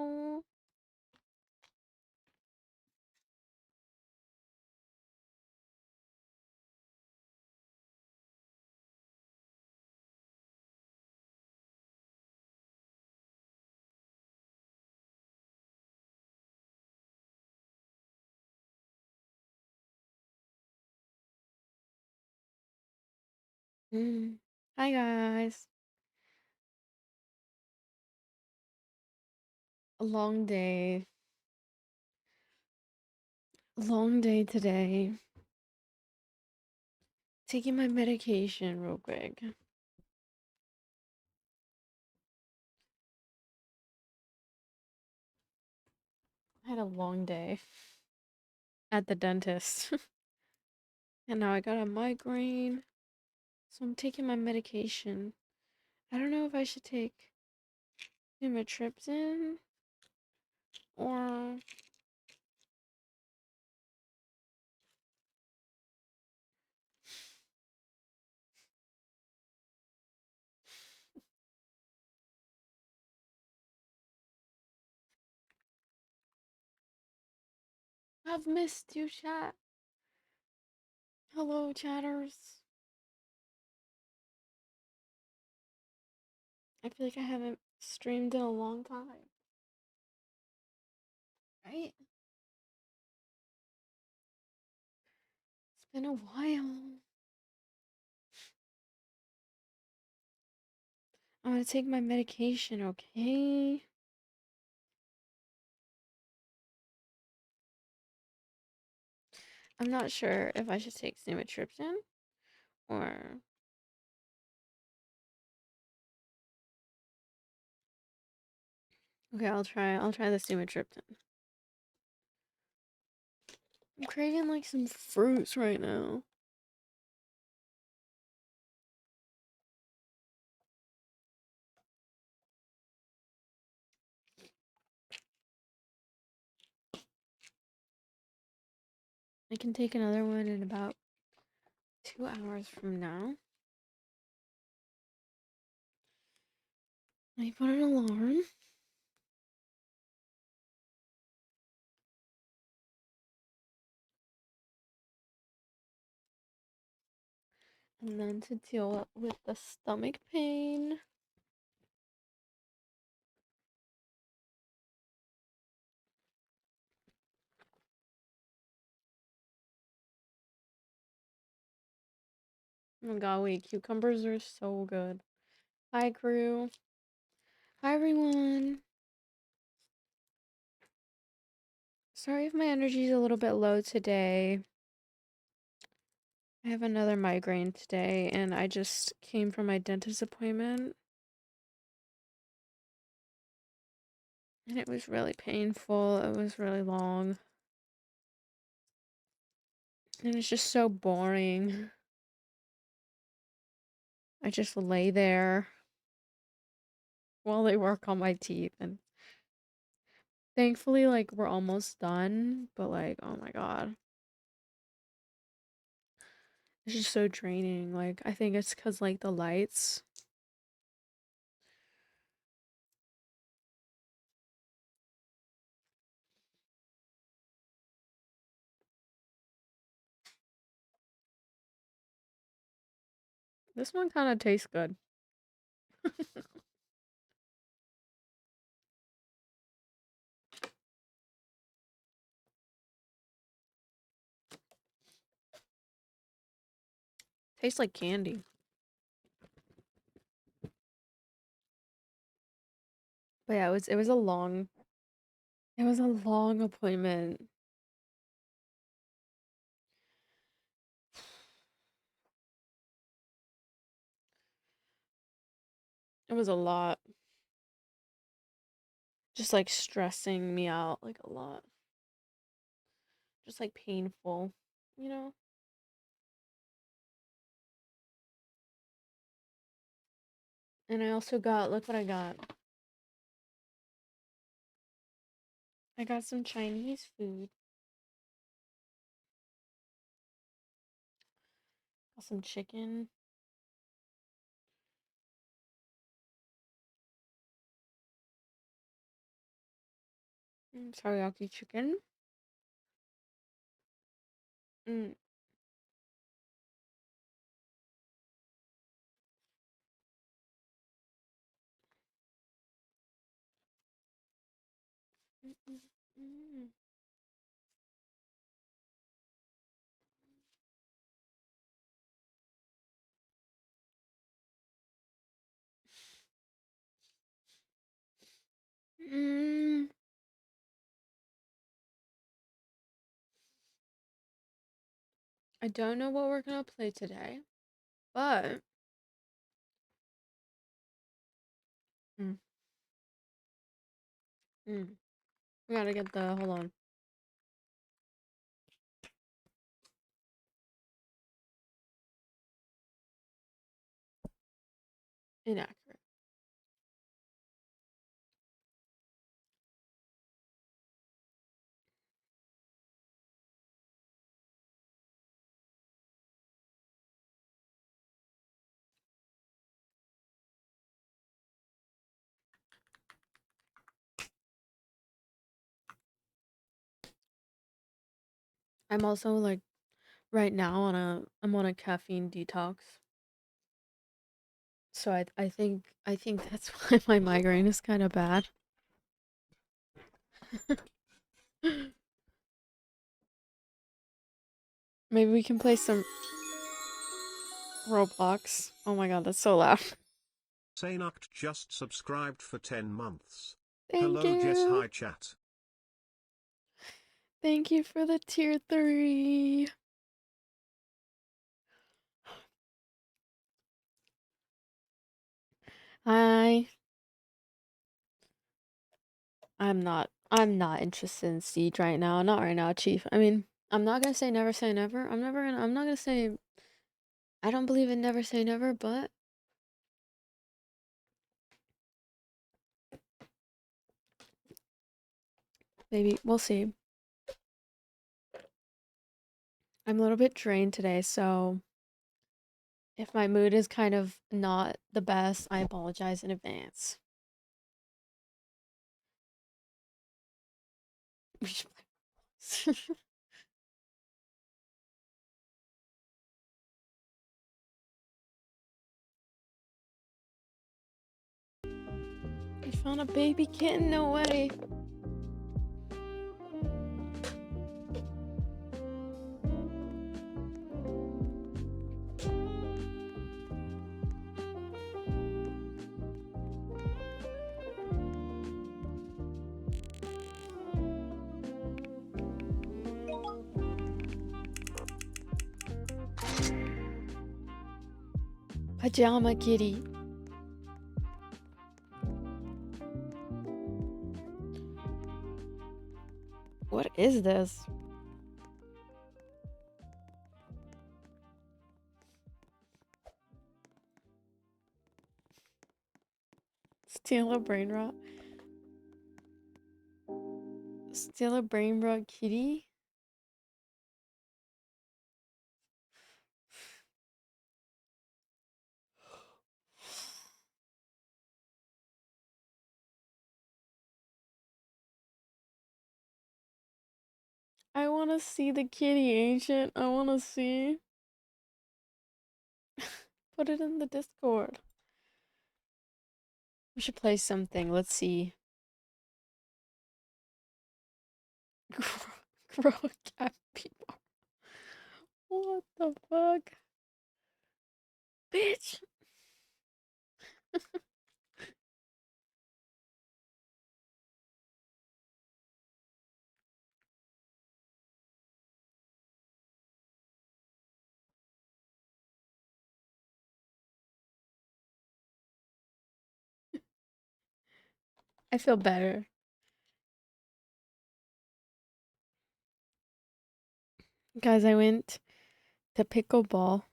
Oh, mm. Hi guys. A long day. Long day today. Taking my medication real quick. I had a long day at the dentist. And now I got a migraine. So I'm taking my medication. I don't know if I should take sumatriptan or I've missed you, chat. Hello, chatters. I feel like I haven't streamed in a long time. Right? It's been a while. I'm gonna take my medication, okay? I'm not sure if I should take sumatriptan or okay, I'll try the sumatriptan. I'm craving like some fruits right now. I can take another one in about 2 hours from now. I put an alarm. And then to deal with the stomach pain. Oh my god, wait, cucumbers are so good. Hi, crew. Hi, everyone. Sorry if my energy is a little bit low today. I have another migraine today, and I just came from my dentist appointment. And it was really painful. It was really long. And it's just so boring. I just lay there while they work on my teeth. And thankfully, like, we're almost done. But, like, oh my god. It's just so draining. Like, I think it's because, like, the lights. This one kind of tastes good. Tastes like candy. But yeah, it was a long appointment. It was a lot. Just like stressing me out like a lot. Just like painful, you know? And I also got, look what I got. I got some Chinese food. Got some chicken. Teriyaki chicken. Mm. Mm, mm, mm. Mm. I don't know what we're gonna play today, but mm, mm. We gotta get the hold on. Inaccurate. I'm also like right now I'm on a caffeine detox. So I think that's why my migraine is kind of bad. Maybe we can play some Roblox. Oh my god, that's so loud. Saynoct just subscribed for 10 months. Thank Hello Jess, you. hi chat. Thank you for the tier 3. Hi. I'm not interested in Siege right now. Not right now, Chief. I mean, I'm not gonna say never. I'm not gonna say I don't believe in never say never, but maybe we'll see. I'm a little bit drained today, so if my mood is kind of not the best, I apologize in advance. We should play. We found a baby kitten, no way. Pajama kitty. What is this? Steal a brain rot. Steal a brain rot kitty? I wanna see the kitty, Ancient. I wanna see. Put it in the Discord. We should play something. Let's see. Grow a cat people. What the fuck? Bitch! I feel better. Guys, I went to pickleball.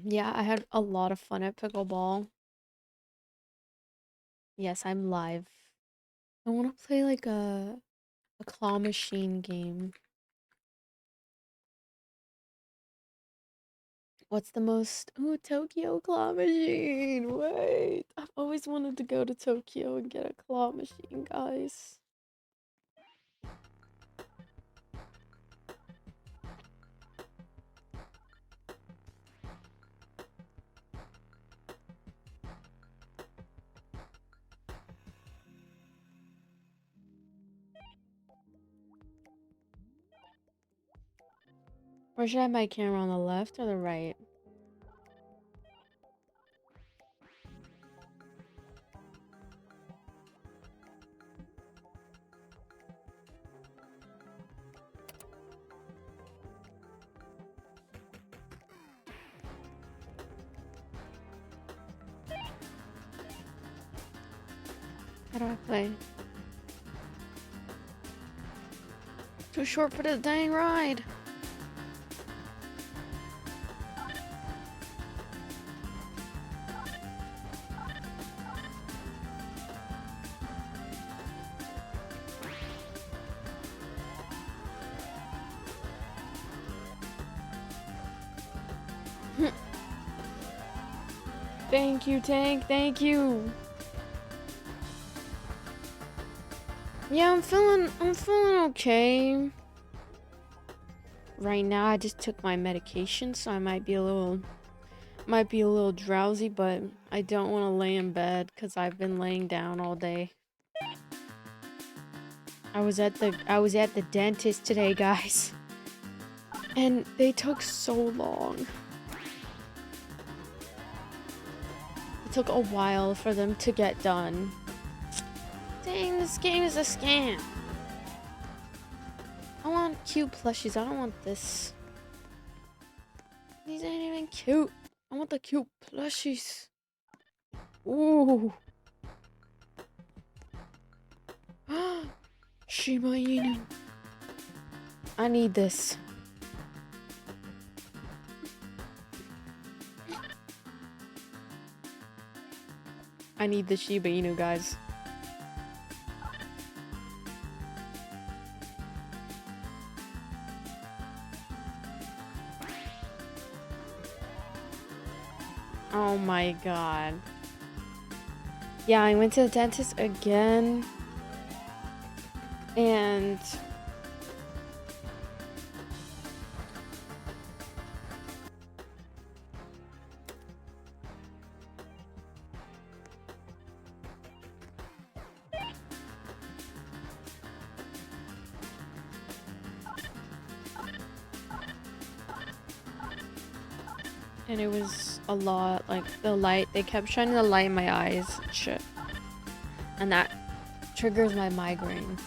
Yeah, I had a lot of fun at pickleball. Yes, I'm live. I want to play like a claw machine game. What's the most? Ooh, Tokyo claw machine. Wait, I've always wanted to go to Tokyo and get a claw machine, guys. Or should I have my camera on the left or the right? How do I play? Too short for the dang ride. Thank you, Tank. Thank you. Yeah, I'm feeling okay. Right now, I just took my medication, so I might be a little drowsy, but I don't want to lay in bed because I've been laying down all day. I was at the dentist today, guys, and they took so long. It took a while for them to get done. Dang, this game is a scam. I want cute plushies. I don't want this. These ain't even cute. I want the cute plushies. Ooh. Shiba Inu. I need this. I need the Shiba Inu, guys. Oh my god. Yeah, I went to the dentist again. And it was a lot. Like the light, they kept shining the light in my eyes and shit. And that triggers my migraines.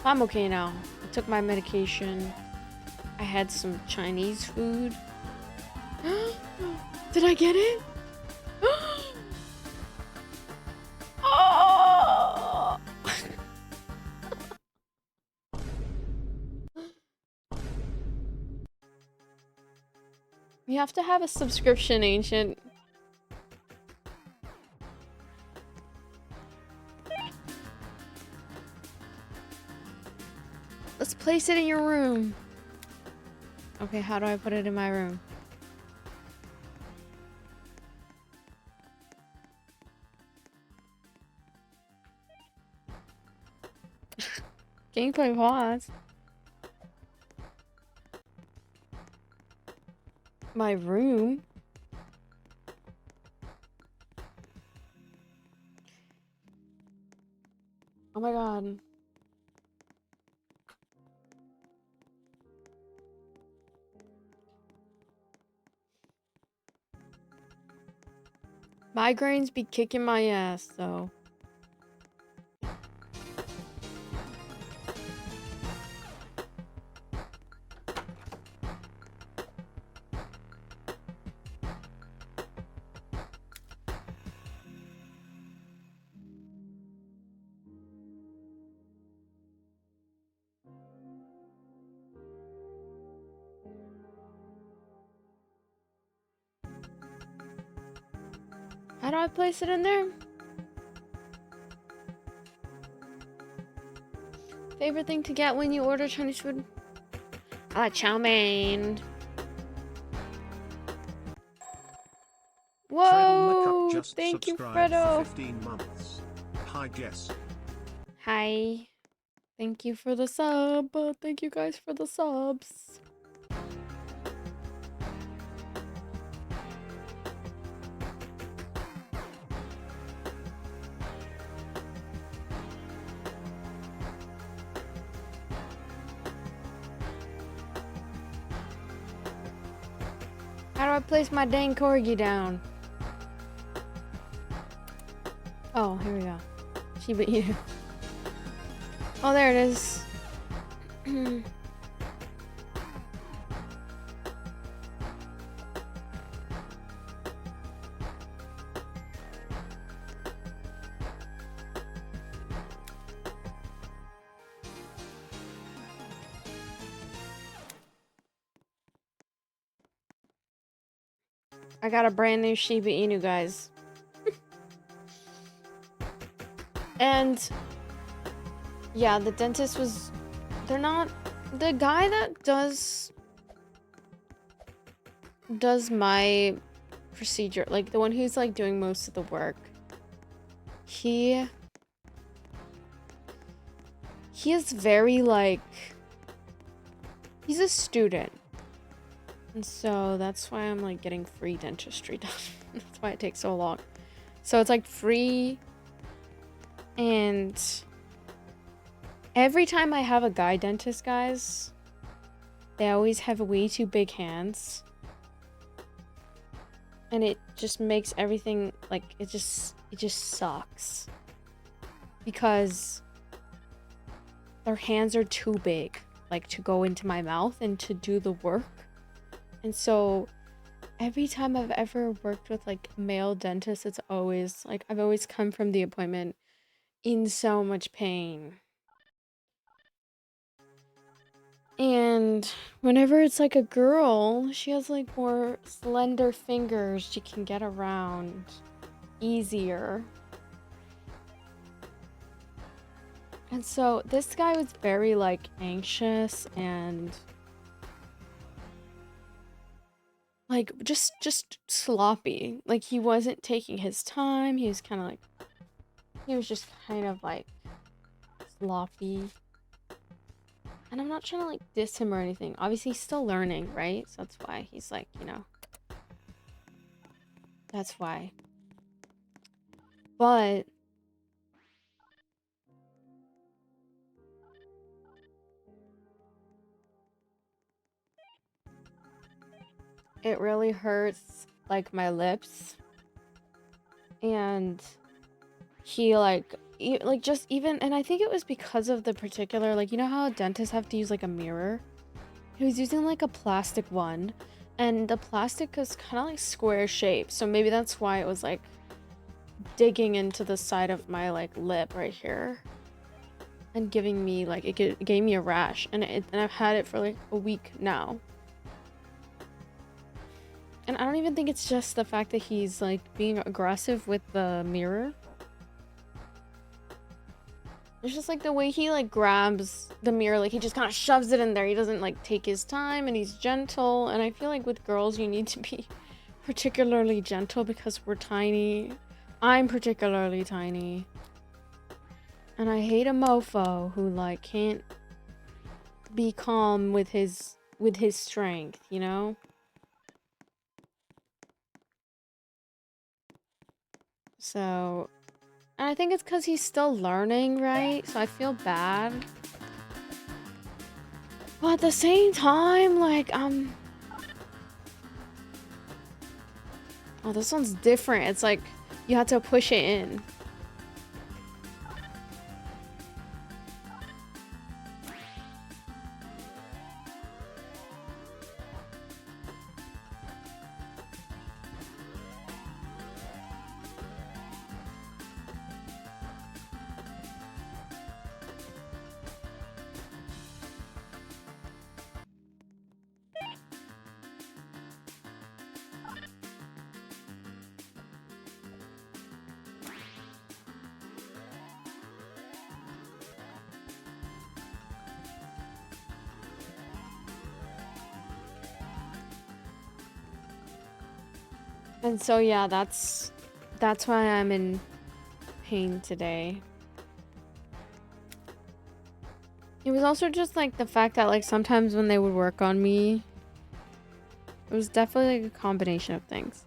I'm okay now. I took my medication. I had some Chinese food. Did I get it? Oh! You have to have a subscription, Ancient. Let's place it in your room. Okay, how do I put it in my room? Gameplay pause. My room? Oh my god. Migraines be kicking my ass, though. do I place it in there? Favorite thing to get when you order Chinese food? I like chow mein. Freddle McCup Whoa! just Thank you, subscribed for Fredo. 15 months. Hi Jess. Hi. Thank you for the sub. Thank you guys for the subs. How do I place my dang corgi down? Oh, here we go. Shiba Inu. Oh, there it is. I got a brand new Shiba Inu, guys. And yeah, the dentist was... They're not... The guy that does my procedure, like the one who's like doing most of the work, he is very like... He's a student. And so that's why I'm like getting free dentistry done. That's why it takes so long. So it's like free, and every time I have a guy dentist, guys, they always have way too big hands. And it just makes everything like it just sucks. Because their hands are too big, like to go into my mouth and to do the work. And so every time I've ever worked with like male dentists, it's always like I've always come from the appointment in so much pain. And whenever it's like a girl, she has like more slender fingers, she can get around easier. And so this guy was very like anxious and like just sloppy. Like he wasn't taking his time. He was kind of like sloppy. And I'm not trying to like diss him or anything. Obviously he's still learning, right? So that's why he's like, you know. That's why. But it really hurts like my lips. And he like just even, and I think it was because of the particular, like, you know how dentists have to use like a mirror? He was using like a plastic one, and the plastic is kind of like square shaped, so maybe that's why it was like digging into the side of my like lip right here and giving me like it gave me a rash, and I've had it for like a week now. And I don't even think it's just the fact that he's like being aggressive with the mirror. It's just like the way he like grabs the mirror, like he just kind of shoves it in there. He doesn't like take his time, and he's gentle. And I feel like with girls you need to be particularly gentle because we're tiny. I'm particularly tiny. And I hate a mofo who like can't be calm with his strength, you know? So, and I think it's because he's still learning, right? So I feel bad. But at the same time, like, oh, this one's different. It's like, you have to push it in. And so yeah, that's why I'm in pain today. It was also just like the fact that like sometimes when they would work on me, it was definitely like a combination of things.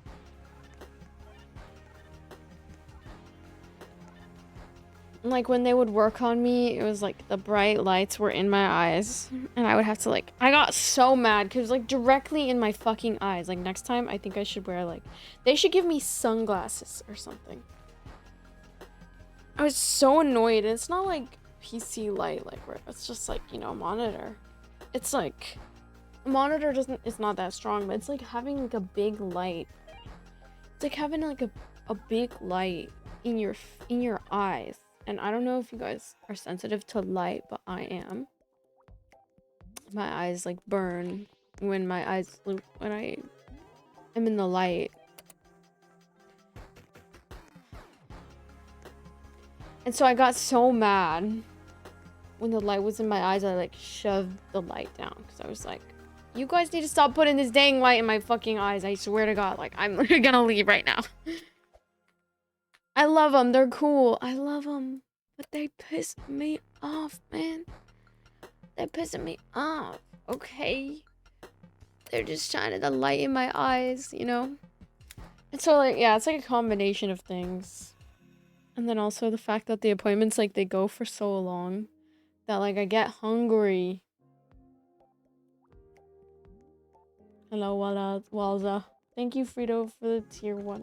Like when they would work on me, it was like the bright lights were in my eyes and I would have to like, I got so mad because like directly in my fucking eyes. Like next time I think I should wear like, they should give me sunglasses or something. I was so annoyed. It's not like PC light, like where it's just like, you know, monitor. It's like, a monitor it's not that strong, but it's like having like a big light. It's like having like a big light in your eyes. And I don't know if you guys are sensitive to light, but I am. My eyes like burn when I am in the light. And so I got so mad when the light was in my eyes. I like shoved the light down because I was like, you guys need to stop putting this dang light in my fucking eyes. I swear to God, like I'm gonna leave right now. I love them. They're cool. I love them. But they piss me off, man. They're pissing me off. Okay. They're just shining the light in my eyes, you know? And so, like, yeah, it's like a combination of things. And then also the fact that the appointments, like, they go for so long that, like, I get hungry. Hello, Walza. Thank you, Frito, for the tier 1.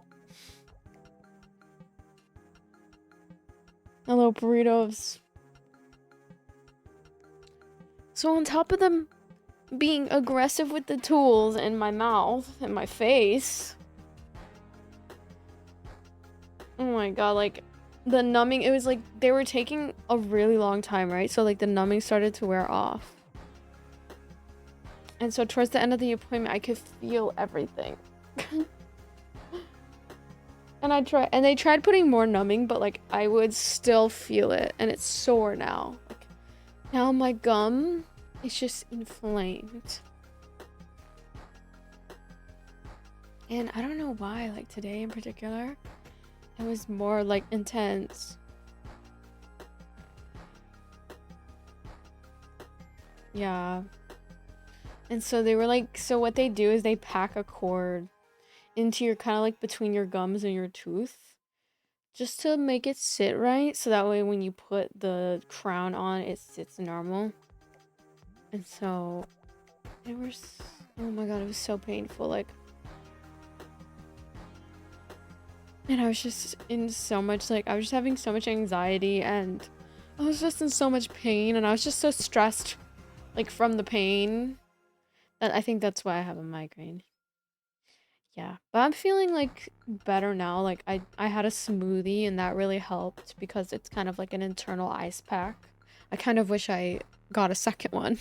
Hello, burritos. So on top of them being aggressive with the tools in my mouth and my face. Oh my god, like the numbing, it was like they were taking a really long time, right? So like the numbing started to wear off. And so towards the end of the appointment, I could feel everything. And they tried putting more numbing, but like I would still feel it and it's sore now. Like now my gum is just inflamed. And I don't know why, like today in particular, it was more like intense. Yeah. And so they were like, so what they do is they pack a cord into your kind of like between your gums and your tooth just to make it sit right. So that way when you put the crown on, it sits normal. And so it was, oh my god, it was so painful. Like, and I was just in so much, like, I was just having so much anxiety and I was just in so much pain and I was just so stressed, like, from the pain that I think that's why I have a migraine. Yeah, but I'm feeling, like, better now. Like, I had a smoothie and that really helped because it's kind of like an internal ice pack. I kind of wish I got a second one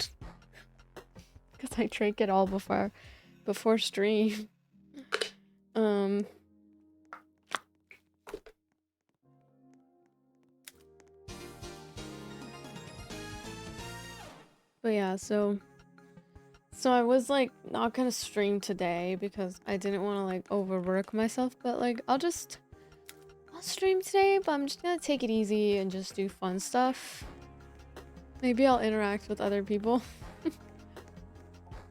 because I drank it all before stream. But yeah, so I was like not gonna stream today because I didn't want to like overwork myself, but like I'll stream today, but I'm just gonna take it easy and just do fun stuff. Maybe I'll interact with other people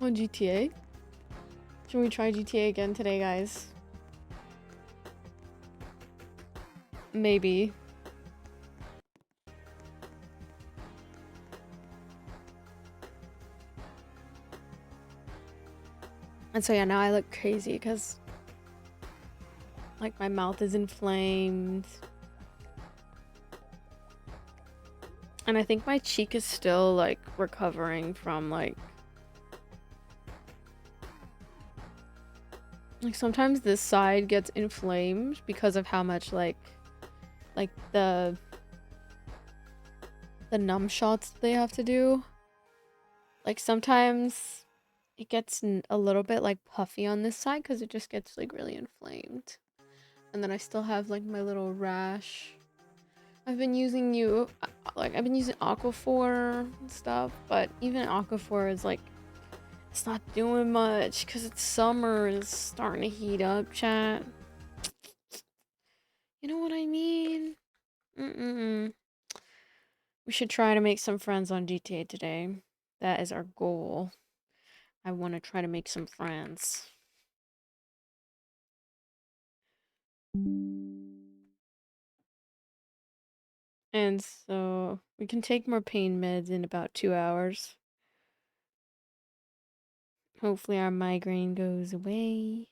on GTA. Should we try GTA again today, guys? Maybe. And so yeah, now I look crazy because like my mouth is inflamed. And I think my cheek is still like recovering from like sometimes this side gets inflamed because of how much like the numb shots they have to do. Like sometimes it gets a little bit like puffy on this side because it just gets like really inflamed. And then I still have like my little rash. I've been using I've been using Aquaphor and stuff, but even Aquaphor is like, It's not doing much because it's summer and it's starting to heat up, chat. You know what I mean? Mm-mm. We should try to make some friends on GTA today. That is our goal. I want to try to make some friends. And so we can take more pain meds in about 2 hours. Hopefully our migraine goes away.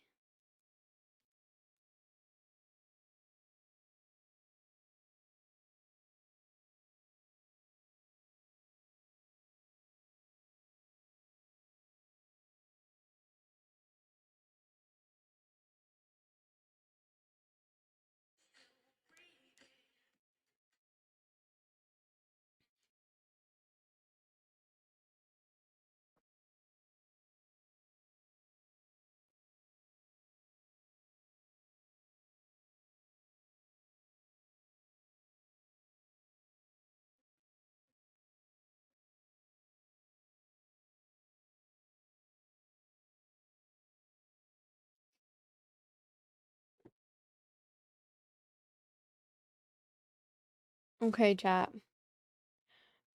Okay, chat.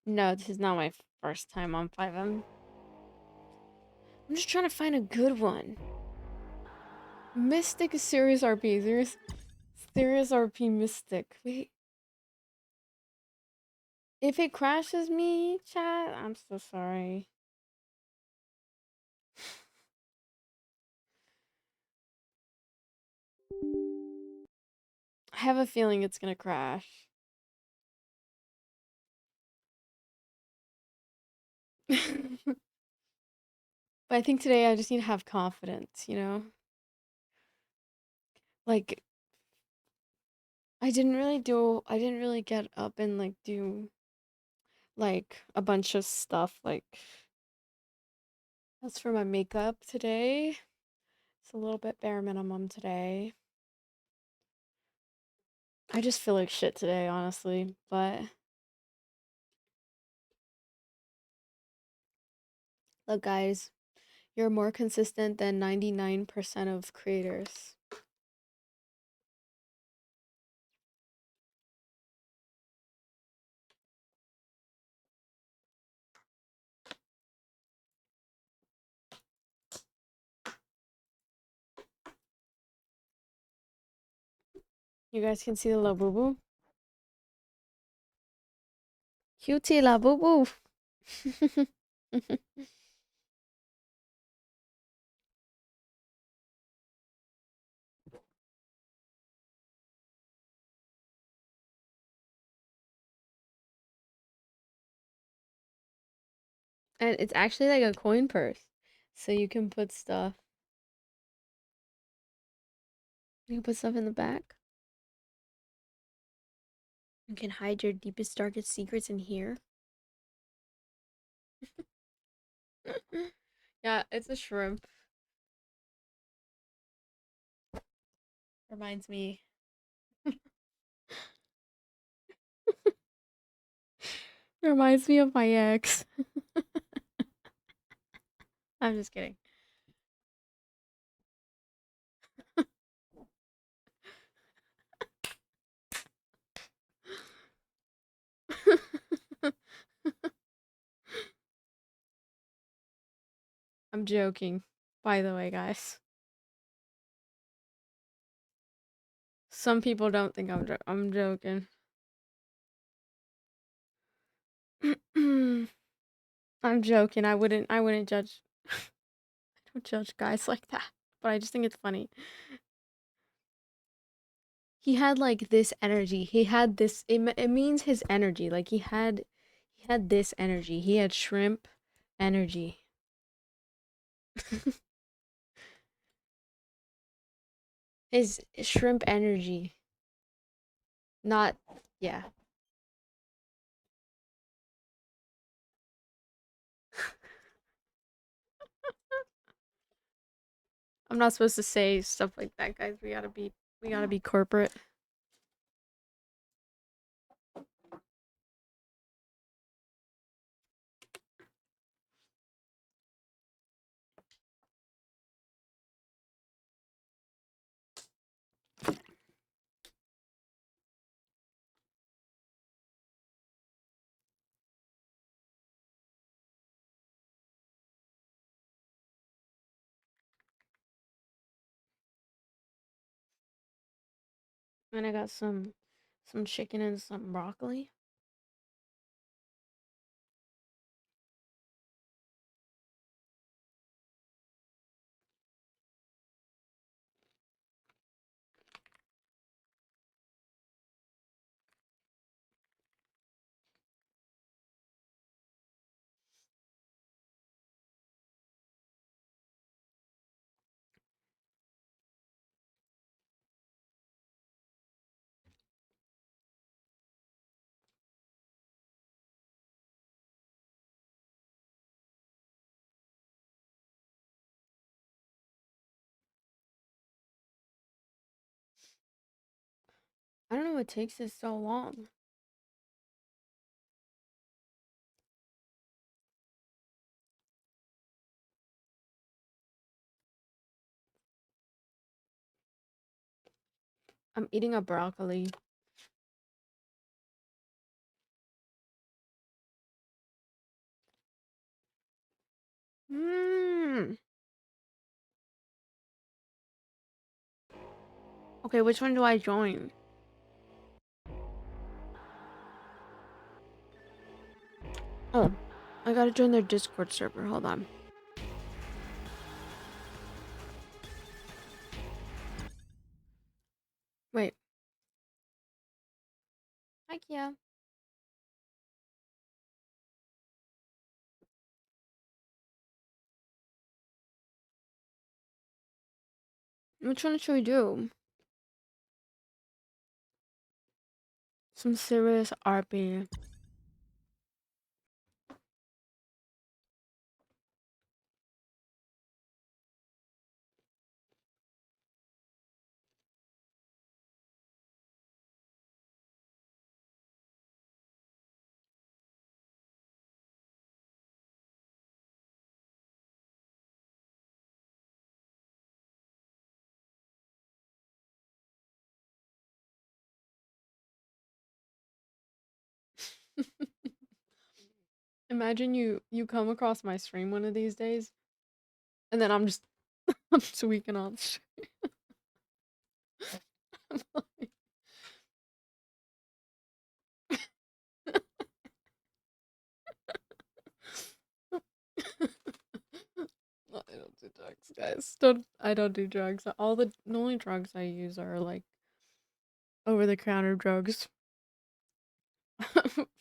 No, this is not my first time on 5M. I'm just trying to find a good one. Mystic is serious RP. Serious RP Mystic. Wait. If it crashes me, chat, I'm so sorry. I have a feeling it's gonna crash. But I think today I just need to have confidence, you know? Like, I didn't really get up and like do like a bunch of stuff. Like, that's for my makeup today. It's a little bit bare minimum today. I just feel like shit today, honestly. But look, guys, you're more consistent than 99% of creators. You guys can see the La Boo Boo. Cutie La Boo Boo. And it's actually like a coin purse. So you can put stuff. You can put stuff in the back. You can hide your deepest, darkest secrets in here. Yeah, it's a shrimp. Reminds me. Reminds me of my ex. I'm just kidding. I'm joking, by the way, guys. Some people don't think I'm joking. I'm joking. I wouldn't judge. I don't judge guys like that. But I just think it's funny. He had like this energy. He had this it means his energy. Like he had this energy. He had shrimp energy. His shrimp energy. Not yeah. I'm not supposed to say stuff like that, guys. We gotta be corporate. And I got some chicken and some broccoli. I don't know what takes this so long. I'm eating a broccoli. Mmm. Okay, which one do I join? Oh, I gotta join their Discord server. Hold on. Wait. Hi, Kia. Which one should we do? Some serious RP. Imagine you come across my stream one of these days, and then I'm just I'm tweaking on. I'm like, I don't do drugs, guys. Don't I don't do drugs. The only drugs I use are like over the counter drugs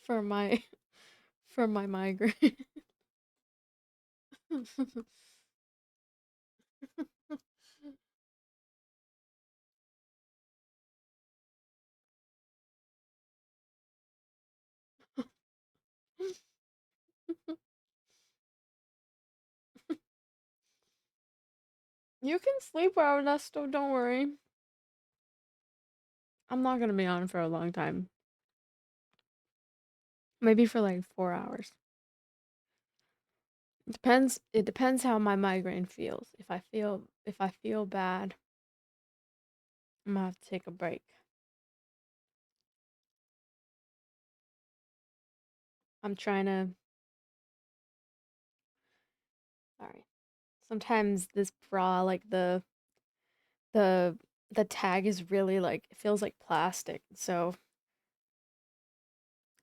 for my for my migraine. You can sleep well, Ernesto, don't worry. I'm not gonna be on for a long time. Maybe for like 4 hours. It depends how my migraine feels. If I feel bad, I'm gonna have to take a break. I'm trying to sorry. Sometimes this bra, like the the tag is really like it feels like plastic. So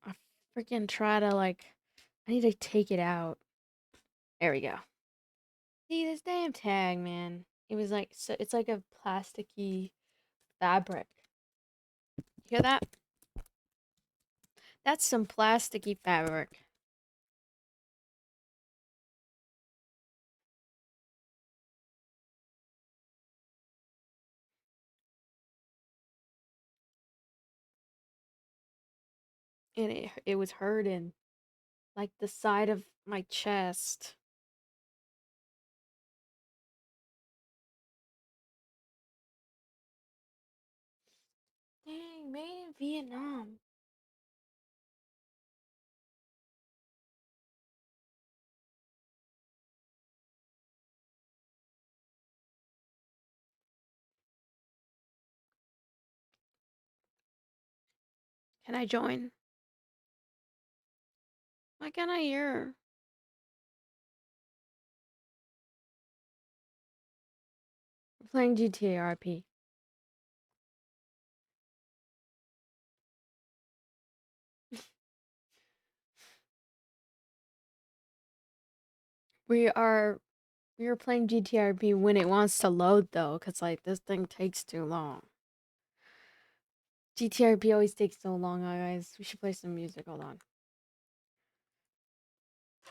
I freaking try to like I need to take it out. There we go. See this damn tag, man. It was like so it's like a plasticky fabric. You hear that? That's some plasticky fabric. And it was hurting. Like the side of my chest. Dang, made in Vietnam. Can I join? Why can't I hear? We're playing GTA RP. We are we are playing GTRP when it wants to load though, cause like this thing takes too long. GTRP always takes so long, guys. We should play some music. Hold on.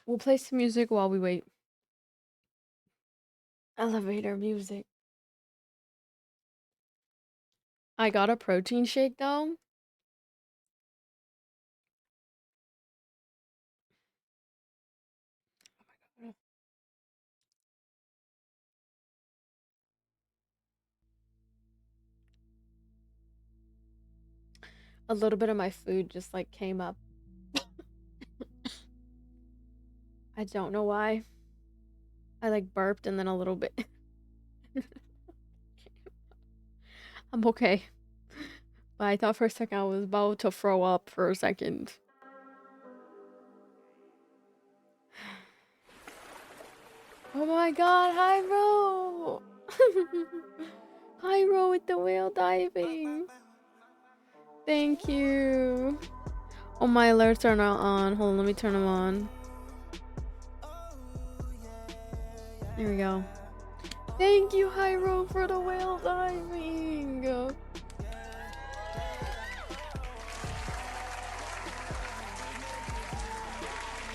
We'll play some music while we wait. Elevator music. I got a protein shake though. A little bit of my food just like came up. I don't know why. I like burped and then a little bit. I'm okay. But I thought for a second I was about to throw up for a second. Oh my god, Hyro! Hyro with the whale diving. Thank you. Oh, my alerts are not on. Hold on, let me turn them on. There we go. Thank you, Hyro, for the whale diving. I'm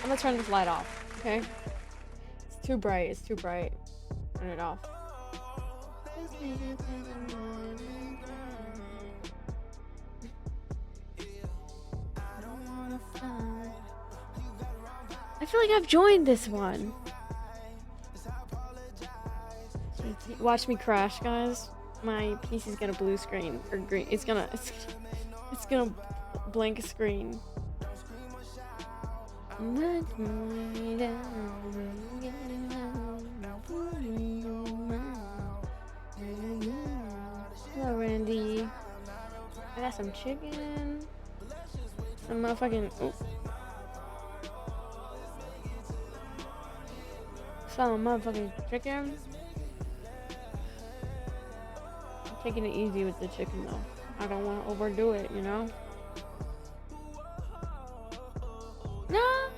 gonna turn this light off, okay? It's too bright, it's too bright. Turn it off. I feel like I've joined this one. Watch me crash, guys. My PC's got a blue screen or green. It's gonna blank screen. Hello, Randy. I got some chicken. Some motherfucking. Some motherfucking chicken. I'm taking it easy with the chicken though. I don't want to overdo it, you know? No!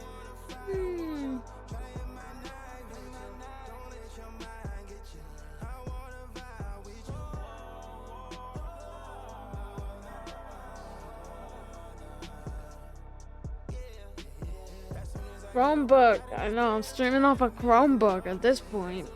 Chromebook. I know, I'm streaming off a Chromebook at this point.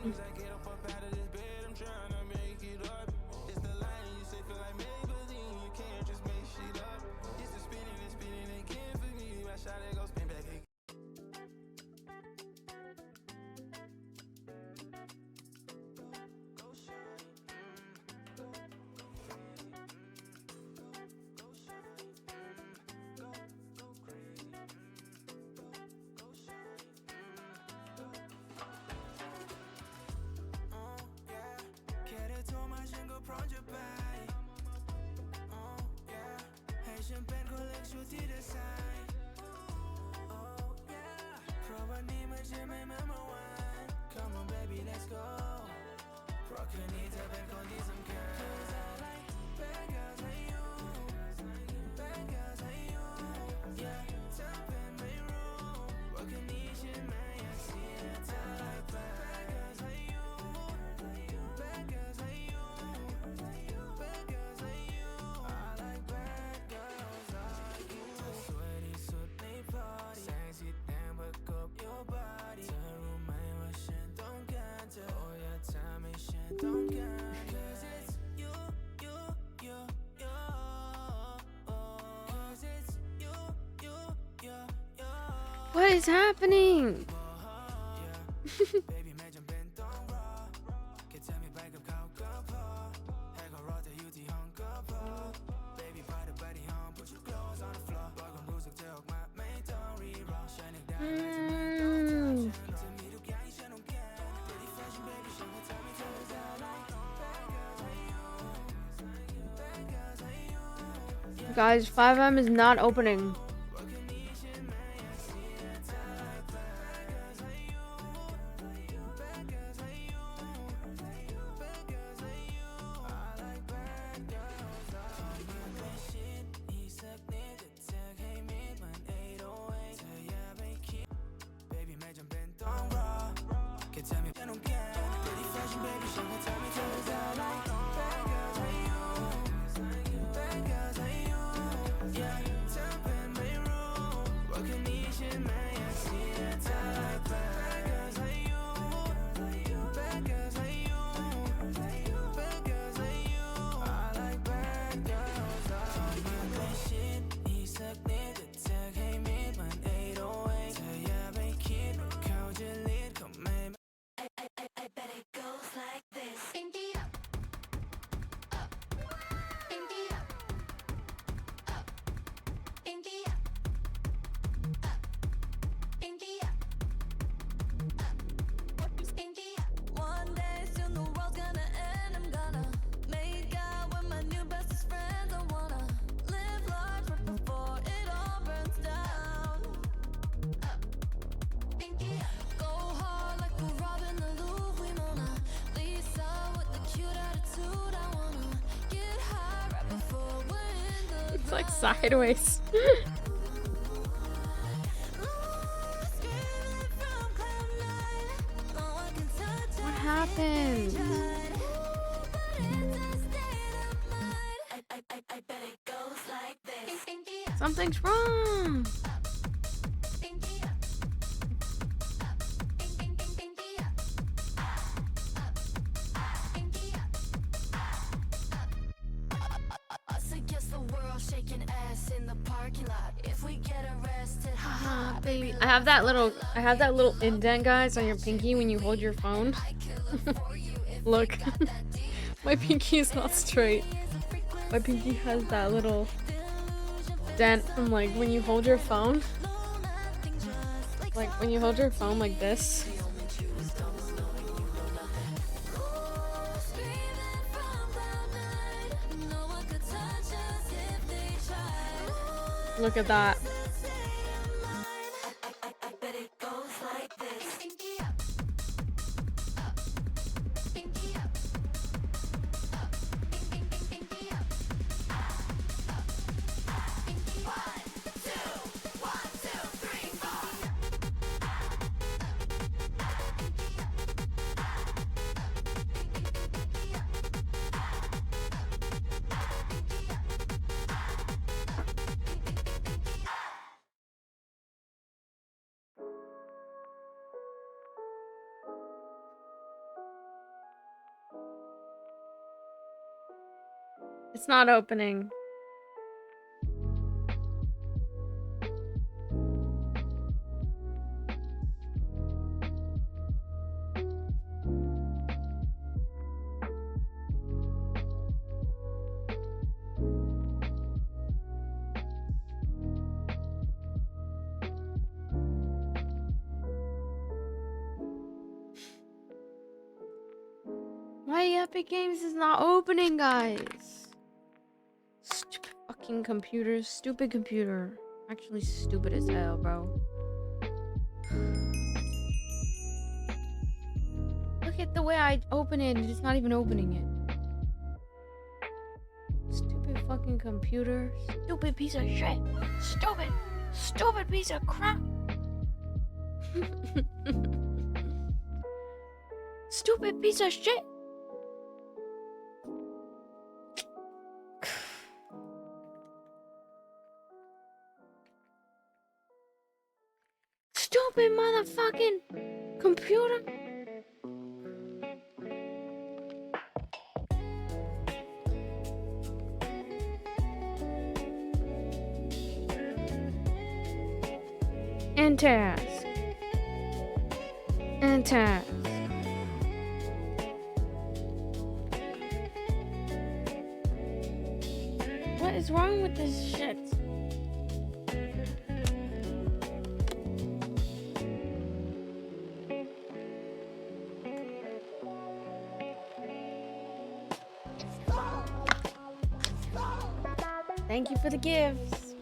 What is happening? Guys, 5M is not opening. sideways. What happened? Something's wrong. Baby, I have that little indent, guys, on your pinky when you hold your phone. Look, my pinky is not straight. My pinky has that little dent from like when you hold your phone. Like when you hold your phone like this. Look at that. It's not opening. My Epic Games is not opening, guys. Stupid fucking computer. Stupid computer. Actually stupid as hell, bro. Look at the way I open it. It's not even opening it. Stupid fucking computer. Stupid piece of shit. Stupid. Stupid piece of crap. Stupid piece of shit. Stupid motherfucking computer. And task. And task. What is wrong with this shit? Thank you for the gifts.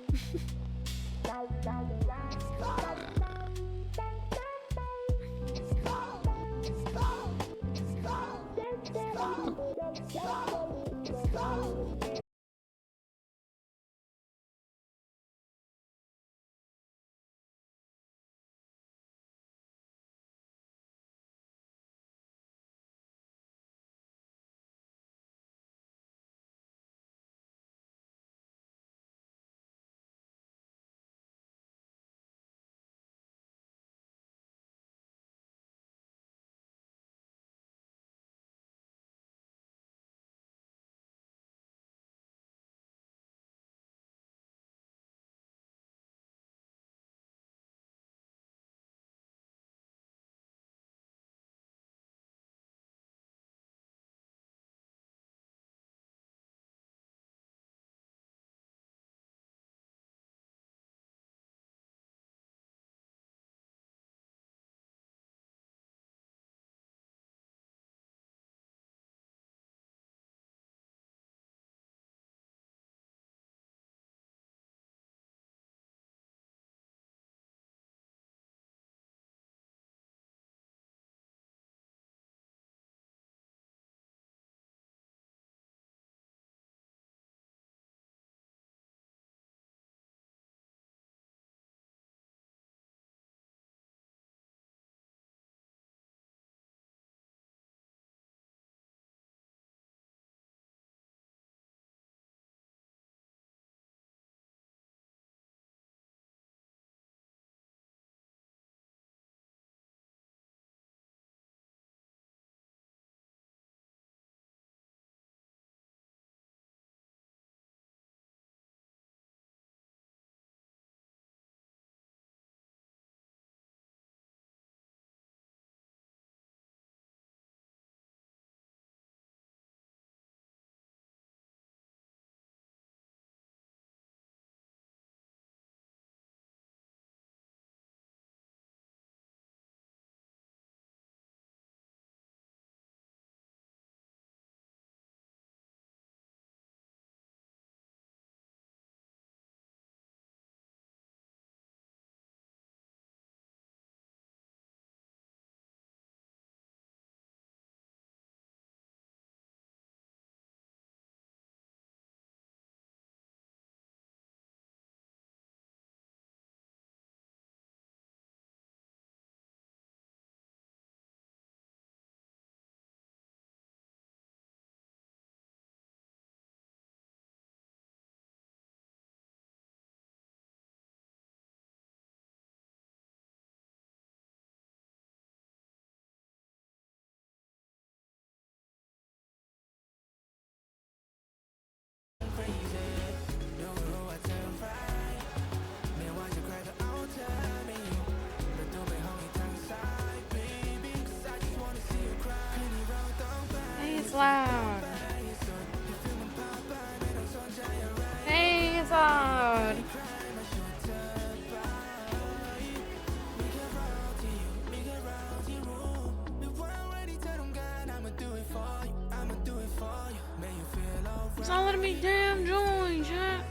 letting me damn join, chat.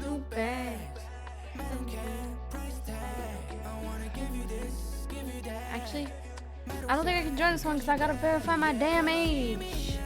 No bags. Actually, I don't think I can join this one because I gotta verify my damn age.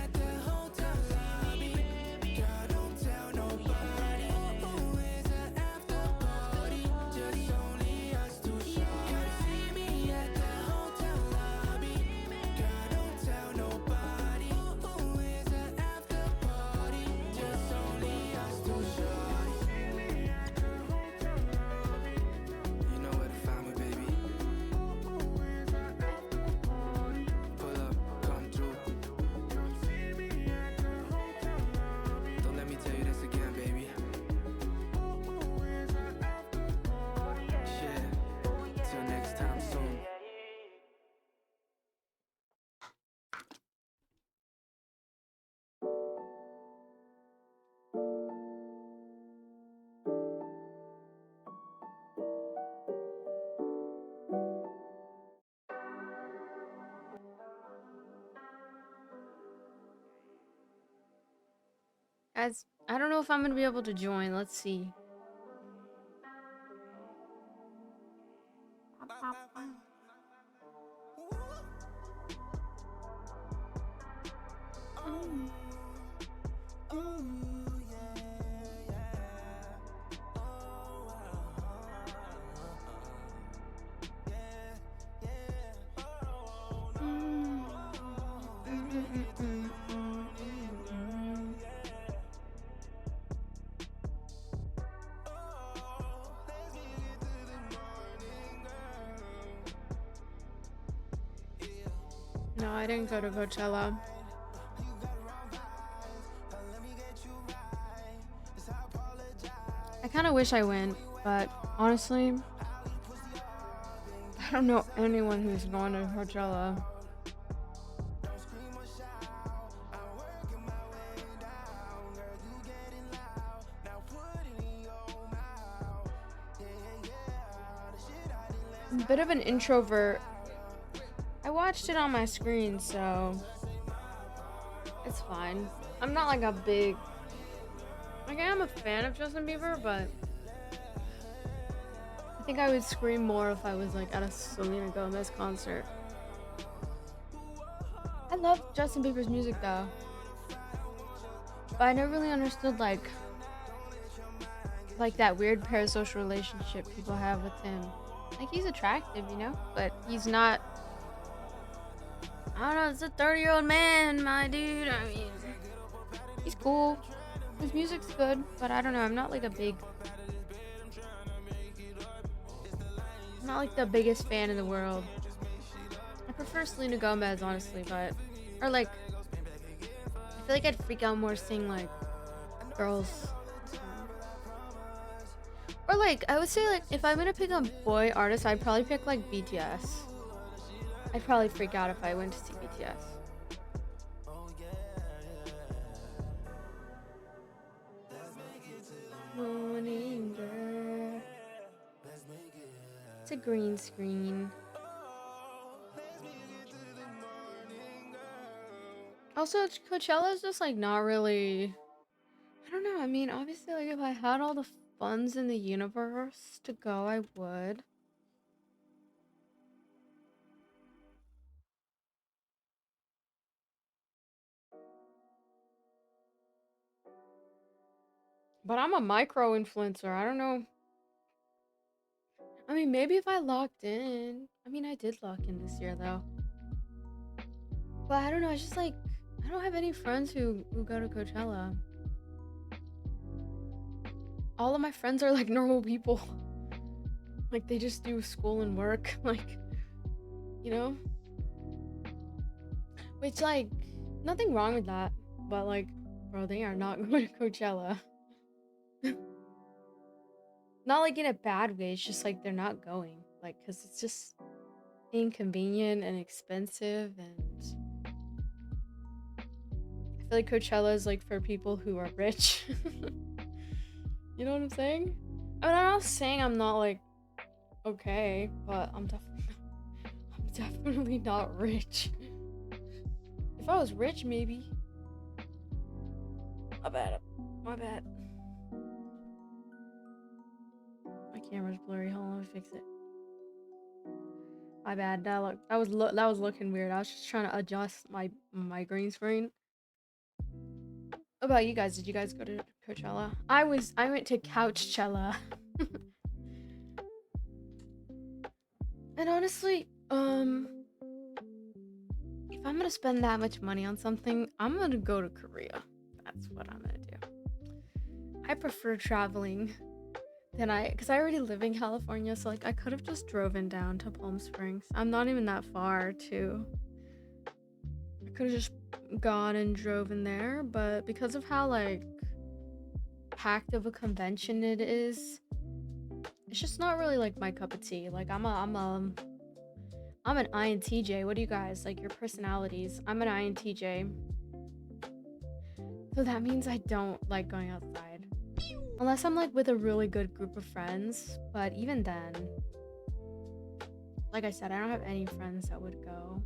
Guys, I don't know if I'm gonna be able to join. Let's see. No, I didn't go to Coachella. I kind of wish I went, but honestly, I don't know anyone who's gone to Coachella. I'm a bit of an introvert. I watched it on my screen, so it's fine. I'm not like a big... Like, I am a fan of Justin Bieber, but I think I would scream more if I was like at a Selena Gomez concert. I love Justin Bieber's music though, but I never really understood like that weird parasocial relationship people have with him. Like, he's attractive, you know, but he's not... I don't know, it's a 30-year-old man, my dude. I mean, he's cool. His music's good, but I don't know, I'm not like a big... I'm not like the biggest fan in the world. I prefer Selena Gomez, honestly, but... Or like... I feel like I'd freak out more seeing like girls. Or like, I would say like, if I'm gonna pick a boy artist, I'd probably pick like BTS. I'd probably freak out if I went to see BTS. Morning girl. It's a green screen. Also, Coachella is just like not really... I don't know, I mean, obviously like if I had all the funds in the universe to go, I would. But I'm a micro influencer. I don't know. I mean, maybe if I locked in. I mean, I did lock in this year though. But I don't know. It's just like I don't have any friends who go to Coachella. All of my friends are like normal people. Like they just do school and work. Like, you know. Which like nothing wrong with that. But like, bro, they are not going to Coachella. Not like in a bad way, it's just like they're not going. Like, cause it's just inconvenient and expensive, and I feel like Coachella is like for people who are rich. You know what I'm saying? I mean, I'm not saying I'm not like okay, but I'm definitely not rich. If I was rich, maybe. My bad. My bad. My camera's blurry. Hold on, let me fix it. My bad. That was looking weird. I was just trying to adjust my green screen. What about you guys? Did you guys go to Coachella? I went to Couchella. And honestly, if I'm gonna spend that much money on something, I'm gonna go to Korea. That's what I'm gonna do. I prefer traveling because I already live in California, so like I could have just driven down to Palm Springs. I'm not even that far too. I could have just gone and drove in there, but because of how like packed of a convention it is, it's just not really like my cup of tea. Like I'm an INTJ. What do you guys like your personalities? I'm an INTJ. So that means I don't like going outside. Unless I'm like with a really good group of friends, but even then, like I said, I don't have any friends that would go.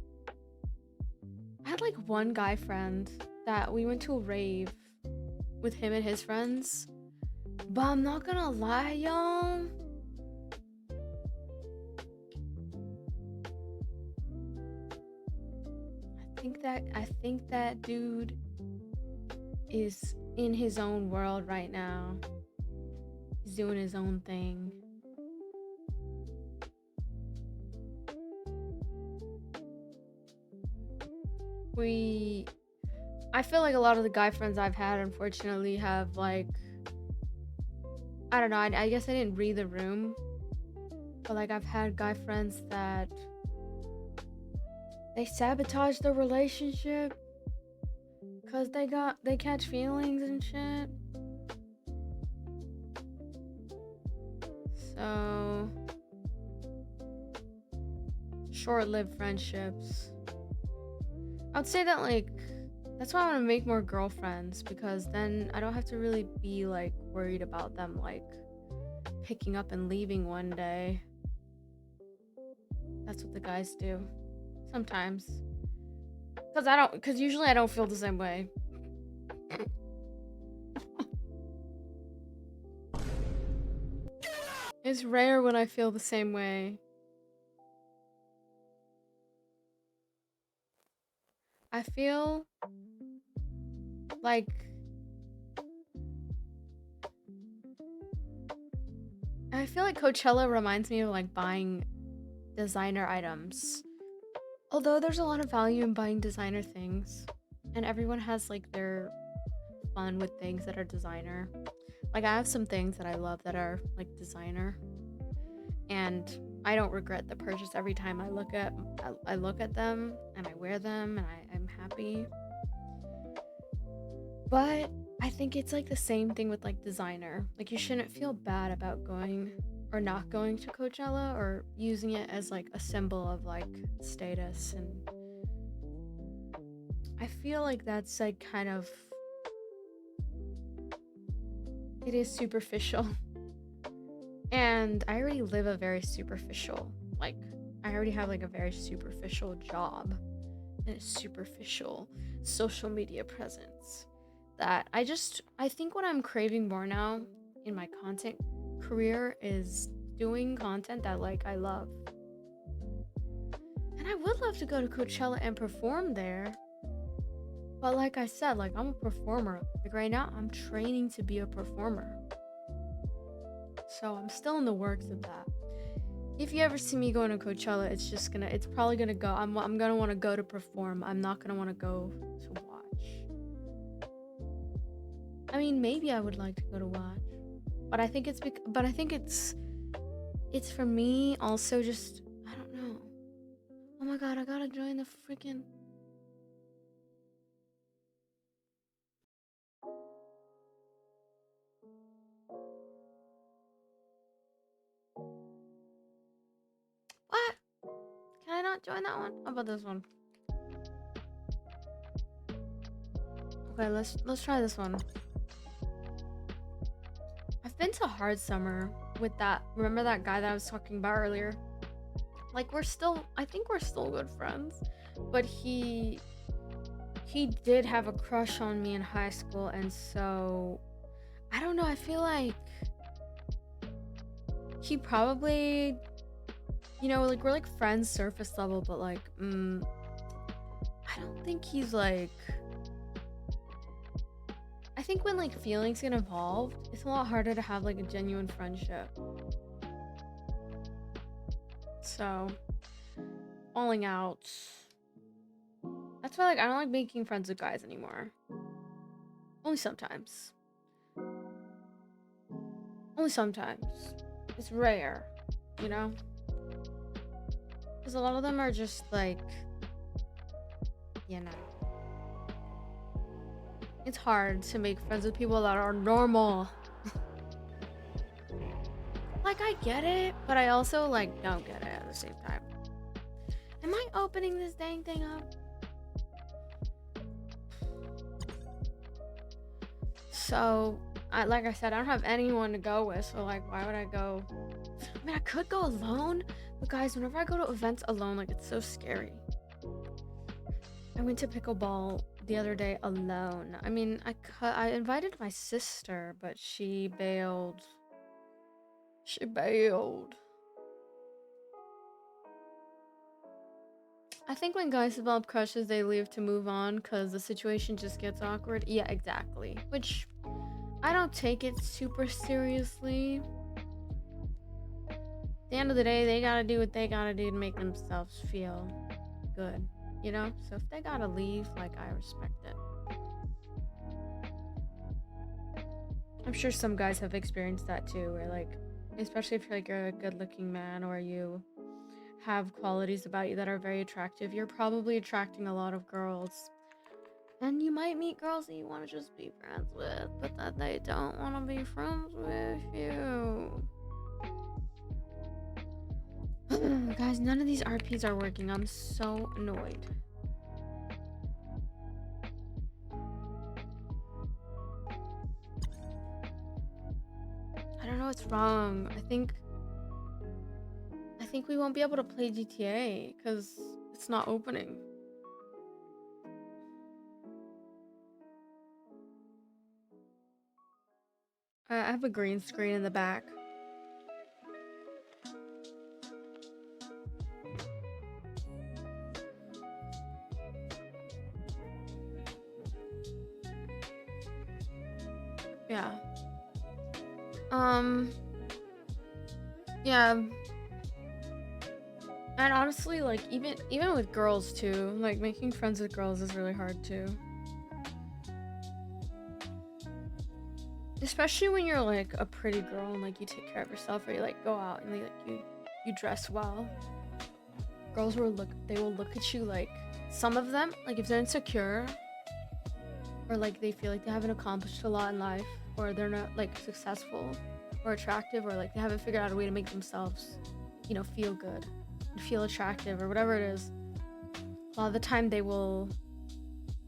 I had like one guy friend that we went to a rave with him and his friends. But I'm not gonna lie, y'all. I think that dude is in his own world right now. He's doing his own thing. I feel like a lot of the guy friends I've had unfortunately have like I don't know, I guess I didn't read the room. But like I've had guy friends that they sabotage the relationship because they catch feelings and shit. So short-lived friendships. I would say that like that's why I want to make more girlfriends, because then I don't have to really be like worried about them like picking up and leaving one day. That's what the guys do sometimes. Cause usually I don't feel the same way. It's rare when I feel the same way. I feel like Coachella reminds me of like buying designer items. Although there's a lot of value in buying designer things, and everyone has like their fun with things that are designer. Like I have some things that I love that are like designer, and I don't regret the purchase every time I look at them and I wear them and I'm happy. But I think it's like the same thing with like designer. Like you shouldn't feel bad about going or not going to Coachella or using it as like a symbol of like status, and I feel like that's like kind of it is superficial. And I already live a very superficial, like I already have like a very superficial job and a superficial social media presence that I think what I'm craving more now in my content career is doing content that like I love. And I would love to go to Coachella and perform there. But like I said, like I'm a performer. Like right now I'm training to be a performer. So I'm still in the works of that. If you ever see me going to Coachella, it's probably gonna go. I'm gonna want to go to perform. I'm not gonna want to go to watch. I mean, maybe I would like to go to watch, but I think it's for me also just I don't know. Oh my god, I gotta join the freaking. What? Can I not join that one? How about this one? Okay, let's try this one. I've been to Hard Summer with that. Remember that guy that I was talking about earlier? Like I think we're still good friends, but he he did have a crush on me in high school, and so I don't know, I feel like he probably, like we're like friends surface level, but like I don't think he's like, I think when like feelings get involved, it's a lot harder to have like a genuine friendship. So, falling out. That's why like I don't like making friends with guys anymore. Only sometimes. Only sometimes. It's rare, you know? Because a lot of them are just like, you know. It's hard to make friends with people that are normal. Like, I get it, but I also, like, don't get it at the same time. Am I opening this dang thing up? So, like I said, I don't have anyone to go with, so, like, why would I go? I mean, I could go alone, but guys, whenever I go to events alone, like, it's so scary. I went to pickleball the other day alone. I mean, I invited my sister, but she bailed. She bailed. I think when guys develop crushes, they leave to move on because the situation just gets awkward. Yeah, exactly. Which I don't take it super seriously. At the end of the day, they gotta do what they gotta do to make themselves feel good, you know? So if they gotta leave, like, I respect it. I'm sure some guys have experienced that too, where, like, especially if you're a good looking man or you have qualities about you that are very attractive, you're probably attracting a lot of girls. And you might meet girls that you want to just be friends with, but that they don't want to be friends with you. Guys, none of these RPs are working. I'm so annoyed. I don't know what's wrong. I think we won't be able to play GTA because it's not opening. I have a green screen in the back. Yeah. Um. Yeah. And honestly, like even with girls too, like making friends with girls is really hard too. Especially when you're like a pretty girl and like you take care of yourself or you like go out and like you dress well. Girls will look at you like, some of them, like if they're insecure or like they feel like they haven't accomplished a lot in life or they're not like successful or attractive or like they haven't figured out a way to make themselves, feel good and feel attractive or whatever it is. A lot of the time they will,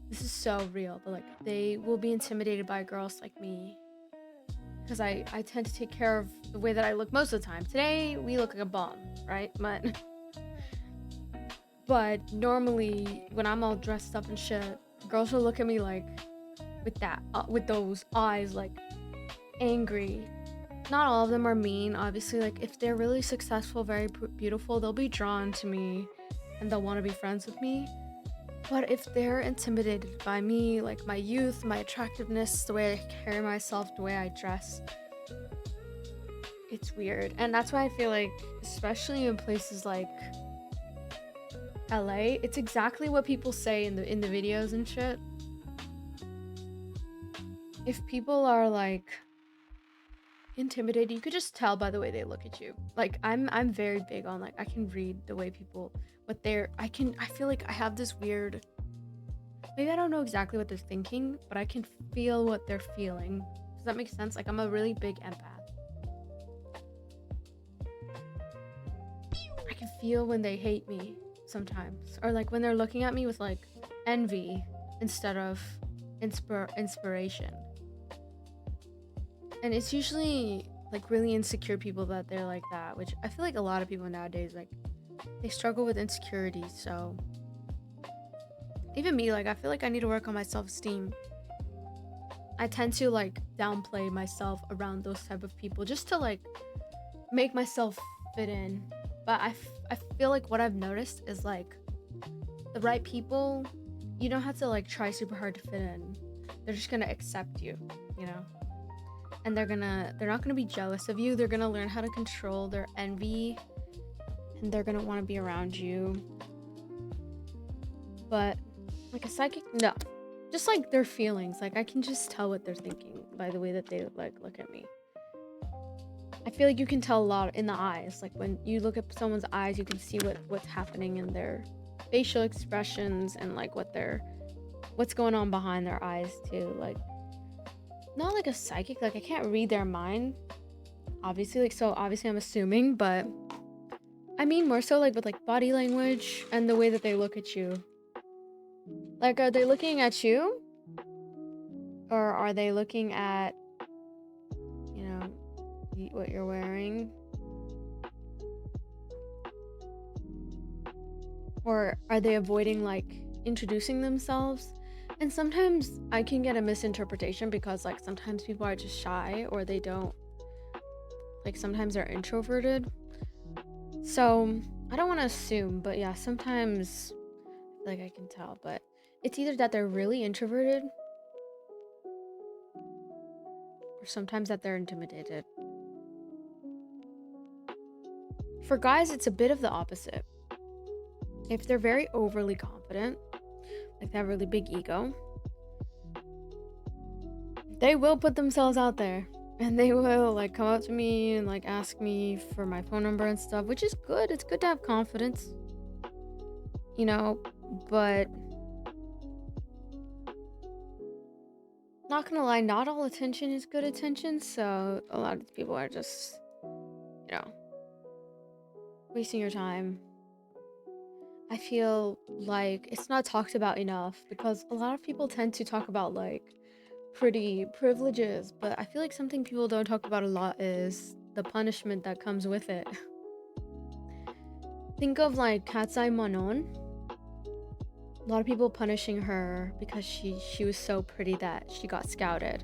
this is so real, but like they will be intimidated by girls like me because I tend to take care of the way that I look most of the time. Today we look like a bum, right? But normally when I'm all dressed up and shit, girls will look at me like with those eyes like angry. Not all of them are mean, obviously. Like if they're really successful, very beautiful, they'll be drawn to me and they'll want to be friends with me. But if they're intimidated by me, like my youth, my attractiveness, the way I carry myself, the way I dress, it's weird. And that's why I feel like, especially in places like LA, it's exactly what people say in the videos and shit. If people are like intimidated, you could just tell by the way they look at you. Like I'm very big on like I can read the way people I feel like I have this weird, maybe I don't know exactly what they're thinking, but I can feel what they're feeling. Does that make sense? Like I'm a really big empath. I can feel when they hate me sometimes, or like when they're looking at me with like envy instead of inspiration. And it's usually like really insecure people that they're like that, which I feel like a lot of people nowadays, like they struggle with insecurity. So even me, like I feel like I need to work on my self-esteem. I tend to like downplay myself around those type of people just to like make myself fit in. But I feel like what I've noticed is like the right people, you don't have to like try super hard to fit in. They're just gonna accept you, you know? And they're not gonna be jealous of you. They're gonna learn how to control their envy and they're gonna wanna be around you. But like a psychic, no. Just like their feelings. Like I can just tell what they're thinking by the way that they like look at me. I feel like you can tell a lot in the eyes. Like when you look at someone's eyes, you can see what's happening in their facial expressions and like what's going on behind their eyes too. Like not like a psychic, like I can't read their mind. Obviously, like so obviously I'm assuming, but I mean more so like with like body language and the way that they look at you. Like are they looking at you? Or are they looking at, you know, what you're wearing? Or are they avoiding like introducing themselves? And sometimes I can get a misinterpretation because like sometimes people are just shy or they don't like sometimes they're introverted. So I don't want to assume, but yeah, sometimes like I can tell, but it's either that they're really introverted or sometimes that they're intimidated. For guys, it's a bit of the opposite. If they're very overly confident, like they have a really big ego, they will put themselves out there and they will like come up to me and like ask me for my phone number and stuff, which is good. It's good to have confidence, you know, but not gonna lie, not all attention is good attention. So a lot of people are just, you know, wasting your time. I feel like it's not talked about enough because a lot of people tend to talk about like pretty privileges, but I feel like something people don't talk about a lot is the punishment that comes with it. Think of like Katsai Manon. A lot of people punishing her because she was so pretty that she got scouted.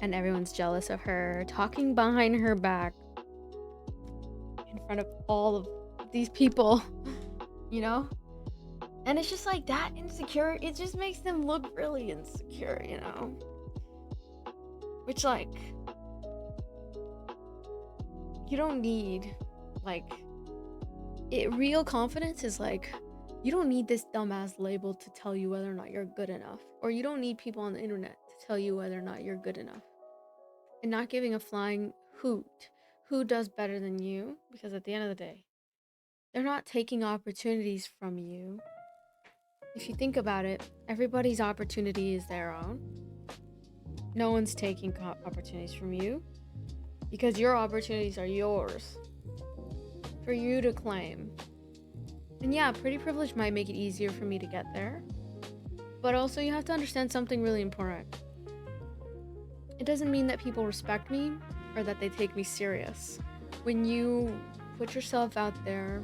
And everyone's jealous of her, talking behind her back in front of all of these people, you know? And it's just like that insecure, it just makes them look really insecure, you know? Which like you don't need like real confidence is like you don't need this dumbass label to tell you whether or not you're good enough, or you don't need people on the internet to tell you whether or not you're good enough, and not giving a flying hoot who does better than you, because at the end of the day they're not taking opportunities from you. If you think about it, everybody's opportunity is their own. No one's taking opportunities from you because your opportunities are yours for you to claim. And yeah, pretty privilege might make it easier for me to get there. But also, you have to understand something really important. It doesn't mean that people respect me or that they take me serious. When you put yourself out there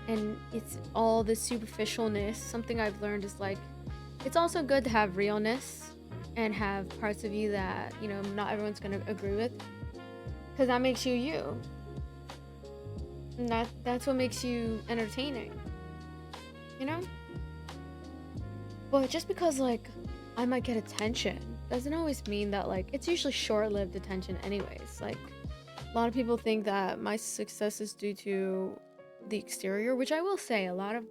and it's all this superficialness, something I've learned is like, it's also good to have realness and have parts of you that, you know, not everyone's gonna agree with. Because that makes you you. And that's what makes you entertaining, you know? But just because like I might get attention doesn't always mean that like it's usually short-lived attention anyways. Like a lot of people think that my success is due to the exterior, which I will say a lot of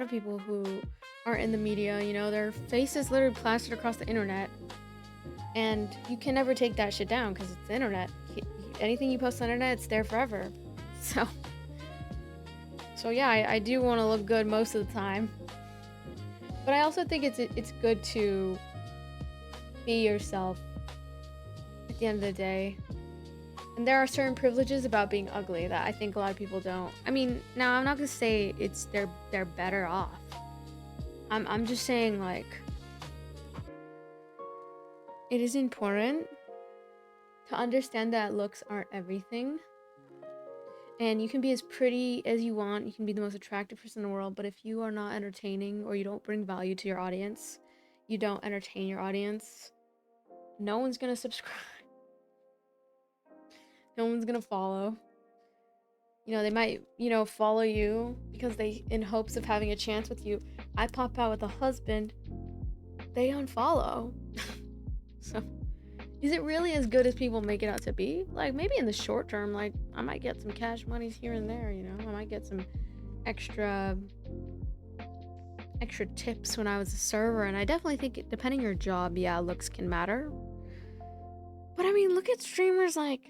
people who are in the media, you know, their face is literally plastered across the internet, and you can never take that shit down because it's the internet. Anything you post on the internet, it's there forever. So yeah, I do want to look good most of the time, but I also think it's good to be yourself at the end of the day. And there are certain privileges about being ugly that I think a lot of people don't. I mean, now I'm not gonna say it's they're better off. I'm just saying like it is important to understand that looks aren't everything. And you can be as pretty as you want. You can be the most attractive person in the world. But if you are not entertaining or you don't bring value to your audience, you don't entertain your audience, no one's going to subscribe. No one's going to follow. You know, they might, follow you because they, in hopes of having a chance with you. I pop out with a husband, they unfollow. So, is it really as good as people make it out to be? Like, maybe in the short term, like, I might get some cash monies here and there, I might get some extra tips when I was a server, and I definitely think, depending on your job, yeah, looks can matter. But I mean, look at streamers, like,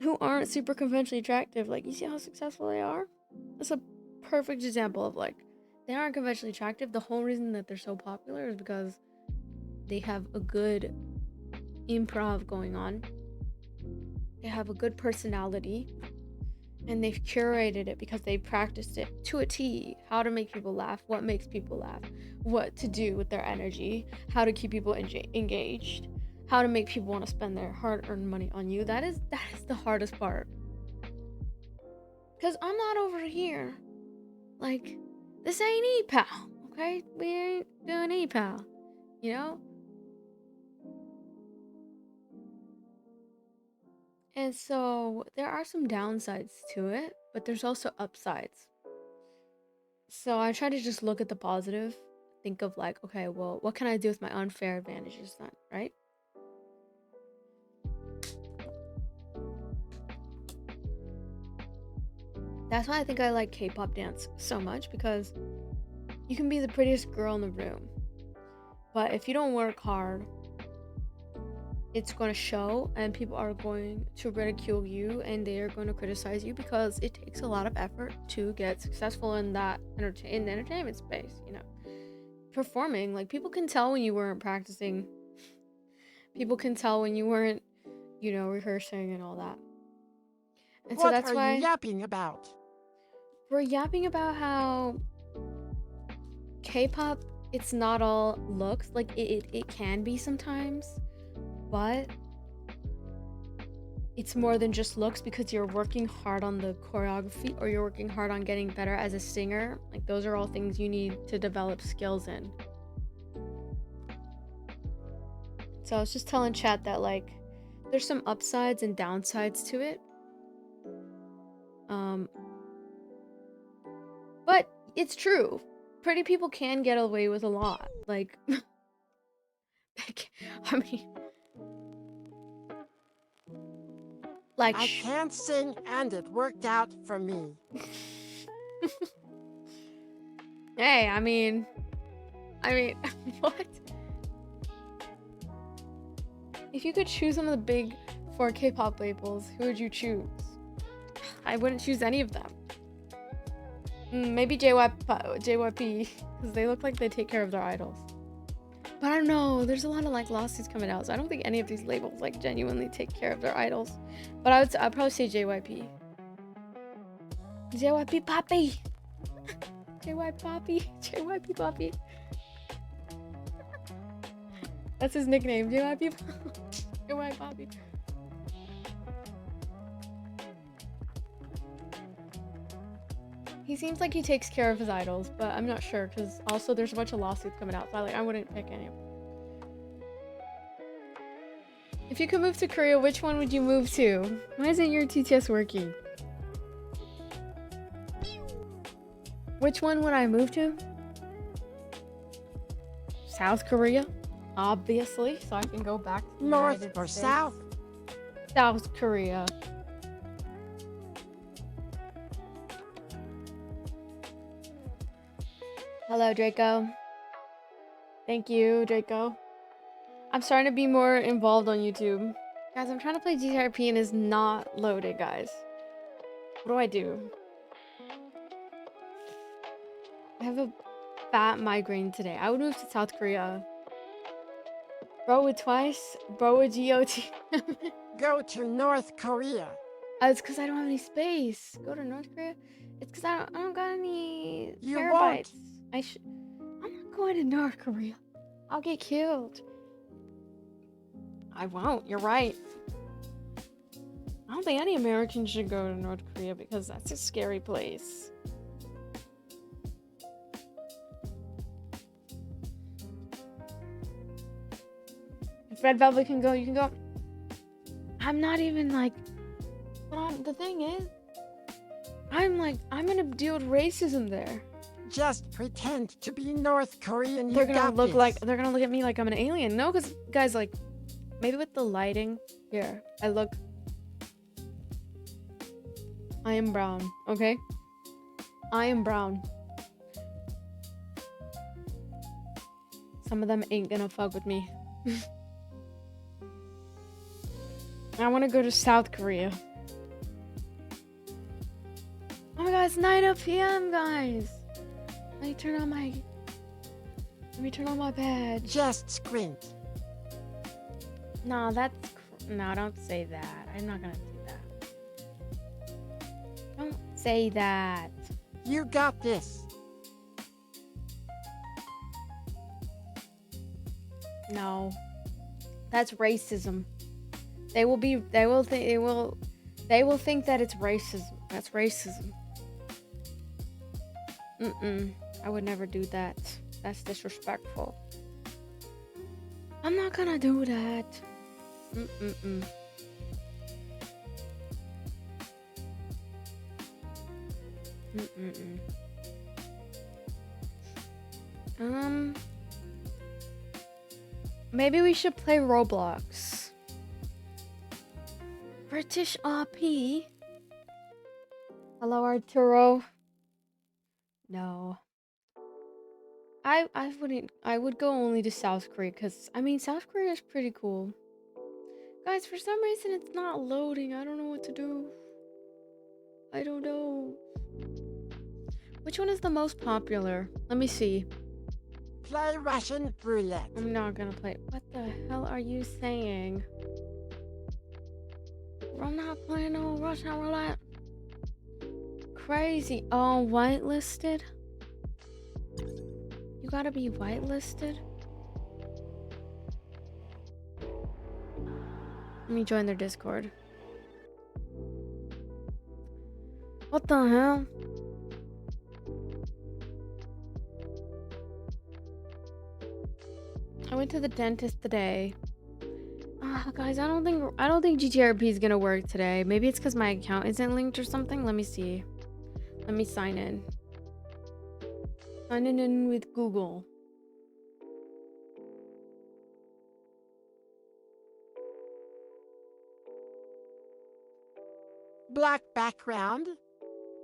who aren't super conventionally attractive. Like, you see how successful they are? That's a perfect example of, like, they aren't conventionally attractive. The whole reason that they're so popular is because they have a good improv going on. They have a good personality. And they've curated it because they practiced it to a T. How to make people laugh, what makes people laugh, what to do with their energy, how to keep people engaged, how to make people want to spend their hard-earned money on you. That is the hardest part. Because I'm not over here. Like, this ain't E-Pal, okay? We ain't doing E-Pal, you know? And so there are some downsides to it, but there's also upsides. So I try to just look at the positive, think of like, okay, well, what can I do with my unfair advantages then, right? That's why I think I like K-pop dance so much, because you can be the prettiest girl in the room, but if you don't work hard, it's going to show, and people are going to ridicule you, and they are going to criticize you, because it takes a lot of effort to get successful in that in the entertainment space, performing. Like, people can tell when you weren't practicing. People can tell when you weren't, rehearsing and all that. And so What that's are you why yapping about? we're yapping about how K-pop, it's not all looks. Like, it can be sometimes, but it's more than just looks, because you're working hard on the choreography, or you're working hard on getting better as a singer. Like, those are all things you need to develop skills in. So I was just telling chat that, like, there's some upsides and downsides to it. But it's true. Pretty people can get away with a lot. Like, I mean, like, I can't sing and it worked out for me. hey, I mean, what? If you could choose some of the big 4 K-pop labels, who would you choose? I wouldn't choose any of them. Maybe JYP, because they look like they take care of their idols. But I don't know, there's a lot of, like, lawsuits coming out, so I don't think any of these labels, like, genuinely take care of their idols. But I'd probably say JYP. JYP Poppy! JYP Poppy! JYP Poppy! That's his nickname, JYP JYP Poppy. He seems like he takes care of his idols, but I'm not sure, because also there's a bunch of lawsuits coming out, so I wouldn't pick any of them. If you could move to Korea, which one would you move to? Why isn't your TTS working? Which one would I move to? South Korea, obviously, so I can go back to the North United or States. south? South Korea. Hello, Draco. Thank you, Draco. I'm starting to be more involved on YouTube. Guys, I'm trying to play GTRP and it's not loaded, guys. What do I do? I have a fat migraine today. I would move to South Korea. Bro with twice. Bro with GOT. Go to North Korea. It's because I don't have any space. Go to North Korea? It's because I don't got any You terabytes. won't. I'm not going to North Korea. I'll get killed. I won't. You're right. I don't think any American should go to North Korea because that's a scary place. If Red Velvet can go, you can go. I'm not even like. The thing is, I'm gonna deal with racism there. Just pretend to be North Korean. They're You gonna got look this. like they're gonna look at me like I'm an alien. No, because guys, like, maybe with the lighting here, I am brown. Okay, I am brown. Some of them ain't gonna fuck with me. I want to go to South Korea. Oh my god, it's 9 p.m. guys. Let me turn on my badge. Just squint. No, no, don't say that. I'm not gonna do that. Don't say that. You got this. No. That's racism. They will think that it's racism. That's racism. I would never do that. That's disrespectful. I'm not gonna do that. Maybe we should play Roblox. British RP. Hello, Arturo. No. I wouldn't. I would go only to South Korea because I mean South Korea is pretty cool. Guys, for some reason it's not loading. I don't know what to do. I don't know. Which one is the most popular? Let me see. Play Russian roulette. I'm not gonna play. What the hell are you saying? I'm not playing no Russian roulette. Crazy. Oh, whitelisted? You gotta be whitelisted? Let me join their Discord. What the hell? I went to the dentist today. Guys, I don't think GTRP is gonna work today. Maybe it's because my account isn't linked or something. Let me see. Let me sign in. Signing in with Google. Black background.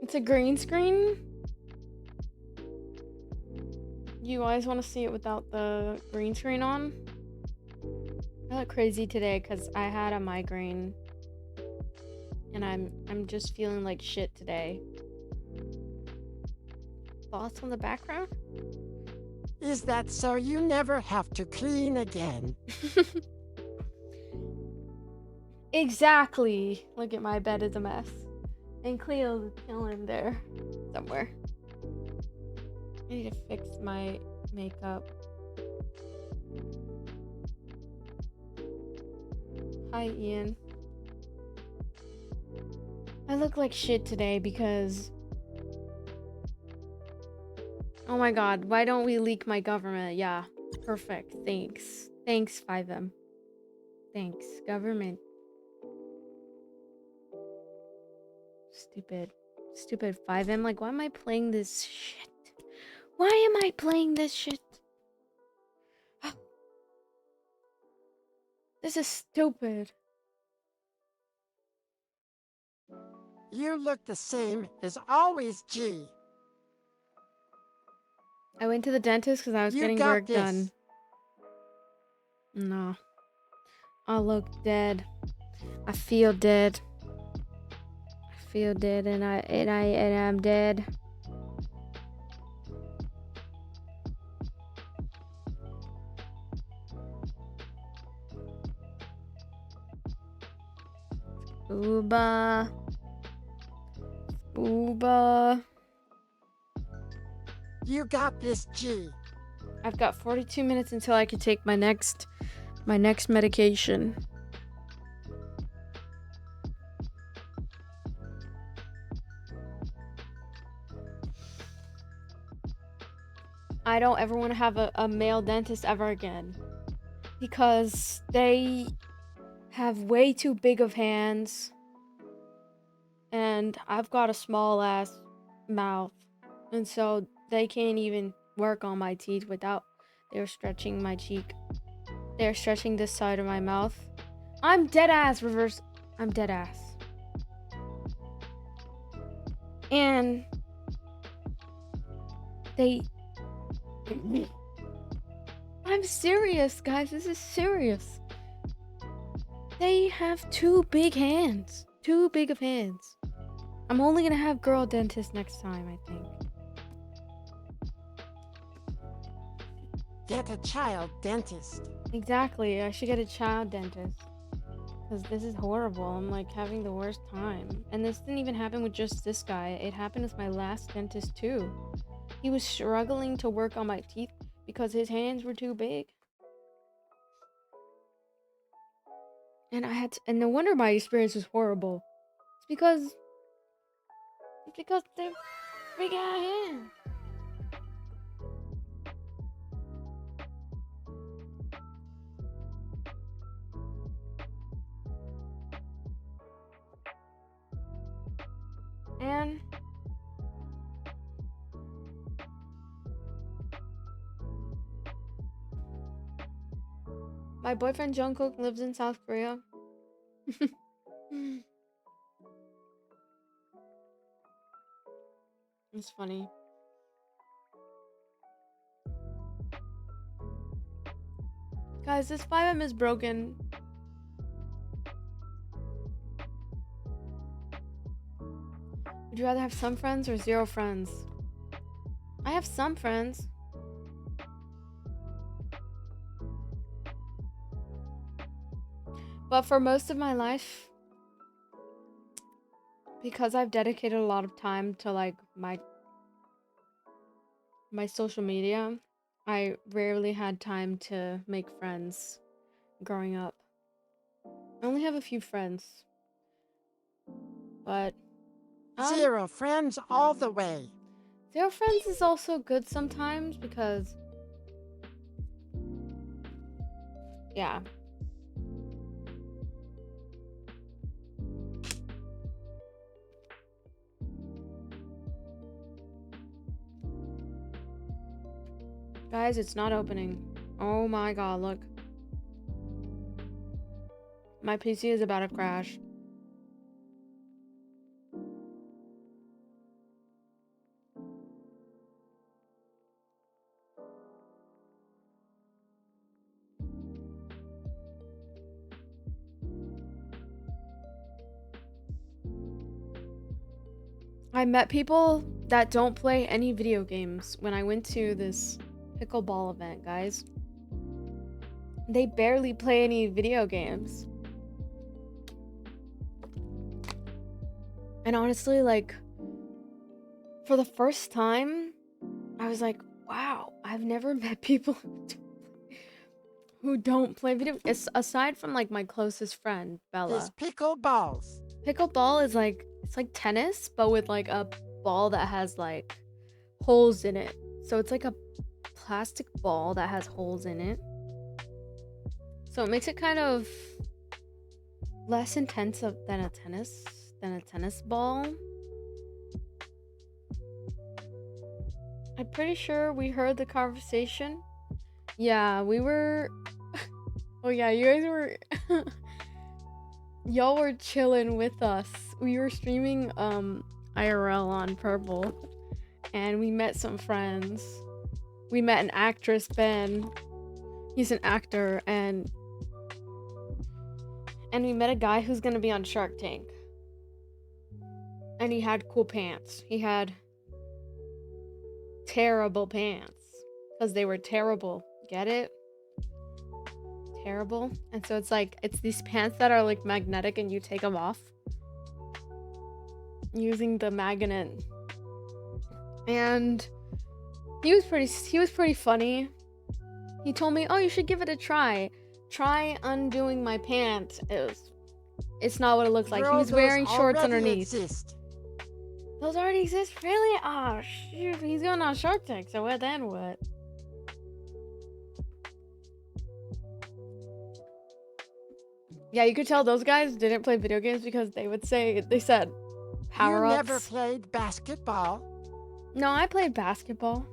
It's a green screen. You guys want to see it without the green screen on? I look crazy today because I had a migraine, and I'm just feeling like shit today. Thoughts on the background? Is that so you never have to clean again? Exactly. Look at my bed is a mess, and Cleo's chilling there somewhere. I need to fix my makeup. Hi, Ian. I look like shit today because... Oh my god, why don't we leak my government? Yeah, perfect. Thanks. Thanks, 5M. Thanks, government. Stupid 5M. Like, why am I playing this shit? Why am I playing this shit? This is stupid. You look the same as always, G. I went to the dentist because I was getting work done. No. I look dead. I feel dead. I feel dead and I'm dead. Ooba. Ooba. You got this, G. I've got 42 minutes until I can take my next medication. I don't ever want to have a male dentist ever again. Because they have way too big of hands. And I've got a small ass mouth. And so they can't even work on my teeth without they're stretching my cheek. They're stretching this side of my mouth. I'm dead ass reverse. I'm dead ass. And they I'm serious, guys. This is serious. They have too big hands. Too big of hands. I'm only gonna have girl dentists next time, I think. Get a child dentist. Exactly. I should get a child dentist. Because this is horrible. I'm like having the worst time. And this didn't even happen with just this guy. It happened with my last dentist too. He was struggling to work on my teeth because his hands were too big. And and no wonder my experience was horrible. It's because they're big ass hands. And my boyfriend Jungkook lives in South Korea. It's funny. Guys, this 5M is broken. Would you rather have some friends or zero friends? I have some friends. But for most of my life, because I've dedicated a lot of time to like my social media, I rarely had time to make friends growing up. I only have a few friends. But Zero friends all the way. zero friends is also good sometimes because yeah. Guys, it's not opening. Oh my god, look. My PC is about to crash. I met people that don't play any video games when I went to this pickleball event, guys. They barely play any video games. And honestly, like, for the first time, I was like, wow, I've never met people who don't play video games. Aside from, like, my closest friend, Bella. His pickleballs. Pickleball is like, it's like tennis, but with, like, a ball that has, like, holes in it. So it's like a plastic ball that has holes in it. So it makes it kind of less intense than a tennis ball. I'm pretty sure we heard the conversation. Yeah, we were oh yeah, you guys were y'all were chilling with us. We were streaming IRL on Purple and we met some friends. We met an actress, Ben. He's an actor, and we met a guy who's gonna be on Shark Tank. And he had cool pants. He had terrible pants. Because they were terrible. Get it? Terrible. And so it's like, it's these pants that are like magnetic and you take them off. Using the magnet. And he was pretty funny. He told me, oh, you should give it a try. Try undoing my pants. It's not what it looks like. Bro, he was wearing those shorts already underneath. Exist. Those already exist? Really? Oh, shoot. He's going on Shark Tank, so what then what? Yeah, you could tell those guys didn't play video games because they said You never power-ups. played basketball? No, I played basketball.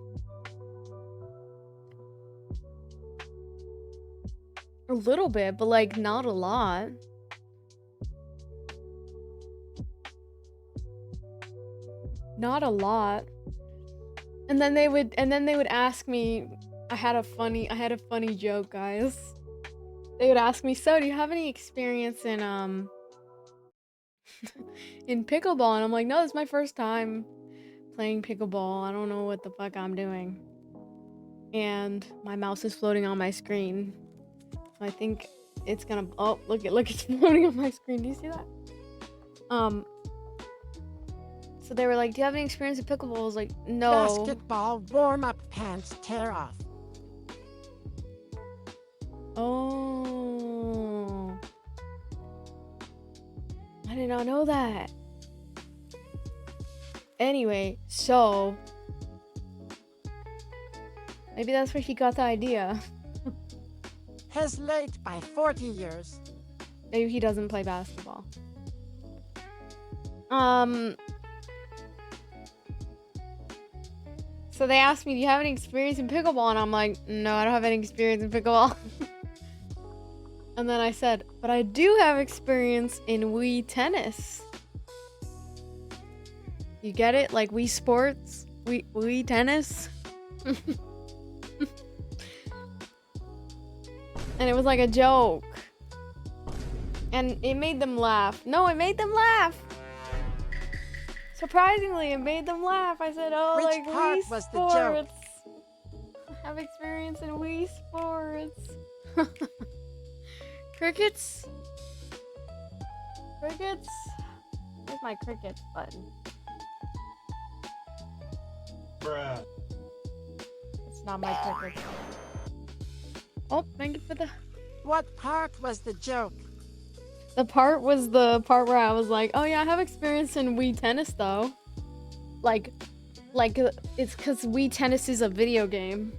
A little bit, but like not a lot. Not a lot. And then they would ask me, I had a funny joke, guys. They would ask me, "So, do you have any experience in in pickleball?" And I'm like, "No, this is my first time playing pickleball. I don't know what the fuck I'm doing." And my mouse is floating on my screen. So I think it's gonna, oh, look, it's floating on my screen. Do you see that? So they were like, "Do you have any experience in pickleball?" I was like, "No." Basketball warm-up pants tear off. Oh. I did not know that. Anyway, so maybe that's where he got the idea. He's late by 40 years. Maybe he doesn't play basketball. So they asked me, "Do you have any experience in pickleball?" And I'm like, "No, I don't have any experience in pickleball." And then I said, "But I do have experience in Wii tennis." You get it? Like Wii Sports? Wii tennis? And it was like a joke. And it made them laugh. No, it made them laugh! Surprisingly, it made them laugh. I said, "Oh, Which like part Wii was the joke? Sports. I have experience in Wii Sports." Crickets? Crickets? Where's my crickets button? Bruh. It's not my crickets. Oh, thank you for the... What part was the joke? The part was the part where I was like, "Oh yeah, I have experience in Wii Tennis though." Like it's because Wii Tennis is a video game.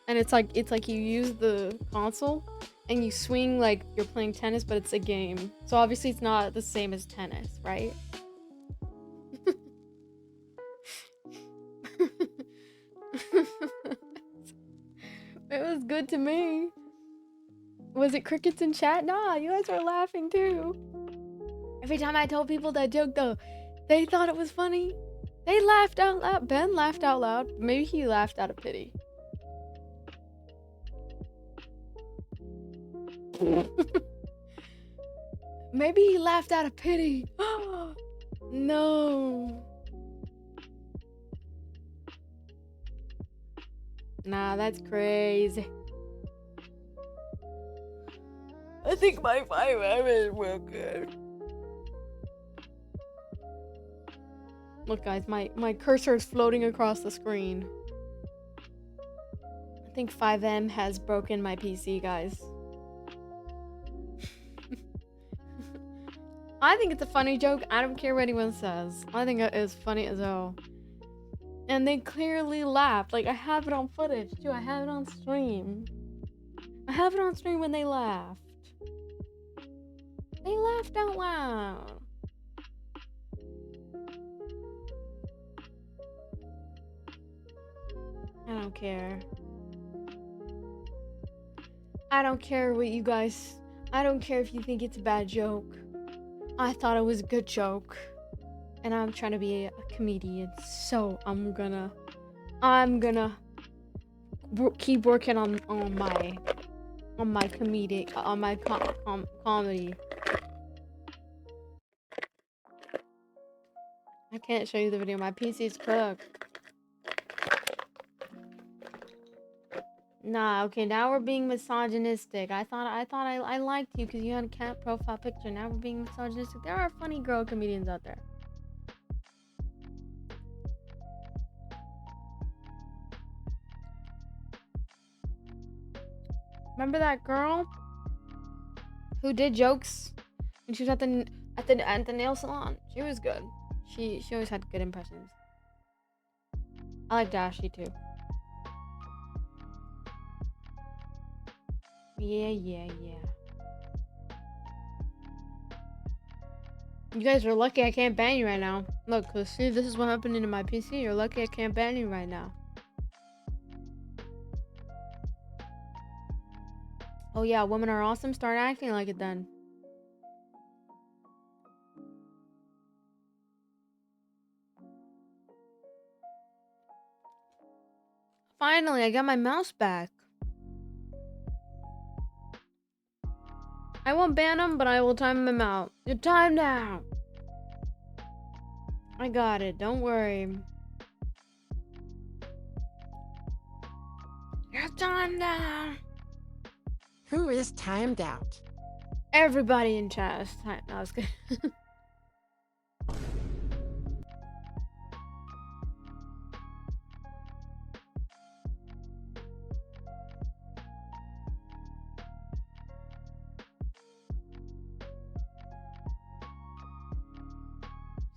And it's like you use the console and you swing like you're playing tennis, but it's a game. So obviously it's not the same as tennis, right? It was good to me. Was it crickets in chat? Nah, you guys were laughing too. Every time I told people that joke though, they thought it was funny. They laughed out loud. Ben laughed out loud. Maybe he laughed out of pity. Maybe he laughed out of pity. No. Nah, that's crazy. I think my 5M is broken. Look, guys, my cursor is floating across the screen. I think 5M has broken my PC, guys. I think it's a funny joke. I don't care what anyone says. I think it is funny as hell. And they clearly laughed. Like, I have it on footage, too. I have it on stream. I have it on stream when they laughed. They laughed out loud. I don't care. I don't care what you guys... I don't care if you think it's a bad joke. I thought it was a good joke. And I'm trying to be a comedian. So I'm gonna keep working on my comedic... on my comedy. I can't show you the video. My PC's cooked. Nah, okay, now we're being misogynistic. I thought I liked you because you had a cat profile picture. Now we're being misogynistic. There are funny girl comedians out there. Remember that girl who did jokes when she was at the nail salon? She was good. She always had good impressions. I like Dashi too. Yeah. You guys are lucky I can't ban you right now. Look, cause see, this is what happened in my PC. You're lucky I can't ban you right now. Oh yeah, women are awesome. Start acting like it then. Finally, I got my mouse back. I won't ban him, but I will time him out. Your time now. I got it. Don't worry. Your time now. Who is timed out? Everybody in chat is time. No, I was good.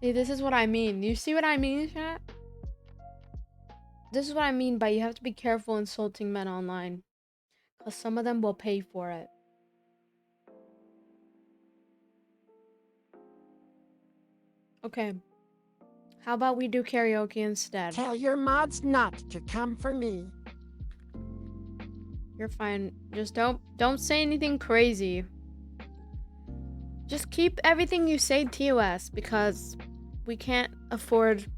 See, this is what I mean. You see what I mean, chat? This is what I mean by you have to be careful insulting men online. Because some of them will pay for it. Okay. How about we do karaoke instead? Tell your mods not to come for me. You're fine. Just don't say anything crazy. Just keep everything you say TOS because we can't afford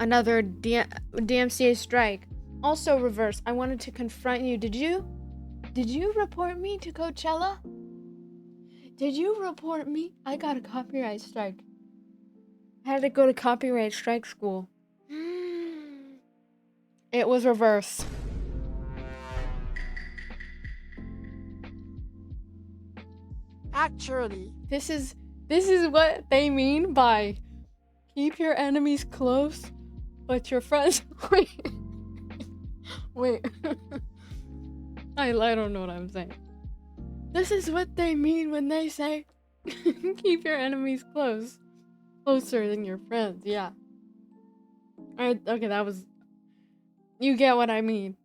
another DMCA strike. Also, Reverse, I wanted to confront you. Did you report me to Coachella? Did you report me? I got a copyright strike. I had to go to copyright strike school. It was Reverse. Actually, This is what they mean by keep your enemies close, but your friends. Wait. I don't know what I'm saying. This is what they mean when they say keep your enemies closer than your friends. Yeah. Okay, that was. You get what I mean.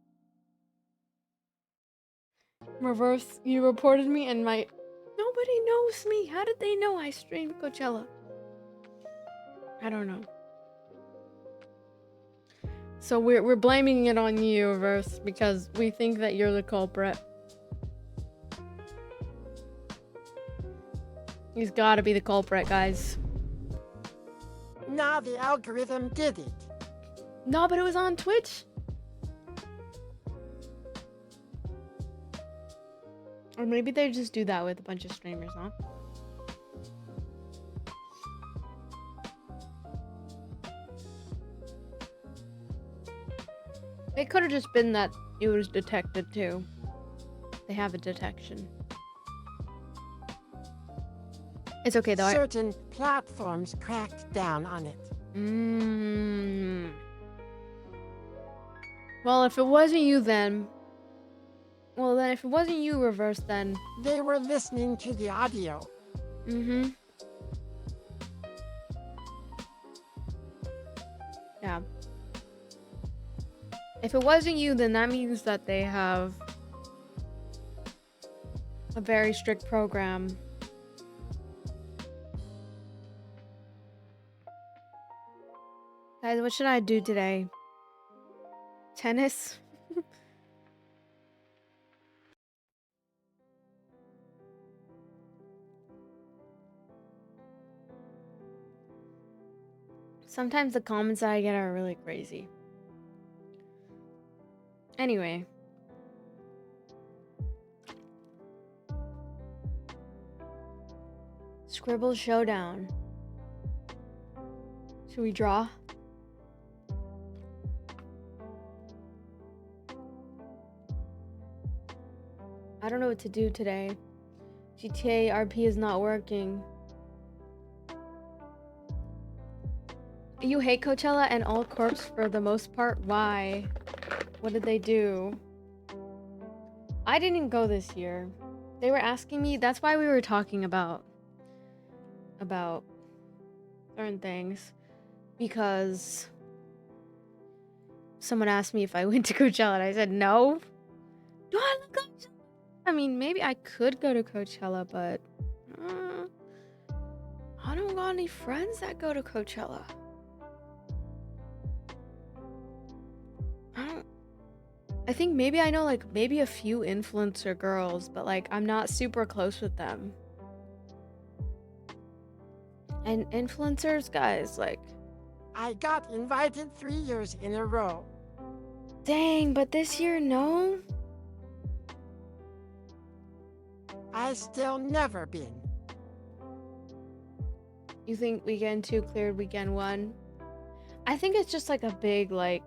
Reverse, you reported me and my. Nobody knows me. How did they know I streamed Coachella? I don't know. So we're blaming it on you, Reverse, because we think that you're the culprit. He's gotta be the culprit, guys. now the algorithm did it. No, but it was on Twitch. Or maybe they just do that with a bunch of streamers, huh? It could have just been that it was detected too. They have a detection. It's okay though. Certain platforms cracked down on it. Well, if it wasn't you then... Well, then if it wasn't you, Reverse, then... They were listening to the audio. Yeah. If it wasn't you, then that means that they have a very strict program. Guys, what should I do today? Tennis? Sometimes the comments that I get are really crazy. Anyway. Scribble Showdown. Should we draw? I don't know what to do today. GTA RP is not working. You hate Coachella and all corps for the most part? Why? What did they do? I didn't go this year. They were asking me, that's why we were talking about certain things. Because someone asked me if I went to Coachella and I said no. Do I love Coachella? I mean, maybe I could go to Coachella, but I don't got any friends that go to Coachella. I think maybe I know like maybe a few influencer girls, but like I'm not super close with them. And influencers, guys, like I got invited 3 years in a row. dang, but this year no? I still never been. You think weekend 2 cleared weekend 1? I think it's just like a big like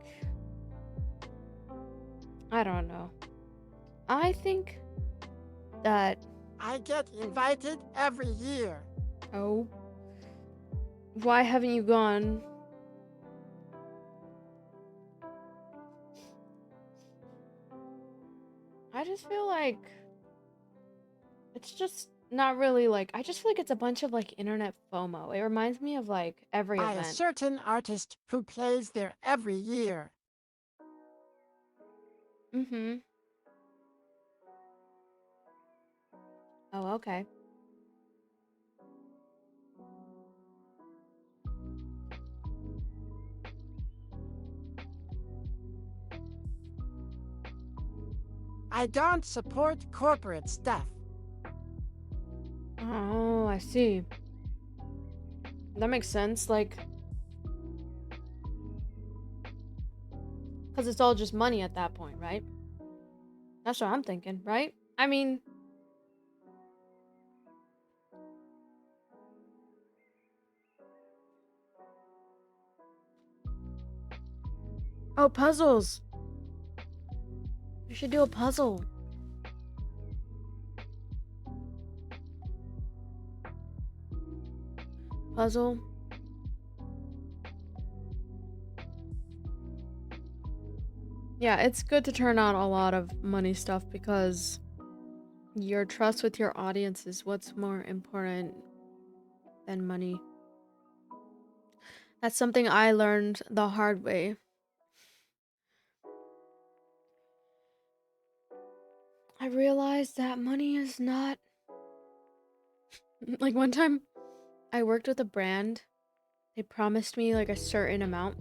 I don't know. I think that I get invited every year. oh, why haven't you gone? I just feel like it's just not really like I just feel like it's a bunch of like internet FOMO. It reminds me of like every By a event. certain artist who plays there every year. Mhm. Oh, okay. I don't support corporate stuff. Oh, I see. That makes sense. Like, because it's all just money at that point, right? That's what I'm thinking, right? I mean, oh, puzzles. We should do a puzzle. Puzzle. Yeah, it's good to turn out a lot of money stuff because your trust with your audience is what's more important than money. That's something I learned the hard way. I realized that money is not like one time I worked with a brand. They promised me like a certain amount,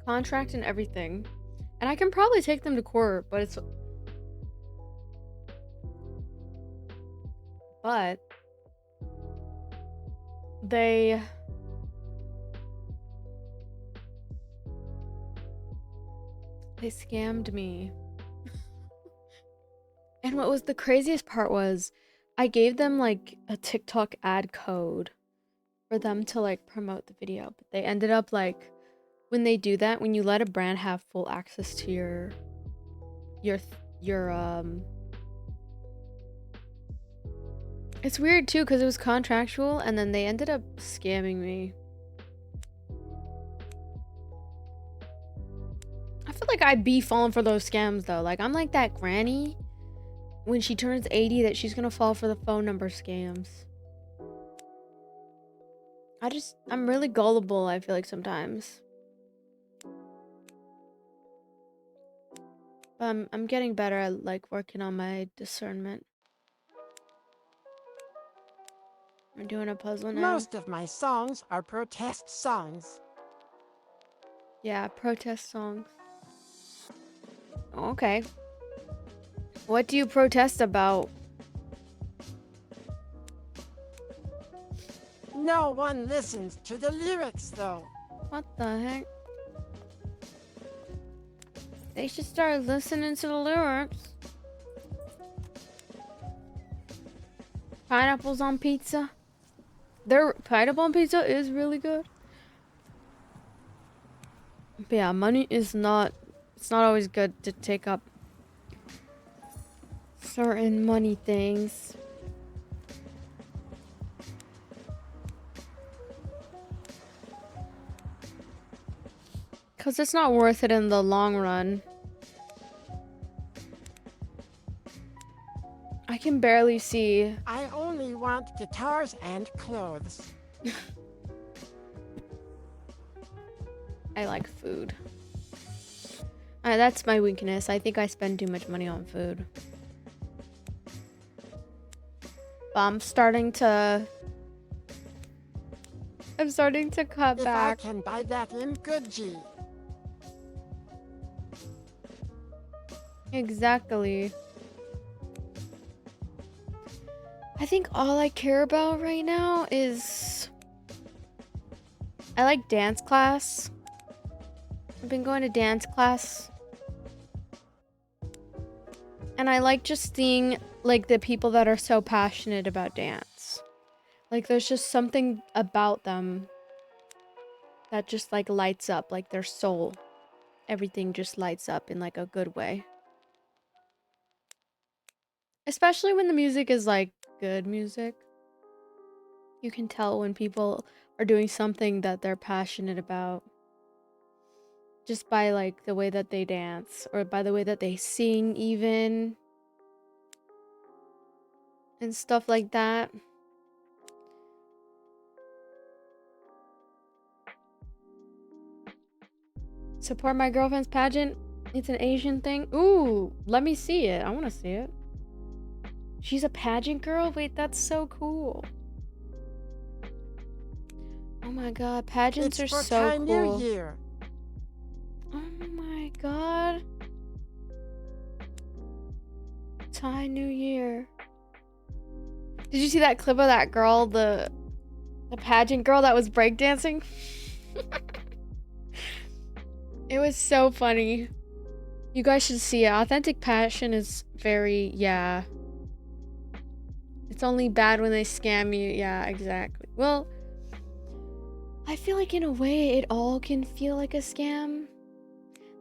contract and everything. And I can probably take them to court, but they scammed me. And what was the craziest part was I gave them like a TikTok ad code for them to like promote the video, but they ended up like when they do that, when you let a brand have full access to your your it's weird too because it was contractual and then they ended up scamming me. I feel like I'd be falling for those scams though. Like I'm like that granny when she turns 80 that she's gonna fall for the phone number scams. I'm really gullible, I feel like sometimes. But I'm getting better at like working on my discernment. We're doing a puzzle now. Most of my songs are protest songs. Yeah, protest songs. Okay. What do you protest about? No one listens to the lyrics though. What the heck? They should start listening to the lyrics. Pineapples on pizza. Their pineapple on pizza is really good. But yeah, money is not... It's not always good to take up certain money things. Because it's not worth it in the long run. I can barely see. I only want guitars and clothes. I like food. That's my weakness. I think I spend too much money on food. But I'm starting to I'm starting to cut If I back. can buy that in Gucci. Exactly. I think all I care about right now is I like dance class. I've been going to dance class. And I like just seeing like the people that are so passionate about dance. Like there's just something about them that just like lights up, like their soul. Everything just lights up in like a good way. Especially when the music is like good music. You can tell when people are doing something that they're passionate about. Just by like the way that they dance or by the way that they sing even. And stuff like that. Support my girlfriend's pageant. It's an Asian thing. Ooh, let me see it. I want to see it. She's a pageant girl? Wait, that's so cool. Oh my god, pageants It's are for so Thai cool. New Year. Oh my god. Thai New Year. Did you see that clip of that girl, the pageant girl that was breakdancing? It was so funny. You guys should see it. Authentic passion is very, yeah. It's only bad when they scam you. Yeah, exactly. Well, I feel like in a way it all can feel like a scam.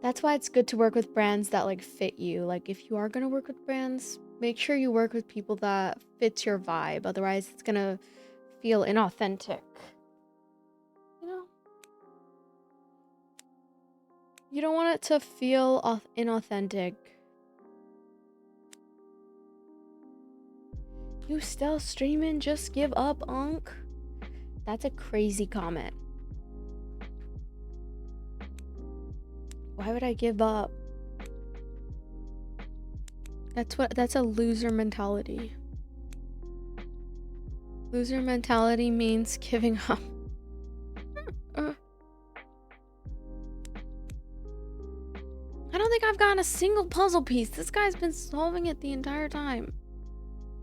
That's why it's good to work with brands that like fit you. Like if you are going to work with brands, make sure you work with people that fits your vibe. Otherwise, it's going to feel inauthentic. You know? You don't want it to feel inauthentic. You still streaming? Just give up, Unc. That's a crazy comment. Why would I give up? That's a loser mentality. Loser mentality means giving up. I don't think I've gotten a single puzzle piece. This guy's been solving it the entire time.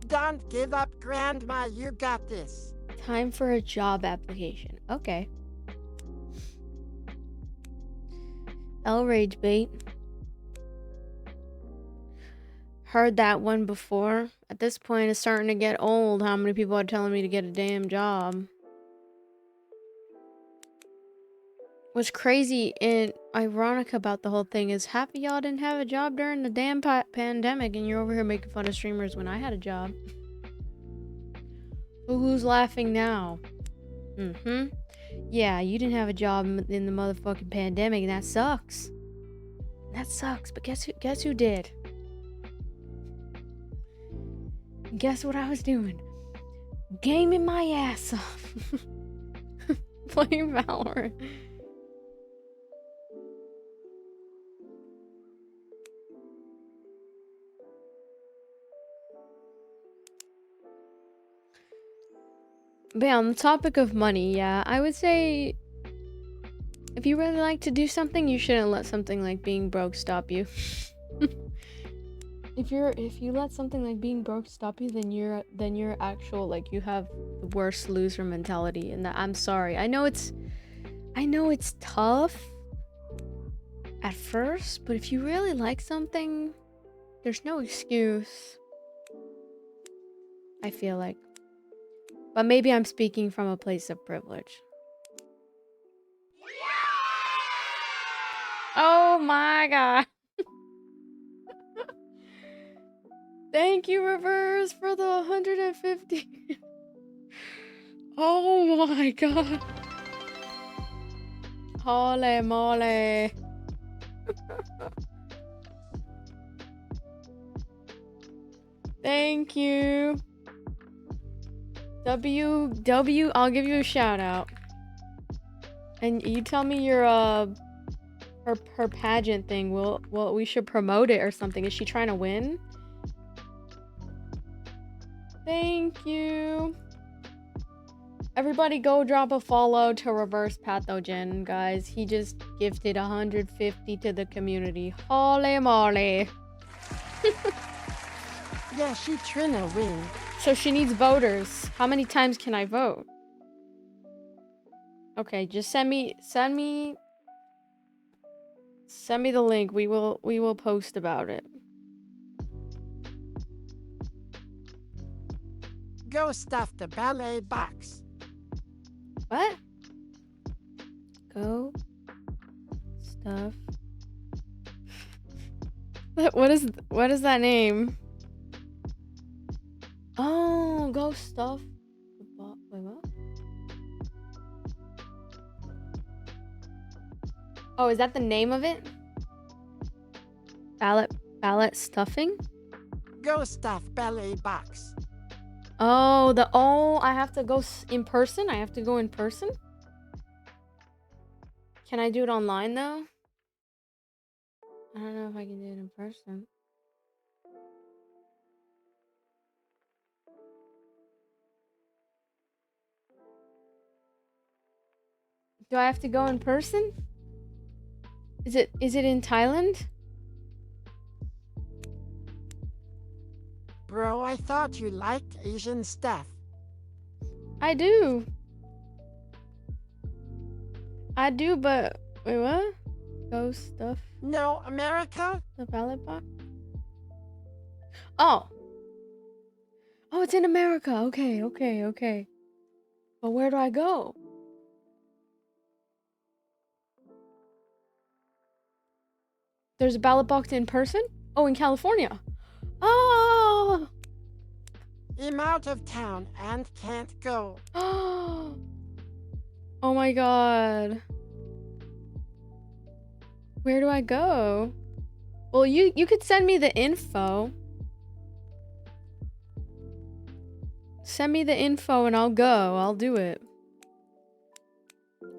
Don't give up, Grandma. You got this. Time for a job application. Okay. L Rage Bait. Heard that one before. At this point, it's starting to get old. How many people are telling me to get a damn job? What's crazy and ironic about the whole thing is half of y'all didn't have a job during the damn pandemic, and you're over here making fun of streamers when I had a job. Who's laughing now? Yeah, you didn't have a job in the motherfucking pandemic, and that sucks. That sucks, but guess who did? Guess what I was doing? Gaming my ass off. Playing Valorant. But yeah, on the topic of money, yeah, I would say if you really like to do something, you shouldn't let something like being broke stop you. If you let something like being broke stop you, then you're actual, like, you have the worst loser mentality. And that, I'm sorry. I know it's tough at first, but if you really like something, there's no excuse. I feel like. But maybe I'm speaking from a place of privilege. Oh my god. Thank you, Reverse, for the 150. Oh my god. Holy moly. Thank you. I'll give you a shout out. And you tell me your her pageant thing. We should promote it or something. Is she trying to win? Thank you. Everybody go drop a follow to Reverse Pathogen, guys. He just gifted 150 to the community. Holy moly. Yeah, she tryna win. So she needs voters. How many times can I vote? Okay, just send me the link. We will post about it. Go stuff the ballet box. What? Go stuff. What is that name? Oh, go stuff. Wait, what? Oh, is that the name of it? Ballot stuffing? Go stuff ballet box. Oh, I have to go in person? I have to go in person? Can I do it online though? I don't know if I can do it in person. Do I have to go in person? Is it in Thailand? Bro, I thought you liked Asian stuff. I do. But wait, what? Go stuff No, America? the ballot box? Oh. Oh, it's in America. Okay. But where do I go? There's a ballot box in person? Oh, in California. Oh. I'm out of town and can't go. Oh my god. Where do I go? Well, you could send me the info. Send me the info and I'll go. I'll do it.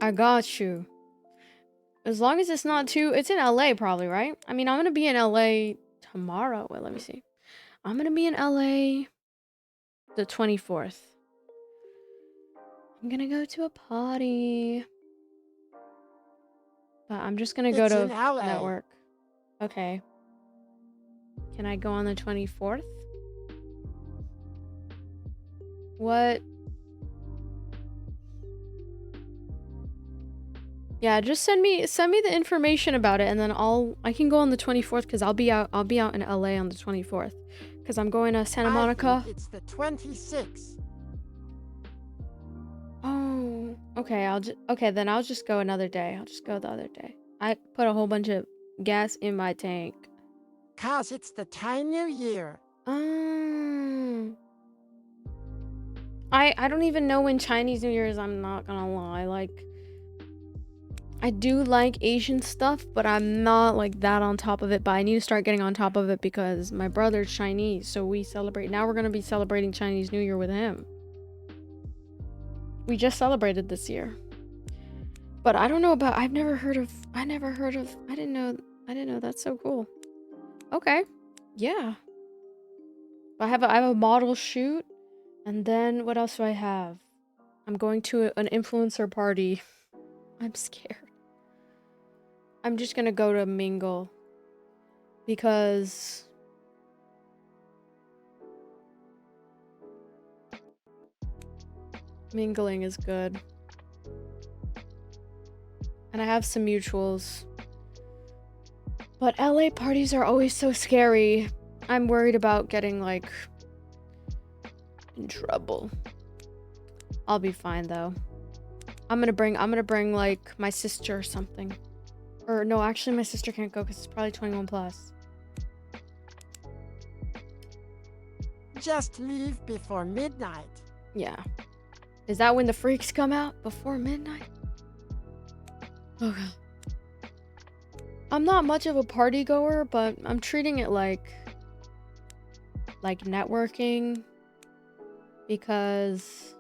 I got you. As long as it's not too... It's in LA probably, right? I mean, I'm gonna be in LA tomorrow. Wait, let me see. I'm gonna be in LA the 24th. I'm gonna go to a party. But I'm just gonna go It's to in LA. network. Okay. Can I go on the 24th? What? Yeah, just send me the information about it and then I can go on the 24th because I'll be out in LA on the 24th because I'm going to Santa Monica. I think it's the 26th. Oh, okay, then I'll just go another day. I'll just go the other day. I put a whole bunch of gas in my tank. 'Cause it's the Thai New Year. I don't even know when Chinese New Year is, I'm not gonna lie. Like, I do like Asian stuff, but I'm not like that on top of it. But I need to start getting on top of it because my brother's Chinese, so we celebrate. Now we're gonna be celebrating Chinese New Year with him. We just celebrated this year. But I don't know about, I didn't know that's so cool. Okay. Yeah. I have a model shoot, and then what else do I have? I'm going to an influencer party. I'm scared. I'm just gonna go to mingle because mingling is good. And I have some mutuals. But LA parties are always so scary. I'm worried about getting like in trouble. I'll be fine though. I'm gonna bring like my sister or something. Or no, actually my sister can't go because it's probably 21 plus. Just leave before midnight. Yeah. Is that when the freaks come out? Before midnight? Okay. I'm not much of a party goer, but I'm treating it like networking because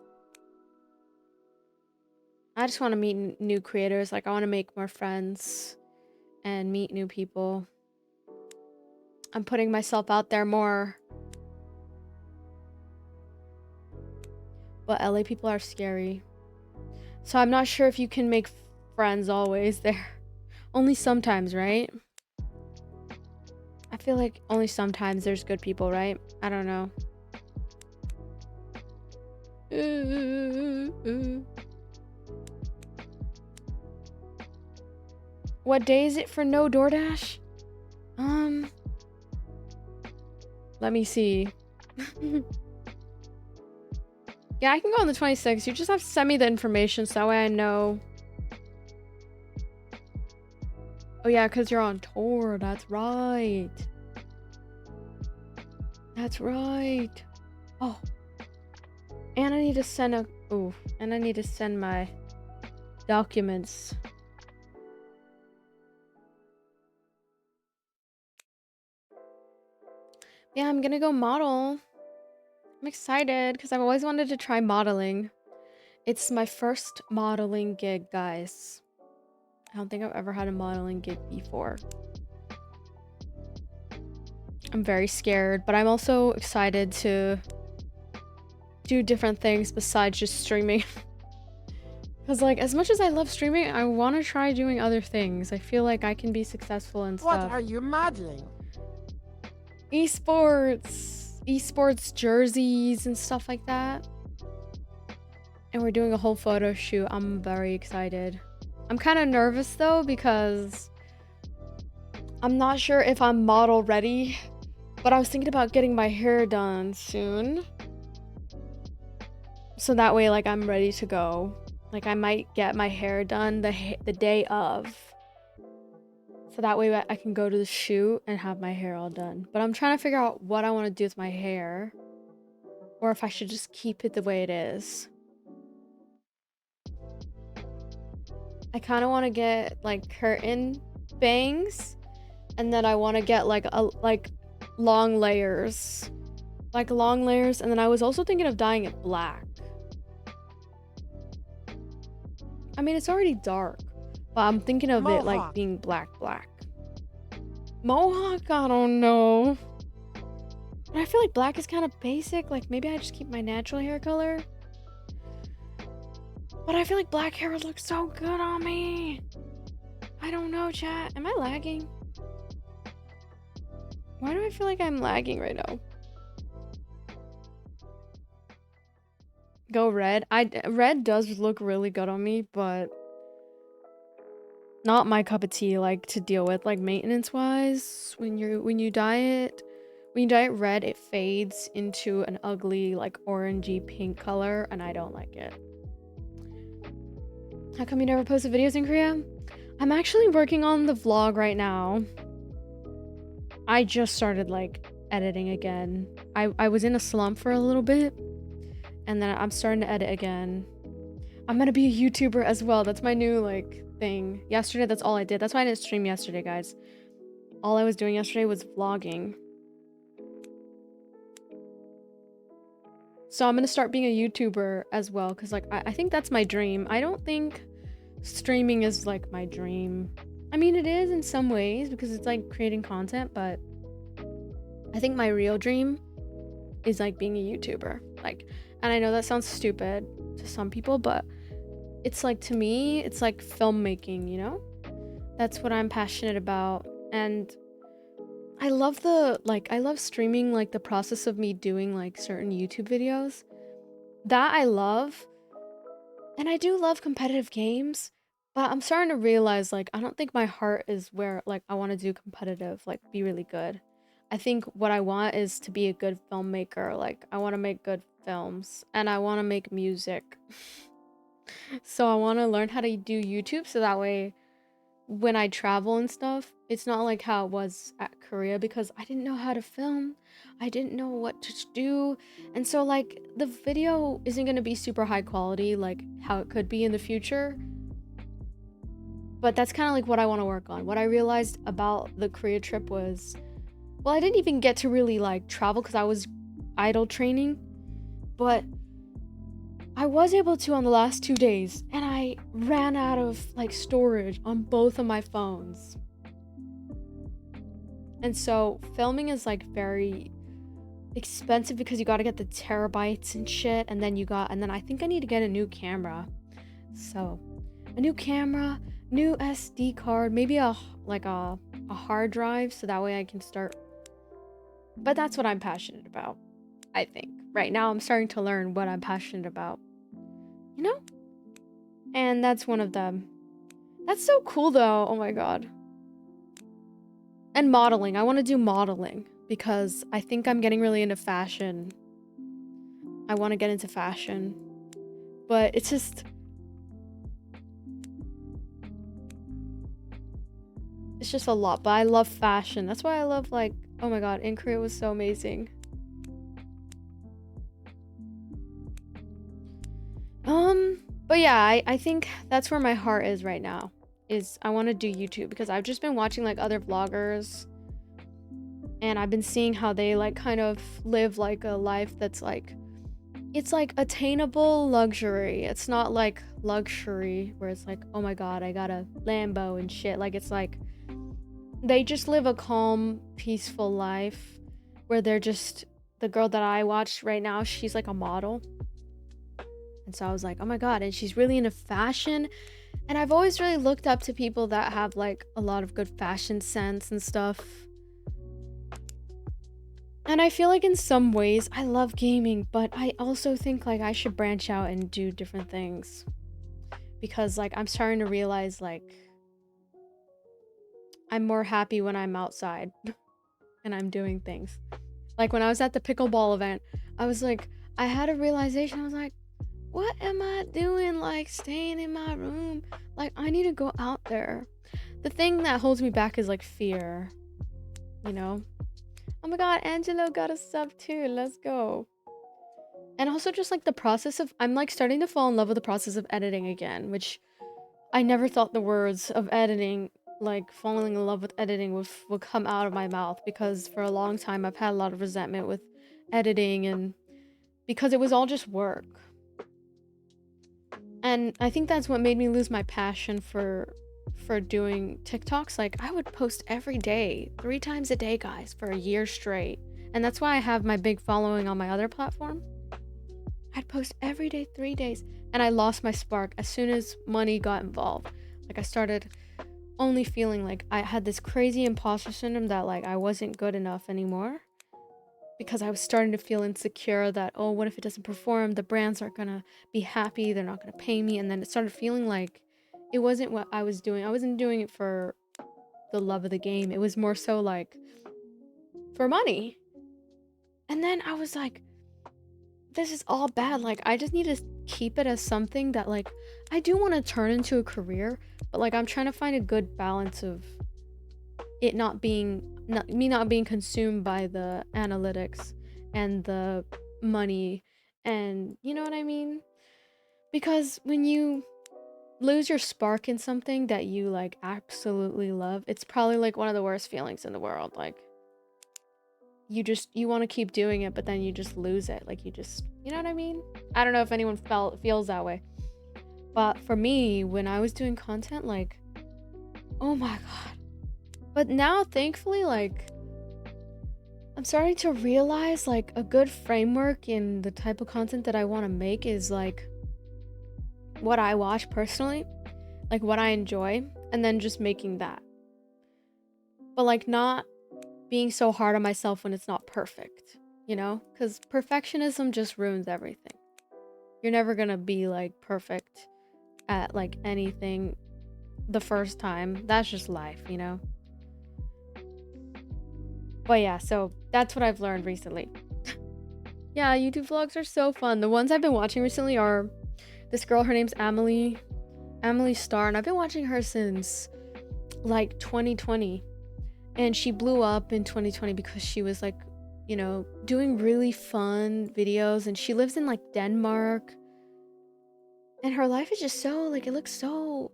I just want to meet new creators. Like, I want to make more friends and meet new people. I'm putting myself out there more. but LA people are scary. So I'm not sure if you can make friends always there. Only sometimes, right? I feel like only sometimes there's good people, right? I don't know. What day is it for no DoorDash? Let me see. Yeah, I can go on the 26th. You just have to send me the information so that way I know. Oh yeah, because you're on tour. That's right. That's right. Oh. And I need to send a... Ooh. And I need to send my documents. Yeah, I'm gonna go model. I'm excited because I've always wanted to try modeling. It's my first modeling gig, guys. I don't think I've ever had a modeling gig before. I'm very scared, but I'm also excited to do different things besides just streaming. Because, like, as much as I love streaming, I want to try doing other things. I feel like I can be successful in What stuff. are you modeling? Esports jerseys and stuff like that. And we're doing a whole photo shoot. I'm very excited. I'm kind of nervous though because I'm not sure if I'm model ready, but I was thinking about getting my hair done soon. So that way, like, I'm ready to go. Like, I might get my hair done the day of. So that way I can go to the shoot and have my hair all done. But I'm trying to figure out what I want to do with my hair. Or if I should just keep it the way it is. I kind of want to get, like, curtain bangs. And then I want to get, like, long layers. Like, long layers. And then I was also thinking of dyeing it black. I mean, it's already dark. But I'm thinking of it, like, being black. Mohawk? I don't know. But I feel like black is kind of basic. Like, maybe I just keep my natural hair color. But I feel like black hair would look so good on me. I don't know, chat. Am I lagging? Why do I feel like I'm lagging right now? Go red. Red does look really good on me, but not my cup of tea, like, to deal with, like, maintenance wise. When you dye it red, it fades into an ugly, like, orangey pink color, and I don't like it. How come you never posted videos in Korea? I'm actually working on the vlog right now. I just started, like, editing again. I was in a slump for a little bit, and then I'm starting to edit again. I'm gonna be a YouTuber as well. That's my new, like, thing. Yesterday, that's all I did. That's why I didn't stream yesterday, guys. All I was doing yesterday was vlogging. So I'm gonna start being a YouTuber as well, because, like, I think that's my dream. I don't think streaming is, like, my dream. I mean, it is in some ways, because it's, like, creating content, but I think my real dream is, like, being a YouTuber. Like, and I know that sounds stupid to some people, but it's, like, to me, it's like filmmaking, you know? That's what I'm passionate about. And I love I love streaming, like, the process of me doing, like, certain YouTube videos. That I love. And I do love competitive games, but I'm starting to realize, like, I don't think my heart is where, like, I want to do competitive, like, be really good. I think what I want is to be a good filmmaker. Like, I want to make good films, and I want to make music. So I want to learn how to do YouTube so that way when I travel and stuff, it's not like how it was at Korea, because I didn't know how to film. I didn't know what to do. And so, like, the video isn't going to be super high quality like how it could be in the future. But that's kind of like what I want to work on. What I realized about the Korea trip was, well, I didn't even get to really, like, travel because I was idol training. But I was able to on the last 2 days, and I ran out of, like, storage on both of my phones. And so filming is, like, very expensive because you got to get the terabytes and shit, and then I think I need to get a new camera. So, a new camera, new SD card, maybe a hard drive so that way I can start. But that's what I'm passionate about, I think. Right now I'm starting to learn what I'm passionate about. You know? And that's one of them. That's so cool though. Oh my god. And modeling. I want to do modeling because I think I'm getting really into fashion. I want to get into fashion. But it's just a lot, but I love fashion. That's why I love, like, oh my god, in Korea was so amazing. But yeah, I think that's where my heart is right now. Is I want to do YouTube because I've just been watching like other vloggers and I've been seeing how they like kind of live like a life that's like, it's like attainable luxury. It's not like luxury where it's like, oh my god, I got a Lambo and shit. Like, it's like they just live a calm, peaceful life where they're just, the girl that I watched right now, she's like a model. And so I was like, oh my god, and she's really into fashion. And I've always really looked up to people that have like a lot of good fashion sense and stuff. And I feel like in some ways I love gaming, but I also think like I should branch out and do different things. Because like I'm starting to realize like I'm more happy when I'm outside and I'm doing things. Like when I was at the pickleball event, I was like, I had a realization. I was like, what am I doing? Like staying in my room? Like I need to go out there. The thing that holds me back is like fear, you know? Oh my god, Angelo got a sub too. Let's go. And also just like the process of, I'm like starting to fall in love with the process of editing again, which I never thought the words of editing, like falling in love with editing would come out of my mouth, because for a long time I've had a lot of resentment with editing and because it was all just work. And I think that's what made me lose my passion for doing TikToks. Like I would post every day, 3 times a day, guys, for a year straight. And that's why I have my big following on my other platform. I'd post every day, 3 days, and I lost my spark as soon as money got involved. Like I started only feeling like I had this crazy imposter syndrome that like I wasn't good enough anymore. Because I was starting to feel insecure that, oh, what if it doesn't perform? The brands aren't gonna be happy, they're not gonna pay me. And then it started feeling like it wasn't what I was doing. I wasn't doing it for the love of the game. It was more so like for money. And then I was like, this is all bad. Like I just need to keep it as something that like I do want to turn into a career, but like I'm trying to find a good balance of it not being not being consumed by the analytics and the money, and you know what I mean? Because when you lose your spark in something that you like absolutely love, it's probably like one of the worst feelings in the world. Like you want to keep doing it, but then you just lose it. Like you know what I mean? I don't know if anyone feels that way. But for me, when I was doing content, like, oh my god. But now thankfully, like I'm starting to realize like a good framework in the type of content that I want to make is like what I watch personally, like what I enjoy, and then just making that. But like not being so hard on myself when it's not perfect, you know? Because perfectionism just ruins everything. You're never gonna be like perfect at like anything the first time. That's just life, you know? But yeah, so that's what I've learned recently. Yeah, YouTube vlogs are so fun. The ones I've been watching recently are this girl, her name's Emily Starr, and I've been watching her since like 2020. And she blew up in 2020 because she was like, you know, doing really fun videos, and she lives in like Denmark. And her life is just so like, it looks so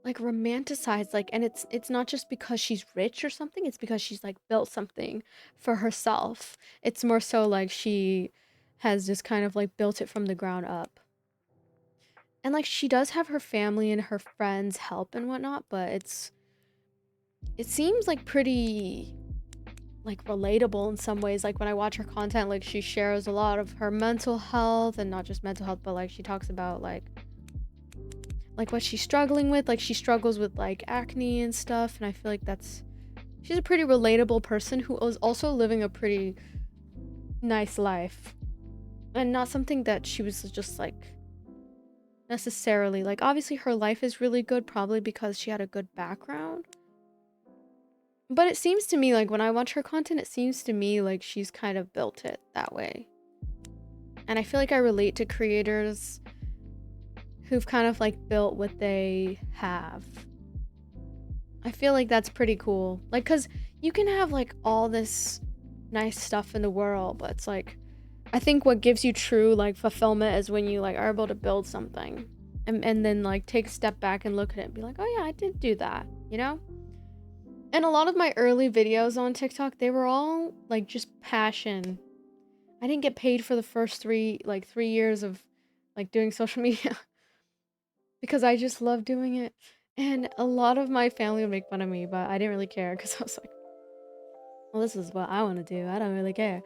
like romanticized, like, and it's not just because she's rich or something, it's because she's like built something for herself. It's more so like she has just kind of like built it from the ground up. And like she does have her family and her friends help and whatnot, but it seems like pretty like relatable in some ways. Like when I watch her content, like she shares a lot of her mental health, and not just mental health, but like she talks about like what she's struggling with. Like she struggles with like acne and stuff, and I feel like she's a pretty relatable person who is also living a pretty nice life, and not something that she was just like necessarily like. Obviously her life is really good, probably because she had a good background, but it seems to me like when I watch her content, it seems to me like she's kind of built it that way. And I feel like I relate to creators who've kind of like built what they have. I feel like that's pretty cool. Like, cause you can have like all this nice stuff in the world, but it's like, I think what gives you true like fulfillment is when you like are able to build something and then like take a step back and look at it and be like, oh yeah, I did do that, you know? And a lot of my early videos on TikTok, they were all like just passion. I didn't get paid for the first 3 years of like doing social media because I just love doing it. And a lot of my family would make fun of me, but I didn't really care because I was like, well, this is what I want to do. I don't really care.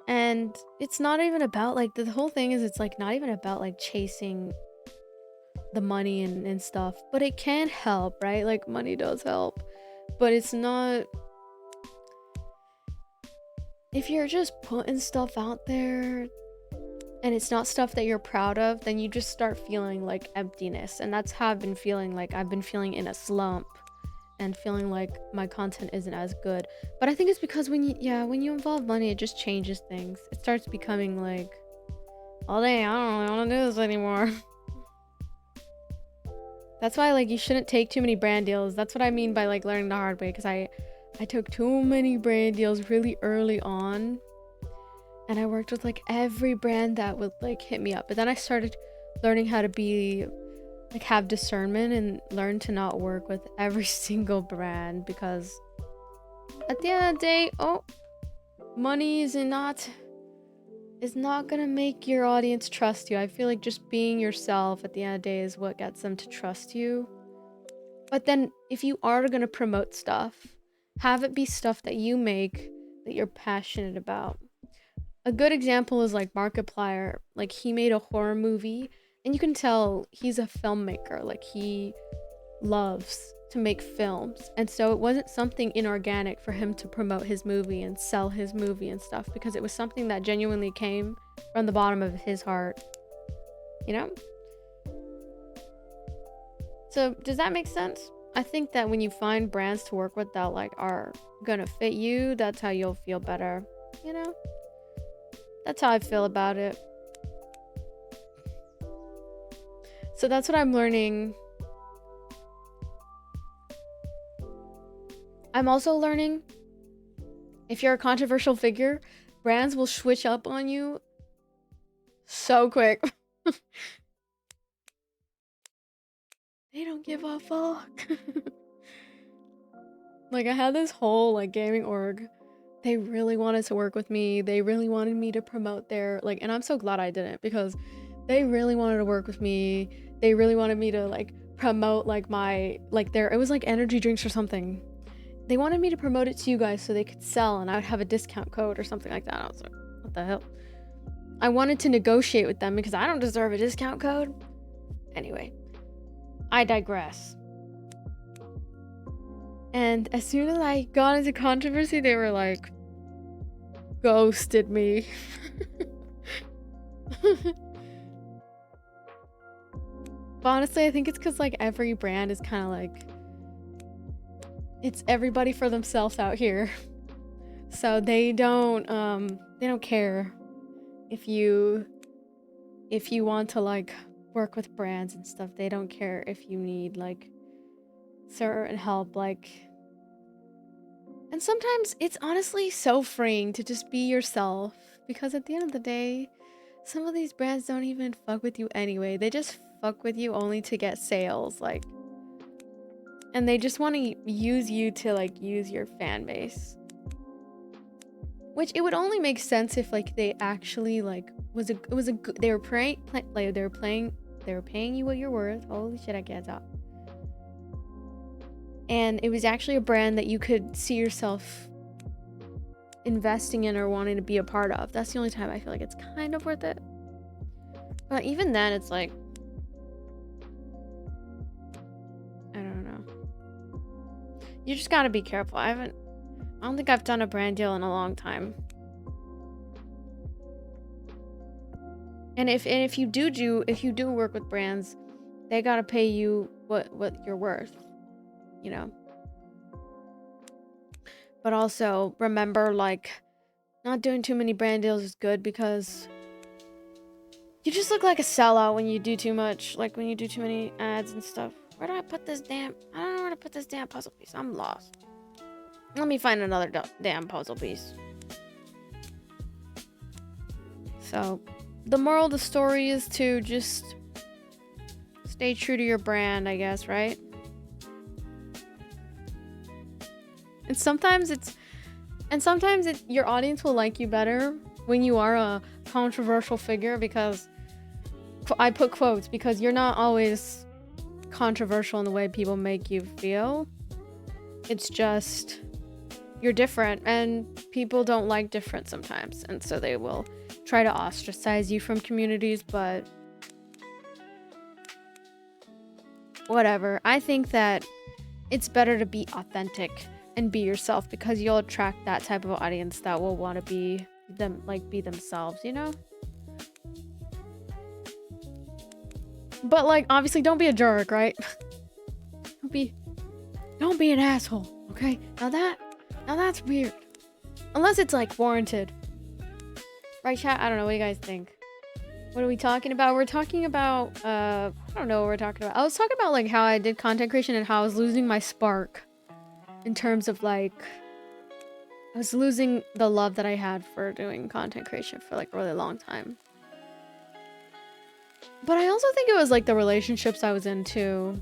And it's not even about like the whole thing is it's like not even about like chasing the money and stuff, but it can help, right? Like money does help, but it's not. If you're just putting stuff out there and it's not stuff that you're proud of, then you just start feeling like emptiness. And that's how I've been feeling. Like I've been feeling in a slump and feeling like my content isn't as good. But I think it's because when you involve money, it just changes things. It starts becoming like, oh dang, I don't really want to do this anymore. That's why like you shouldn't take too many brand deals. That's what I mean by like learning the hard way, because I took too many brand deals really early on, and I worked with like every brand that would like hit me up. But then I started learning how to be like have discernment and learn to not work with every single brand, because at the end of the day, money is not gonna make your audience trust you. I feel like just being yourself at the end of the day is what gets them to trust you. But then if you are gonna promote stuff, have it be stuff that you make that you're passionate about. A good example is like Markiplier. Like he made a horror movie, and you can tell he's a filmmaker. Like he loves to make films, and so it wasn't something inorganic for him to promote his movie and sell his movie and stuff, because it was something that genuinely came from the bottom of his heart, you know? So does that make sense? I think that when you find brands to work with that like are gonna fit you, that's how you'll feel better, you know? That's how I feel about it. So that's what I'm learning. I'm also learning, if you're a controversial figure, brands will switch up on you so quick. They don't give a fuck. Like I had this whole like gaming org. They really wanted to work with me. They really wanted me to promote their like, and I'm so glad I didn't, because they really wanted to work with me. They really wanted me to like promote like my like their, it was like energy drinks or something. They wanted me to promote it to you guys so they could sell, and I would have a discount code or something like that. I was like, what the hell? I wanted to negotiate with them because I don't deserve a discount code. Anyway, I digress. And as soon as I got into controversy, they were like, ghosted me. But honestly, I think it's because like every brand is kind of like, it's everybody for themselves out here. So they don't care if you want to like work with brands and stuff. They don't care if you need like certain help, like. And sometimes it's honestly so freeing to just be yourself, because at the end of the day, some of these brands don't even fuck with you anyway. They just fuck with you only to get sales, like, and they just want to use you to like use your fan base. Which it would only make sense if like they actually like they were paying you what you're worth. Holy shit, I can't talk. And it was actually a brand that you could see yourself investing in or wanting to be a part of. That's the only time I feel like it's kind of worth it. But even then, it's like, I don't know. You just gotta be careful. I don't think I've done a brand deal in a long time. And if you do work with brands, they gotta pay you what you're worth, you know. But also remember, like, not doing too many brand deals is good because you just look like a sellout when you do too much, like when you do too many ads and stuff. Where do I put this damn? I don't know where to put this damn puzzle piece. I'm lost. Let me find another damn puzzle piece. So, the moral of the story is to just stay true to your brand, I guess, right? And sometimes your audience will like you better when you are a controversial figure, because I put quotes, because you're not always controversial in the way people make you feel. It's just you're different, and people don't like different sometimes, and so they will try to ostracize you from communities. But whatever, I think that it's better to be authentic and be yourself, because you'll attract that type of audience that will want to be them, like be themselves, you know. But like, obviously, don't be a jerk, right? don't be an asshole, okay? Now that's weird, unless it's like warranted, right, chat? I don't know, what do you guys think? What are we talking about? We're talking about I don't know what we're talking about. I was talking about like how I did content creation and how I was losing my spark, in terms of like I was losing the love that I had for doing content creation for like a really long time. But I also think it was like the relationships I was in too.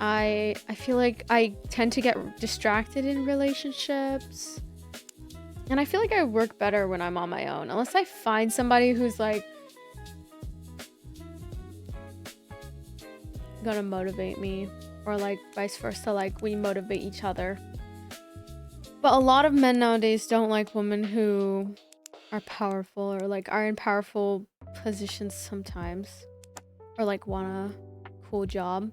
I feel like I tend to get distracted in relationships. And I feel like I work better when I'm on my own. Unless I find somebody who's like gonna motivate me, or like vice versa, like we motivate each other. But a lot of men nowadays don't like women who are powerful, or like are in powerful positions sometimes, or like want a cool job.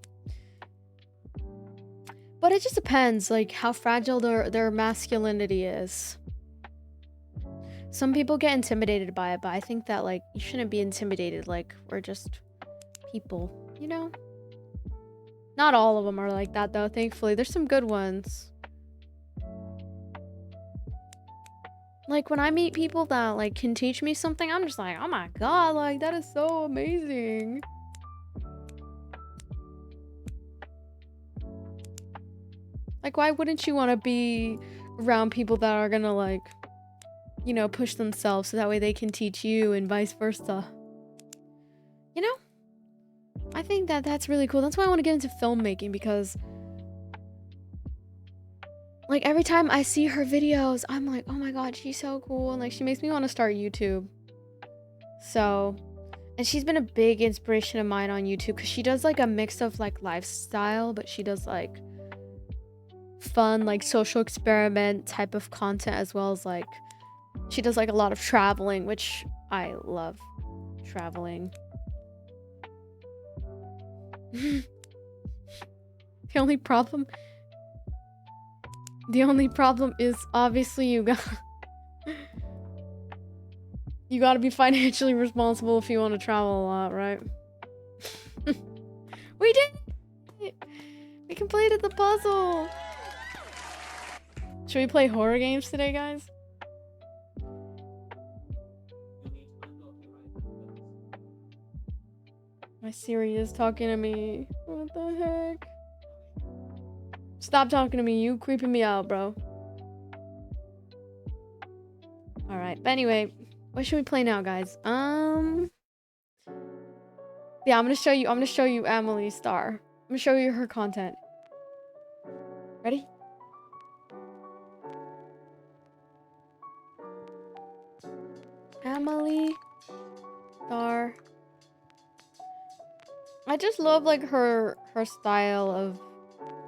But it just depends, like how fragile their masculinity is. Some people get intimidated by it, but I think that like you shouldn't be intimidated. Like, we're just people, you know? Not all of them are like that though, thankfully. There's some good ones. Like, when I meet people that like can teach me something, I'm just like, oh my god, like that is so amazing. Like, why wouldn't you want to be around people that are gonna like, you know, push themselves so that way they can teach you, and vice versa? You know? I think that that's really cool. That's why I want to get into filmmaking, because like every time I see her videos, I'm like, oh my god, she's so cool. And like, she makes me want to start YouTube. So, and she's been a big inspiration of mine on YouTube, because she does like a mix of like lifestyle, but she does like fun, like social experiment type of content, as well as like she does like a lot of traveling, which I love traveling. The only problem is obviously you gotta be financially responsible if you want to travel a lot, right? We did it! We completed the puzzle! Should we play horror games today, guys? My Siri is talking to me. What the heck? Stop talking to me. You creeping me out, bro. Alright, but anyway, what should we play now, guys? Yeah, I'm gonna show you Emily Star. I'm gonna show you her content. Ready? Emily Star. I just love like her style of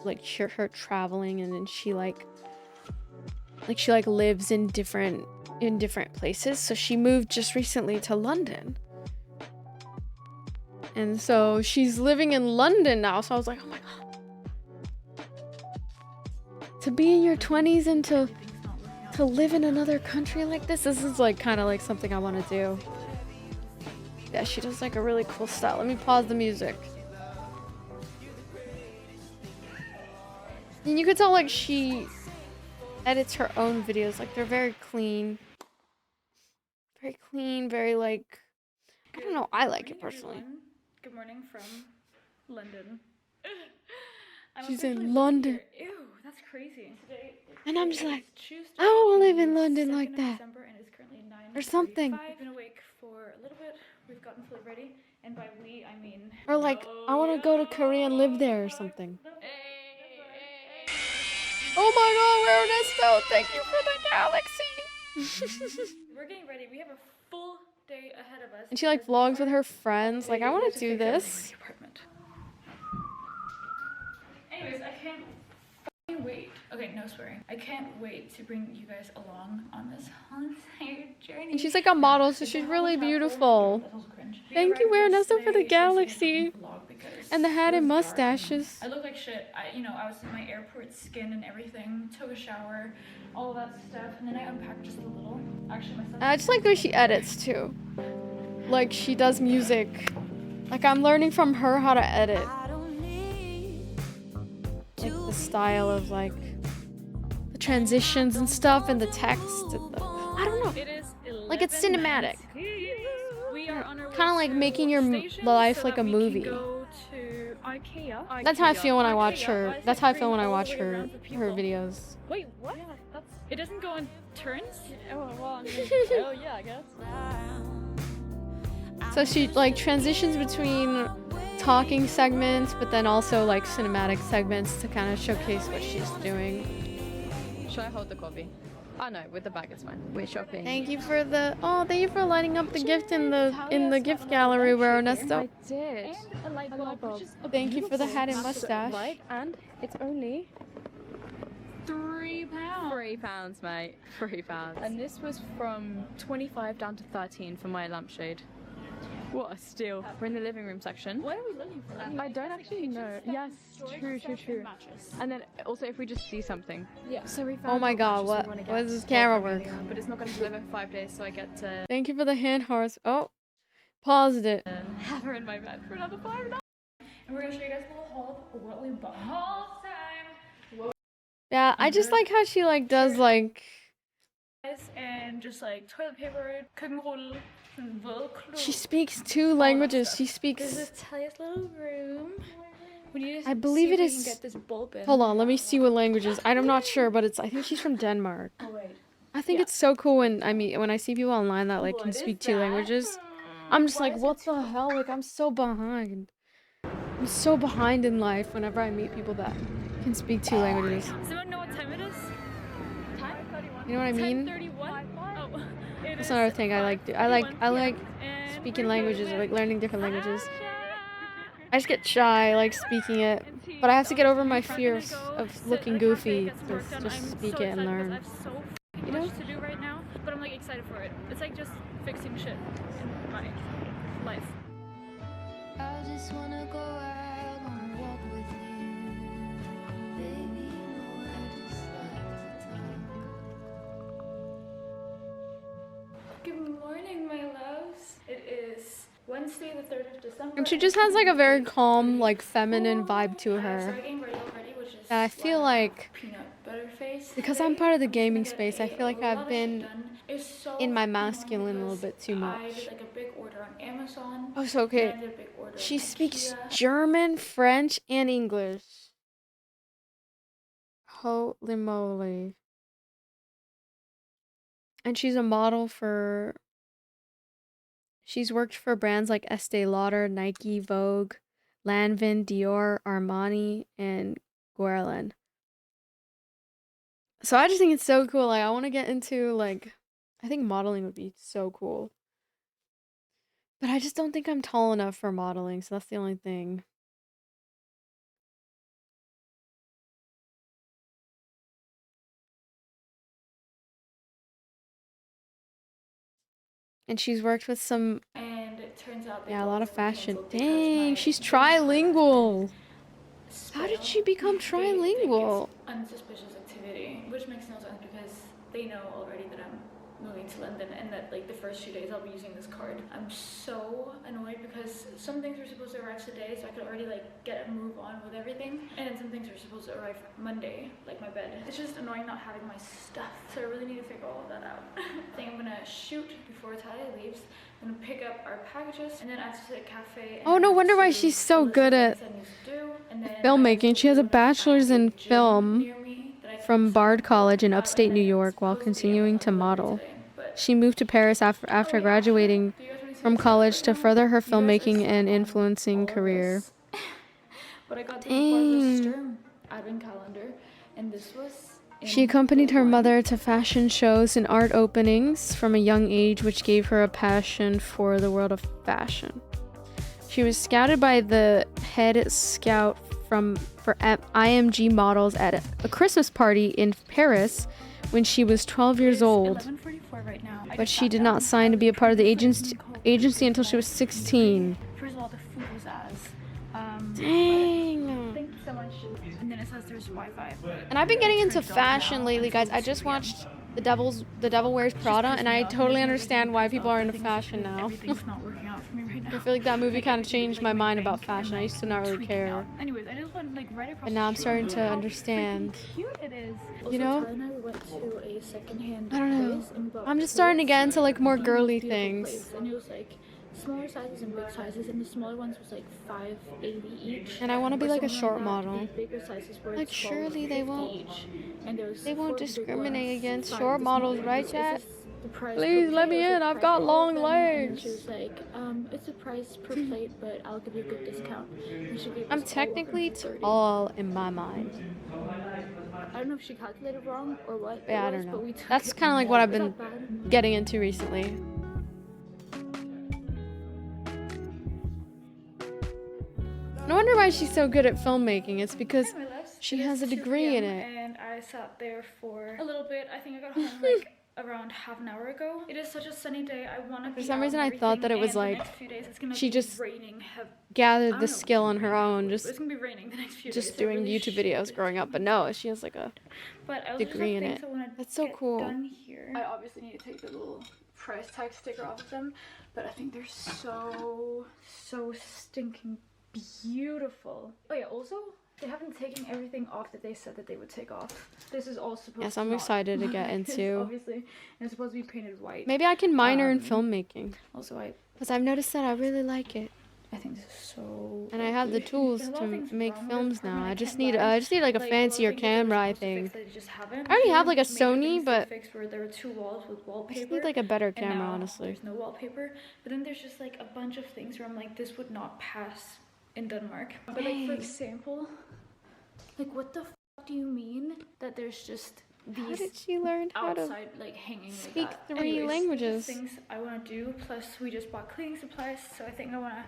like her traveling, and then she lives in different places. So she moved just recently to London. And so she's living in London now. So I was like, oh my god. To be in your 20s and to live in another country like this is like kind of like something I want to do. Yeah, she does like a really cool style. Let me pause the music. And you could tell like she edits her own videos. Like they're very clean. Very clean, very like, I don't know, I like it personally. Everyone. Good morning from London. She's in London. Ew, that's crazy. Today And I'm just like, Tuesday, I want to live in the London 2nd like of that. December, and it's currently 9:45. Or something. I've been awake for a little bit. We've gotten fully ready, and by we I mean. Or like, I want to go to Korea and live there or something. Oh my god, Ernesto, thank you for the galaxy. We're getting ready. We have a full day ahead of us. And she like vlogs with her friends. Like, I want to do this. Anyways, I can't fucking wait. Okay, no swearing. I can't wait to bring you guys along on this whole entire journey. And she's like a model, so she's really beautiful. Thank you, Ernesto, for the galaxy. And the hat and mustaches. I look like shit. I was in my airport skin and everything. Took a shower, all that stuff, and then I unpacked just a little. Actually, my stuff. I just like the way she edits too. Like she does music. Like I'm learning from her how to edit. Like the style of like the transitions and stuff and the text. And I don't know. Like it's cinematic. Kind of like making your life like a movie. That's how I feel when I watch her. That's how I feel when I watch her videos. Wait, what? Yeah, it doesn't go in turns? Oh, well, oh yeah, I guess. So she like transitions between talking segments, but then also like cinematic segments to kind of showcase what she's doing. Should I hold the coffee? Oh no, with the bag it's fine. We're shopping. Thank you for lighting up the gift in the gift gallery, Ernesto. I did. And a light bulb. Thank you for the hat and mustache. Right, and it's only £3. £3, mate. £3. And this was from 25 down to 13 for my lampshade. What a steal. We're in the living room section. What are we looking for? I don't actually know. Yes, true. And then also if we just see something. Yeah. So we found Oh my god, what does this camera work? But it's not going to deliver for 5 days, so I get to Thank you for the hand horse. Oh, paused it. have her in my bed for another 5 nights. And we're gonna show you guys a little haul of what we bought. Haul time! Yeah, I just like how she like does like And just like toilet paper, Küchenrolle, and Velcro. she speaks 2 languages. She speaks. This is Talia's little room. We need to I believe see it if we is- can get this bulb in. Hold on, let me see what languages. I'm not sure, but I think she's from Denmark. Oh wait. I think it's so cool when I see people online that like can speak 2 languages. I'm just like, what the hell? Like I'm so behind. I'm so behind in life whenever I meet people that can speak 2 languages. Does anyone know what time it is? Time? You know what I mean? 10:31. Oh, That's another thing I like. I like speaking languages or like learning different languages. I just get shy like speaking it, but I have to get over my fears of looking goofy to just speak it and learn. I have so You know? much to do right now, but I'm like excited for it. It's like just fixing shit in my life. I just wanna go out on a walk with you. Baby, you know I just like to talk. Good morning, my loves. It is Wednesday, the 3rd of December. And she just has like a very calm, like feminine vibe to I'm her. getting ready already, which is That I feel like peanut butter face. because I'm part of the gaming space, I feel like I've been in my masculine a little bit too I much. did like a big order on Amazon. Oh, so okay. And I did a big order She on speaks IKEA. German, French, and English. Holy moly. And she's a model for... She's worked for brands like Estee Lauder, Nike, Vogue, Lanvin, Dior, Armani, and Guerlain. So I just think it's so cool. Like, I want to get into, like... I think modeling would be so cool. But I just don't think I'm tall enough for modeling, so that's the only thing. And she's worked with some, And it turns out they yeah, a both lot of were fashion. canceled because Dang, my she's business partner trilingual. How did Sprail, she become they think it's trilingual? unsuspicious activity, which makes no sense because they know already that I'm moving to London and that like the first 2 days I'll be using this card. I'm so annoyed because some things were supposed to arrive today so I could already like get a move on with everything, and then some things are supposed to arrive Monday, like my bed. It's just annoying not having my stuff, so I really need to figure all of that out. I think I'm gonna shoot before Talia leaves. I'm gonna pick up our packages and then I have to a cafe and Oh, I no have wonder why to she's so list good the at things I need to do, and then I filmmaking. She has a supposedly want to find bachelor's a in gym film near me that I can from sign Bard up for, College in and upstate New then York while supposedly continuing Amazon to delivery model. today. But She moved to Paris after oh yeah, Asher, graduating do you guys want to see from the setup college right to now? further her You guys are filmmaking still and on influencing all of career. this, but I got the Barbara Dang. Sturm advent calendar, and this was She in accompanied her one. mother to fashion shows and art openings from a young age, which gave her a passion for the world of fashion. She was scouted by the head scout for IMG models at a Christmas party in Paris when she was 12 years old. It's 11:44 right now. I But just she sat did down. not sign to be a part of the agency until she was 16. First of all, the food was ass. Dang. Thank you so much. And then it says there's Wi-Fi. And I've been getting into Turned it off fashion now lately, guys. until I just 6 p.m. watched The Devil Wears Prada, and I totally understand why people are into fashion now. Everything's not working out for me right now. I feel like that movie Like, kind of everything changed is, my like, mind bank about fashion. I and, used to not really tweaking care. out. Anyways, I just went like right across But now I'm the street. starting to Look how understand. freaking cute it is. Also, You know? Tyler and I went to a secondhand I don't know. place and we bought I'm just starting to clothes. get into like more The most girly beautiful things. place, and it was like smaller sizes and big sizes, and the smaller ones was like $5.80 each. And I want to be or like a something short that. model. The bigger sizes were Like surely they $12.50 won't each, and there was they won't 4 big discriminate ones, against 5 short the small models, ones. right, Is chat? this the price Please per let plate, me or is in. it I've price got for all of long them? And then she legs. was like, it's a price per plate, but I'll give you a good discount. And she gave I'm us all of them technically for 30. tall in my mind. I don't know if she calculated wrong or what Yeah, I it was, don't but know. we took That's it. kind of like what I've Is been that bad? getting into recently. No wonder why she's so good at filmmaking. It's because Anyway, Les, she it has a is 2 degree in p.m. it. and I sat there for a little bit. I think I got home like around half an hour ago. It is such a sunny day. I want to be For some out reason, and I thought that it was everything, and like the next few days it's gonna she be just raining. I gathered don't the know if it's skill gonna on be her raining own, afterwards, but just it's gonna be raining the next few days. just I doing really YouTube should videos growing up. But no, she has like a But I also just degree have in things it. I want to That's so get cool. done here. I obviously need to take the little price tag sticker off of them, but I think they're so stinking beautiful. Oh yeah, also they haven't taken everything off that they said that they would take off. This is all supposed Yes, to I'm not excited to look get like this, into. obviously, and it's supposed to be painted white. Maybe I can minor in filmmaking. Also, Because I've noticed that I really like it. I think this is so And I have the ugly. tools There's a lot of to things make wrong with films this now. apartment, I I just can't need lie. like a Like, a lot of fancier things that they were camera, I supposed to fix think. that they just haven't. I already have Here, like a major Sony, things they but fixed were there were 2 walls with I wallpaper. just need like a better And camera, now honestly. there's no wallpaper, but then there's just like a bunch of things where I'm like, this would not pass in Denmark. But like, for Dang. example, like, what the do you mean that there's just How these did she learn how to outside like hanging speak like that? 3 Anyways, these are languages? things I want to do, plus we just bought cleaning supplies, so I think I want to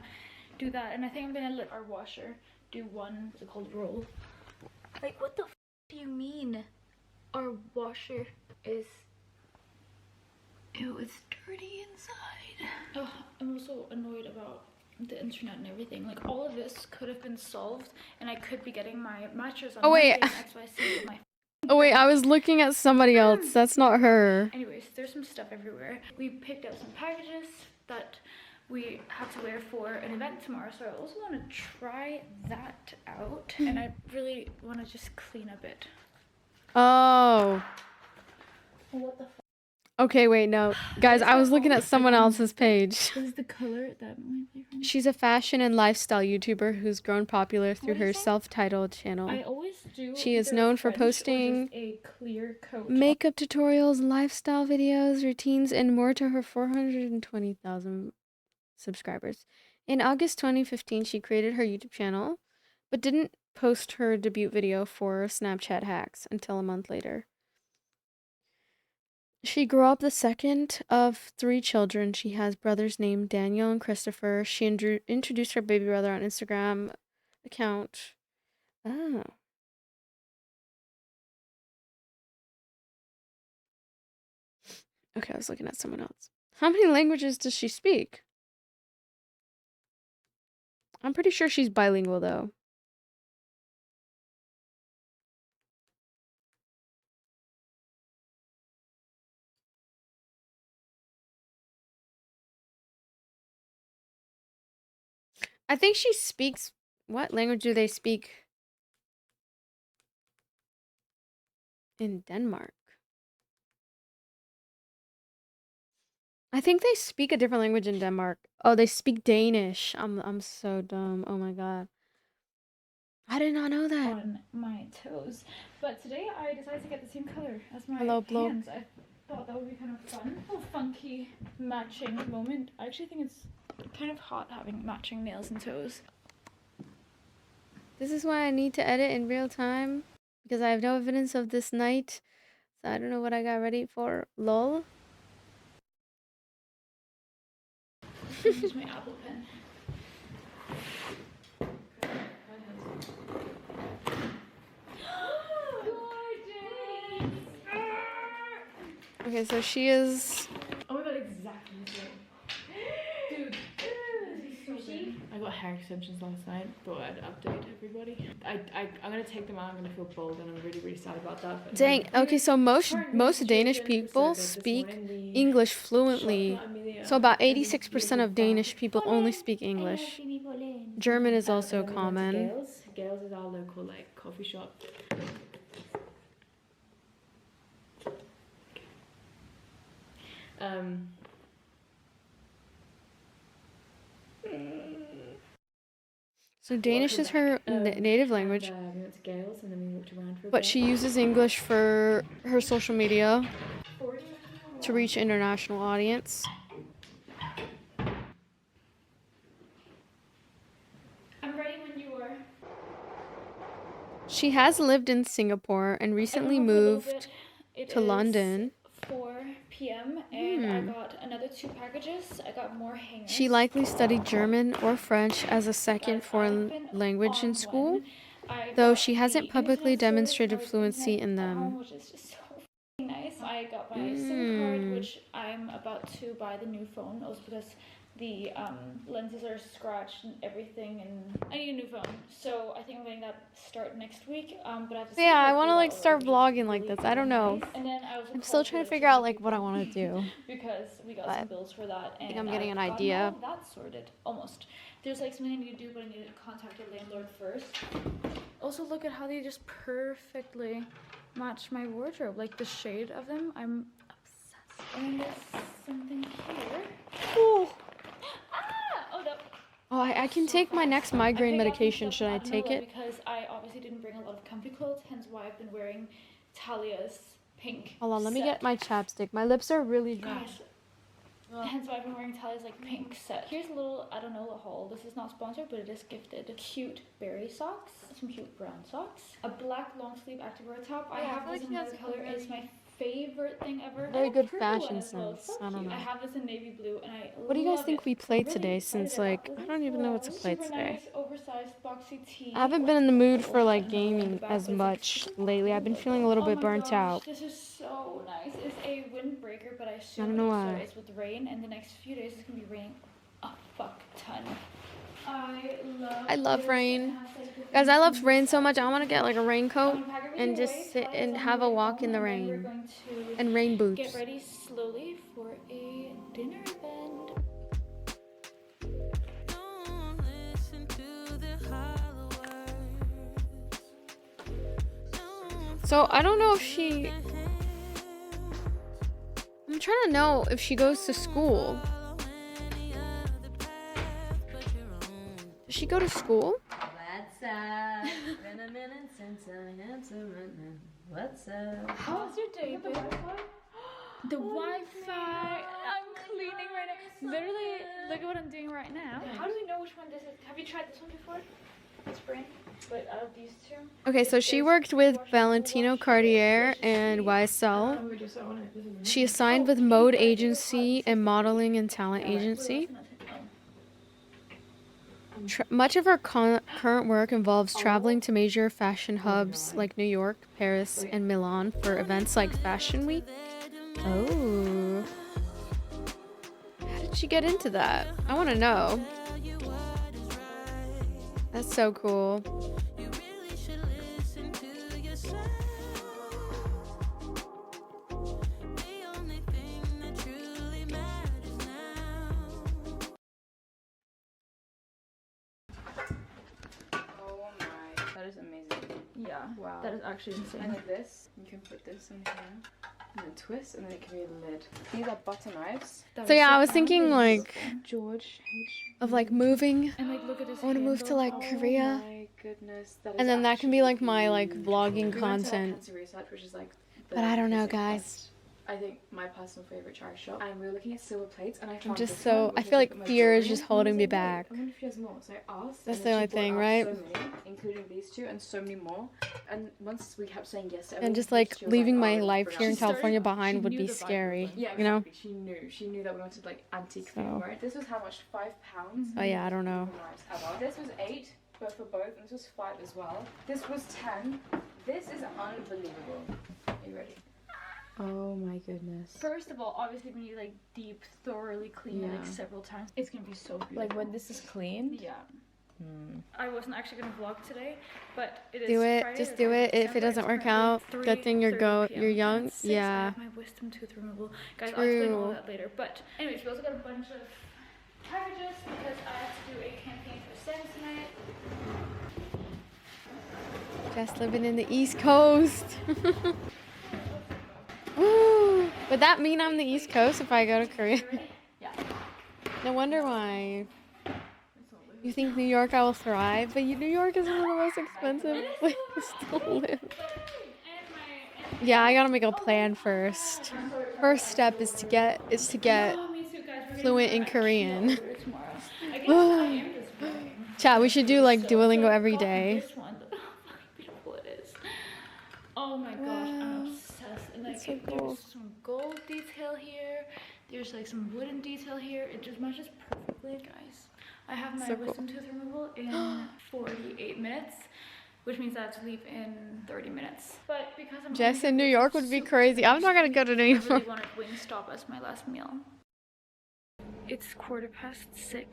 do that. And I think I'm gonna let our washer do one, what's it called, roll. Like, what the do you mean our washer is, ew, it's dirty inside. Oh, I'm also annoyed about the internet and everything. Like, all of this could have been solved and I could be getting my mattress on Oh, wait. Monday in XYZ with my Oh wait, I was looking at somebody else. That's not her. Anyways, there's some stuff everywhere. We picked up some packages that we have to wear for an event tomorrow, so I also want to try that out, and I really want to just clean a bit. Oh. What the Okay, wait, no. Guys, I was looking at someone else's page. This is the color that my boyfriend. She's a fashion and lifestyle YouTuber who's grown popular through What do you her say? self-titled channel. I always do. She is either known a for French or posting just a clear coat. makeup tutorials, lifestyle videos, routines, and more to her 420,000 subscribers. In August 2015, she created her YouTube channel, but didn't post her debut video for Snapchat hacks until a month later. She grew up the second of 3 children. She has brothers named Daniel and Christopher. She introduced her baby brother on Instagram account. Oh. Okay, I was looking at someone else. How many languages does she speak? I'm pretty sure she's bilingual though. I think she speaks. What language do they speak in Denmark? I think they speak a different language in Denmark. Oh, they speak Danish. I'm so dumb. Oh my god. I did not know that. On my toes. But today I decided to get the same color as my Hello, bloke. hands. I thought that would be kind of fun. A funky matching moment. I actually think it's kind of hot having matching nails and toes. This is why I need to edit in real time because I have no evidence of this night. So I don't know what I got ready for. Lol. Use my Apple pen. Okay, so she is. Oh my god, exactly the same. Dude, I got hair extensions last night. Thought I'd update everybody. I'm gonna take them out. I'm gonna feel bald, and I'm really sad about that. But Dang. Okay, so most Danish people speak English fluently. So about 86% of Danish people only speak English. German is also common. Gales is our local like coffee shop. So Danish is her native language, we went to Gales and then we walked around for a but bit. she uses English for her social media to reach international audience. I'm ready when you are. She has lived in Singapore and recently moved to London. 4 p.m. and I got another 2 packages. I got more hangers. She likely studied German or French as a second foreign language in school, though she hasn't publicly demonstrated fluency in them. Which is just so nice. I got my SIM card, which I'm about to buy the new phone, also because the lenses are scratched and everything, and I need a new phone. So I think I'm getting that start next week. But I have to I want to like start vlogging like this. I don't know. And then I'm still trying to figure out like what I want to do. because we got some bills for that, and I think I'm getting an I've gotten idea. all of that sorted almost. There's like something I need to do, but I need to contact a landlord first. Also, look at how they just perfectly match my wardrobe, like the shade of them. I'm obsessed. And then there's something here. Oh, Oh no. oh I can take my next migraine medication. Should I take it? Because I obviously didn't bring a lot of comfy clothes, hence why I've been wearing Talia's pink. Hold on, let me set. get my chapstick. My lips are really dry. Guys, hence why I've been wearing Talia's like pink set. Here's a little, I don't know, a haul. This is not sponsored, but it is gifted. Cute berry socks, some cute brown socks, a black long sleeve activewear top. I have this in another color. It's my favorite thing ever. Very And a good purple fashion one as well. sense. So I don't cute. know. I have this in navy blue, and I What do you guys love think it. we played I'm today? really Since excited like about I it. don't even know what to This is play super today. nice, oversized boxy tee. I haven't been in the mood for like I gaming as much lately. I've been feeling a little bit burnt out. This is so nice. It's a windbreaker, but I assume don't know why. it's with rain, and the next few days it's gonna be raining a fuck ton. I love rain. Guys, I love rain so much. I want to get like a raincoat and just sit and have a walk in the rain. And rain boots. Get ready slowly for a dinner event. Don't listen to the hollow words. Don't So I don't know if she... I'm trying to know if she goes to school. follow any other path but your own. Does she go to school? What's up? Been a minute since I had to run. What's up? How's your day, babe? The Wi-Fi. I'm cleaning right now. Literally, look at what I'm doing right now. How do we know which one this is? Have you tried this one before? This brand? But out of these two? Okay, so she worked with Valentino Cartier and YSL. She is signed with Mode Agency and Modeling and Talent Agency. Much of her current work involves traveling to major fashion hubs like New York, Paris, and Milan for events like Fashion Week. Oh. did she get into that? I want to know. That's so cool. Oh my, that is amazing. Yeah. Wow. That is actually insane. And like this, you can put this in here, and then twist, and then it can be a lid. These are butter knives. So yeah, I was thinking like George H. of like moving. And like, look at this. I want to move to like Korea, Oh my goodness, that is and then that can be actually like my like beautiful. vlogging We went to content. Cancer Research, which is like the But I don't know, physics guys. best, I think my personal favorite charity shop, and we were looking at silver plates, and I I'm found just this so one, I which feel is like my fear is jewelry, just and I was holding me like, "Wait, back. I wonder if she has more." So I asked. That's and the then only she brought thing, out right? So many, including these two, and so many more. And once we kept saying yes to And everything, just like she was leaving like, my "Oh, life bring here out in the silver California plates." behind She would knew be the vibe was scary. like- Yeah, You know? exactly. She knew that we wanted like antique So- theme, right? This was how much? £5. Oh yeah, I don't know. Knives ever. This was 8, but for both, and this was 5 as well. This was 10. This is unbelievable. Are you ready? Oh my goodness. First of all, obviously when you like deep, thoroughly clean it like Yeah. several times, it's gonna be so beautiful. Like when this is clean. Yeah. I wasn't actually gonna vlog today, but it is Do it. Friday, Just the do 9th it. of If it December. doesn't It's work currently out, good thing you're 3:30 you're p.m. young. At 6, I Yeah. have my wisdom tooth removal. Guys, I'll explain all True. that later. But anyways, we also got a bunch of packages because I have to do a campaign for Sam tonight. Just living in the East Coast. Ooh. Would that mean I'm the East Coast if I go to Korea? Yeah. No wonder why. You think New York I will thrive, but New York is one of the most expensive places to live. Yeah, I gotta make a plan first. First step is to get Oh, me too, guys. We're fluent getting in Korean. over tomorrow. I guess I am just vlogging. Chat, we should do like So, Duolingo I every got day. This one. Look how fucking beautiful it is. Oh my gosh, I'm obsessed. And like, That's so cool. there's some gold detail here. There's like some wooden detail here. It just matches perfectly, guys. I have my So cool. wisdom tooth removal in 48 minutes, which means I have to leave in 30 minutes. But because I'm Jess hungry, in New it's York would be super crazy. I'm not gonna go to New I York. really wanted Wingstop as my last meal. It's 6:15.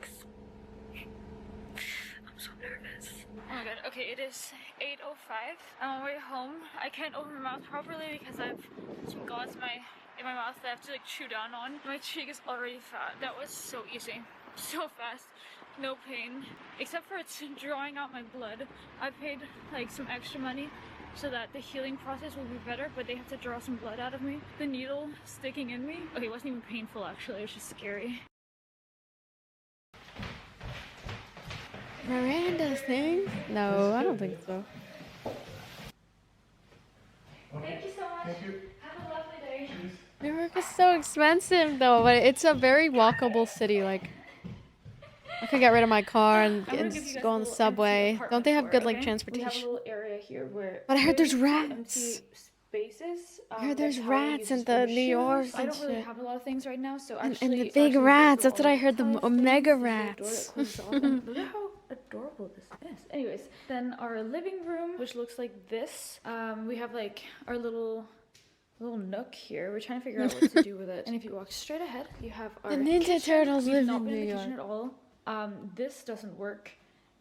I'm so nervous. Oh my god. Okay, it is 8:05. I'm on my way home. I can't open my mouth properly because I have some gauze in my mouth that I have to like chew down on. My cheek is already fat. That was so easy. So fast. No pain. Except for it's drawing out my blood. I paid like some extra money so that the healing process will be better, but they have to draw some blood out of me. The needle sticking in me. Okay, it wasn't even painful actually, it was just scary. Miranda thing? No, I don't think so. Thank you so much. Have a lovely day. New York is so expensive though, but it's a very walkable city. Like, I could get rid of my car and, I'm gonna give you guys go a on the little subway. empty Don't they have apartment good tour, like okay? transportation? We have a little area here where But I heard there's very few rats. empty spaces. I heard that there's Tyler rats uses in for the his New York shoes. I and don't really shit. have a lot of things right now, so And actually, the big actually rats. those That's what I heard. The Tyler's things. mega This is a door that rats. closes off, and look at how adorable this is. Anyways, then our living room, which looks like this. We have like our little nook here. We're trying to figure out what to do with it. And if you walk straight ahead, you have our The Ninja kitchen. Turtles We've live not in been New in the York. kitchen at all. This doesn't work.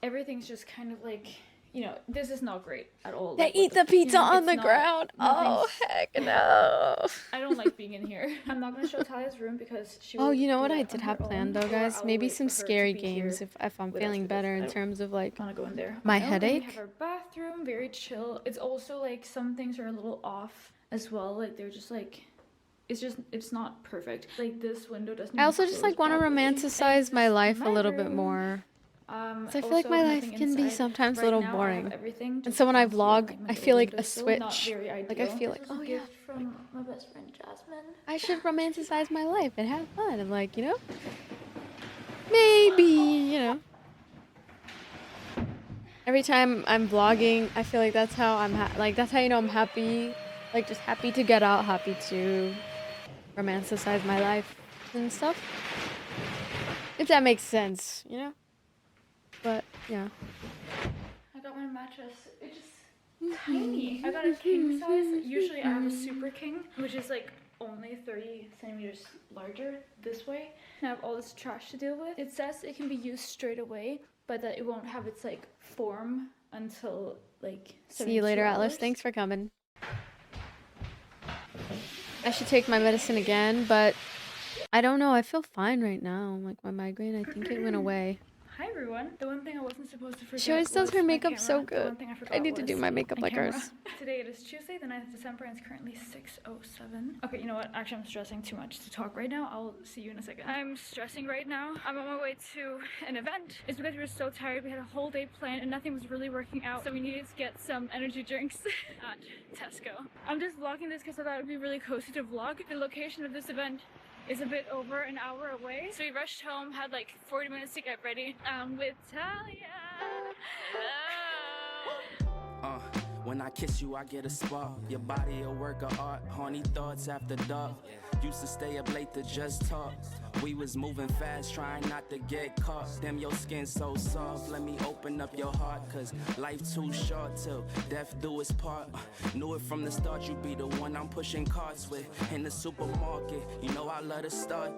Everything's just kind of like, you know, this is not great at all. They Like, eat what the pizza you know, on it's the not- ground. Oh nothing's- heck no. I don't like being in here. I'm not gonna show Talia's room because she. Oh, will you know do what I that did on have her planned own, though, or guys? I'll Maybe wait some for her to scary be games here if I'm with us feeling because better I in don't terms of like wanna go in there. my on own. Then headache. We have our bathroom, very chill. It's also like some things are a little off as well. Like they're just like. It's not perfect. Like this window doesn't. I even also just close like want to properly. And romanticize my this is life a my little bit room. more. So I feel like Also my life nothing can be inside. sometimes a Right little now, I have boring. everything And just so when I down here, vlog, like my I little feel like a windowsill. Not switch. very Like I ideal. feel like, This was oh a yeah, gift from my best friend Jasmine. I should romanticize my life and have fun and like, you know, maybe, you know. Every time I'm vlogging, I feel like that's how like that's how you know I'm happy, like just happy to get out, happy to romanticize my life and stuff. If that makes sense, you know. But yeah. I got my mattress. It's just tiny. I got a king size. Usually I have a super king, which is like only 30 centimeters larger this way. And I have all this trash to deal with. It says it can be used straight away, but that it won't have its like form until like 72 See you later, Atlas. hours. Thanks for coming. I should take my medicine again, but I don't know. I feel fine right now. Like my migraine, I think it went away. Hi everyone. The one thing I wasn't supposed to forget She always does was her my makeup so camera. The good. one thing I forgot I need to do was my makeup like camera. hers. Today it is Tuesday, the 9th of December, and it's currently 6:07. Okay, you know what? Actually, I'm stressing too much to talk right now. I'll see you in a second. I'm stressing right now. I'm on my way to an event. It's because we were so tired. We had a whole day planned and nothing was really working out, so we needed to get some energy drinks at Tesco. I'm just vlogging this because I thought it would be really cozy to vlog. The location of this event is a bit over an hour away, so we rushed home, had like 40 minutes to get ready. I'm with Talia. Hello. When I kiss you, I get a spark. Your body a work of art. Horny thoughts after dark. Used to stay up late to just talk. We was moving fast, trying not to get caught. Damn, your skin so soft. Let me open up your heart, cause life too short till death do its part. Knew it from the start, you be the one I'm pushing carts with. In the supermarket, you know I love to start.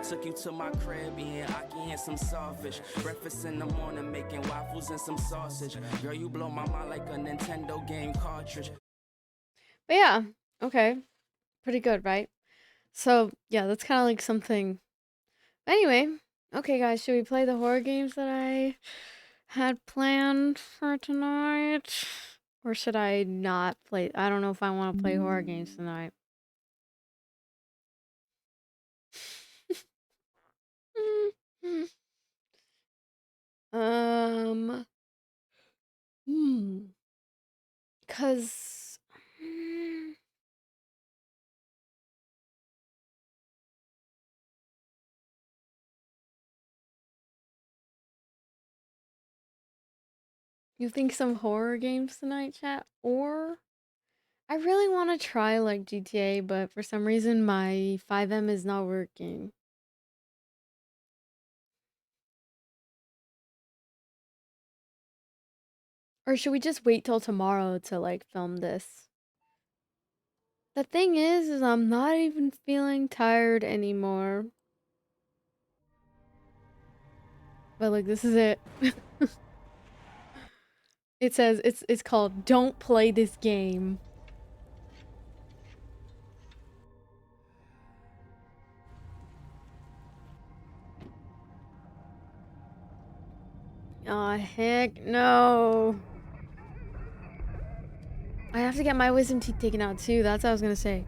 Took you to my crib, eating aki and some sawfish. Breakfast in the morning, making waffles and some sausage. Girl, you blow my mind like a Nintendo game cartridge. But yeah, okay. Pretty good, right? So, yeah, that's kind of like something. Anyway, okay, guys, should we play the horror games that I had planned for tonight? Or should I not play? I don't know if I want to play horror games tonight. um, cause you think some horror games tonight, chat? Or I really want to try like GTA, but for some reason my 5M is not working. Or should we just wait till tomorrow to like film this? The thing is I'm not even feeling tired anymore. But like this is it. It says it's called Don't Play This Game. Aw, heck no. I have to get my wisdom teeth taken out too. That's what I was gonna say.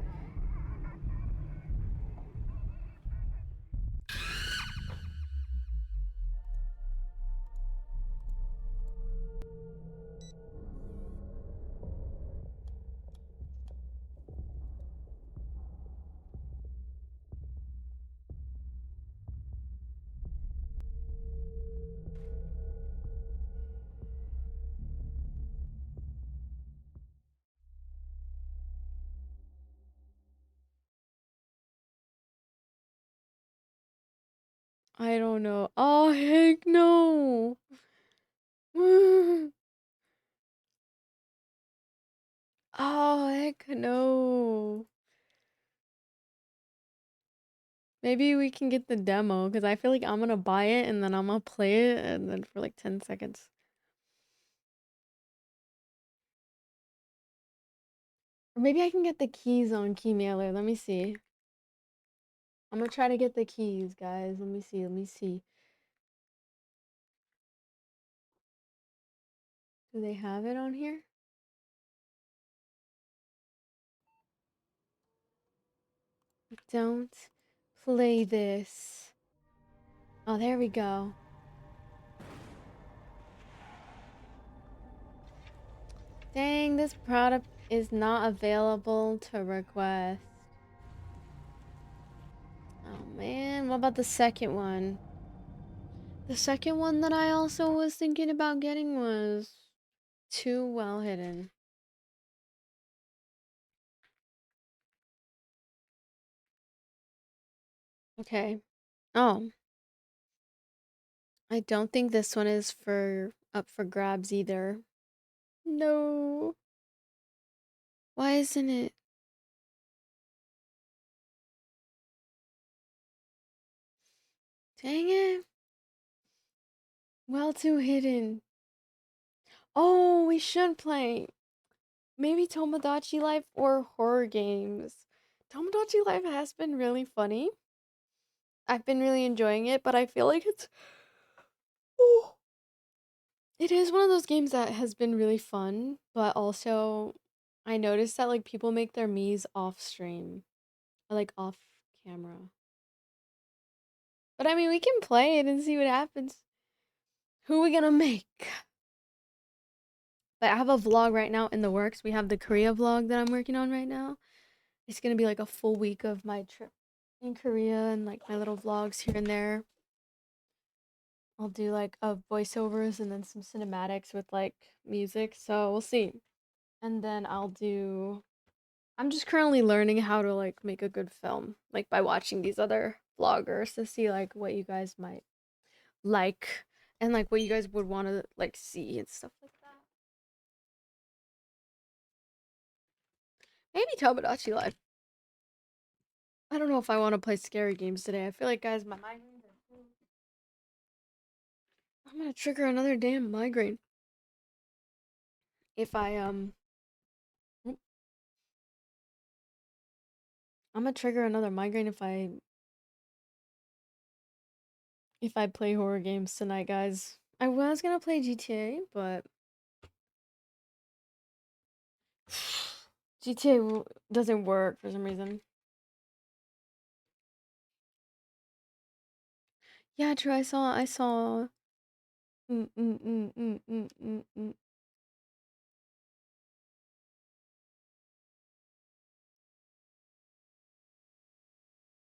I don't know. Oh, heck no. Oh, heck no. Maybe we can get the demo because I feel like I'm gonna buy it and then I'm gonna play it and then for like 10 seconds. Or maybe I can get the keys on Keymailer. Let me see. I'm gonna try to get the keys, guys. Let me see. Let me see. Do they have it on here? Don't play this. Oh, there we go. Dang, this product is not available to request. Oh man, what about the second one? The second one that I also was thinking about getting was too well hidden. Okay. Oh. I don't think this one is up for grabs either. No. Why isn't it? Dang it. Well, too hidden. Oh, we should play maybe Tomodachi Life or horror games. Tomodachi Life has been really funny. I've been really enjoying it, but I feel like oh, it is one of those games that has been really fun, but also I noticed that like people make their Miis off stream, or, like off camera. But I mean, we can play it and see what happens. Who are we gonna make? But I have a vlog right now in the works. We have the Korea vlog that I'm working on right now. It's gonna be like a full week of my trip in Korea and like my little vlogs here and there. I'll do like voiceovers and then some cinematics with like music. So we'll see. And then I'm just currently learning how to like make a good film, like by watching these other vloggers to see like what you guys might like and like what you guys would want to like see and stuff like that. Maybe Tomodachi Life. I don't know if I want to play scary games today. I feel like guys, my migraines are I'm gonna trigger another damn migraine if oop, I'm gonna trigger another migraine if I play horror games tonight, guys. I was gonna play GTA, but GTA doesn't work for some reason. Yeah, true. I saw. Mm, mm, mm, mm, mm, mm, mm.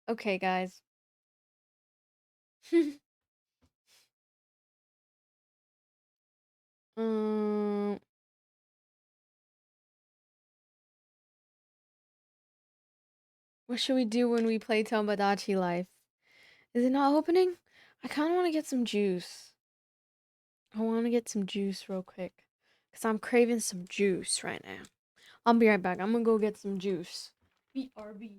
Okay, guys. um, what should we do when we play Tomodachi Life? Is it not opening? I kind of want to get some juice. I want to get some juice real quick. Because I'm craving some juice right now. I'll be right back. I'm going to go get some juice. BRB.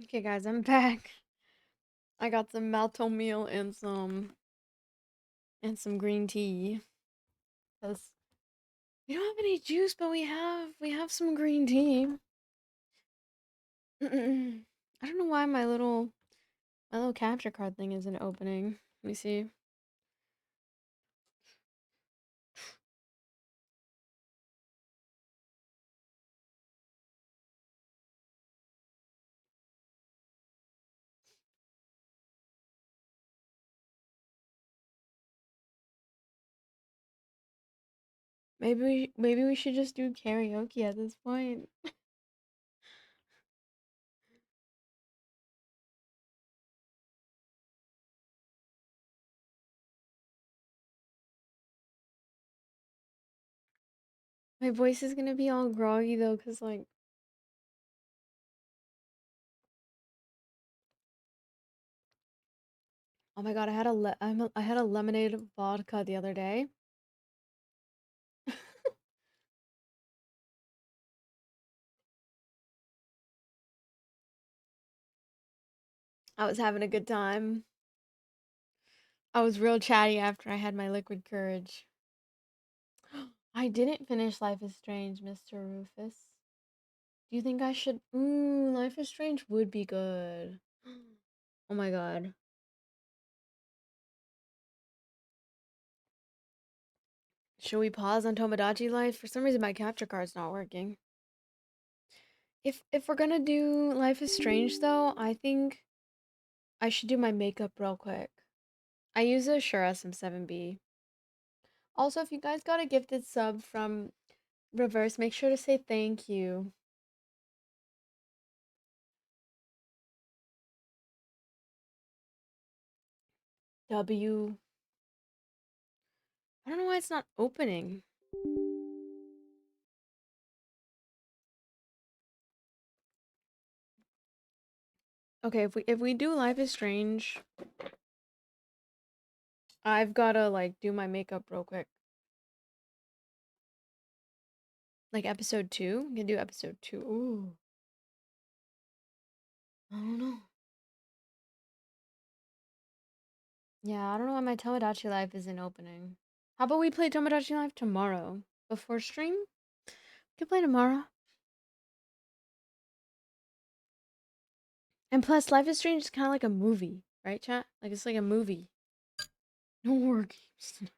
Okay, guys, I'm back. I got some malto meal and some green tea. Cause we don't have any juice, but we have some green tea. I don't know why my little capture card thing isn't opening. Let me see. Maybe we should just do karaoke at this point. My voice is gonna be all groggy though, cause like, oh my god, I had a lemonade vodka the other day. I was having a good time. I was real chatty after I had my liquid courage. I didn't finish Life is Strange, Mr. Rufus. Do you think I should? Ooh, Life is Strange would be good. Oh my god. Should we pause on Tomodachi Life? For some reason my capture card's not working. If we're gonna do Life is Strange though, I think I should do my makeup real quick. I use a Shure SM7B. Also, if you guys got a gifted sub from Reverse, make sure to say thank you. W. I don't know why it's not opening. Okay, if we do Life is Strange, I've gotta like do my makeup real quick. Like episode 2? We can do episode 2. Ooh. I don't know. Yeah, I don't know why my Tomodachi Life isn't opening. How about we play Tomodachi Life tomorrow? Before stream? We can play tomorrow. And plus, Life is Strange is kind of like a movie, right, chat? Like, it's like a movie. No war games.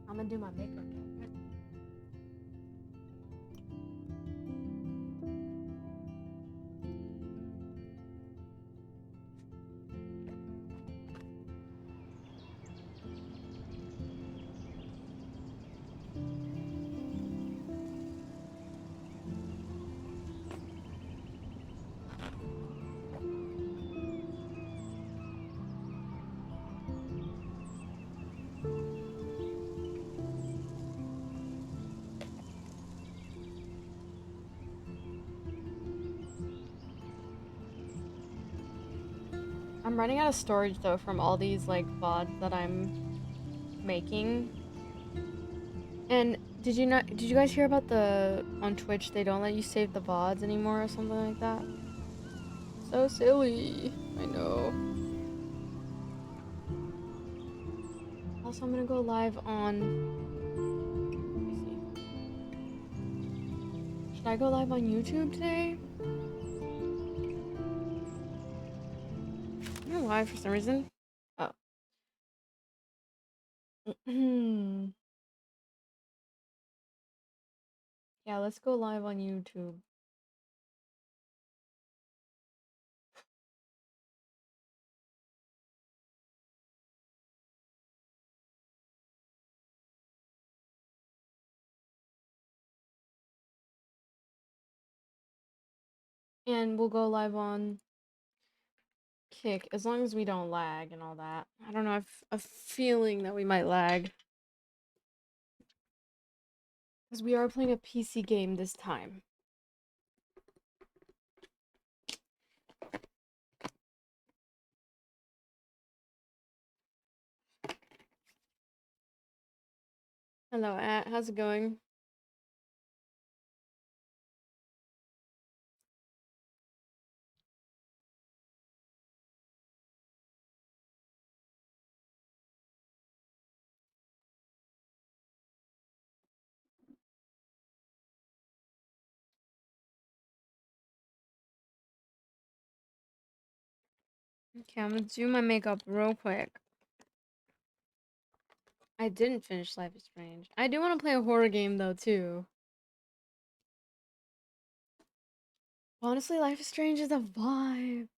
I'm gonna do my makeup. I'm running out of storage though from all these like VODs that I'm making. And did you guys hear about the on Twitch they don't let you save the VODs anymore or something like that? So silly. I know. Also, I'm gonna go live on. Let me see. Should I go live on YouTube today? I don't know why for some reason. Oh. Yeah, let's go live on YouTube. And we'll go live on Kick as long as we don't lag and all that. I don't know, I've a feeling that we might lag. Because we are playing a PC game this time. Hello, At. How's it going? Okay, I'm gonna do my makeup real quick. I didn't finish Life is Strange. I do want to play a horror game though too. Honestly, Life is Strange is a vibe.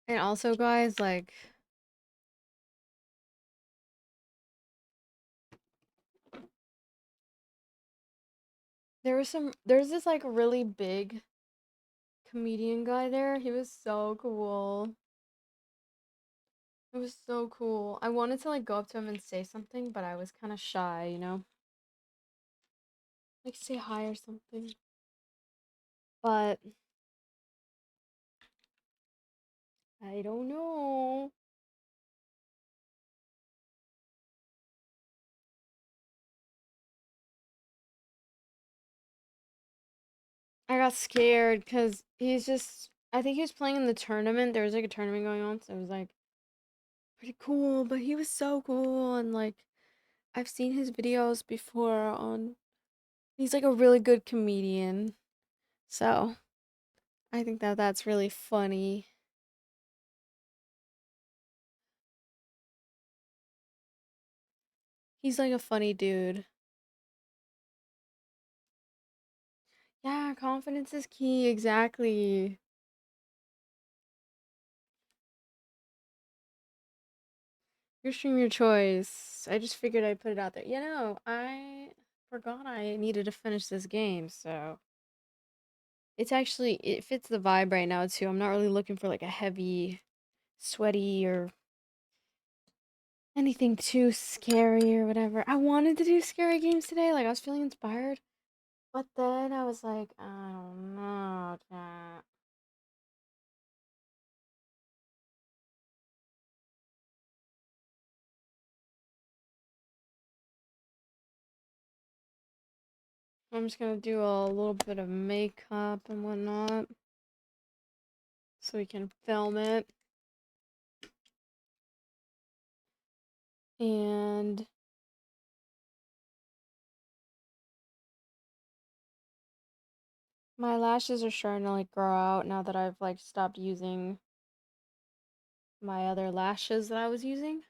And also, guys, like, there's this like really big comedian guy there. He was so cool. It was so cool. I wanted to like go up to him and say something, but I was kind of shy, you know? Like say hi or something. But I don't know. I got scared because I think he was playing in the tournament. There was like a tournament going on, so it was like pretty cool. But he was so cool, and like I've seen his videos before on. He's like a really good comedian, so I think that that's really funny. He's like a funny dude. Yeah, confidence is key. Exactly. Your stream, your choice. I just figured I'd put it out there. You know, I forgot I needed to finish this game, so it fits the vibe right now too. I'm not really looking for like a heavy, sweaty or anything too scary or whatever. I wanted to do scary games today, like I was feeling inspired, but then I was like, I don't know, chat. I'm just gonna do a little bit of makeup and whatnot so we can film it. And my lashes are starting to like grow out now that I've like stopped using my other lashes that I was using.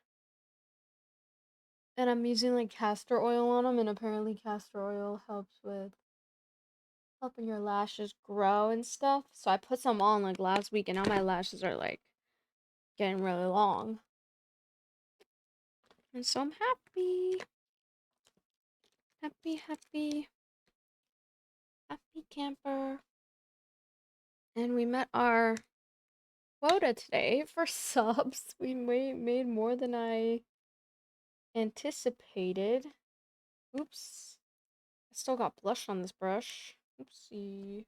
And I'm using like castor oil on them, and apparently castor oil helps with helping your lashes grow and stuff. So I put some on like last week, and now my lashes are like getting really long. And so I'm happy. Happy, happy, happy camper. And we met our quota today for subs. We made more than I anticipated. Oops. I still got blush on this brush. Oopsie.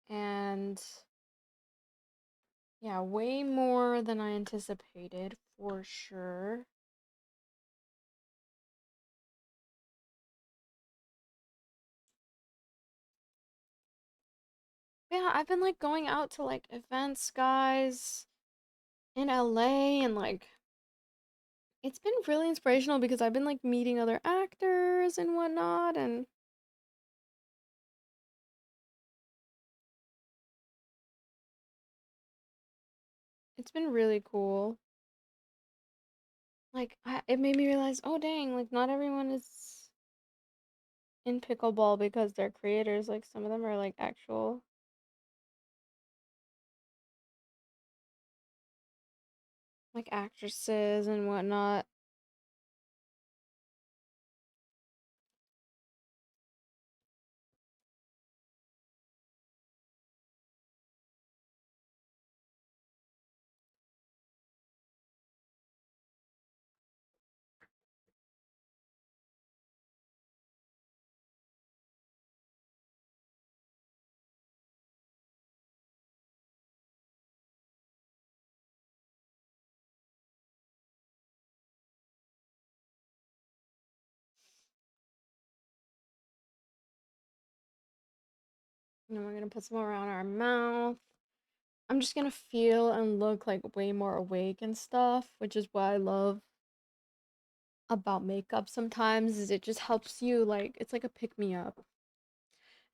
And yeah, way more than I anticipated for sure. Yeah, I've been like going out to like events, guys, in LA, and like it's been really inspirational because I've been like meeting other actors and whatnot, and it's been really cool. Like it made me realize, oh dang, like not everyone is in pickleball because they're creators. Like some of them are like actual like actresses and whatnot. And then we're gonna put some around our mouth. I'm just gonna feel and look like way more awake and stuff, which is what I love about makeup sometimes is it just helps you like it's like a pick me up.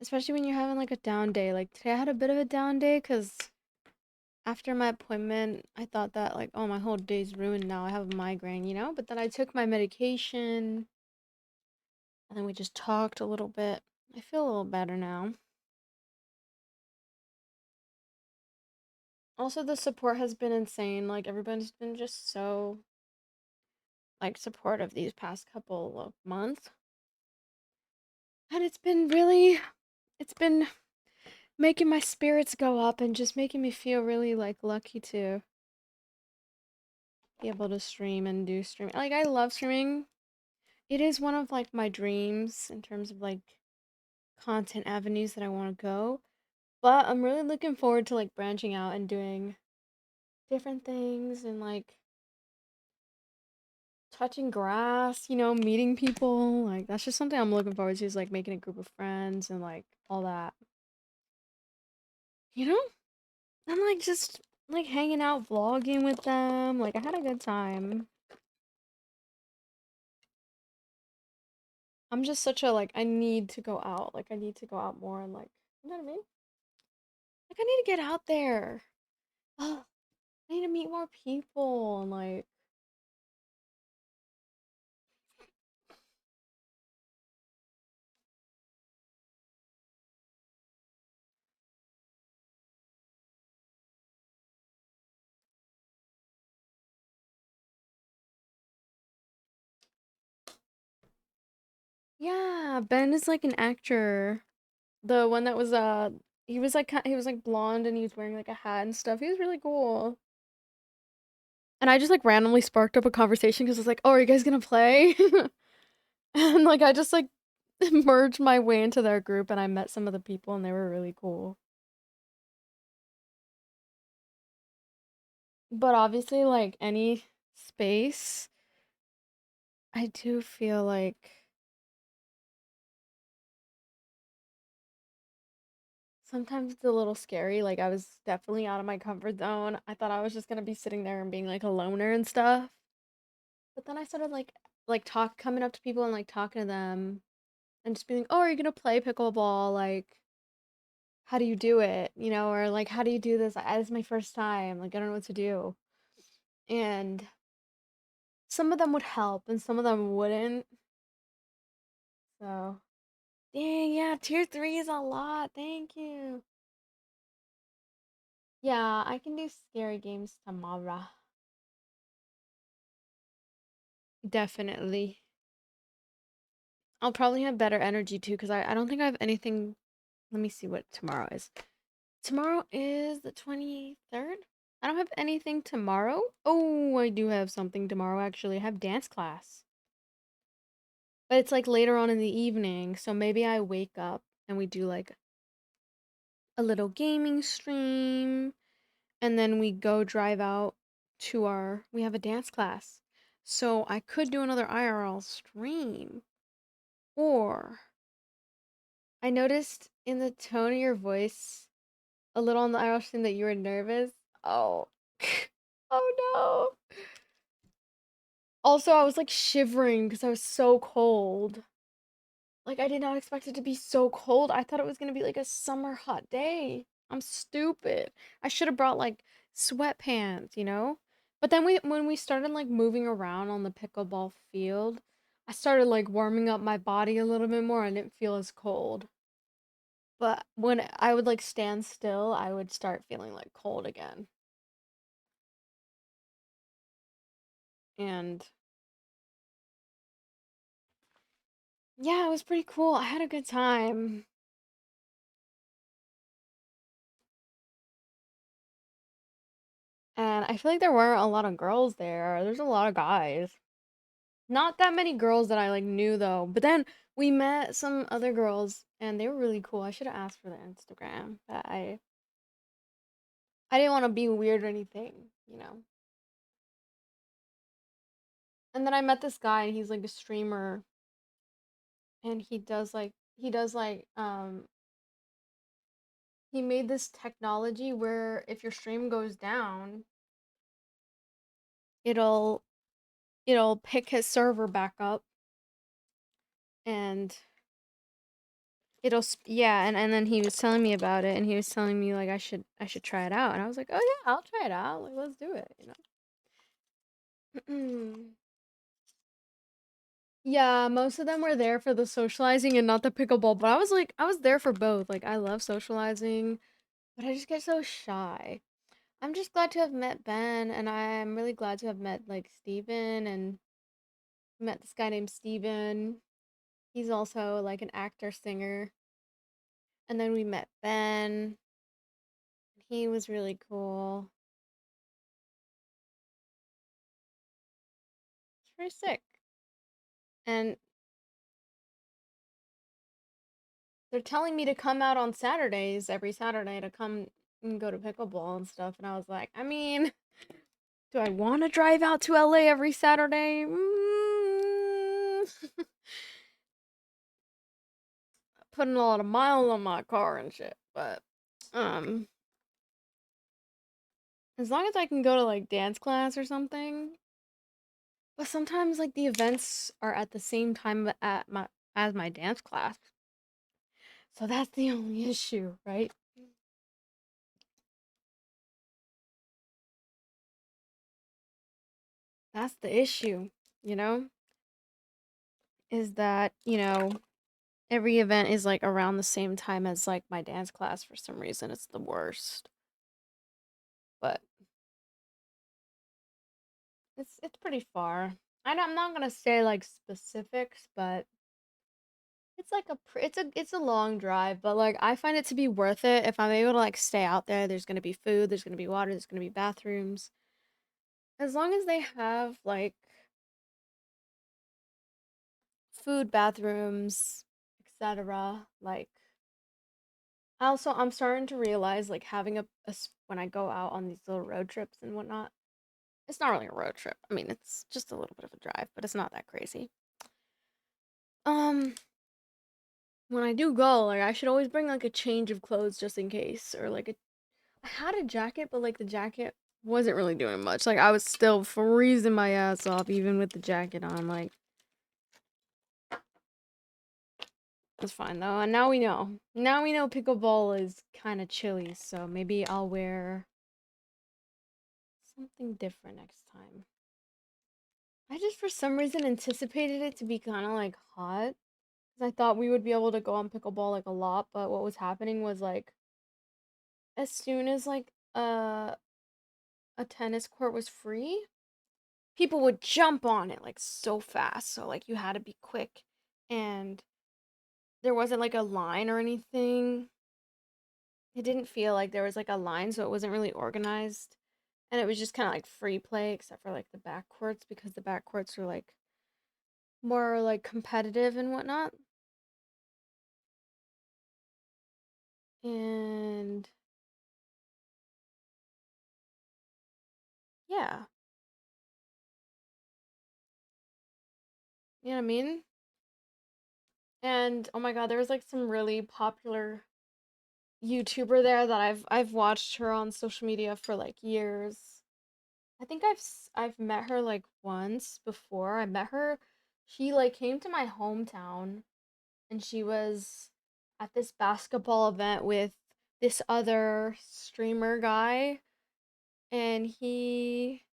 Especially when you're having like a down day. Like today I had a bit of a down day because after my appointment I thought that like oh my whole day's ruined now. I have a migraine, you know? But then I took my medication and then we just talked a little bit. I feel a little better now. Also the support has been insane. Like everybody's been just so like supportive these past couple of months. And it's been making my spirits go up and just making me feel really like lucky to be able to stream and do streaming. Like I love streaming. It is one of like my dreams in terms of like content avenues that I want to go. But I'm really looking forward to like branching out and doing different things and like touching grass, you know, meeting people. Like that's just something I'm looking forward to is like making a group of friends and like all that. You know? And like just like hanging out vlogging with them. Like I had a good time. I'm just such a like I need to go out. Like I need to go out more and like you know what I mean? Like I need to get out there. Oh, I need to meet more people and like yeah, Ben is like an actor. The one that was he was like blonde and he was wearing like a hat and stuff. He was really cool. And I just like randomly sparked up a conversation because I was like, "Oh, are you guys gonna play?" And like I just like merged my way into their group and I met some of the people and they were really cool. But obviously, like any space, I do feel like sometimes it's a little scary. Like I was definitely out of my comfort zone. I thought I was just gonna be sitting there and being like a loner and stuff. But then I started like talk coming up to people and like talking to them and just being like, "Oh, are you gonna play pickleball? Like, how do you do it? You know, or like how do you do this? This is my first time. Like I don't know what to do." And some of them would help and some of them wouldn't. So, dang, yeah, tier 3 is a lot. Thank you. Yeah, I can do scary games tomorrow. Definitely. I'll probably have better energy too, because I don't think I have anything. Let me see what tomorrow is. Tomorrow is the 23rd. I don't have anything tomorrow. Oh, I do have something tomorrow actually. I have dance class. But it's like later on in the evening, so maybe I wake up and we do like a little gaming stream and then we go drive out to our we have a dance class. So I could do another IRL stream or I noticed in the tone of your voice a little on the IRL stream that you were nervous. Oh. Oh no. Also, I was like shivering because I was so cold. Like I did not expect it to be so cold. I thought it was gonna be like a summer hot day. I'm stupid. I should have brought like sweatpants, you know? But then when we started like moving around on the pickleball field, I started like warming up my body a little bit more. I didn't feel as cold. But when I would like stand still, I would start feeling like cold again. And yeah, it was pretty cool. I had a good time. And I feel like there weren't a lot of girls there. There's a lot of guys. Not that many girls that I like knew though. But then we met some other girls and they were really cool. I should have asked for their Instagram, but I didn't want to be weird or anything, you know. And then I met this guy and he's like a streamer and he does like he made this technology where if your stream goes down, it'll pick his server back up and yeah, and then he was telling me about it and he was telling me like I should try it out and I was like, "Oh yeah, I'll try it out. Like let's do it, you know." Yeah, most of them were there for the socializing and not the pickleball, but I was there for both. Like I love socializing, but I just get so shy. I'm just glad to have met Ben and I'm really glad to have met like Steven and met this guy named Steven. He's also like an actor singer. And then we met Ben. He was really cool. It's pretty sick. And they're telling me to come out on Saturdays, every Saturday, to come and go to pickleball and stuff. And I was like, I mean, do I want to drive out to LA every Saturday? Putting a lot of miles on my car and shit. But, um, as long as I can go to like dance class or something. But sometimes like the events are at the same time as my dance class. So that's the only issue, right? That's the issue, you know? Is that, every event is like around the same time as like my dance class for some reason. It's the worst. But it's pretty far. I'm not gonna say like specifics, but it's like it's a long drive, but like I find it to be worth it if I'm able to like stay out there. There's gonna be food, there's gonna be water, there's gonna be bathrooms. As long as they have like food, bathrooms, etc. Like also I'm starting to realize like having when I go out on these little road trips and whatnot. It's not really a road trip. I mean, it's just a little bit of a drive, but it's not that crazy. Um, when I do go, like I should always bring like a change of clothes just in case, or like I had a jacket, but like the jacket wasn't really doing much. Like I was still freezing my ass off even with the jacket on. Like it's fine though. And now we know. Now we know pickleball is kind of chilly, so maybe I'll wear something different next time. I just for some reason anticipated it to be kind of like hot. 'Cause I thought we would be able to go on pickleball like a lot, but what was happening was like as soon as like a tennis court was free, people would jump on it like so fast. So like you had to be quick and there wasn't like a line or anything. It didn't feel like there was like a line, so it wasn't really organized. And it was just kind of like free play except for like the back courts because the back courts were like more like competitive and whatnot. And yeah, you know what I mean? And oh my god, there was like some really popular YouTuber there that I've watched her on social media for like years. I think I've met her like once before. I met her she like came to my hometown and she was at this basketball event with this other streamer guy and he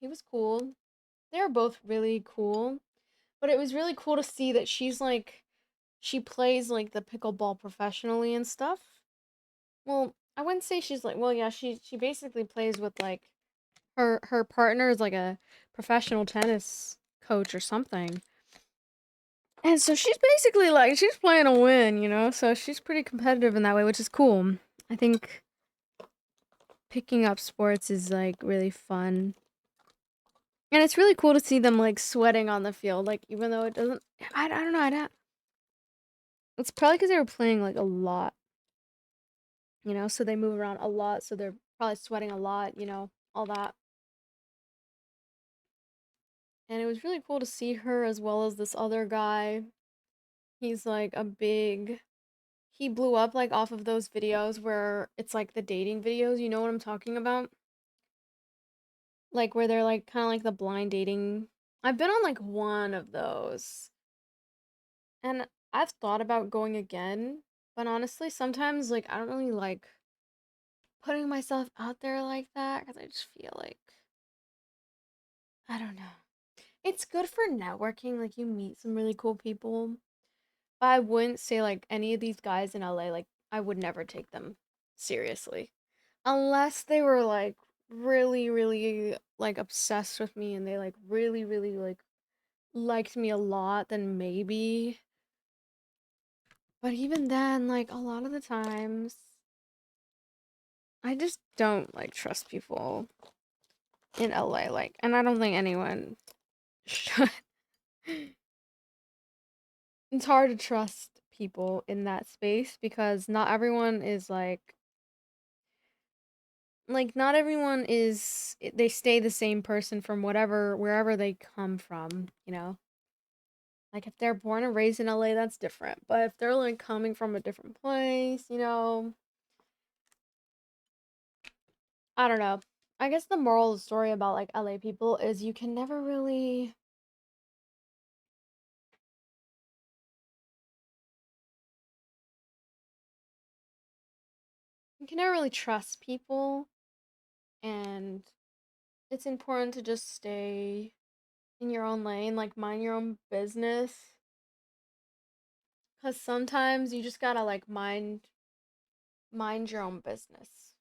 was cool. They were both really cool, but it was really cool to see that she plays like the pickleball professionally and stuff. Well, I wouldn't say she's like well yeah, she basically plays with like her partner is like a professional tennis coach or something. And so she's basically like she's playing to win, you know? So she's pretty competitive in that way, which is cool. I think picking up sports is like really fun. And it's really cool to see them like sweating on the field, like even though it doesn't I don't know, I don't it's probably because they were playing like a lot, so they move around a lot, so they're probably sweating a lot, all that. And it was really cool to see her as well as this other guy. He's like a big he blew up like off of those videos where it's like the dating videos, you know what I'm talking about? Like where they're like kind of like the blind dating. I've been on like one of those. And I've thought about going again, but honestly, sometimes like I don't really like putting myself out there like that cuz I just feel like I don't know. It's good for networking, like you meet some really cool people. But I wouldn't say like any of these guys in LA, like I would never take them seriously. Unless they were like really, really like obsessed with me and they like really, really like liked me a lot, then maybe. But even then, like a lot of the times, I just don't like trust people in LA. Like, and I don't think anyone should. It's hard to trust people in that space because not everyone is like not everyone is they stay the same person from whatever wherever they come from, you know? Like if they're born and raised in LA, that's different. But if they're like coming from a different place, you know, I don't know. I guess the moral of the story about like LA people is you can never really trust people, and it's important to just stay in your own lane, like mind your own business. Cause sometimes you just gotta like mind your own business.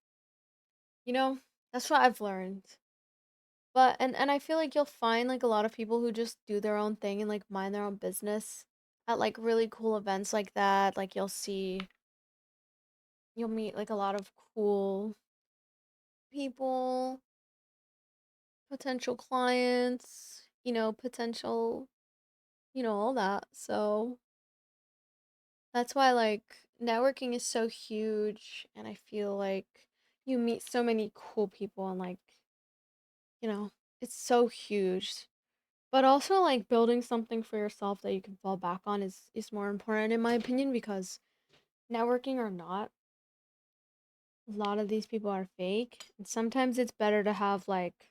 You know? That's what I've learned. But and I feel like you'll find like a lot of people who just do their own thing and like mind their own business at like really cool events like that. Like you'll meet like a lot of cool people, potential clients, you know, potential, you know, all that. So that's why like networking is so huge and I feel like you meet so many cool people and like, you know, it's so huge. But also like building something for yourself that you can fall back on is more important in my opinion because networking or not, a lot of these people are fake. And sometimes it's better to have like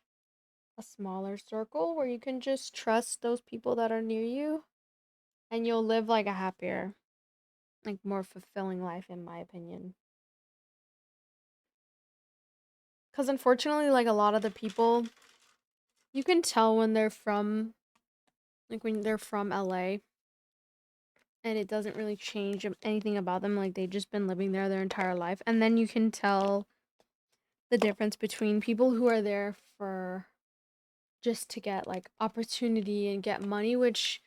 a smaller circle where you can just trust those people that are near you and you'll live like a happier, like more fulfilling life in my opinion. Cuz unfortunately like a lot of the people you can tell when they're from like when they're from LA and it doesn't really change anything about them like they've just been living there their entire life and then you can tell the difference between people who are there for just to get like opportunity and get money, which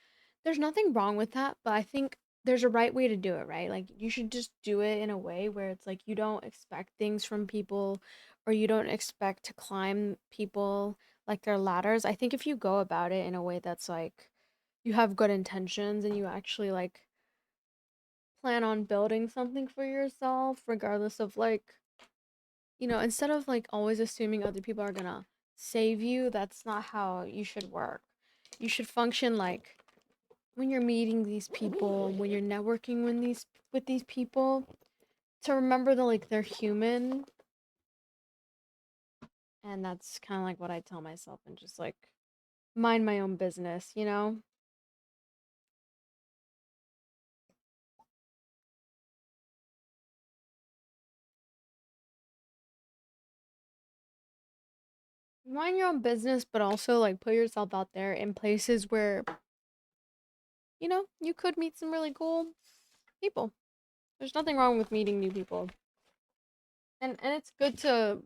there's nothing wrong with that, but I think there's a right way to do it, right? Like you should just do it in a way where it's like you don't expect things from people or you don't expect to climb people like their ladders. I think if you go about it in a way that's like you have good intentions and you actually like plan on building something for yourself regardless of like, you know, instead of like always assuming other people are gonna save you, that's not how you should work. You should function like when you're meeting these people, when you're networking with these people, to remember that like they're human, and that's kind of like what I tell myself, and just like mind my own business, you know? Mind your own business, but also like put yourself out there in places where, you know, you could meet some really cool people. There's nothing wrong with meeting new people. And it's good to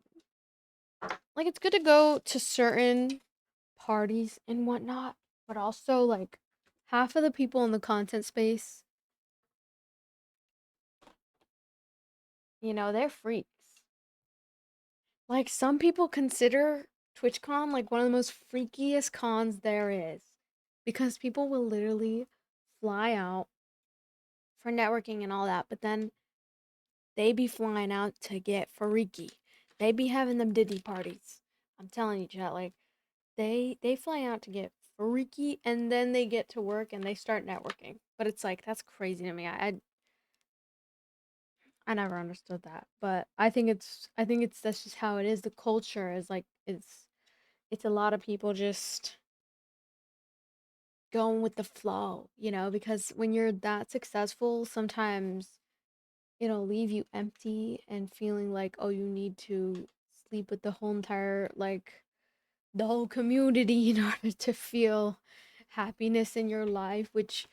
like it's good to go to certain parties and whatnot, but also like half of the people in the content space, you know, they're freaks. Like some people consider TwitchCon like one of the most freakiest cons there is because people will literally fly out for networking and all that, but then they be flying out to get freaky. They be having them Diddy parties. I'm telling you, chat, like they fly out to get freaky, and then they get to work and they start networking. But it's like that's crazy to me. I never understood that. But I think it's that's just how it is. The culture is like it's a lot of people just going with the flow, because when you're that successful, sometimes it'll leave you empty and feeling like, oh, you need to sleep with the whole entire, like, the whole community in order to feel happiness in your life, which,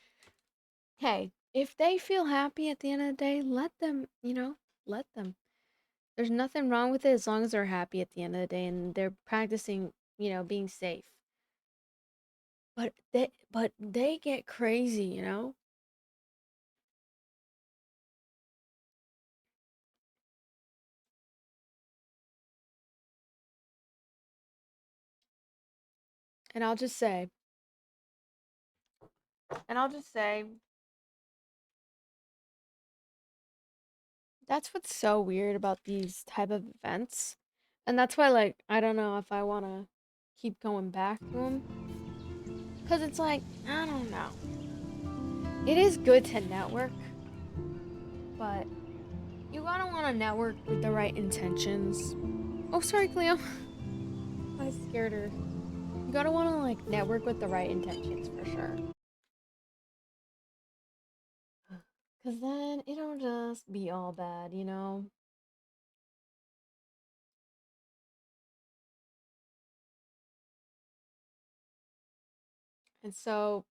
hey, if they feel happy at the end of the day, let them, let them. There's nothing wrong with it as long as they're happy at the end of the day and they're practicing, being safe. But they get crazy, And I'll just say that's what's so weird about these type of events. And that's why, like, I don't know if I want to keep going back to them. Because it's like, I don't know. It is good to network, but you gotta want to network with the right intentions. Oh, sorry, Cleo. I scared her. You gotta want to, like, network with the right intentions for sure. Because then it'll just be all bad. And so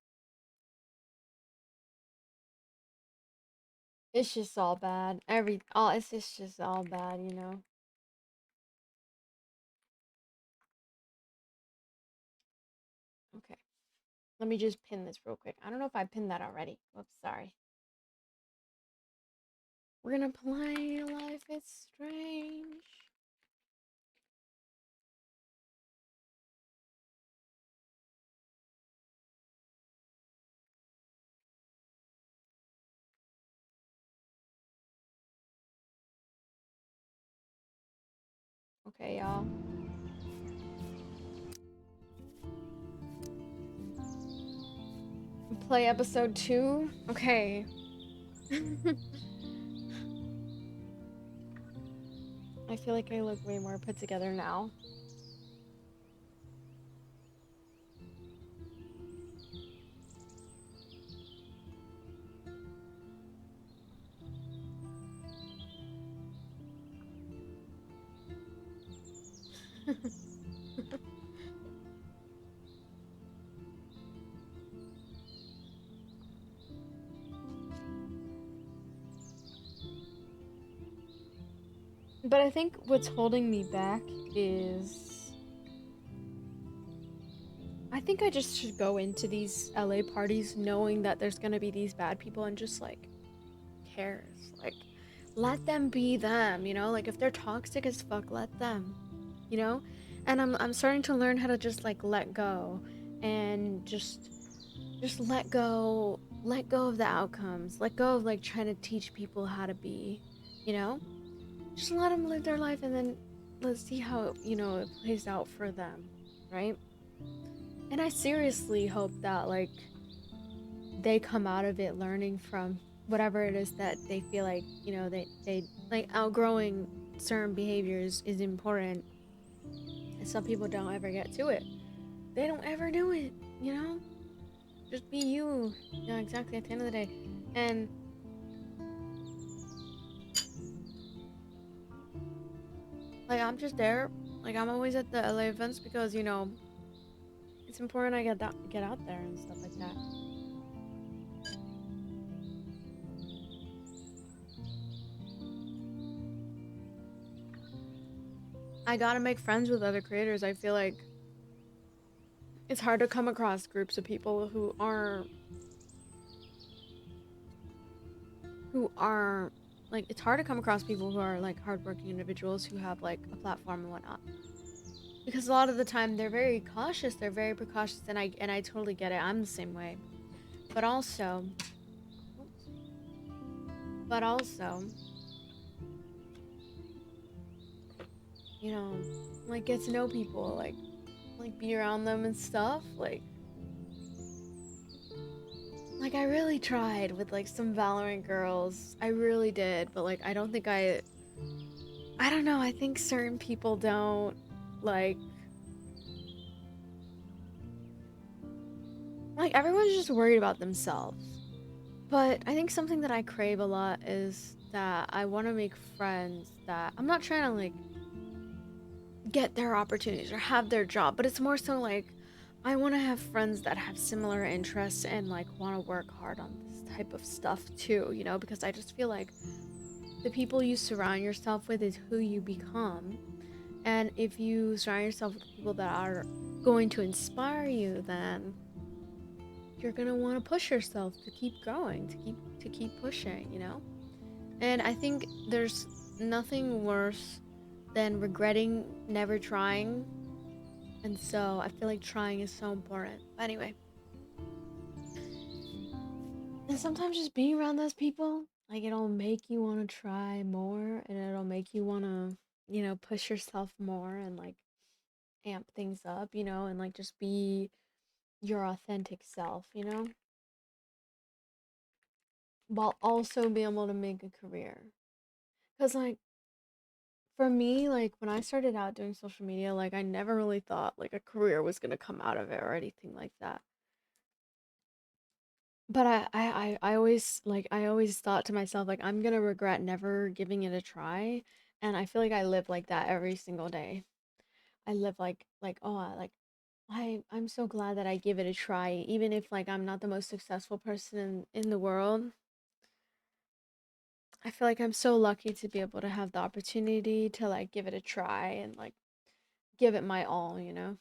it's just all bad. It's just all bad. Okay. Let me just pin this real quick. I don't know if I pinned that already. Oops, sorry. We're gonna play Life is Strange. Okay, y'all. Play episode 2. Okay. I feel like I look way more put together now. But I think what's holding me back is I think I just should go into these LA parties knowing that there's gonna be these bad people and just like cares. Like let them be them. Like if they're toxic as fuck, let them. You know? And I'm starting to learn how to just like let go and just let go of the outcomes. Let go of like trying to teach people how to be, you know? Just let them live their life and then let's see how, it plays out for them, right? And I seriously hope that like they come out of it learning from whatever it is that they feel like, they like outgrowing certain behaviors is important. And some people don't ever get to it. They don't ever do it. Just be you. Yeah, exactly at the end of the day. And like I'm just there. Like I'm always at the LA events because, it's important I get out there and stuff like that. I gotta make friends with other creators. I feel like it's hard to come across groups of people who are like it's hard to come across people who are like hardworking individuals who have like a platform and whatnot. Because a lot of the time they're very cautious, they're very precautious, and I totally get it. I'm the same way. But also, but also, you know, like get to know people, like be around them and stuff. Like Like I really tried with like some Valorant girls. I really did, but like I don't think I don't know, I think certain people don't like everyone's just worried about themselves. But I think something that I crave a lot is that I want to make friends that I'm not trying to like get their opportunities or have their job, but it's more so like I want to have friends that have similar interests and like want to work hard on this type of stuff too, you know, because I just feel like the people you surround yourself with is who you become. And if you surround yourself with people that are going to inspire you, then you're going to want to push yourself to keep growing, to keep pushing, you know? And I think there's nothing worse than regretting never trying. And so I feel like trying is so important. But anyway, and sometimes just being around those people, like it'll make you want to try more and it'll make you want to, you know, push yourself more and like amp things up, you know, and like just be your authentic self, you know, while also being able to make a career. Because like for me, like when I started out doing social media, like I never really thought like a career was gonna come out of it or anything like that. But I always like I always thought to myself like I'm gonna regret never giving it a try, and I feel like I live like that every single day. I live like oh I'm so glad that I give it a try, even if like I'm not the most successful person in the world. I feel like I'm so lucky to be able to have the opportunity to like give it a try and like give it my all, you know?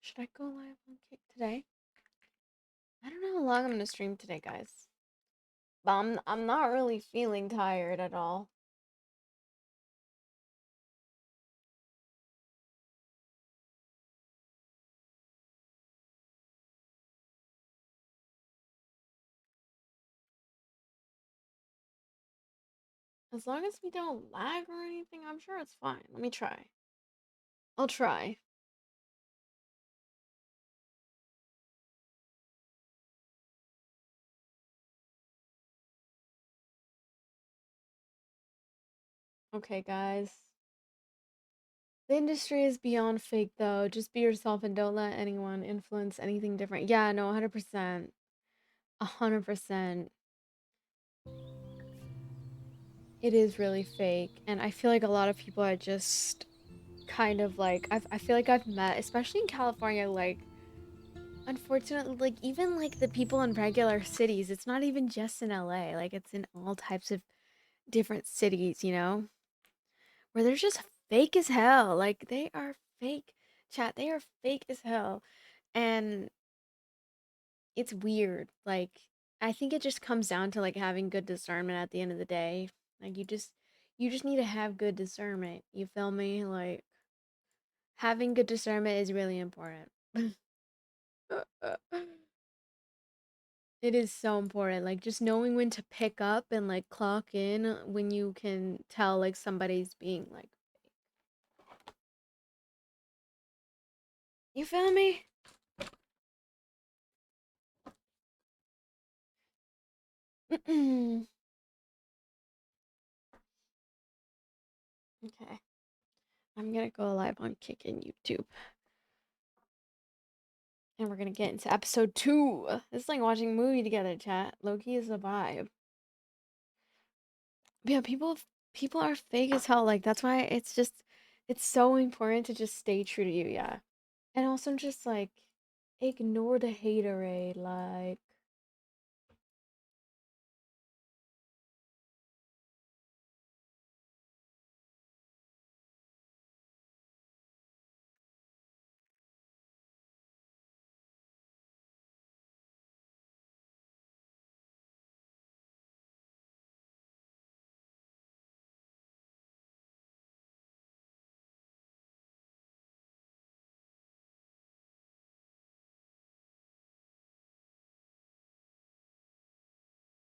Should I go live on Kick today? I don't know how long I'm gonna stream today, guys. But I'm not really feeling tired at all. As long as we don't lag or anything, I'm sure it's fine. Let me try. I'll try. Okay, guys. The industry is beyond fake, though. Just be yourself and don't let anyone influence anything different. Yeah, no, 100%. 100%. It is really fake. And I feel like a lot of people are just kind of like, I feel like I've met, especially in California, like, unfortunately, like, even like the people in regular cities, it's not even just in LA, like, it's in all types of different cities, you know, where they're just fake as hell. Like, they are fake, chat, they are fake as hell. And it's weird. Like, I think it just comes down to like having good discernment at the end of the day. Like, you just need to have good discernment. You feel me? Like, having good discernment is really important. It is so important. Like just knowing when to pick up and like clock in when you can tell like somebody's being like you feel me? Okay. I'm gonna go live on Kick and YouTube. And we're gonna get into episode 2. It's like watching a movie together, chat. Loki is a vibe. But yeah, people are fake as hell. Like that's why it's so important to just stay true to you, yeah. And also just like ignore the haterade, like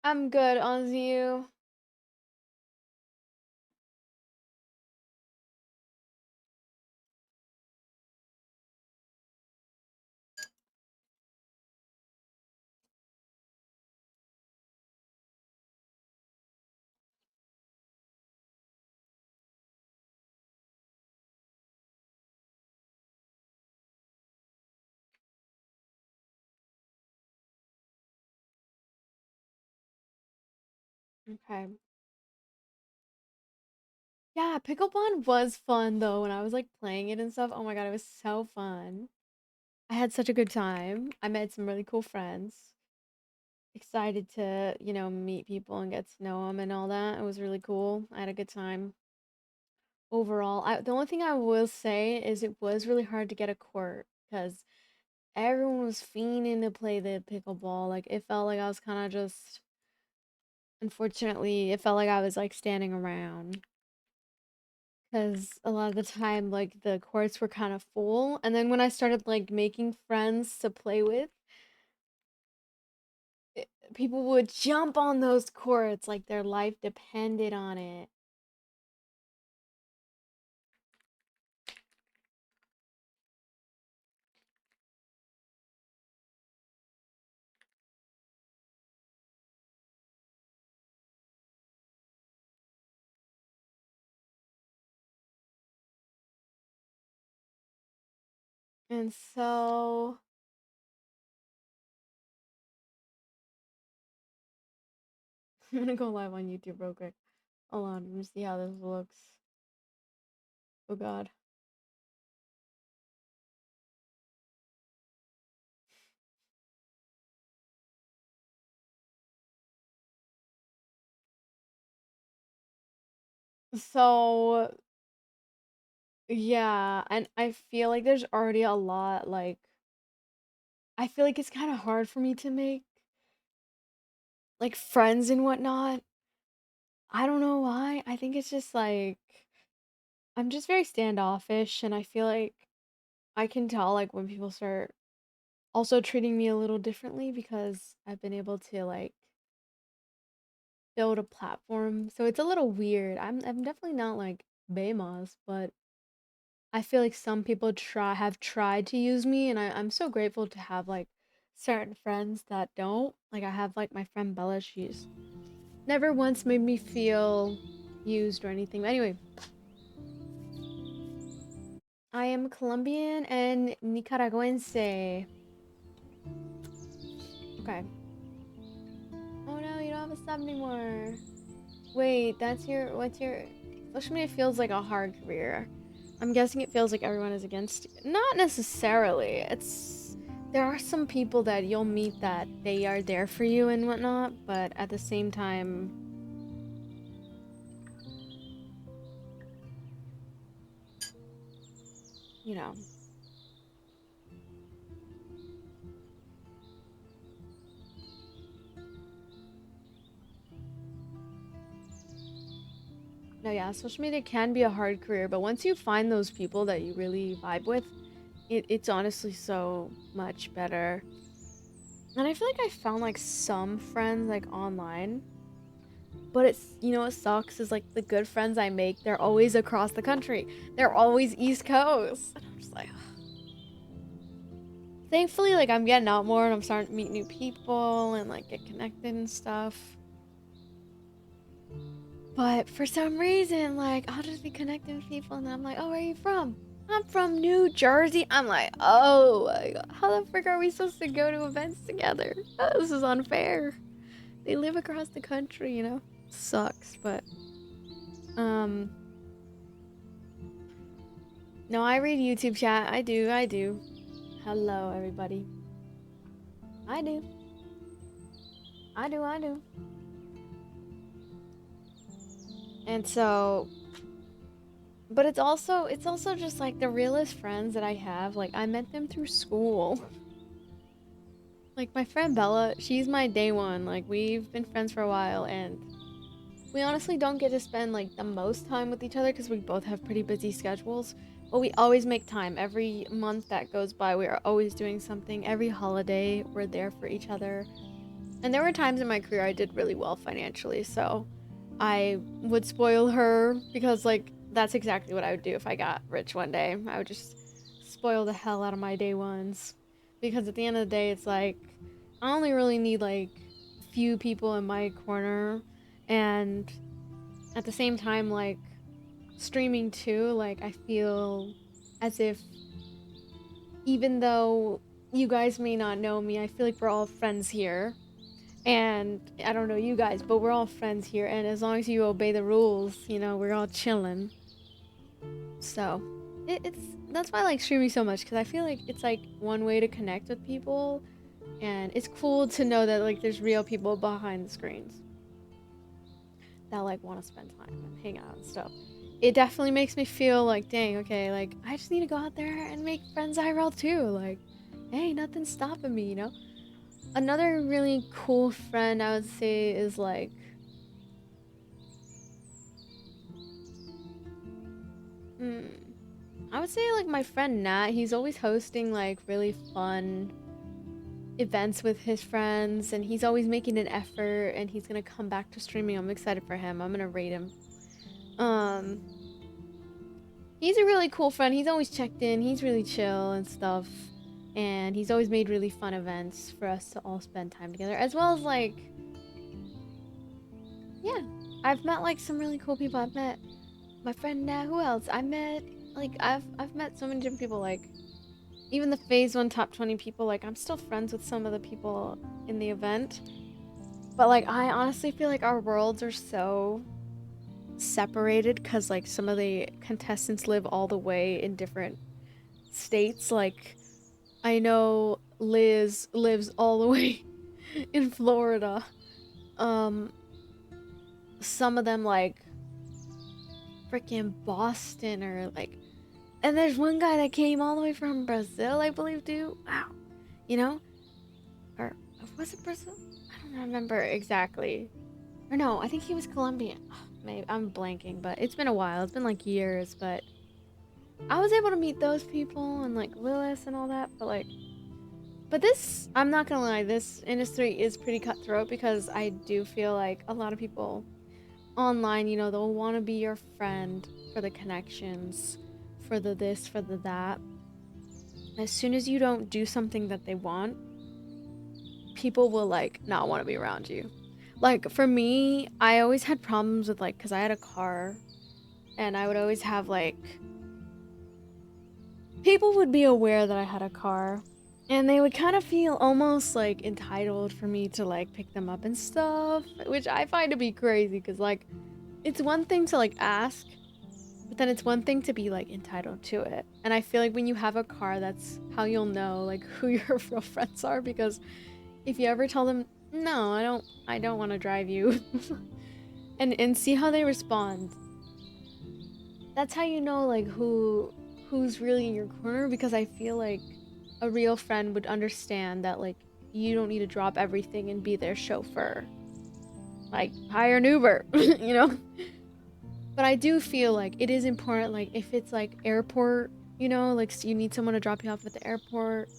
I'm good on you. Okay. Yeah, pickleball was fun though when I was like playing it and stuff. Oh my god, it was so fun. I had such a good time. I met some really cool friends. Excited to, meet people and get to know them and all that. It was really cool. I had a good time overall. The only thing I will say is it was really hard to get a court because everyone was fiending to play the pickleball. Like it felt like I was kind of just, unfortunately, it felt like I was like standing around because a lot of the time, like the courts were kind of full. And then when I started like making friends to play with, people would jump on those courts like their life depended on it. And so I'm gonna go live on YouTube real quick. Hold on, let me see how this looks. Oh god. So yeah, and I feel like there's already a lot like I feel like it's kind of hard for me to make like friends and whatnot. I don't know why. I think it's just like I'm just very standoffish and I feel like I can tell like when people start also treating me a little differently because I've been able to like build a platform. So it's a little weird. I'm definitely not like Bamos, but I feel like some people have tried to use me and I'm so grateful to have like certain friends that don't. Like I have like my friend Bella, she's never once made me feel used or anything. But anyway, I am Colombian and Nicaraguense. Okay. Oh no, you don't have a sub anymore. Wait, what's your social media feels like a hard career. I'm guessing it feels like everyone is against you. Not necessarily. There are some people that you'll meet that they are there for you and whatnot, but at the same time, you know. No, yeah, social media can be a hard career, but once you find those people that you really vibe with, it's honestly so much better. And I feel like I found like some friends like online, but what sucks is like the good friends I make, they're always across the country. They're always East Coast. And I'm just like, thankfully, like I'm getting out more and I'm starting to meet new people and like get connected and stuff. But for some reason, like I'll just be connecting with people and I'm like, oh, where are you from? I'm from New Jersey. I'm like, oh my god, how the frick are we supposed to go to events together? Oh, this is unfair. They live across the country, Sucks, but um no, I read YouTube chat. I do. Hello everybody. I do. I do. And so but it's also just like the realest friends that I have. Like I met them through school. Like my friend Bella, she's my day one. Like we've been friends for a while and we honestly don't get to spend like the most time with each other because we both have pretty busy schedules. But we always make time. Every month that goes by, we are always doing something. Every holiday, we're there for each other. And there were times in my career I did really well financially, so I would spoil her because like that's exactly what I would do if I got rich one day. I would just spoil the hell out of my day ones. Because at the end of the day, it's like I only really need like a few people in my corner and at the same time like streaming too, like I feel as if even though you guys may not know me, I feel like we're all friends here And I don't know you guys, but we're all friends here, and as long as you obey the rules, you know, we're all chilling. So it's that's why I like streaming so much, because I feel like it's like one way to connect with people, and it's cool to know that like there's real people behind the screens that like want to spend time and hang out and stuff. It definitely makes me feel like, dang, okay, like I just need to go out there and make friends IRL too. Like, hey, nothing's stopping me, you know? Another really cool friend I would say is like, I would say like my friend Nat. He's always hosting like really fun events with his friends, and he's always making an effort, and he's gonna come back to streaming. I'm excited for him. I'm gonna rate him. Um, he's a really cool friend. He's always checked in. He's really chill and stuff, and he's always made really fun events for us to all spend time together, as well as like, yeah, I've met like some really cool people. I've met my friend Nat. Who else? I met like I've met so many different people. Like even the Phase 1 top 20 people. Like I'm still friends with some of the people in the event. But like I honestly feel like our worlds are so separated because like some of the contestants live all the way in different states. Like I know Liz lives all the way in Florida. Some of them like freaking Boston, or like, and there's one guy that came all the way from Brazil, I believe, too. Wow. You know? Or was it Brazil? I don't remember exactly. Or no, I think he was Colombian. Maybe I'm blanking, but it's been a while. It's been like years, but I was able to meet those people and like Lilith and all that, but this, I'm not gonna lie, this industry is pretty cutthroat, because I do feel like a lot of people online, you know, they'll want to be your friend for the connections, for the this, for the that. As soon as you don't do something that they want, people will like not want to be around you. Like for me, I always had problems with like, because I had a car, and I would always have like, people would be aware that I had a car, and they would kind of feel almost like entitled for me to like pick them up and stuff, which I find to be crazy, because like it's one thing to like ask, but then it's one thing to be like entitled to it. And I feel like when you have a car, that's how you'll know like who your real friends are, because if you ever tell them, no, I don't want to drive you, and see how they respond, that's how you know like who's really in your corner. Because I feel like a real friend would understand that like you don't need to drop everything and be their chauffeur, like hire an Uber, you know. But I do feel like it is important, like if it's like airport, you know, like so you need someone to drop you off at the airport,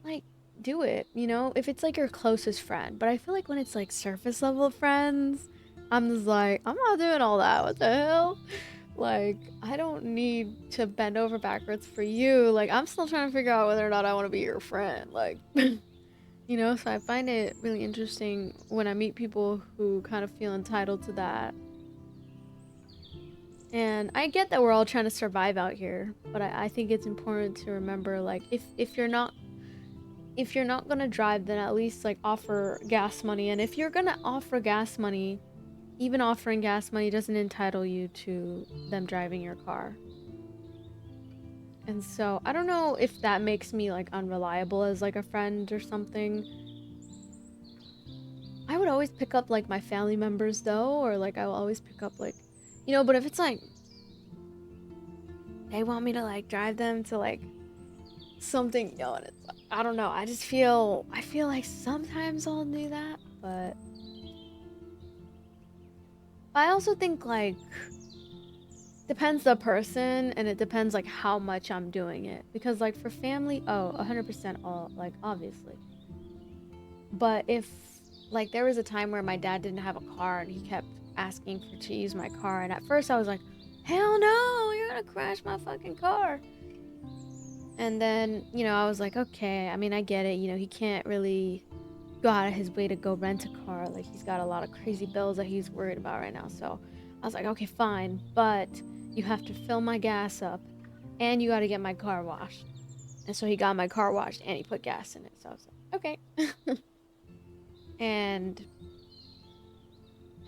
like do it, you know, if it's like your closest friend. But I feel like when it's like surface level friends, I'm just like, I'm not doing all that. What the hell? Like, I don't need to bend over backwards for you. Like, I'm still trying to figure out whether or not I want to be your friend. Like, you know, so I find it really interesting when I meet people who kind of feel entitled to that. And I get that we're all trying to survive out here, but I think it's important to remember, like, if you're not gonna drive, then at least like offer gas money. And if you're gonna offer gas money, even offering gas money doesn't entitle you to them driving your car. And so I don't know if that makes me like unreliable as like a friend or something. I would always pick up like my family members though, or like I will always pick up like, you know, but if it's like they want me to like drive them to like something, you know, and it's like, I don't know, I feel like sometimes I'll do that, but I also think like depends the person, and it depends like how much I'm doing it, because like for family, oh, 100% all, like obviously. But if like there was a time where my dad didn't have a car and he kept asking to use my car, and at first I was like, hell no, you're gonna crash my fucking car. And then, you know, I was like, okay, I mean, I get it, you know, he can't really go out of his way to go rent a car, like he's got a lot of crazy bills that he's worried about right now. So I was like, okay, fine, but you have to fill my gas up and you got to get my car washed. And so he got my car washed and he put gas in it. So I was like, okay. And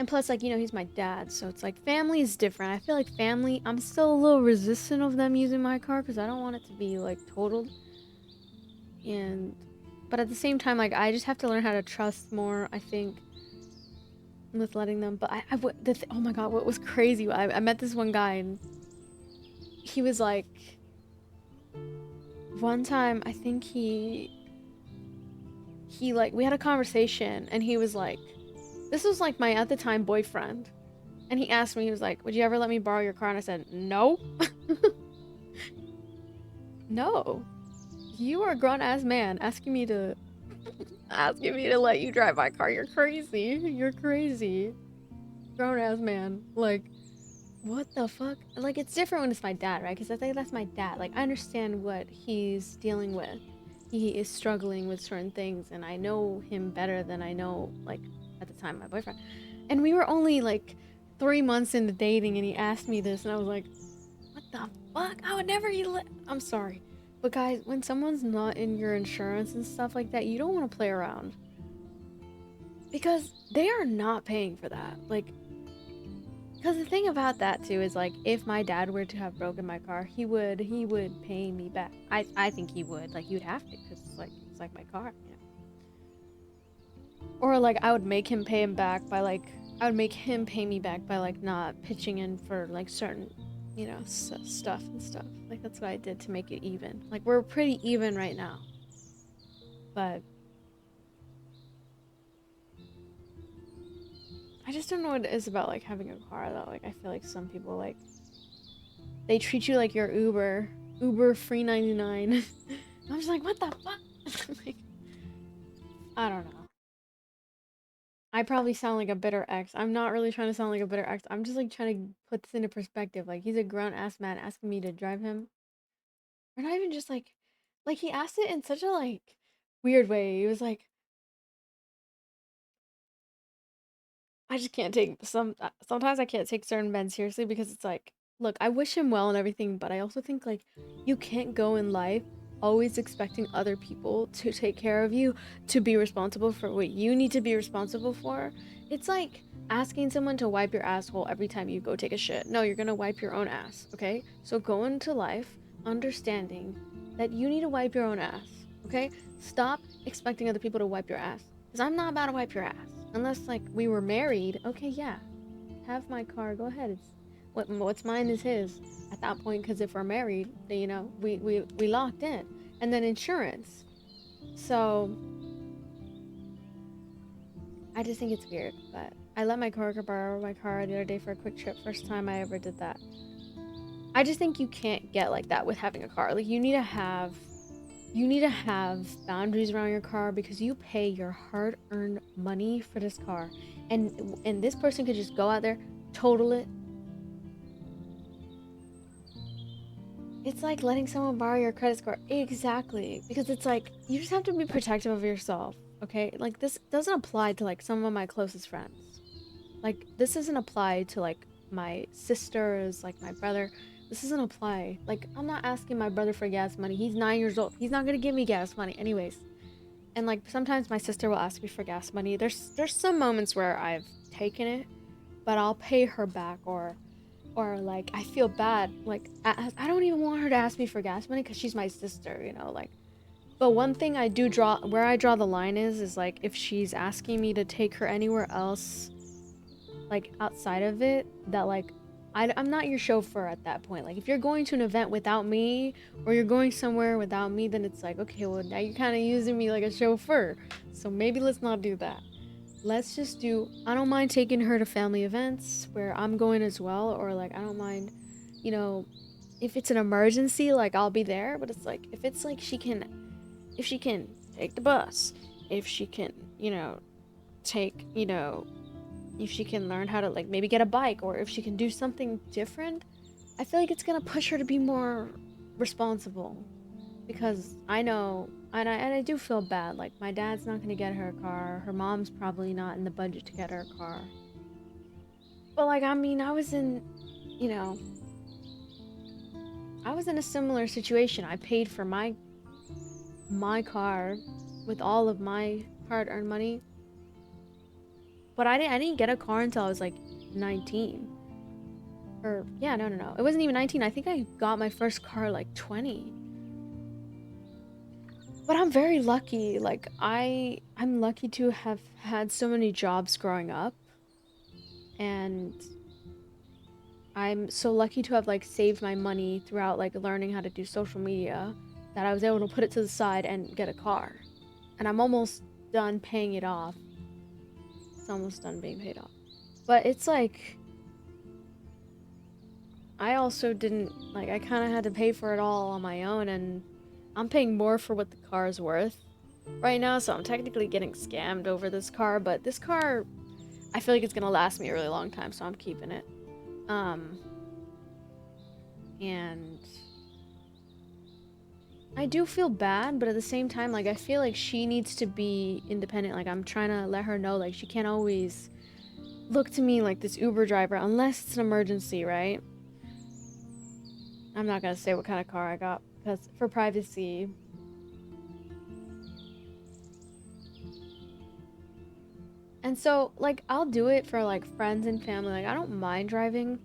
plus, like, you know, he's my dad, so it's like family is different. I feel like family, I'm still a little resistant of them using my car because I don't want it to be like totaled. But at the same time, like, I just have to learn how to trust more, I think, with letting them. But oh my god, what was crazy? I met this one guy and he was like, one time I think he like we had a conversation and he was like, this was like my at the time boyfriend, and he asked me, he was like, would you ever let me borrow your car? And I said, no. No, you are a grown-ass man asking me to let you drive my car. You're crazy. You're crazy. Grown-ass man. Like, what the fuck? Like, it's different when it's my dad, right? Because I think that's my dad. Like, I understand what he's dealing with. He is struggling with certain things, and I know him better than I know, like, at the time, my boyfriend. And we were only, like, 3 months into dating, and he asked me this, and I was like, what the fuck? I would never I'm sorry. But guys, when someone's not in your insurance and stuff like that, you don't want to play around. Because they are not paying for that. Like, because the thing about that too is, like, if my dad were to have broken my car, he would pay me back. I think he would. Like, you'd have to, because it's like my car, you know. Or like I would make him pay me back by like not pitching in for like certain, you know, stuff and stuff. Like, that's what I did to make it even. Like, we're pretty even right now. But I just don't know what it is about like having a car though. Like, I feel like some people, like, they treat you like you're Uber free 99. I'm just like, what the fuck? Like, I don't know. I probably sound like a bitter ex. I'm not really trying to sound like a bitter ex. I'm just like trying to put this into perspective. Like, he's a grown ass man asking me to drive him. Or not even just like he asked it in such a like weird way. He was like, I just can't take sometimes I can't take certain men seriously because it's like, look, I wish him well and everything, but I also think like you can't go in life always expecting other people to take care of you, to be responsible for what you need to be responsible for. It's like asking someone to wipe your asshole every time you go take a shit. No, you're gonna wipe your own ass, okay? So go into life understanding that you need to wipe your own ass, okay? Stop expecting other people to wipe your ass. Because I'm not about to wipe your ass. Unless, like, we were married. Okay, yeah. Have my car. Go ahead. It's what's mine is his at that point. Because if we're married, then, you know, we locked in. And then insurance. So, I just think it's weird. But I let my coworker borrow my car the other day for a quick trip. First time I ever did that. I just think you can't get like that with having a car. Like, you need to have boundaries around your car because you pay your hard-earned money for this car, and this person could just go out there, total it. It's like letting someone borrow your credit score. Exactly, because it's like you just have to be protective of yourself, okay? Like, this doesn't apply to like some of my closest friends. Like, this doesn't apply to like my sisters, like my brother. This doesn't apply. Like, I'm not asking my brother for gas money. He's 9 years old. He's not gonna give me gas money anyways. And like sometimes my sister will ask me for gas money. There's some moments where I've taken it, but I'll pay her back, or like I feel bad. Like, I don't even want her to ask me for gas money because she's my sister, you know, like. But one thing I do where I draw the line is like if she's asking me to take her anywhere else, like outside of it, that like I'm not your chauffeur at that point. Like, if you're going to an event without me, or you're going somewhere without me, then it's like, okay, well, now you're kind of using me like a chauffeur. So maybe let's not do that. Let's just do, I don't mind taking her to family events where I'm going as well, or like, I don't mind, you know, if it's an emergency, like I'll be there, but it's like, if it's like if she can take the bus, if she can, you know, take, you know, if she can learn how to like maybe get a bike, or if she can do something different, I feel like it's gonna push her to be more responsible. Because I know, and I do feel bad, like my dad's not gonna get her a car, her mom's probably not in the budget to get her a car. But like, I mean, I was in, you know, I was in a similar situation. I paid for my car with all of my hard-earned money. but I didn't get a car until I was like 19. Or yeah, no. It wasn't even 19. I think I got my first car like 20. But I'm very lucky. Like I'm lucky to have had so many jobs growing up, and I'm so lucky to have like saved my money throughout like learning how to do social media that I was able to put it to the side and get a car. And I'm almost done paying it off. It's almost done being paid off. But it's like I also didn't like I kind of had to pay for it all on my own, and I'm paying more for what the car is worth right now, so I'm technically getting scammed over this car, but this car I feel like it's going to last me a really long time, so I'm keeping it. And I do feel bad, but at the same time, like, I feel like she needs to be independent. Like, I'm trying to let her know, like, she can't always look to me like this Uber driver unless it's an emergency, right? I'm not gonna say what kind of car I got because for privacy. And so, like, I'll do it for like friends and family. Like, I don't mind driving.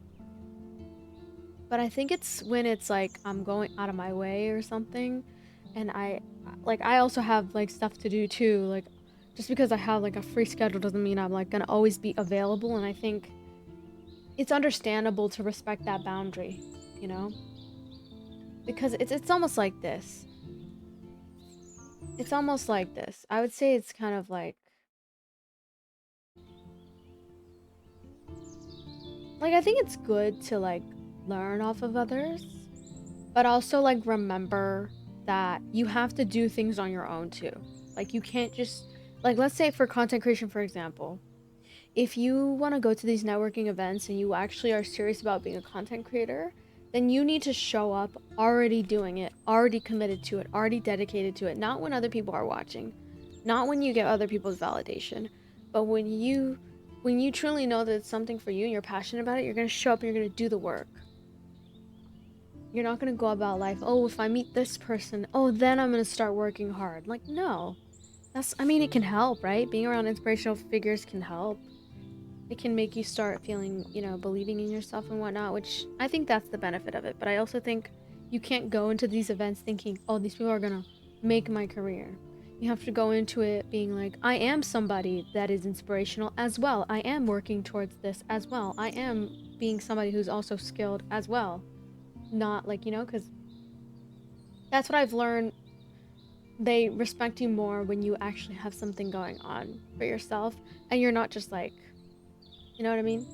But I think it's when it's like I'm going out of my way or something, and I also have like stuff to do too. Like, just because I have like a free schedule doesn't mean I'm like gonna always be available, and I think it's understandable to respect that boundary, you know? Because it's almost like this. It's almost like this. I would say it's kind of like I think it's good to like learn off of others, but also like remember that you have to do things on your own too. Like you can't just like let's say for content creation for example, if you want to go to these networking events and you actually are serious about being a content creator, then you need to show up already doing it, already committed to it, already dedicated to it, not when other people are watching, not when you get other people's validation, but when you truly know that it's something for you and you're passionate about it, you're going to show up and you're going to do the work. You're not going to go about life, oh, if I meet this person, oh, then I'm going to start working hard. Like, no. I mean, it can help, right? Being around inspirational figures can help. It can make you start feeling, you know, believing in yourself and whatnot, which I think that's the benefit of it. But I also think you can't go into these events thinking, oh, these people are going to make my career. You have to go into it being like, I am somebody that is inspirational as well. I am working towards this as well. I am being somebody who's also skilled as well. Not like, you know, because that's what I've learned. They respect you more when you actually have something going on for yourself and you're not just like, you know what I mean?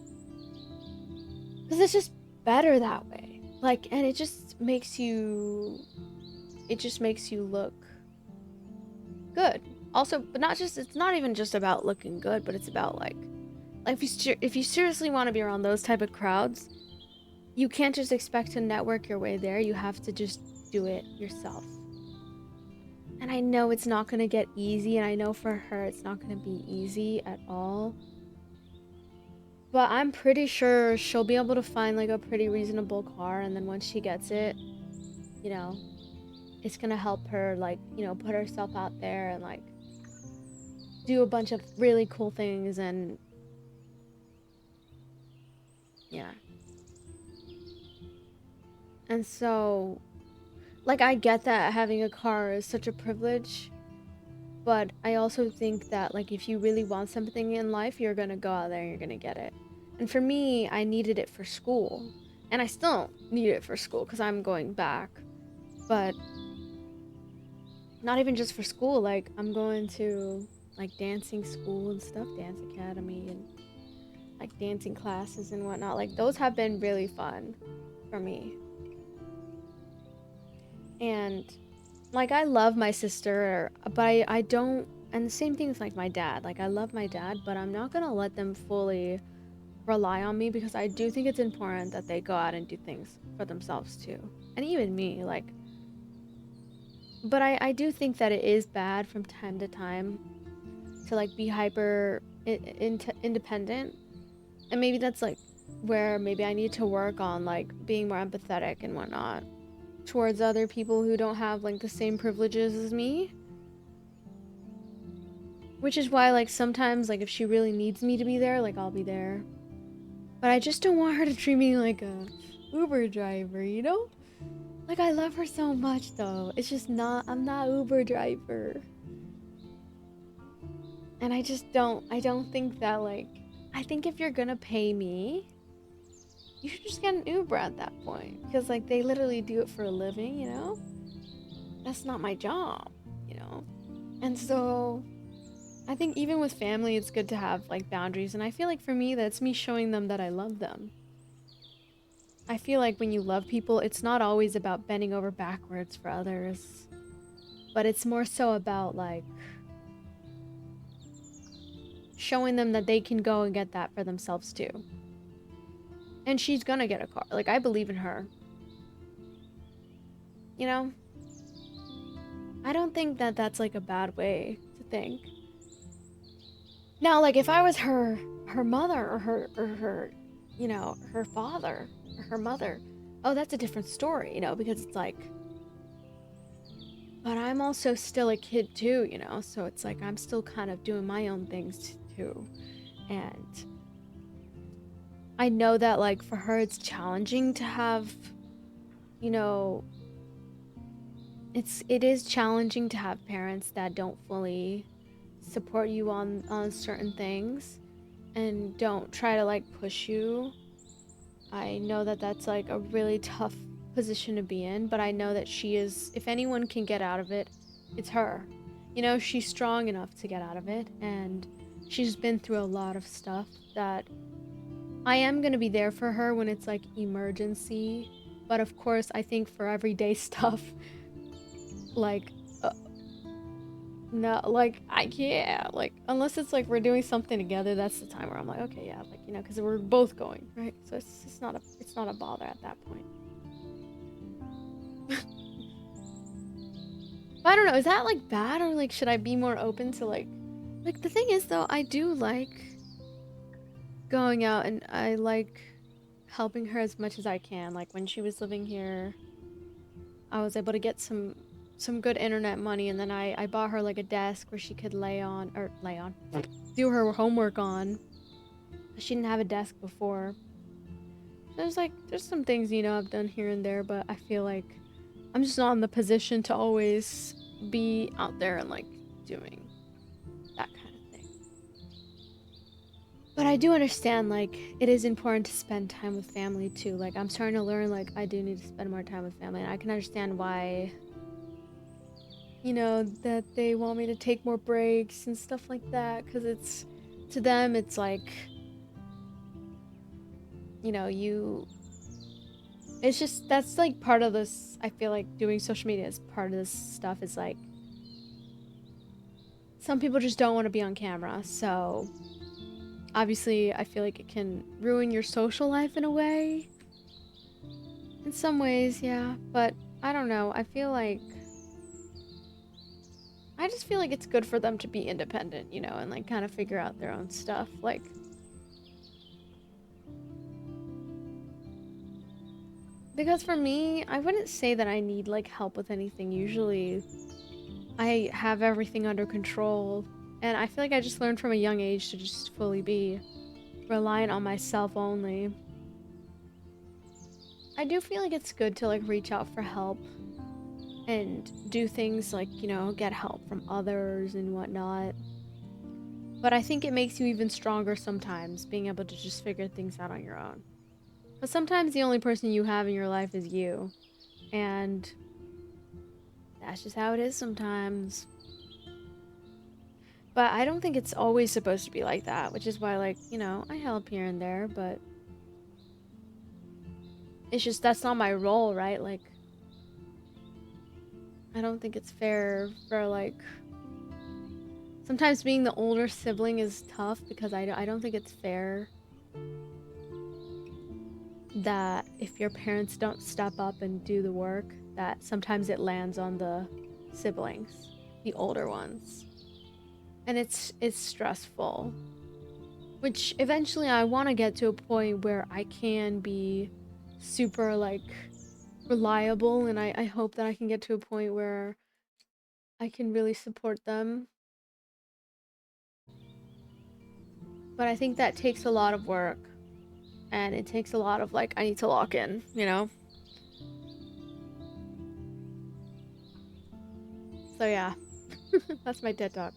Because it's just better that way. Like, and it just makes you look good. Also, but not just, it's not even just about looking good, but it's about like if you seriously want to be around those type of crowds, you can't just expect to network your way there. You have to just do it yourself. And I know it's not going to get easy, and I know for her it's not going to be easy at all. But I'm pretty sure she'll be able to find like a pretty reasonable car, and then once she gets it, you know, it's going to help her like, you know, put herself out there and like do a bunch of really cool things and yeah. And so like I get that having a car is such a privilege, but I also think that like if you really want something in life, you're gonna go out there and you're gonna get it. And for me, I needed it for school, and I still need it for school because I'm going back. But not even just for school, like I'm going to like dancing school and stuff, dance academy and like dancing classes and whatnot. Like those have been really fun for me. And like I love my sister, but I don't, and the same thing with like my dad. Like I love my dad, but I'm not gonna let them fully rely on me because I do think it's important that they go out and do things for themselves too. And even me, like, but I do think that it is bad from time to time to like be hyper independent, and maybe that's like where maybe I need to work on like being more empathetic and whatnot towards other people who don't have like the same privileges as me. Which is why, like, sometimes, like, if she really needs me to be there, like, I'll be there. But I just don't want her to treat me like a Uber driver, you know? Like, I love her so much, though. It's just not, I'm not Uber driver. And I don't think that, like, I think if you're gonna pay me, you should just get an Uber at that point. Because, like, they literally do it for a living, you know? That's not my job, you know? And so, I think even with family, it's good to have, like, boundaries. And I feel like for me, that's me showing them that I love them. I feel like when you love people, it's not always about bending over backwards for others. But it's more so about, like, showing them that they can go and get that for themselves too. And she's gonna get a car. Like, I believe in her. You know? I don't think that that's, like, a bad way to think. Now, like, if I was her mother or her, you know, her father or her mother, oh, that's a different story, you know, because it's like, but I'm also still a kid too, you know, so it's like I'm still kind of doing my own things too. And I know that, like, for her, it's challenging to have, you know, it is challenging to have parents that don't fully support you on certain things and don't try to, like, push you. I know that that's, like, a really tough position to be in, but I know that she is, if anyone can get out of it, it's her. You know, she's strong enough to get out of it, and she's been through a lot of stuff that I am going to be there for her when it's, like, emergency. But of course, I think for everyday stuff, like, uh, no, like, I can't, like, unless it's like we're doing something together, that's the time where I'm like, okay, yeah, like, you know, because we're both going, right? So it's not a bother at that point. But I don't know, is that, like, bad, or, like, should I be more open to, like, the thing is, though, I do like going out, and I like helping her as much as I can. Like, when she was living here, I was able to get some good internet money, and then I bought her, like, a desk where she could do her homework on. She didn't have a desk before. There's some things, you know, I've done here and there, but I feel like I'm just not in the position to always be out there and, like, doing that kind of thing. But I do understand, like, it is important to spend time with family too. Like, I'm starting to learn, like, I do need to spend more time with family, and I can understand why, you know, that they want me to take more breaks and stuff like that, because it's, to them, it's like, you know, it's just, that's, like, part of this. I feel like doing social media is part of this stuff, is like, some people just don't want to be on camera, so obviously I feel like it can ruin your social life in a way. In some ways, yeah, but I don't know. I just feel like it's good for them to be independent, you know, and, like, kind of figure out their own stuff. Like, because for me, I wouldn't say that I need, like, help with anything. Usually I have everything under control, and I feel like I just learned from a young age to just fully be reliant on myself only. I do feel like it's good to, like, reach out for help and do things like, you know, get help from others and whatnot. But I think it makes you even stronger sometimes, being able to just figure things out on your own. But sometimes the only person you have in your life is you. And that's just how it is sometimes. But I don't think it's always supposed to be like that, which is why, like, you know, I help here and there, but it's just, that's not my role, right? Like, I don't think it's fair for, like, sometimes being the older sibling is tough, because I don't think it's fair that if your parents don't step up and do the work, that sometimes it lands on the siblings, the older ones. And it's stressful. Which eventually I want to get to a point where I can be super, like, reliable, and I hope that I can get to a point where I can really support them. But I think that takes a lot of work. And it takes a lot of, like, I need to lock in, you know? So yeah. That's my TED talk.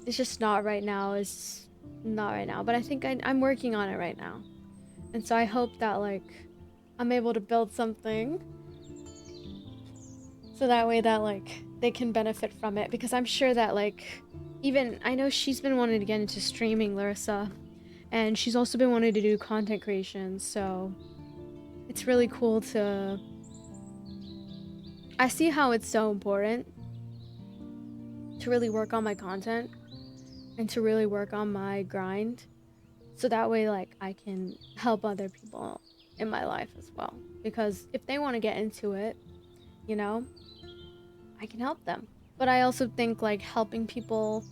It's just not right now. It's not right now. But I think I'm working on it right now. And so I hope that, like, I'm able to build something so that way that, like, they can benefit from it. Because I'm sure that, like, even, I know she's been wanting to get into streaming, Larissa. And she's also been wanting to do content creation. So it's really cool to... I see how it's so important to really work on my content and to really work on my grind. So that way, like, I can help other people in my life as well. Because if they want to get into it, you know, I can help them. But I also think, like, helping people,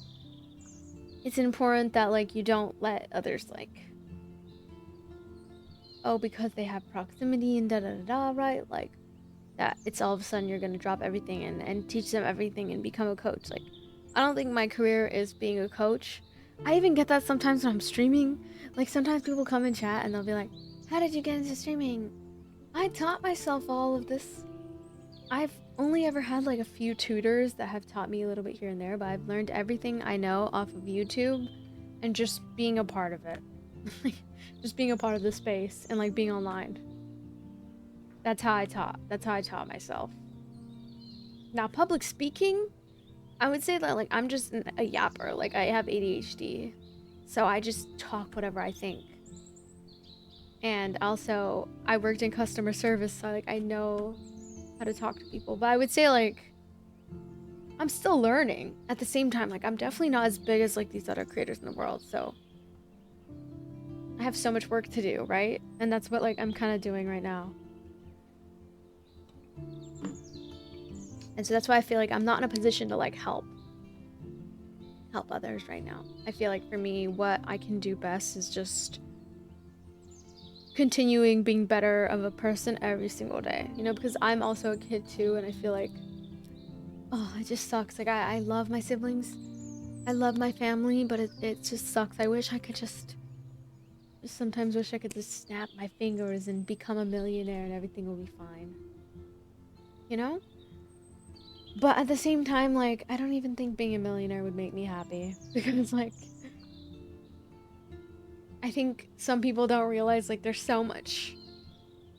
it's important that, like, you don't let others, like, oh, because they have proximity and da-da-da-da, right? Like, that it's all of a sudden you're gonna drop everything and teach them everything and become a coach. Like, I don't think my career is being a coach. I even get that sometimes when I'm streaming. Like, sometimes people come in chat and they'll be like, how did you get into streaming? I taught myself all of this. I've only ever had like a few tutors that have taught me a little bit here and there, but I've learned everything I know off of YouTube and just being a part of it. Just being a part of the space and like being online. That's how I taught. That's how I taught myself. Now, public speaking, I would say that, like, I'm just a yapper. Like, I have ADHD. So I just talk whatever I think. And also, I worked in customer service, so, like, I know how to talk to people. But I would say, like, I'm still learning. At the same time, like, I'm definitely not as big as, like, these other creators in the world, so... I have so much work to do, right? And that's what, like, I'm kind of doing right now. And so that's why I feel like I'm not in a position to, like, help others right now. I feel like for me, what I can do best is just continuing being better of a person every single day. You know, because I'm also a kid too, and I feel like, oh, it just sucks. Like, I love my siblings. I love my family, but it just sucks. I wish I could just sometimes wish I could just snap my fingers and become a millionaire and everything will be fine. You know? But at the same time, like, I don't even think being a millionaire would make me happy. Because, like, I think some people don't realize, like, there's so much.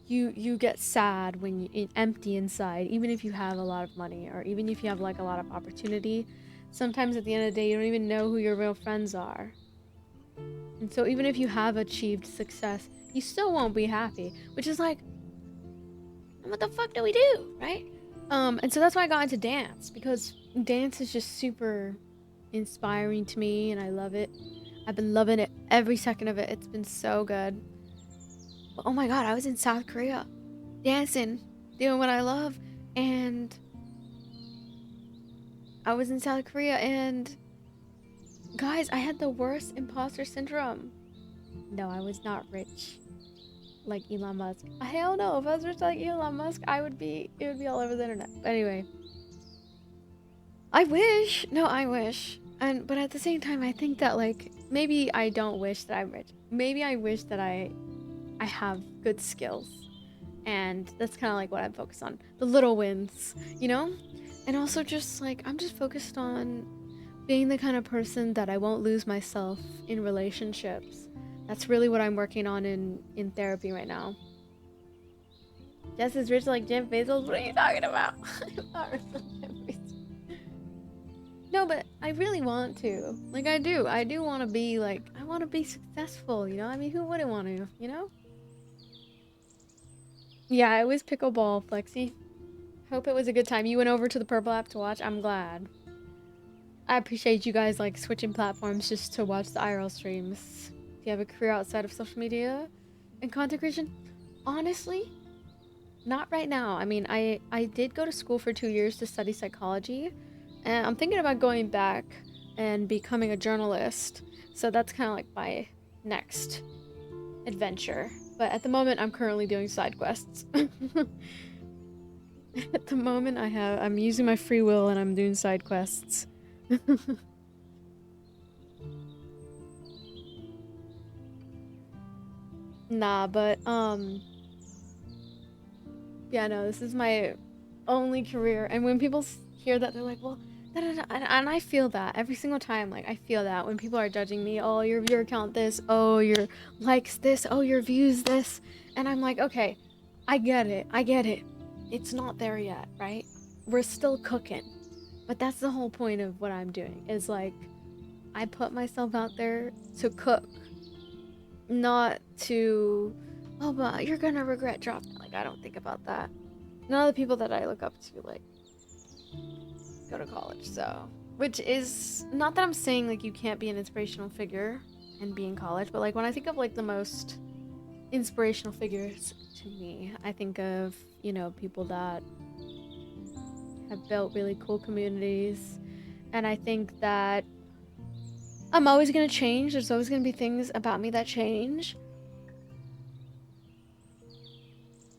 You get sad when you're empty inside, even if you have a lot of money, or even if you have, like, a lot of opportunity. Sometimes at the end of the day, you don't even know who your real friends are. And so even if you have achieved success, you still won't be happy. Which is like, what the fuck do we do, right? And so that's why I got into dance, because dance is just super inspiring to me and I love it. I've been loving it every second of it. It's been so good. But oh my god, I was in South Korea dancing, doing what I love, and I was in South Korea and guys, I had the worst imposter syndrome. No, I was not rich like Elon Musk. Hell no, if I was rich like Elon Musk, it would be all over the internet. But anyway, I wish. No, I wish. But at the same time, I think that, like, maybe I don't wish that I'm rich. Maybe I wish that I have good skills. And that's kind of like what I'm focused on. The little wins, you know? And also just, like, I'm just focused on being the kind of person that I won't lose myself in relationships. That's really what I'm working on in therapy right now. Just as rich like Jeff Bezos? What are you talking about? I'm not rich like Jeff Bezos. No, but I really want to. Like, I do. I do want to be, like, I want to be successful, you know? I mean, who wouldn't want to, you know? Yeah, it was pickleball, Flexi. Hope it was a good time. You went over to the Purple app to watch? I'm glad. I appreciate you guys, like, switching platforms just to watch the IRL streams. Do you have a career outside of social media and content creation? Honestly, not right now. I mean, I did go to school for 2 years to study psychology, and I'm thinking about going back and becoming a journalist. So that's kind of like my next adventure. But at the moment, I'm currently doing side quests. At the moment, I'm using my free will and I'm doing side quests. Nah, but yeah, no, this is my only career. And when people hear that, they're like, well, da, da, da. And I feel that every single time. Like, I feel that when people are judging me, oh, your viewer count this, oh, your likes this, oh, your views this. And I'm like, okay, I get it. I get it. It's not there yet, right? We're still cooking. But that's the whole point of what I'm doing is like, I put myself out there to cook, not to, oh, but you're gonna regret dropping. Like, I don't think about that. None of the people that I look up to, like, go to college, so. Which is, not that I'm saying, like, you can't be an inspirational figure and be in college, but, like, when I think of, like, the most inspirational figures to me, I think of, you know, people that have built really cool communities, and I think that I'm always gonna change. There's always gonna be things about me that change.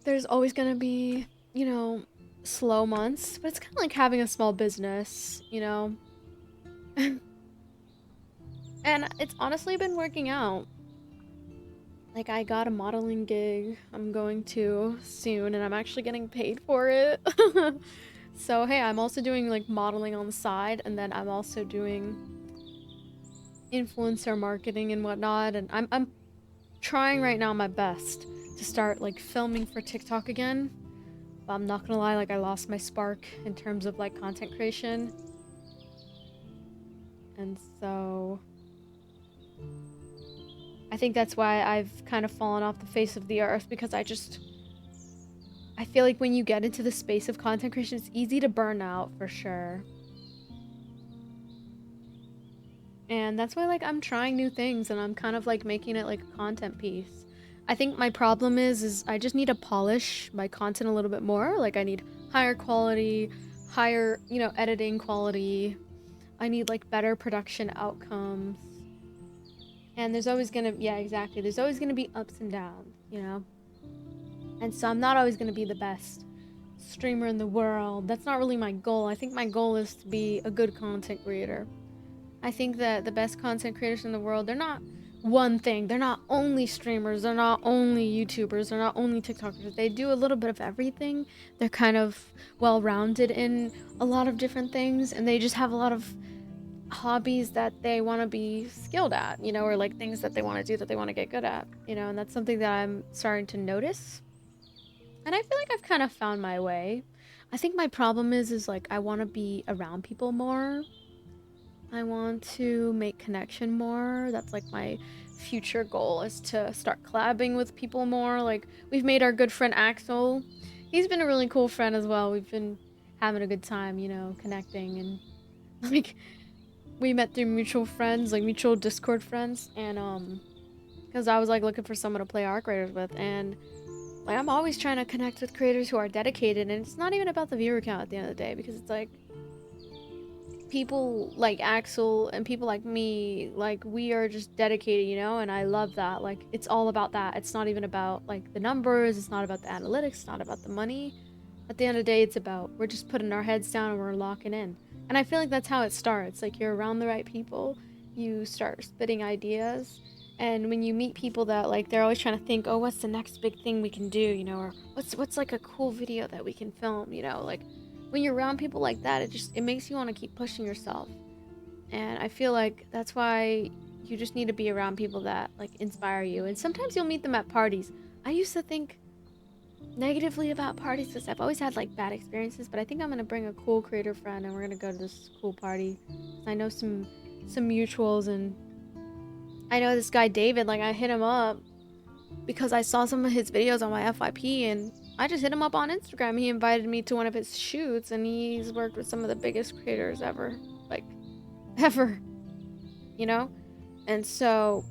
There's always gonna be, you know, slow months, but it's kind of like having a small business, you know? And it's honestly been working out. Like, I got a modeling gig I'm going to soon, and I'm actually getting paid for it. So, hey, I'm also doing, like, modeling on the side, and then I'm also doing influencer marketing and whatnot, and I'm trying right now my best to start, like, filming for TikTok again. But I'm not gonna lie, like, I lost my spark in terms of, like, content creation. And so I think that's why I've kind of fallen off the face of the earth, because I feel like when you get into the space of content creation, it's easy to burn out for sure. And that's why, like, I'm trying new things and I'm kind of like making it like a content piece. I think my problem is I just need to polish my content a little bit more. Like, I need higher quality, higher, you know, editing quality. I need like better production outcomes. And there's always gonna, yeah, exactly. There's always gonna be ups and downs, you know? And so I'm not always gonna be the best streamer in the world. That's not really my goal. I think my goal is to be a good content creator. I think that the best content creators in the world, they're not one thing. They're not only streamers. They're not only YouTubers. They're not only TikTokers. They do a little bit of everything. They're kind of well-rounded in a lot of different things, and they just have a lot of hobbies that they want to be skilled at, you know, or like things that they want to do that they want to get good at, you know, and that's something that I'm starting to notice. And I feel like I've kind of found my way. I think my problem is like I want to be around people more. I want to make connection more. That's like my future goal, is to start collabing with people more. Like, we've made our good friend Axel. He's been a really cool friend as well. We've been having a good time, you know, connecting, and like we met through mutual friends, like mutual Discord friends, and because I was like looking for someone to play Arc Raiders with, and like I'm always trying to connect with creators who are dedicated, and it's not even about the viewer count at the end of the day, because it's like people like Axel and people like me, like, we are just dedicated, you know, and I love that. Like, it's all about that. It's not even about like the numbers, it's not about the analytics, it's not about the money. At the end of the day, it's about, we're just putting our heads down and we're locking in. And I feel like that's how it starts. Like, you're around the right people, you start spitting ideas, and when you meet people that, like, they're always trying to think, oh, what's the next big thing we can do, you know, or what's like a cool video that we can film, you know, like, when you're around people like that, it makes you want to keep pushing yourself. And I feel like that's why you just need to be around people that, like, inspire you. And sometimes you'll meet them at parties. I used to think negatively about parties because I've always had, like, bad experiences, but I think I'm gonna bring a cool creator friend and we're gonna go to this cool party. I know some mutuals, and I know this guy David, like, I hit him up because I saw some of his videos on my FYP, and I just hit him up on Instagram. He invited me to one of his shoots, and he's worked with some of the biggest creators ever. Like, ever. You know? And so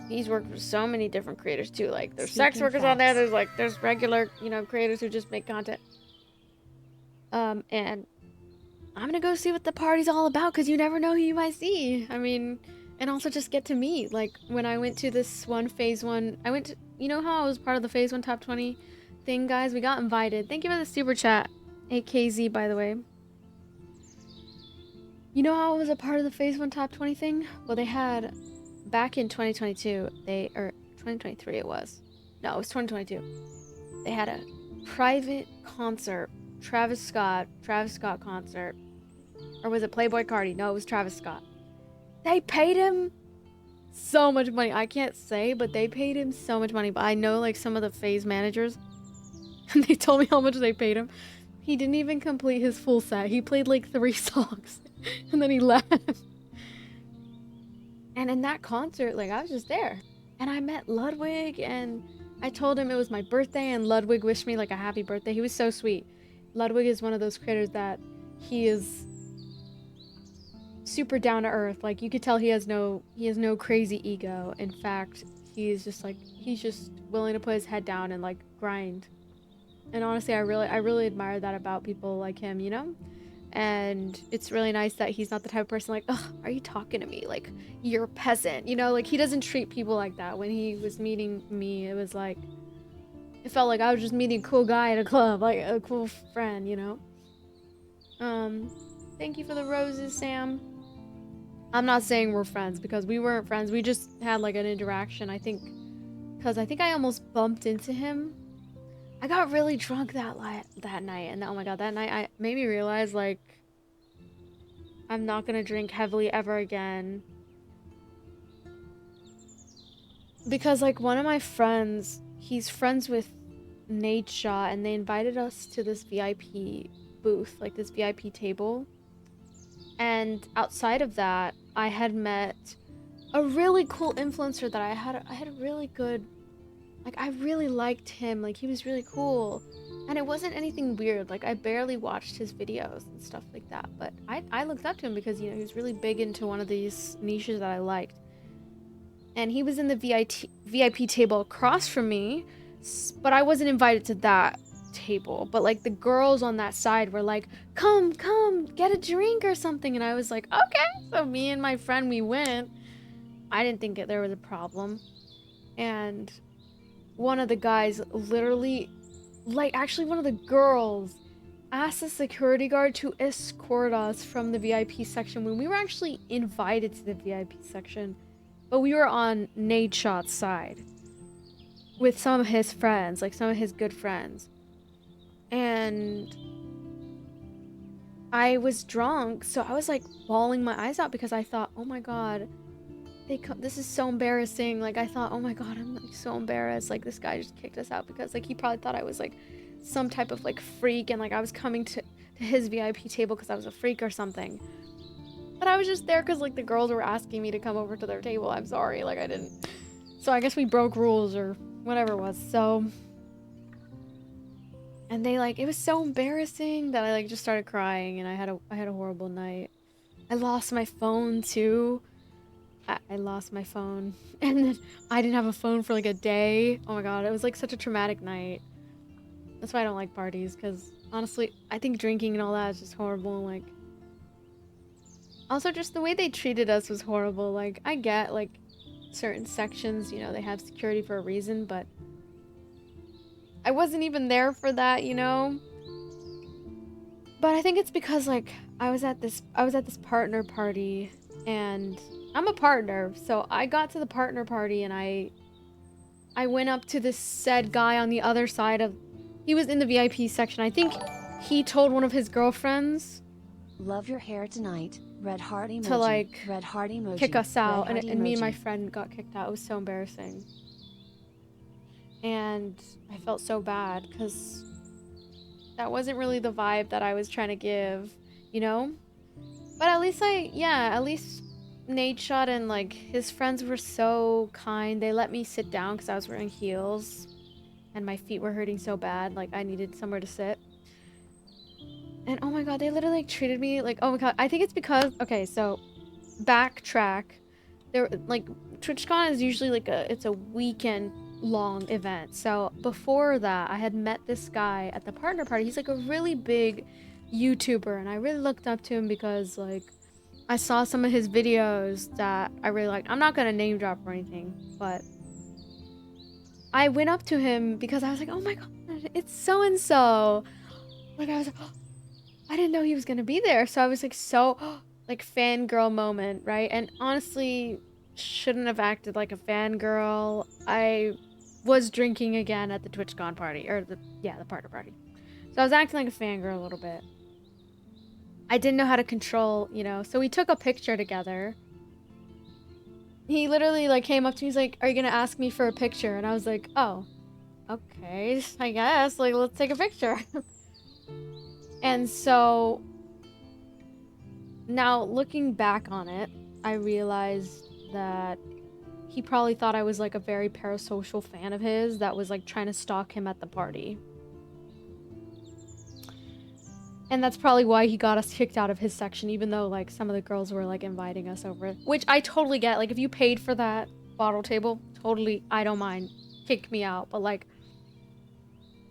he's worked with so many different creators too. Like, there's sex workers on there, there's regular, you know, creators who just make content. And I'm gonna go see what the party's all about, because you never know who you might see. I mean, and also just get to meet. Like, when I went to this one phase 1, I went to, you know how I was part of the phase 1 top 20 thing, guys? We got invited. Thank you for the super chat, AKZ, by the way. You know how I was a part of the Phase 1 Top 20 thing? Well, they had, back in 2022, or 2023 it was. No, it was 2022. They had a private concert, Travis Scott concert. Or was it Playboy Cardi? No, it was Travis Scott. They paid him so much money. I can't say, but they paid him so much money. But I know like some of the Phase managers, and they told me how much they paid him. He didn't even complete his full set. He played like 3 songs and then he left. And in that concert, like I was just there. And I met Ludwig and I told him it was my birthday and Ludwig wished me like a happy birthday. He was so sweet. Ludwig is one of those creators that he is super down to earth. Like you could tell he has no crazy ego. In fact, he's just willing to put his head down and like grind. And honestly, I really admire that about people like him, you know? And it's really nice that he's not the type of person like, ugh, are you talking to me? Like, you're a peasant, you know? Like, he doesn't treat people like that. When he was meeting me, it was like, it felt like I was just meeting a cool guy at a club, like a cool friend, you know? Thank you for the roses, Sam. I'm not saying we're friends because we weren't friends. We just had like an interaction, I think, because I think I almost bumped into him. I got really drunk that night, and oh my god, that night I made me realize like I'm not gonna drink heavily ever again. Because like one of my friends, he's friends with Nate Shaw, and they invited us to this VIP booth, like this VIP table. And outside of that, I had met a really cool influencer that I had a really good, like I really liked him, like he was really cool. And it wasn't anything weird, like I barely watched his videos and stuff like that, but I looked up to him because, you know, he was really big into one of these niches that I liked. And he was in the VIP table across from me, but I wasn't invited to that table. But like the girls on that side were like, come, get a drink or something. And I was like, okay. So me and my friend, we went. I didn't think there was a problem. And one of the guys literally, like actually one of the girls asked the security guard to escort us from the VIP section when we were actually invited to the VIP section. But we were on Nate Shot's side with some of his friends, like some of his good friends. And I was drunk, so I was like bawling my eyes out because I thought, oh my god, this is so embarrassing. Like I thought, oh my god, I'm like so embarrassed. Like this guy just kicked us out because like he probably thought I was like some type of like freak and like I was coming to his VIP table because I was a freak or something. But I was just there because like the girls were asking me to come over to their table. I'm sorry, like I didn't. So I guess we broke rules or whatever it was. So, and they like, it was so embarrassing that I like just started crying and I had a horrible night. I lost my phone too. I lost my phone and then I didn't have a phone for like a day. Oh my god, it was like such a traumatic night. That's why I don't like parties, because honestly, I think drinking and all that is just horrible. Like, also just the way they treated us was horrible. Like, I get like certain sections, you know, they have security for a reason, but I wasn't even there for that, you know? But I think it's because like I was at this partner party and I'm a partner, so I got to the partner party and I went up to this said guy on the other side of, he was in the VIP section. I think he told one of his girlfriends, love your hair tonight, red heart emoji, to like red heart emoji, kick us out, red and heart me and my emoji. friend got kicked out. It was so embarrassing. And I felt so bad because that wasn't really the vibe that I was trying to give, you know? But at least at least Nate Shot and like his friends were so kind. They let me sit down because I was wearing heels and my feet were hurting so bad. Like I needed somewhere to sit. And oh my god, they literally like treated me like, oh my god. I think it's because, okay, so backtrack. There, like, TwitchCon is usually like it's a weekend long event. So before that, I had met this guy at the partner party. He's like a really big YouTuber, and I really looked up to him because like I saw some of his videos that I really liked. I'm not gonna name drop or anything, but I went up to him because I was like, oh my god, it's so and so. Like I was like, oh, I didn't know he was gonna be there. So I was like so like fangirl moment, right? And honestly, shouldn't have acted like a fangirl. I was drinking again at the TwitchCon party, or the partner party. So I was acting like a fangirl a little bit. I didn't know how to control, you know. So we took a picture together. He literally like came up to me, he's like, "Are you gonna ask me for a picture?" And I was like, "Oh, okay, I guess. Like, let's take a picture." And so now looking back on it, I realized that he probably thought I was like a very parasocial fan of his that was like trying to stalk him at the party. And that's probably why he got us kicked out of his section, even though like some of the girls were like inviting us over. Which I totally get. Like if you paid for that bottle table, totally, I don't mind. Kick me out. But like,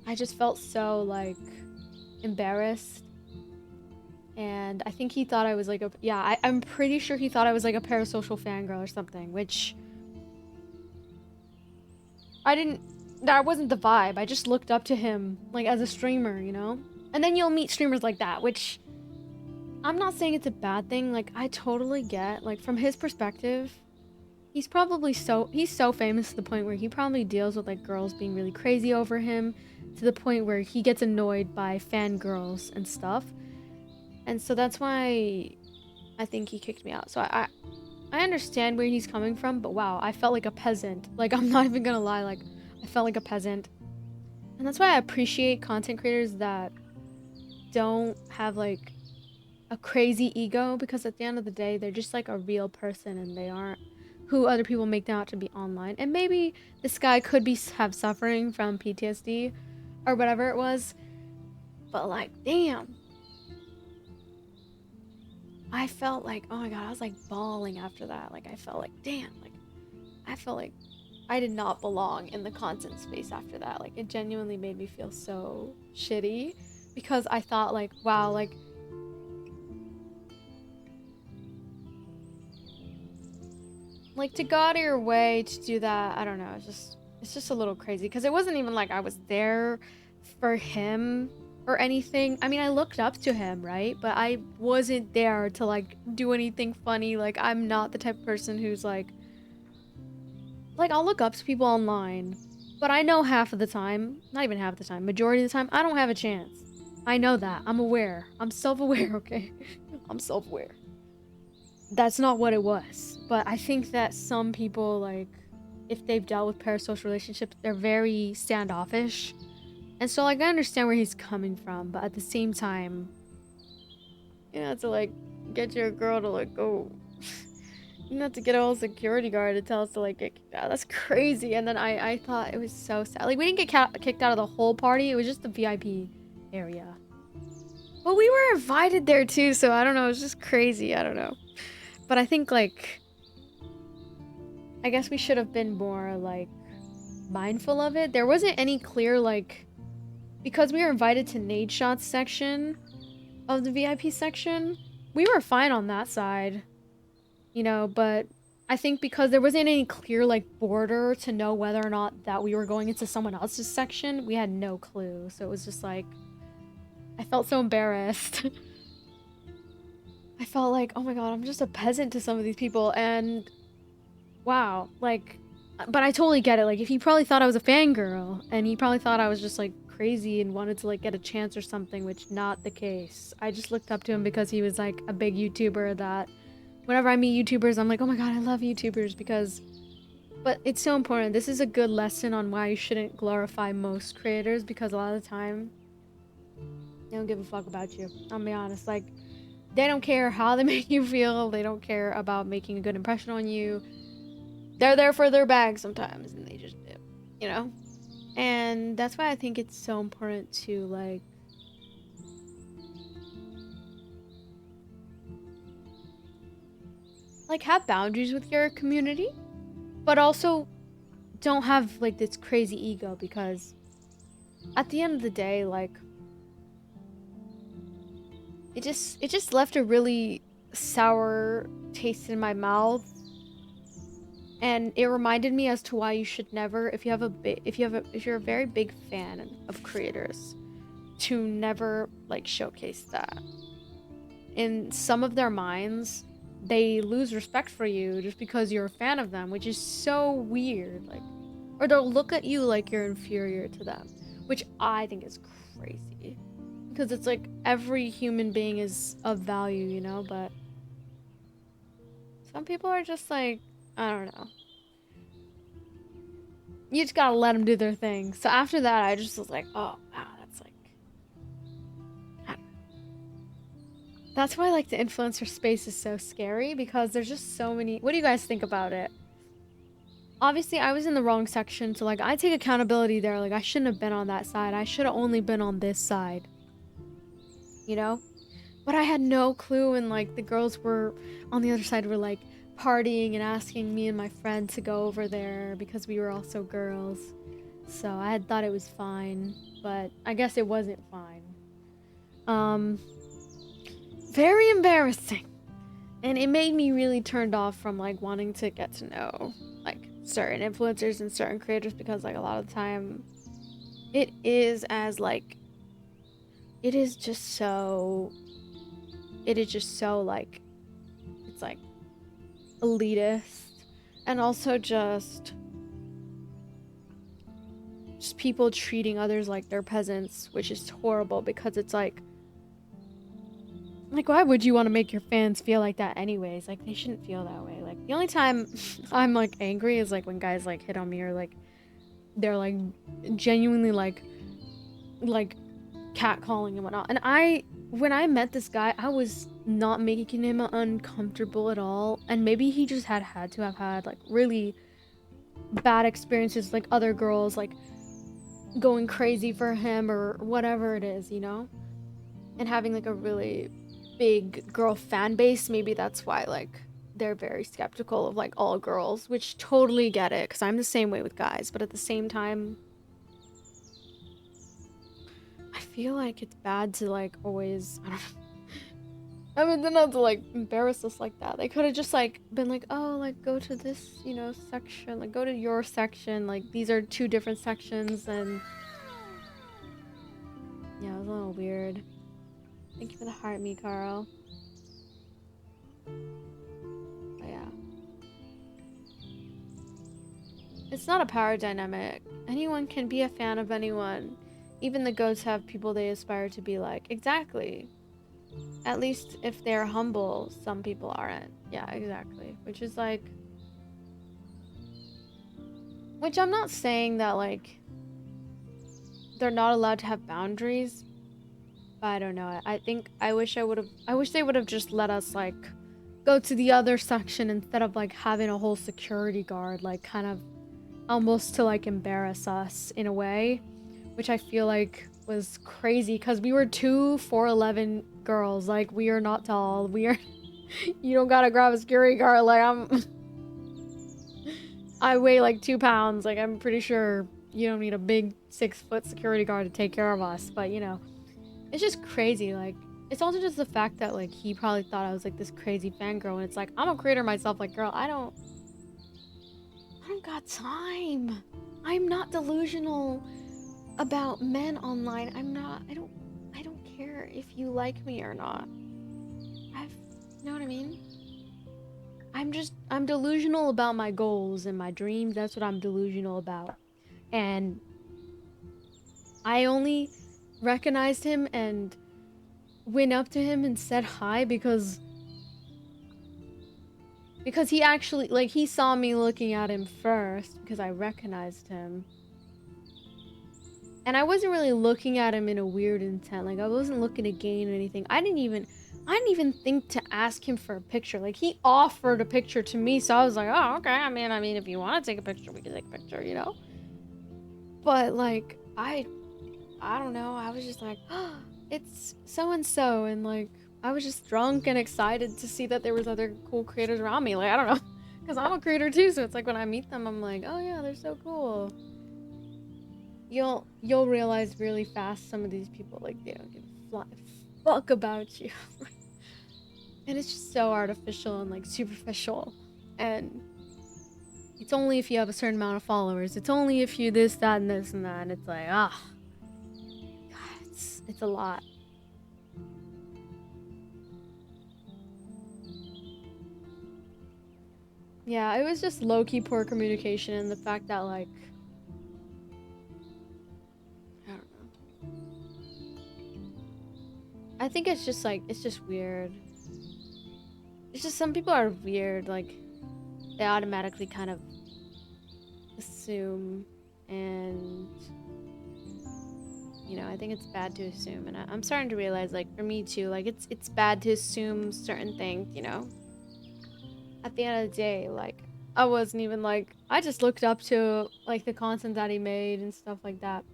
I just felt so like embarrassed. And I think he thought I was like a, yeah, I'm pretty sure he thought I was like a parasocial fangirl or something, which that wasn't the vibe. I just looked up to him like as a streamer, you know? And then you'll meet streamers like that, which I'm not saying it's a bad thing. Like I totally get, like from his perspective, he's so famous to the point where he probably deals with like girls being really crazy over him to the point where he gets annoyed by fangirls and stuff. And so that's why I think he kicked me out. So I understand where he's coming from, but wow, I felt like a peasant. Like I'm not even gonna lie, like I felt like a peasant. And that's why I appreciate content creators that don't have like a crazy ego, because at the end of the day, they're just like a real person and they aren't who other people make them out to be online. And maybe this guy could have suffering from PTSD or whatever it was, but like, damn. I felt like, oh my god, I was like bawling after that. Like I felt like, damn, like I felt like I did not belong in the content space after that. Like it genuinely made me feel so shitty because I thought like, wow, like to go out of your way to do that, I don't know, it's just a little crazy because it wasn't even like I was there for him or anything. I mean, I looked up to him, right? But I wasn't there to like do anything funny. Like I'm not the type of person who's like I'll look up to people online, but I know half of the time, not even half the time, majority of the time, I don't have a chance. I know that. I'm aware. I'm self-aware, okay? I'm self-aware. That's not what it was. But I think that some people, like, if they've dealt with parasocial relationships, they're very standoffish. And so, like, I understand where he's coming from, but at the same time, you know, to, like, get your girl to, like, go... You have to get a whole security guard to tell us to like get kicked out. That's crazy. And then I thought it was so sad. Like we didn't get kicked out of the whole party. It was just the VIP area. But we were invited there too, so I don't know. It was just crazy. I don't know. But I think like I guess we should have been more like mindful of it. There wasn't any clear like because we were invited to Nade Shot's section of the VIP section. We were fine on that side. You know, but I think because there wasn't any clear like border to know whether or not that we were going into someone else's section, we had no clue. So it was just like I felt so embarrassed. I felt like, oh my god, I'm just a peasant to some of these people, and wow, like, but I totally get it. Like if he probably thought I was a fangirl and he probably thought I was just like crazy and wanted to like get a chance or something, which not the case. I just looked up to him because he was like a big YouTuber that whenever I meet YouTubers, I'm like, oh my god, I love YouTubers because... But it's so important. This is a good lesson on why you shouldn't glorify most creators because a lot of the time, they don't give a fuck about you. I'll be honest. Like, they don't care how they make you feel. They don't care about making a good impression on you. They're there for their bag sometimes, and they just do, you know? And that's why I think it's so important to, like have boundaries with your community, but also don't have like this crazy ego because at the end of the day, like it just left a really sour taste in my mouth, and it reminded me as to why you should never, if you're a very big fan of creators, to never like showcase that. in some of their minds, they lose respect for you just because you're a fan of them, which is so weird. Like, or they'll look at you like you're inferior to them, which I think is crazy. Because it's like every human being is of value, you know, but some people are just like, I don't know. You just gotta let them do their thing. So after that, I just was like, oh, wow, that's like... That's why, like, the influencer space is so scary, because there's just so many... What do you guys think about it? Obviously, I was in the wrong section, so, like, I take accountability there. Like, I shouldn't have been on that side. I should have only been on this side. You know? But I had no clue, and, like, the girls were on the other side were, like, partying and asking me and my friend to go over there because we were also girls. So I had thought it was fine, but I guess it wasn't fine. Very embarrassing. And it made me really turned off from, like, wanting to get to know, like, certain influencers and certain creators, because, like, a lot of the time it is as, like, it is just so, like, it's, like, elitist, and also just people treating others like they're peasants, which is horrible, because it's like, why would you want to make your fans feel like that anyways? Like, they shouldn't feel that way. Like, the only time I'm, like, angry is, like, when guys, like, hit on me, or, like, they're, like, genuinely, like, catcalling and whatnot. And when I met this guy, I was not making him uncomfortable at all. And maybe he just had to have had, like, really bad experiences, like, other girls, like, going crazy for him or whatever it is, you know? And having, like, a really big girl fan base, maybe that's why, like, they're very skeptical of, like, all girls, which totally get it, because I'm the same way with guys, but at the same time, I feel like it's bad to, like, always, I don't know. I mean, they're not to, like, embarrass us like that. They could have just, like, been like, oh, like, go to this, you know, section, like, go to your section, like, these are 2 different sections, and yeah, it was a little weird. Thank you for the heart, me, Carl. But yeah. It's not a power dynamic. Anyone can be a fan of anyone. Even the goats have people they aspire to be like. Exactly. At least if they're humble, some people aren't. Yeah, exactly. Which is like... Which I'm not saying that, like, they're not allowed to have boundaries. But I don't know. I wish they would have just let us, like, go to the other section instead of, like, having a whole security guard, like, kind of almost to, like, embarrass us in a way, which I feel like was crazy, because we were 2 4'11" girls. Like, we are not tall. We are... You don't gotta grab a security guard. Like, I weigh, like, 2 pounds. Like, I'm pretty sure you don't need a big 6-foot security guard to take care of us. But, you know, it's just crazy. Like, it's also just the fact that, like, he probably thought I was, like, this crazy fangirl, and it's like, I'm a creator myself. Like, girl, I don't got time. I'm not delusional about men online. I don't care if you like me or not. You know what I mean? I'm delusional about my goals and my dreams. That's what I'm delusional about. And I only recognized him and went up to him and said hi because he actually, like, he saw me looking at him first, because I recognized him. And I wasn't really looking at him in a weird intent. Like, I wasn't looking to gain anything. I didn't even think to ask him for a picture. Like, he offered a picture to me, so I was like, oh, okay. I mean, if you want to take a picture, we can take a picture, you know? But, like, I don't know. I was just like, oh, it's so-and-so, and, like, I was just drunk and excited to see that there was other cool creators around me. Like, I don't know. Because I'm a creator too, so it's like when I meet them, I'm like, oh yeah, they're so cool. You'll realize really fast some of these people, like, they don't give a fuck about you. And it's just so artificial and, like, superficial. And it's only if you have a certain amount of followers. It's only if you this, that, and this, and that. And it's like, God, it's a lot. Yeah, it was just low-key poor communication and the fact that, like, I don't know. I think it's just, like, it's just weird. It's just some people are weird, like, they automatically kind of assume, and, you know, I think it's bad to assume, and I'm starting to realize, like, for me too, like, it's bad to assume certain things, you know? At the end of the day, like, I wasn't even, like, I just looked up to, like, the content that he made and stuff like that.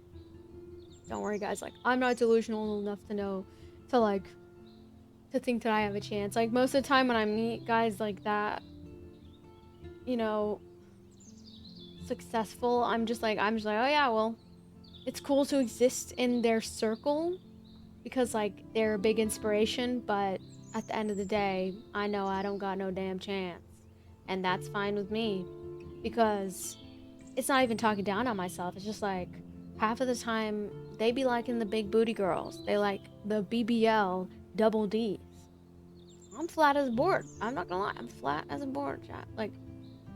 Don't worry, guys, like, I'm not delusional enough to know, to, like, to think that I have a chance. Like, most of the time when I meet guys like that, you know, successful, I'm just like, oh yeah, well, it's cool to exist in their circle because, like, they're a big inspiration, but at the end of the day, I know I don't got no damn chance. And that's fine with me because it's not even talking down on myself. It's just like half of the time they be liking the big booty girls. They like the BBL double D's. I'm flat as a board. I'm not gonna lie. I'm flat as a board, chat. Like,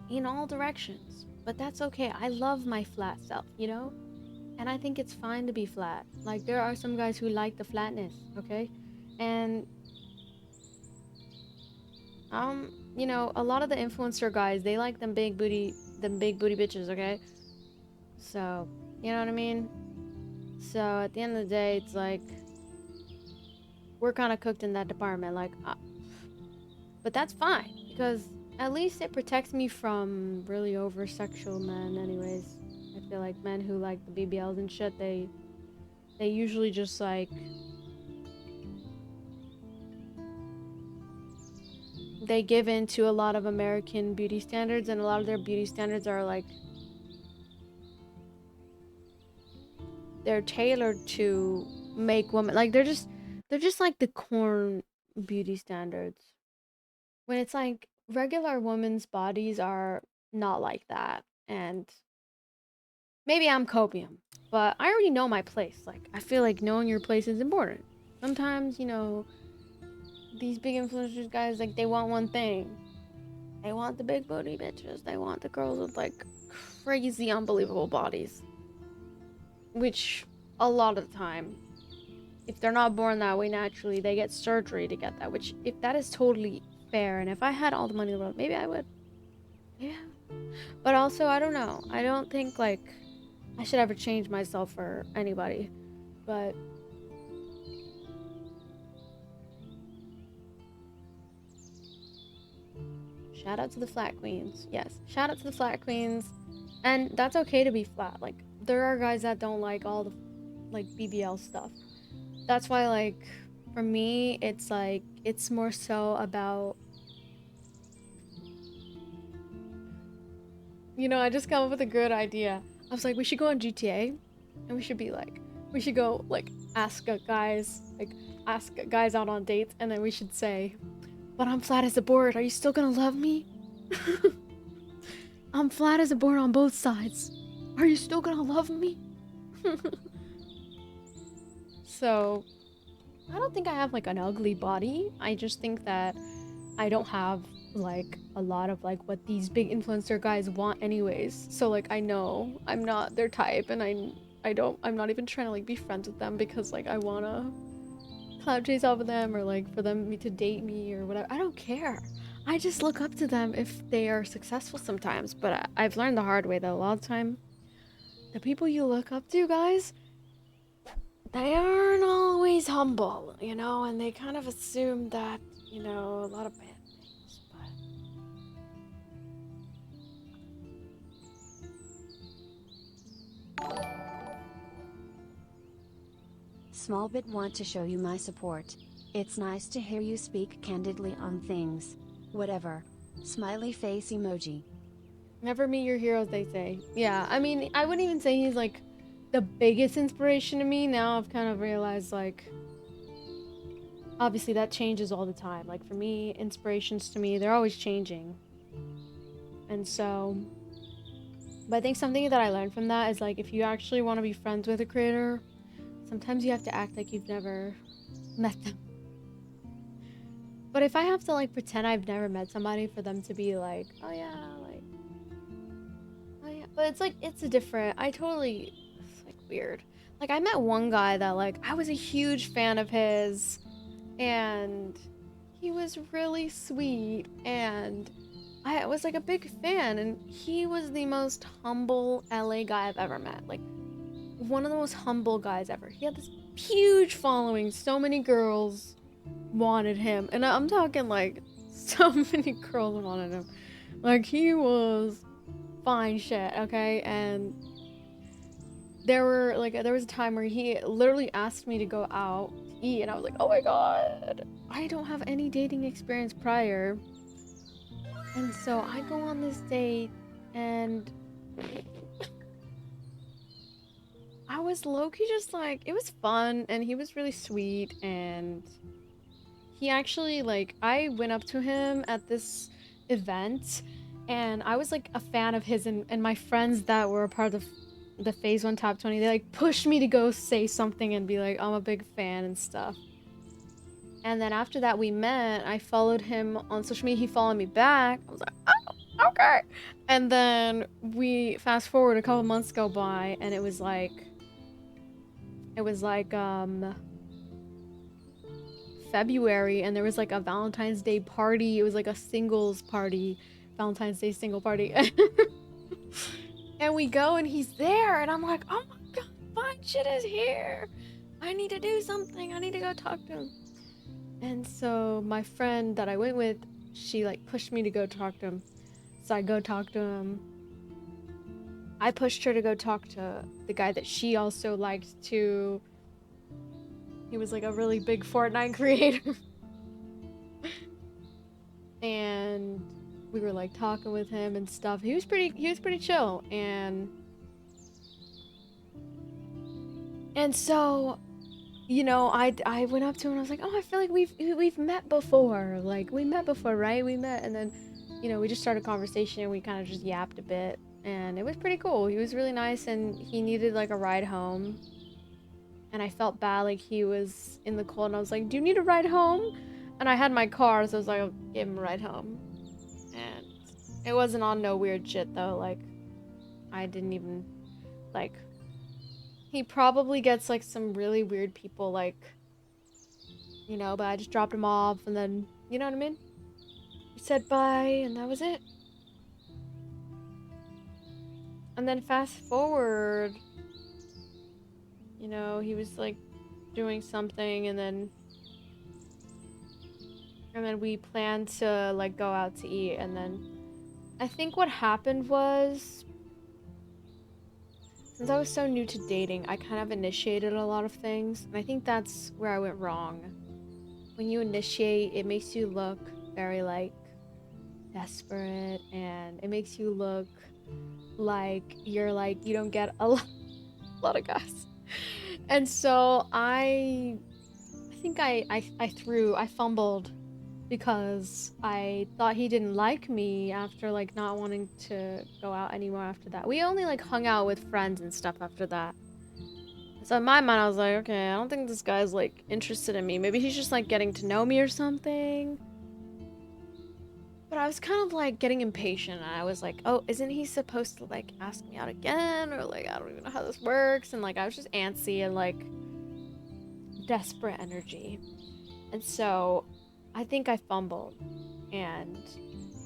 in all directions. But that's okay. I love my flat self, you know? And I think it's fine to be flat. Like, there are some guys who like the flatness, okay? And, you know, a lot of the influencer guys, they like them big booty bitches, okay? So, you know what I mean? So, at the end of the day, it's like, we're kind of cooked in that department. Like, but that's fine, because at least it protects me from really over sexual men anyways. I feel like men who like the BBLs and shit, they usually just like, they give in to a lot of American beauty standards, and a lot of their beauty standards are like, they're tailored to make women, like, they're just like the corn beauty standards. When it's like regular women's bodies are not like that. And maybe I'm copium, but I already know my place. Like, I feel like knowing your place is important. Sometimes, you know, these big influencers guys, like, they want one thing. They want the big booty bitches. They want the girls with, like, crazy, unbelievable bodies. Which, a lot of the time, if they're not born that way naturally, they get surgery to get that. Which, if that is totally fair, and if I had all the money in the world, maybe I would. Yeah. But also, I don't know. I don't think, like, I should ever change myself for anybody. But shout out to the flat queens. Yes, shout out to the flat queens. And that's okay to be flat. Like, there are guys that don't like all the, like, BBL stuff. That's why, like, for me, it's like, it's more so about, you know, I just come up with a good idea. I was like, we should go on GTA, and we should be like, we should go, like, ask guys out on dates, and then we should say, but I'm flat as a board. Are you still gonna love me? I'm flat as a board on both sides. Are you still gonna love me? So, I don't think I have, like, an ugly body. I just think that I don't have, like, a lot of, like, what these big influencer guys want anyways. So, like, I know I'm not their type, and I'm not even trying to, like, be friends with them because, like, I wanna cloud chase off of them, or, like, for them to date me or whatever. I don't care. I just look up to them if they are successful sometimes. But I've learned the hard way that a lot of time, the people you look up to, guys, they aren't always humble, you know, and they kind of assume that, you know, a lot of bad things, but Small bit want to show you my support. It's nice to hear you speak candidly on things. Whatever. Smiley face emoji. never meet your heroes, they say. Yeah, I mean, I wouldn't even say he's, like, the biggest inspiration to me. Now I've kind of realized, like, obviously that changes all the time. Like, for me, inspirations to me, they're always changing. And so, but I think something that I learned from that is, like, if you actually want to be friends with a creator, sometimes you have to act like you've never met them. But if I have to like pretend I've never met somebody for them to be like, oh yeah, but it's like it's a different. It's like weird. Like I met one guy that like I was a huge fan of his, and he was really sweet, and I was like a big fan, and he was the most humble LA guy I've ever met. Like one of the most humble guys ever. He had this huge following. So many girls wanted him, and I'm talking like so many girls wanted him. Like he was fine shit, okay? And there was a time where he literally asked me to go out to eat, and I was like, oh my god, I don't have any dating experience prior. And so I go on this date, and I was low-key just like, it was fun, and he was really sweet, and he actually, like, I went up to him at this event, and I was like a fan of his, and my friends that were a part of the Phase 1 Top 20, they like pushed me to go say something and be like, I'm a big fan and stuff. And then after that we met, I followed him on social media, he followed me back. I was like, oh, okay. And then we fast forward a couple months go by, and it was like February, and there was like a Valentine's Day party. It was like a singles party, Valentine's Day single party. And we go, and he's there, and I'm like, oh my god, fine shit is here. I need to do something. I need to go talk to him. And so my friend that I went with, she like pushed me to go talk to him. So I go talk to him. I pushed her to go talk to the guy that she also liked too. He was like a really big Fortnite creator. And we were like talking with him and stuff. He was pretty chill, and so, you know, I went up to him and I was like, oh, I feel like we've met before. Like we met before, right? We met, and then, you know, we just started a conversation, and we kind of just yapped a bit, and it was pretty cool. He was really nice, and he needed like a ride home. And I felt bad, like he was in the cold, and I was like, do you need a ride home? And I had my car, so I was like, I'll give him a ride home. And it wasn't on no weird shit though, like I didn't even, like, he probably gets like some really weird people, like, you know, but I just dropped him off, and then, you know what I mean? He said bye, and that was it. And then fast forward, you know, he was like doing something, and then we planned to like go out to eat, and then I think what happened was, since I was so new to dating, I kind of initiated a lot of things, and I think that's where I went wrong. When you initiate, it makes you look very like desperate, and it makes you look like you're like, you don't get a lot of guys. And so I think I fumbled, because I thought he didn't like me after like not wanting to go out anymore after that. We only like hung out with friends and stuff after that. So in my mind, I was like, okay, I don't think this guy's like interested in me. Maybe he's just like getting to know me or something. But I was kind of like getting impatient. I was like, oh, isn't he supposed to like ask me out again? Or like, I don't even know how this works. And like, I was just antsy and like desperate energy. And so I think I fumbled. And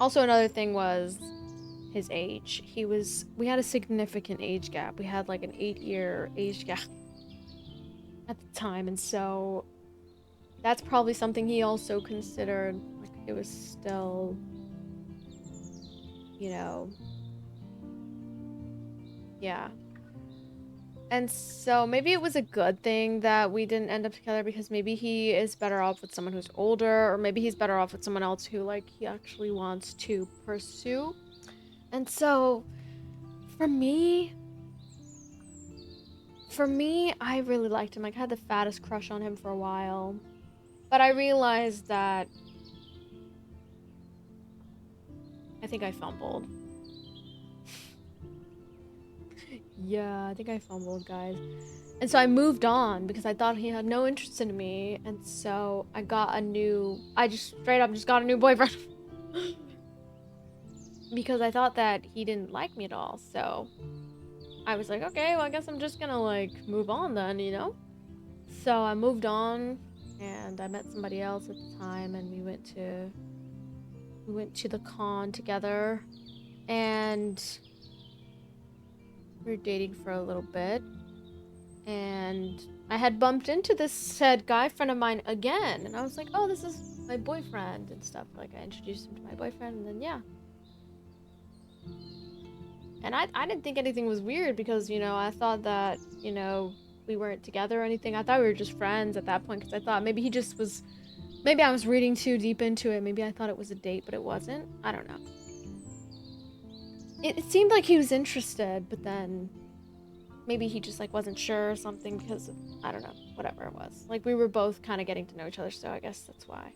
also another thing was his age. We had a significant age gap. We had like an 8-year age gap at the time. And so that's probably something he also considered. Like it was still, you know, yeah. And so maybe it was a good thing that we didn't end up together, because maybe he is better off with someone who's older, or maybe he's better off with someone else who like he actually wants to pursue. And so for me, I really liked him. Like I had the fattest crush on him for a while. But I realized that I think I fumbled. Yeah, I think I fumbled, guys. And so I moved on because I thought he had no interest in me. And so I just straight up just got a new boyfriend. Because I thought that he didn't like me at all. So I was like, okay, well, I guess I'm just gonna like move on then, you know? So I moved on and I met somebody else at the time and we went to the con together and we were dating for a little bit. And I had bumped into this said guy friend of mine again, and I was like, oh, this is my boyfriend and stuff. Like, I introduced him to my boyfriend, and then yeah. And I didn't think anything was weird because, you know, I thought that, you know, we weren't together or anything. I thought we were just friends at that point because I thought maybe he just was, maybe I was reading too deep into it. Maybe I thought it was a date, but it wasn't. I don't know. It seemed like he was interested, but then maybe he just like wasn't sure or something because of, I don't know, whatever it was. Like we were both kind of getting to know each other, so I guess that's why.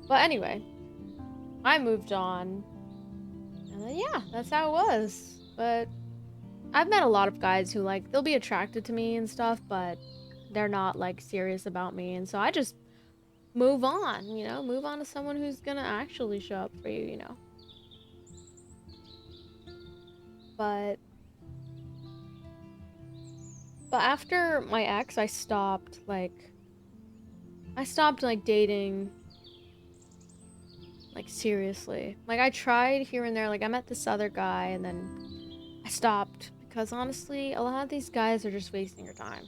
But anyway, I moved on. And then yeah, that's how it was. But I've met a lot of guys who like they'll be attracted to me and stuff, but they're not like serious about me. And so I just move on, you know, move on to someone who's gonna actually show up for you, you know. But after my ex, I stopped dating like seriously. Like I tried here and there, like I met this other guy and then I stopped because honestly, a lot of these guys are just wasting your time.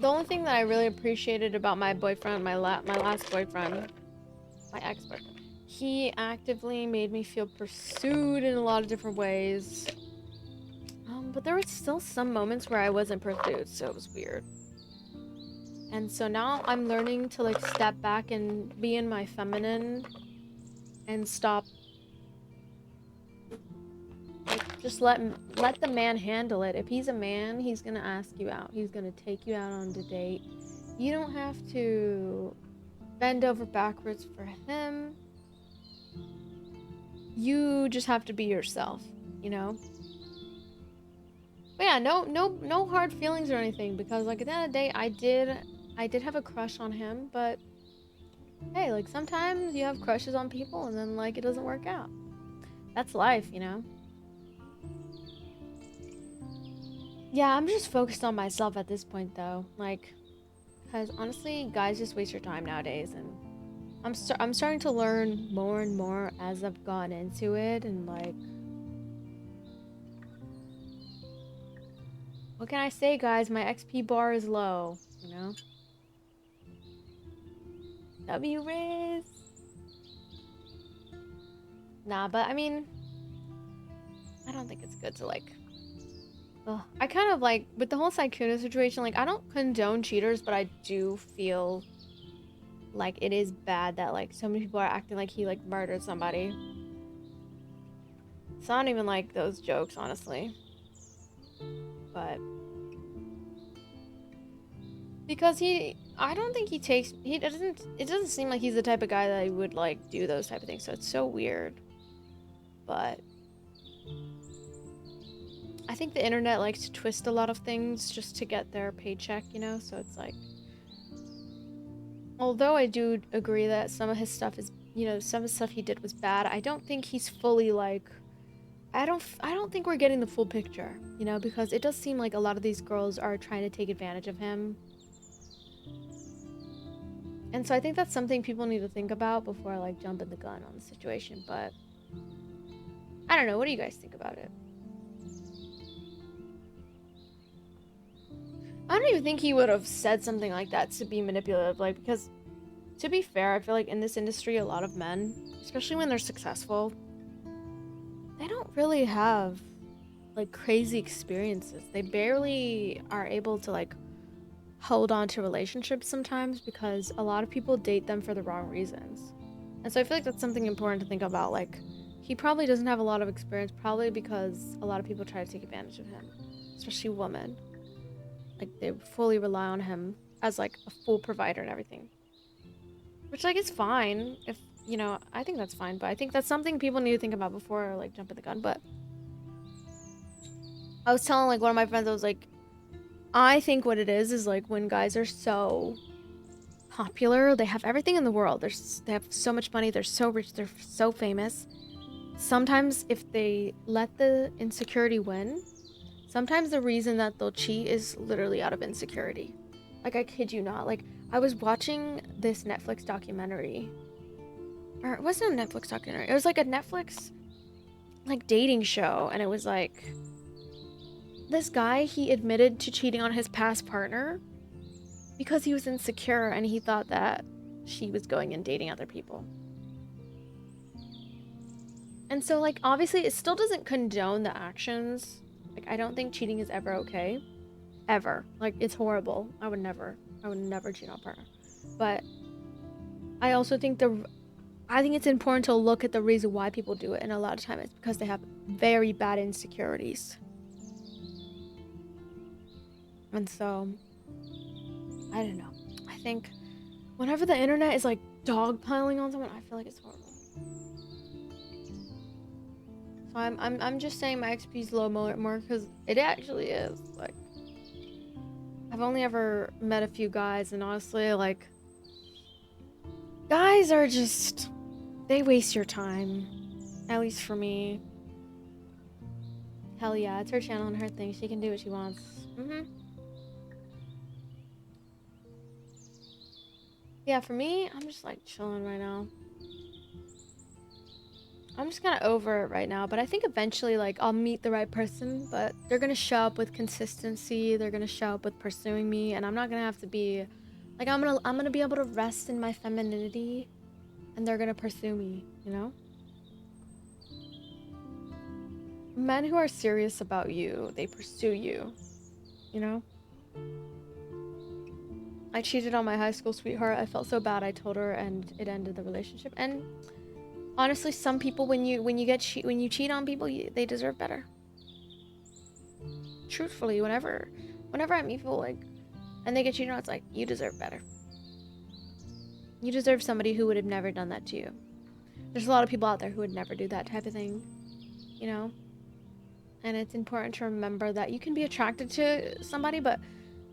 The only thing that I really appreciated about my boyfriend, my last boyfriend, my ex-boyfriend, he actively made me feel pursued in a lot of different ways. But there were still some moments where I wasn't pursued, so it was weird. And so now I'm learning to like step back and be in my feminine and stop. Like, just let the man handle it. If he's a man, he's gonna ask you out. He's gonna take you out on a date. You don't have to bend over backwards for him. You just have to be yourself, you know? But yeah, no hard feelings or anything because like at the end of the day, I did have a crush on him, but hey, like sometimes you have crushes on people and then like it doesn't work out. That's life, you know? Yeah, I'm just focused on myself at this point though. Like, because honestly, guys just waste your time nowadays and I'm starting to learn more and more as I've gone into it and like what can I say, guys? My XP bar is low, you know? W Riz. Nah, but I mean, I don't think it's good to like. Ugh. I kind of like with the whole Sykkuno situation. Like, I don't condone cheaters, but I do feel like it is bad that like so many people are acting like he like murdered somebody. It's not even like those jokes, honestly. But because I don't think it doesn't seem like he's the type of guy that would like do those type of things. So it's so weird. But I think the internet likes to twist a lot of things just to get their paycheck, you know? So it's like, although I do agree that some of his stuff is, you know, some of the stuff he did was bad, I don't think he's fully like, I don't think we're getting the full picture, you know, because it does seem like a lot of these girls are trying to take advantage of him. And so I think that's something people need to think about before like jumping the gun on the situation, but I don't know, what do you guys think about it? I don't even think he would have said something like that to be manipulative, like, because to be fair, I feel like in this industry, a lot of men, especially when they're successful, they don't really have like crazy experiences. They barely are able to like hold on to relationships sometimes because a lot of people date them for the wrong reasons. And so I feel like that's something important to think about. Like, he probably doesn't have a lot of experience, probably because a lot of people try to take advantage of him, especially women. Like, they fully rely on him as like a full provider and everything. Which like is fine if you know, I think that's fine, but I think that's something people need to think about before like jumping the gun. But I was telling like one of my friends, I was like, I think what it is like when guys are so popular, they have everything in the world. They have so much money, they're so rich, they're so famous. Sometimes if they let the insecurity win, sometimes the reason that they'll cheat is literally out of insecurity. Like, I kid you not. Like, I was watching this Netflix documentary. Or it wasn't a Netflix documentary. It was like a Netflix, like, dating show. And it was like, this guy, he admitted to cheating on his past partner because he was insecure and he thought that she was going and dating other people. And so, like, obviously, it still doesn't condone the actions. Like, I don't think cheating is ever okay. Ever. Like, it's horrible. I would never cheat on a partner. But I also think I think it's important to look at the reason why people do it, and a lot of time it's because they have very bad insecurities. And so, I don't know. I think whenever the internet is like dogpiling on someone, I feel like it's horrible. So I'm just saying my XP is low more because it actually is. Like, I've only ever met a few guys, and honestly, like, guys are just, they waste your time. At least for me. Hell yeah, it's her channel and her thing. She can do what she wants. Yeah, for me, I'm just like chilling right now. I'm just kind of over it right now, but I think eventually, like, I'll meet the right person, but they're gonna show up with consistency. They're gonna show up with pursuing me, and I'm not gonna have to be, like, I'm gonna be able to rest in my femininity, and they're gonna pursue me, you know? Men who are serious about you, they pursue you, you know? I cheated on my high school sweetheart. I felt so bad. I told her, and it ended the relationship. And honestly, some people, when you cheat on people, they deserve better. Truthfully, whenever I meet people like, and they get cheated on, it's like, you deserve better. You deserve somebody who would have never done that to you. There's a lot of people out there who would never do that type of thing, you know? And it's important to remember that you can be attracted to somebody, but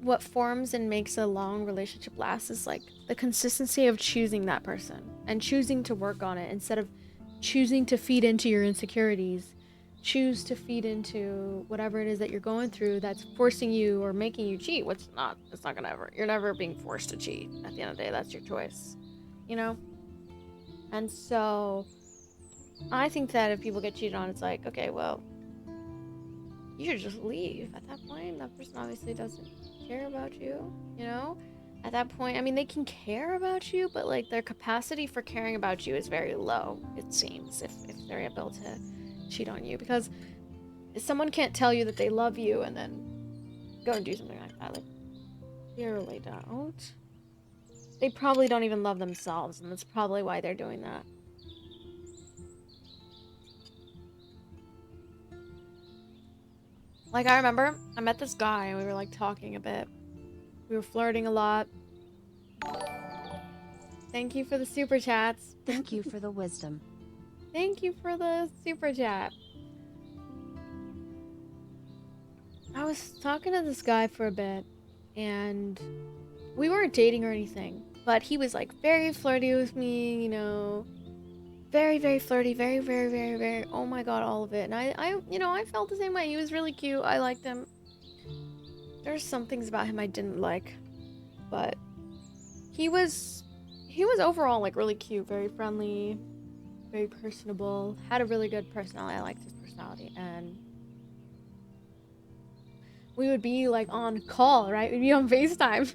what forms and makes a long relationship last is like the consistency of choosing that person and choosing to work on it instead of choosing to feed into your insecurities. Choose to feed into whatever it is that you're going through that's forcing you or making you cheat. It's not gonna ever, you're never being forced to cheat. At the end of the day, that's your choice, you know? And so I think that if people get cheated on, it's like, okay, well, you should just leave. At that point, that person obviously doesn't care about you, you know? At that point, I mean, they can care about you, but like their capacity for caring about you is very low, it seems, if they're able to cheat on you. Because someone can't tell you that they love you and then go and do something like that. Like, they really don't. They probably don't even love themselves, and that's probably why they're doing that. Like, I remember I met this guy and we were like talking a bit. We were flirting a lot. Thank you for the super chats. Thank you for the wisdom. Thank you for the super chat. I was talking to this guy for a bit and we weren't dating or anything, but he was like very flirty with me, you know, very, very flirty, very, very, very, very, oh my god, all of it. And I felt the same way. He was really cute. I liked him. There's some things about him I didn't like, but he was overall like really cute, very friendly, very personable, had a really good personality. I liked his personality, and we would be like on call, right? We'd be on FaceTime.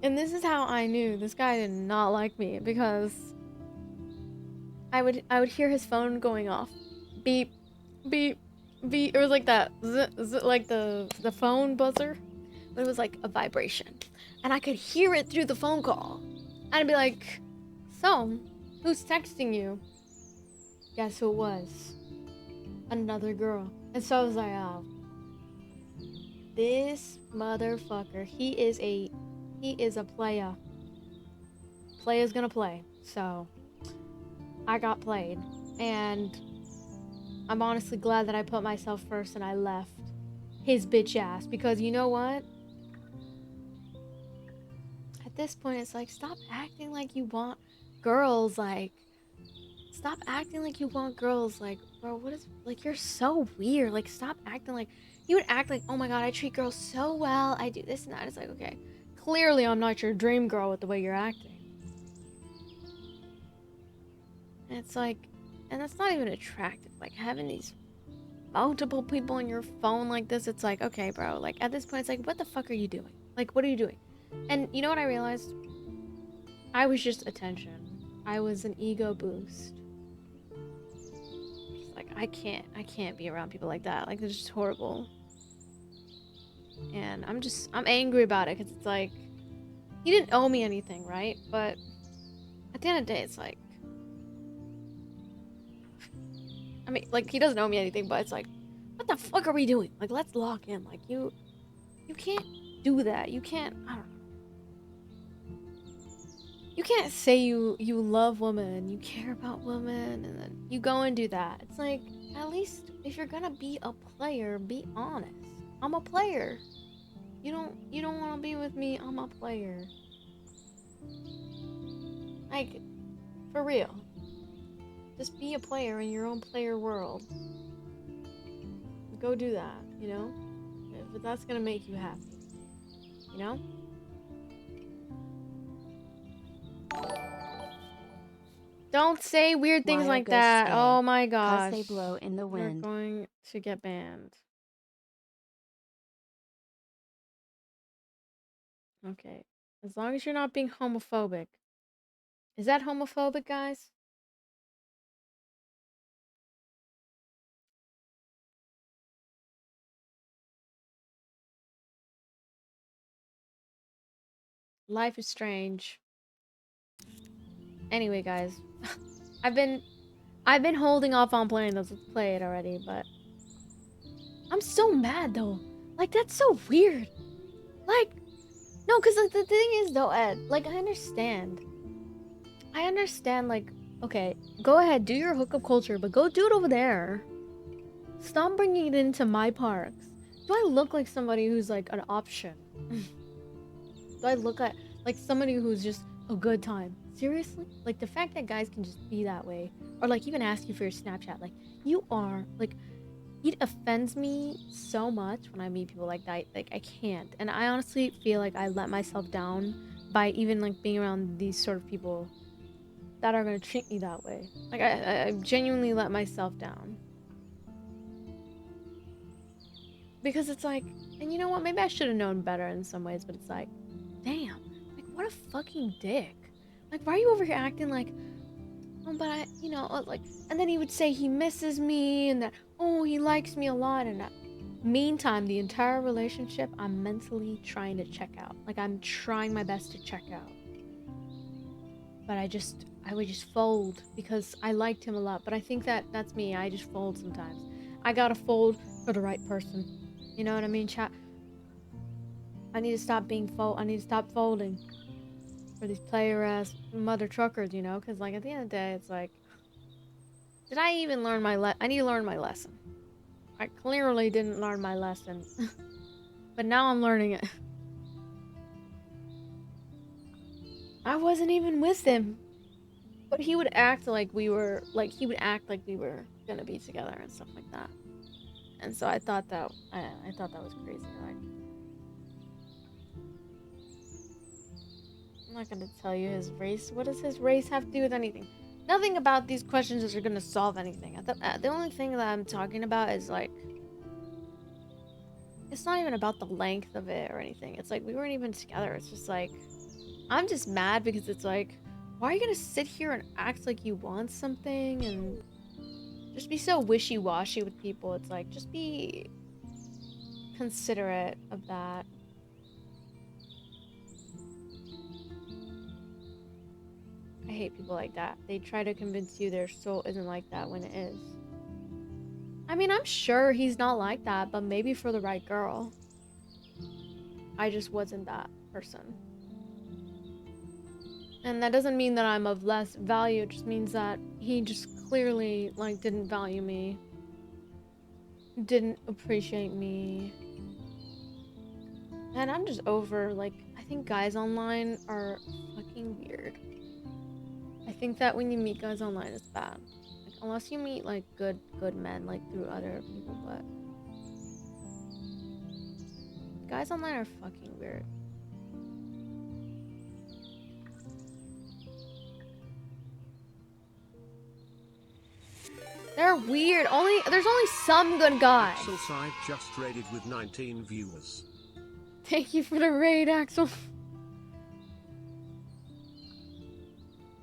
And this is how I knew this guy did not like me, because I would hear his phone going off. Beep, beep, beep. It was like that, like the phone buzzer, but it was like a vibration. And I could hear it through the phone call. And I'd be like, so, who's texting you? Guess who it was? Another girl. And so I was like, oh, this motherfucker, he is a player. Player's gonna play. So I got played, and I'm honestly glad that I put myself first and I left his bitch ass, because you know what? At this point, it's like, stop acting like you want girls, like, stop acting like you want girls, like, bro, what is, like, you're so weird, like, stop acting like, you would act like, oh my god, I treat girls so well, I do this and that. It's like, okay, clearly I'm not your dream girl with the way you're acting. And it's like, and that's not even attractive, like, having these multiple people on your phone like this, it's like, okay, bro, like, at this point, it's like, what the fuck are you doing? Like, what are you doing? And you know what I realized? I was just attention. I was an ego boost. Just like, I can't be around people like that. Like, they're just horrible. And I'm angry about it, because it's like, he didn't owe me anything, right? But at the end of the day, it's like, I mean, like, he doesn't owe me anything, but it's like, what the fuck are we doing? Like, let's lock in. Like, you can't do that. You can't, I don't know. You can't say you love women, you care about women, and then you go and do that. It's like, at least if you're gonna be a player, be honest. I'm a player. You don't want to be with me. I'm a player. Like, for real. Just be a player in your own player world. Go do that, you know? If that's gonna make you happy. You know? Don't say weird things Why are like ghosts that. gay? Oh my 'Cause gosh. they blow in the We're wind. going to get banned. Okay. As long as you're not being homophobic. Is that homophobic, guys? Life is strange. Anyway, guys. I've been holding off on playing this. Let's play it already, but I'm so mad though. Like, that's so weird. Like, no, because like, the thing is though, Ed, like, I understand, like, okay, go ahead, do your hookup culture, but go do it over there. Stop bringing it into my parks. Do I look like somebody who's like an option? Do I look like somebody who's just a good time? Seriously? Like, the fact that guys can just be that way, or like even ask you for your Snapchat, like, you are like, it offends me so much when I meet people like that. Like, I can't. And I honestly feel like I let myself down by even like being around these sort of people that are gonna treat me that way. Like, I genuinely let myself down. Because it's like, and you know what? Maybe I should have known better in some ways, but it's like, damn, like, what a fucking dick. Like, why are you over here acting like, oh, but I, you know, like, and then he would say he misses me and that, oh, he likes me a lot, and that. Meantime, the entire relationship, I'm mentally trying to check out. Like, I'm trying my best to check out. But I would just fold because I liked him a lot. But I think that's me. I just fold sometimes. I gotta fold for the right person. You know what I mean, chat? I need to stop I need to stop folding for these player ass mother truckers, you know? Because, like, at the end of the day, it's like, did I even learn I need to learn my lesson. I clearly didn't learn my lesson. But now I'm learning it. I wasn't even with him. But he would act like we were, gonna be together and stuff like that. And so I thought that was crazy. Like, I'm not gonna tell you his race. What does his race have to do with anything? Nothing about these questions are gonna solve anything. The only thing that I'm talking about is like, it's not even about the length of it or anything. It's like, we weren't even together. It's just like, I'm just mad because it's like, why are you gonna sit here and act like you want something and just be so wishy-washy with people? It's like, just be considerate of that. I hate people like that. They try to convince you their soul isn't like that when it is. I mean, I'm sure he's not like that, but maybe for the right girl. I just wasn't that person. And that doesn't mean that I'm of less value, it just means that he just clearly, like, didn't value me. Didn't appreciate me. And I'm just over, like, I think guys online are fucking weird. I think that when you meet guys online, it's bad. Like, unless you meet, like, good men, like, through other people, but... Guys online are fucking weird. They're weird. There's only some good guys. Axel side just raided with 19 viewers. Thank you for the raid, Axel.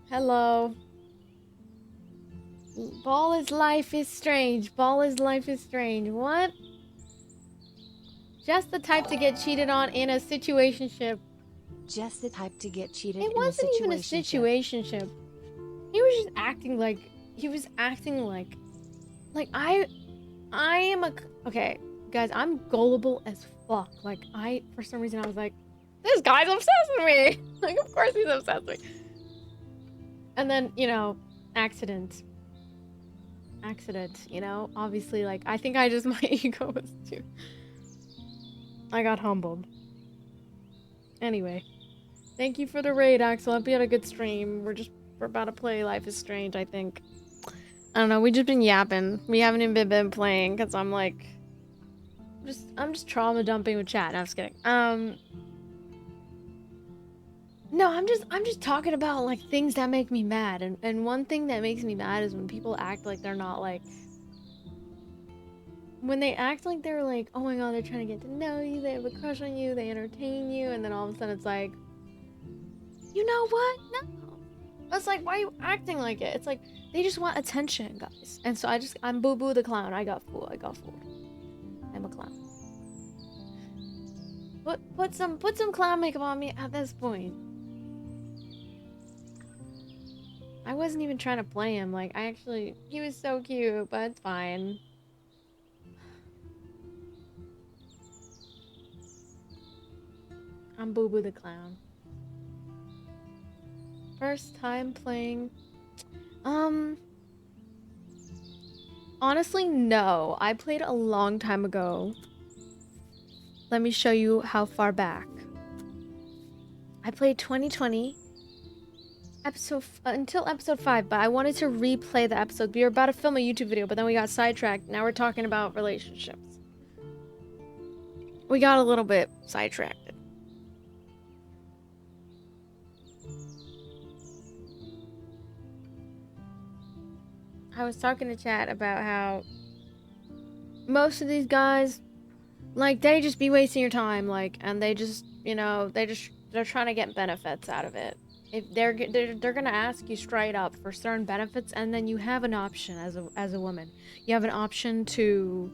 Hello. Ball is life is strange. Ball is life is strange. What? Just the type to get cheated on in a situationship. Just the type to get cheated It in a wasn't even a situationship. He was just acting like I am a okay, guys. I'm gullible as fuck. Like for some reason I was like, this guy's obsessed with me. Like of course he's obsessed with me. And then accident. Obviously like I think I just my ego was too. I got humbled. Anyway, thank you for the raid, Axel. Hope you had a good stream. We're about to play Life is Strange, I think. I don't know, we just been yapping. We haven't even been playing because I'm like I'm just trauma dumping with chat. No, I'm just kidding. No, I'm just talking about like things that make me mad. And one thing that makes me mad is when people act like they're not like when they act like they're like, oh my god, they're trying to get to know you, they have a crush on you, they entertain you, and then all of a sudden it's like, you know what? No. It's like, why are you acting like it? It's like, they just want attention, guys. And so I'm Boo Boo the clown. I got fooled. I'm a clown. Put some clown makeup on me at this point. I wasn't even trying to play him. Like, he was so cute, but it's fine. I'm Boo Boo the clown. First time playing. Honestly, no. I played a long time ago. Let me show you how far back. I played 2020 until episode 5, but I wanted to replay the episode. We were about to film a YouTube video, but then we got sidetracked. Now we're talking about relationships. We got a little bit sidetracked. I was talking to chat about how most of these guys, like, they just be wasting your time, like, and they just, they're trying to get benefits out of it. If they're gonna ask you straight up for certain benefits, and then you have an option as a woman. You have an option to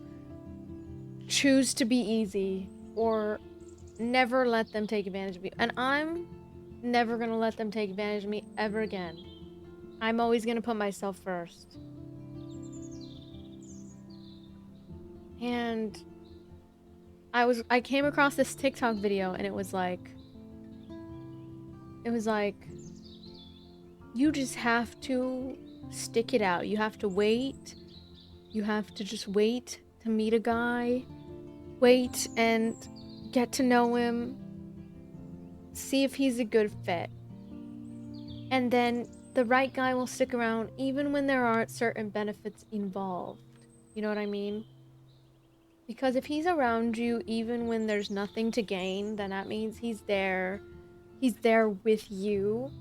choose to be easy or never let them take advantage of you. And I'm never gonna let them take advantage of me ever again. I'm always gonna put myself first. And I came across this TikTok video and it was like you just have to stick it out. You have to wait. You have to just wait to meet a guy. Wait and get to know him. See if he's a good fit. And then the right guy will stick around even when there aren't certain benefits involved. You know what I mean? Because if he's around you even when there's nothing to gain, then that means he's there with you,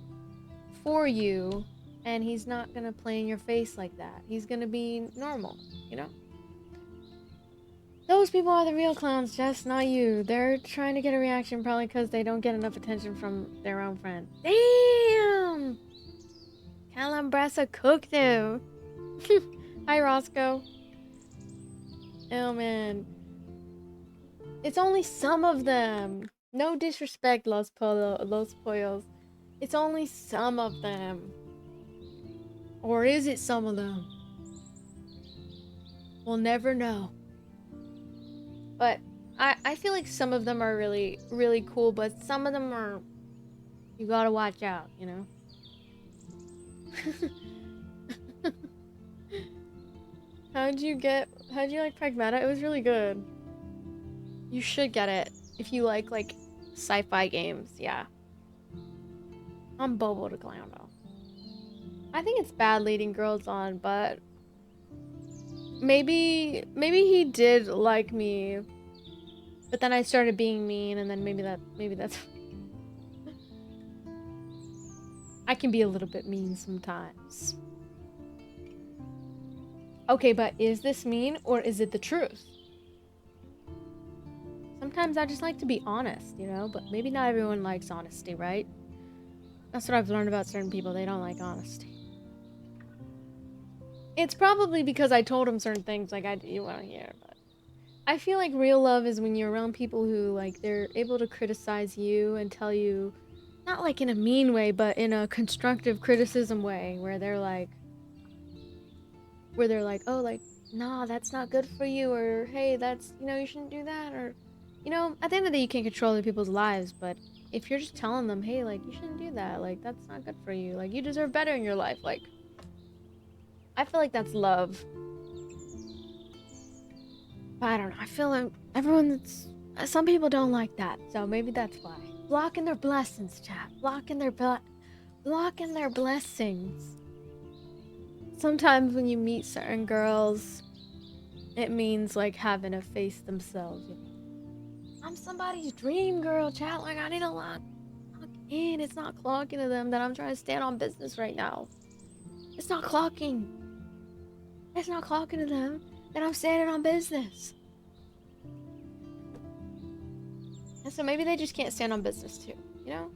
for you, and he's not gonna play in your face like that. He's gonna be normal, you know? Those people are the real clowns, Jess, not you. They're trying to get a reaction probably because they don't get enough attention from their own friend. Damn! Calambressa cooked him. Hi, Roscoe. Oh, man. It's only some of them. No disrespect, Los Pollos. It's only some of them. Or is it some of them? We'll never know. But I feel like some of them are really, really cool, but some of them are You gotta watch out, you know? How'd you like Pragmata? It was really good. You should get it if you like sci-fi games, yeah. I'm Bobo to Clown though. I think it's bad leading girls on, but maybe he did like me, but then I started being mean, and then maybe that's I can be a little bit mean sometimes. Okay, but is this mean or is it the truth? Sometimes I just like to be honest, you know, but maybe not everyone likes honesty, right? That's what I've learned about certain people. They don't like honesty. It's probably because I told them certain things you want to hear, but I feel like real love is when you're around people who like they're able to criticize you and tell you, not like in a mean way, but in a constructive criticism way, where they're like, oh, like, nah, that's not good for you, or hey, that's, you know, you shouldn't do that, or, you know, at the end of the day, you can't control other people's lives, but if you're just telling them, hey, like, you shouldn't do that, like, that's not good for you, like, you deserve better in your life, like, I feel like that's love. But I don't know, I feel like some people don't like that, so maybe that's why. Blocking their blessings, chat. Blocking their blessings. Sometimes when you meet certain girls, it means like having to face themselves. I'm somebody's dream girl, chat. Like I need to lock in. It's not clocking to them that I'm trying to stand on business right now. It's not clocking. It's not clocking to them that I'm standing on business. And so maybe they just can't stand on business too, you know?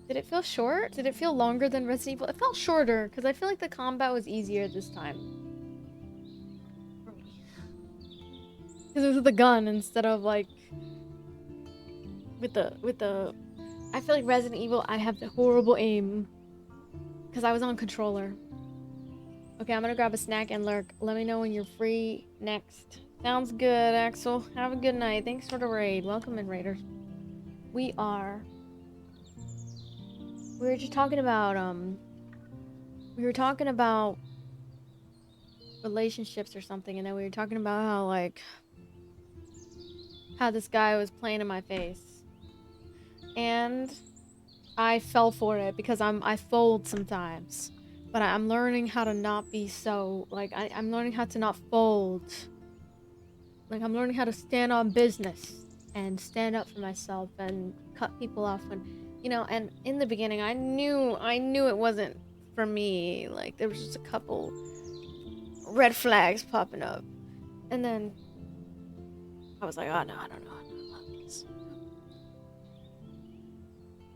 Did it feel short? Did it feel longer than Resident Evil? It felt shorter, because I feel like the combat was easier this time. For me. Because it was with the gun instead of, like, with the... I feel like Resident Evil, I have the horrible aim. Because I was on controller. Okay, I'm gonna grab a snack and lurk. Let me know when you're free next. Sounds good, Axel. Have a good night. Thanks for the raid. Welcome in, Raiders. We were just talking about, we were talking about relationships or something, and then we were talking about how, like, how this guy was playing in my face. And I fell for it because I fold sometimes. But I'm learning how to not be so, like, I'm learning how to not fold. Like, I'm learning how to stand on business and stand up for myself and cut people off when, you know, and in the beginning, I knew it wasn't for me. Like, there was just a couple red flags popping up. And then I was like, oh, no, I don't know.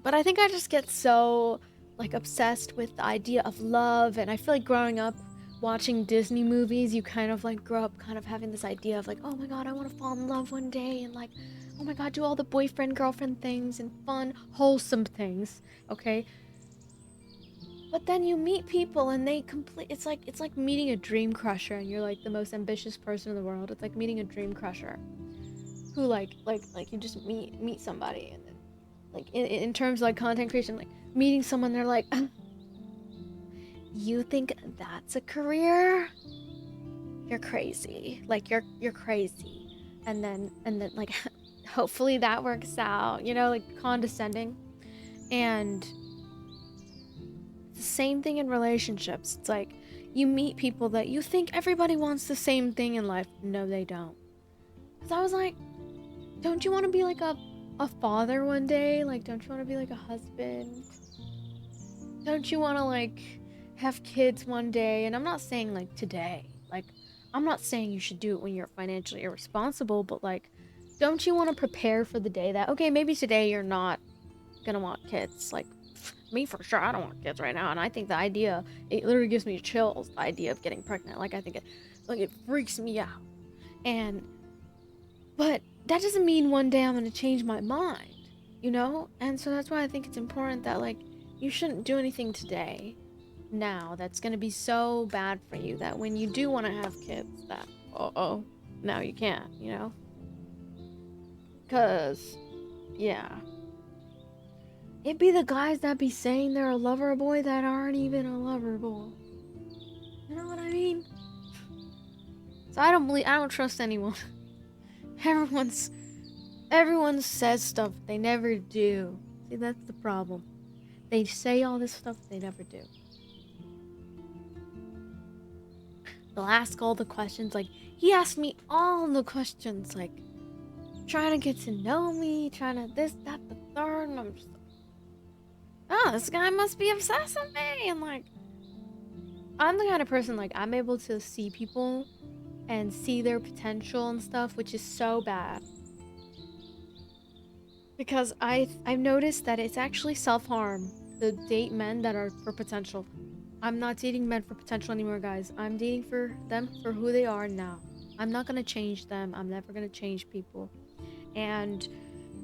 But I think I just get so, like, obsessed with the idea of love. And I feel like growing up watching Disney movies, you kind of, like, grow up kind of having this idea of, like, oh my god, I want to fall in love one day. And, like, oh my god, do all the boyfriend-girlfriend things and fun, wholesome things. Okay? But then you meet people and they it's like meeting a dream crusher and you're, like, the most ambitious person in the world. It's like meeting a dream crusher. Who, like you just meet somebody and then, like, in terms of, like, content creation, like, meeting someone, they're like, you think that's a career? You're crazy. Like, you're crazy. And then, like, hopefully that works out, you know, like, condescending. And it's the same thing in relationships. It's like, you meet people that you think everybody wants the same thing in life. No, they don't. Because I was like, don't you want to be, like, a father one day? Like, don't you want to be, like, a husband? Don't you want to, like, have kids one day? And I'm not saying, like, today. Like, I'm not saying you should do it when you're financially irresponsible, but, like, don't you want to prepare for the day that, okay, maybe today you're not gonna want kids. Like, me for sure, I don't want kids right now. And I think the idea, it literally gives me chills, the idea of getting pregnant. Like, I think it freaks me out. But that doesn't mean one day I'm gonna change my mind, you know? And so that's why I think it's important that, like, you shouldn't do anything today, now, that's gonna be so bad for you that when you do want to have kids, that, now you can't, you know? Because Yeah. It be the guys that be saying they're a lover boy that aren't even a lover boy. You know what I mean? So I don't trust anyone. Everyone says stuff they never do. See, that's the problem. They say all this stuff they never do. They'll ask all the questions, like, he asked me all the questions, like, trying to get to know me, trying to this, that, the third, and I'm just like, oh, this guy must be obsessed with me, and like, I'm the kind of person, like, I'm able to see people and see their potential and stuff, which is so bad. Because I've noticed that it's actually self-harm to date men that are for potential. I'm not dating men for potential anymore, guys. I'm dating for them for who they are now. I'm not gonna change them. I'm never gonna change people. And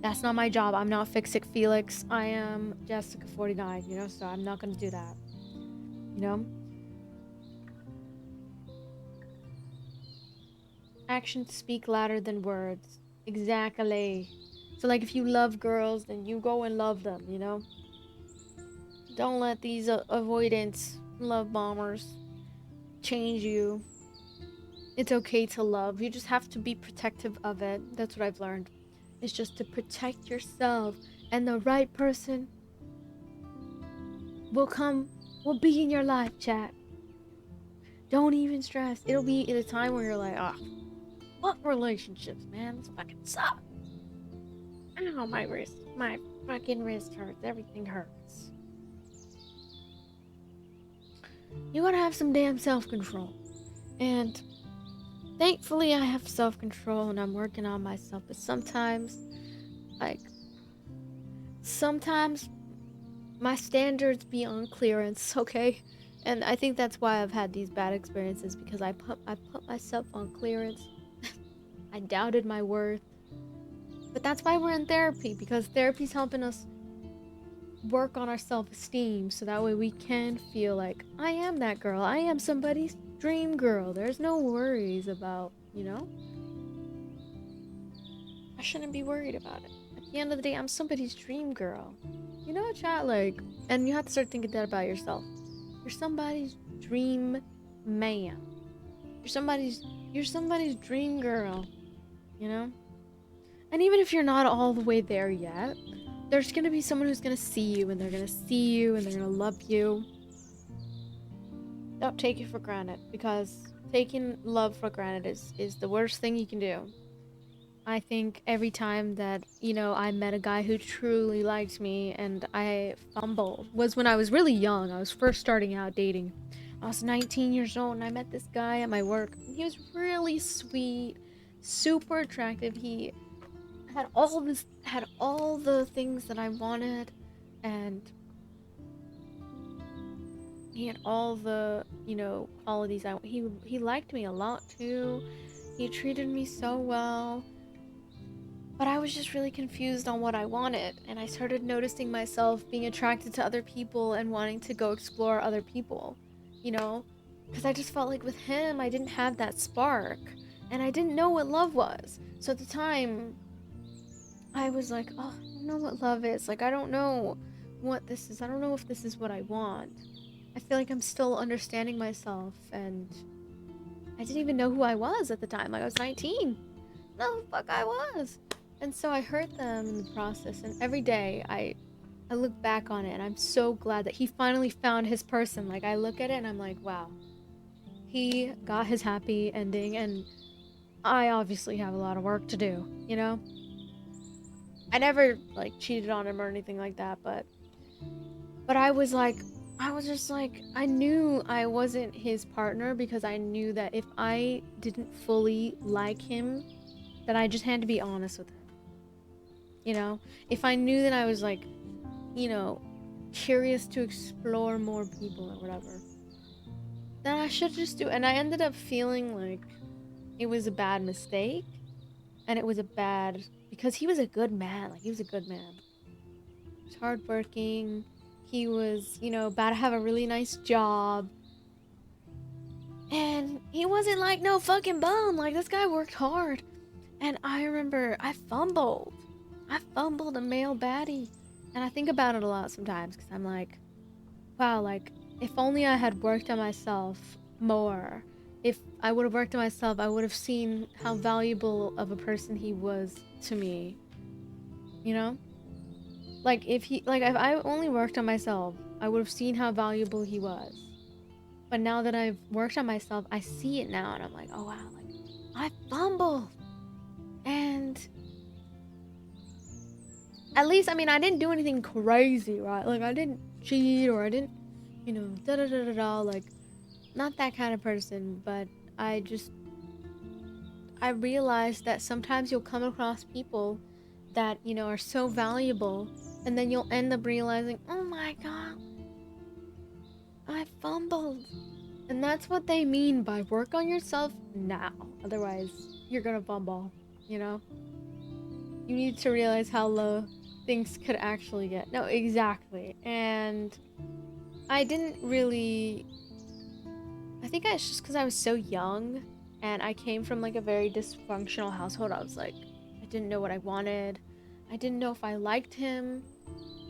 that's not my job. I'm not Fix It Felix. I am Jessica 49, you know, so I'm not gonna do that. You know? Actions speak louder than words. Exactly. So like if you love girls, then you go and love them, you know? Don't let these avoidance love bombers change you. It's okay to love. You just have to be protective of it. That's what I've learned. It's just to protect yourself, and the right person will be in your life, chat. Don't even stress. It'll be in a time where you're like, ah, fuck relationships, man. This fucking sucks. Ow, my wrist. My fucking wrist hurts. Everything hurts. You gotta have some damn self-control. And thankfully I have self-control and I'm working on myself. But sometimes, like, sometimes my standards be on clearance, okay? And I think that's why I've had these bad experiences, because I put myself on clearance. I doubted my worth. But that's why we're in therapy, because therapy's helping us work on our self-esteem so that way we can feel like I am that girl. I am somebody's dream girl. There's no worries about, you know? I shouldn't be worried about it. At the end of the day, I'm somebody's dream girl. You know, chat, like, and you have to start thinking that about yourself. You're somebody's dream man. You're somebody's dream girl, you know? And even if you're not all the way there yet, there's gonna be someone who's gonna see you, and they're gonna see you, and they're gonna love you. Don't take it for granted, because taking love for granted is the worst thing you can do. I think every time that, you know, I met a guy who truly liked me and I fumbled was when I was really young. I was first starting out dating. I was 19 years old and I met this guy at my work. He was really sweet, super attractive. He had all the things that I wanted, and he had all the, you know, qualities he liked me a lot too. He treated me so well. But I was just really confused on what I wanted, and I started noticing myself being attracted to other people and wanting to go explore other people, you know? Because I just felt like with him, I didn't have that spark, and I didn't know what love was. So at the time, I was like, oh, I don't know what love is. Like, I don't know what this is. I don't know if this is what I want. I feel like I'm still understanding myself, and I didn't even know who I was at the time. Like, I was 19. No, the fuck I was. And so I hurt them in the process, and every day I look back on it, and I'm so glad that he finally found his person. Like, I look at it, and I'm like, wow. He got his happy ending, and I obviously have a lot of work to do, you know? I never, like, cheated on him or anything like that, but I was just like, I knew I wasn't his partner, because I knew that if I didn't fully like him, that I just had to be honest with him. You know, if I knew that I was, like, you know, curious to explore more people or whatever, then I should just do it. And I ended up feeling like it was a bad mistake, and it was a bad, because he was a good man. Like, he was a good man. He was hardworking. He was, you know, about to have a really nice job. And he wasn't like no fucking bum. Like, this guy worked hard. And I remember I fumbled. I fumbled a male baddie. And I think about it a lot sometimes because I'm like, wow, like, if only I had worked on myself more. If I would have worked on myself, I would have seen how valuable of a person he was to me. You know? Like, if I only worked on myself, I would have seen how valuable he was. But now that I've worked on myself, I see it now and I'm like, oh wow, like, I fumbled. And at least, I mean, I didn't do anything crazy, right? Like, I didn't cheat or I didn't, you know, da da da da da. Like, not that kind of person, but I just, I realized that sometimes you'll come across people that, you know, are so valuable, and then you'll end up realizing, oh my god, I fumbled. And that's what they mean by work on yourself now. Otherwise, you're gonna fumble, you know? You need to realize how low things could actually get. No, exactly. And I didn't really... I think it's just because I was so young and I came from like a very dysfunctional household. I was like, I didn't know what I wanted. I didn't know if I liked him.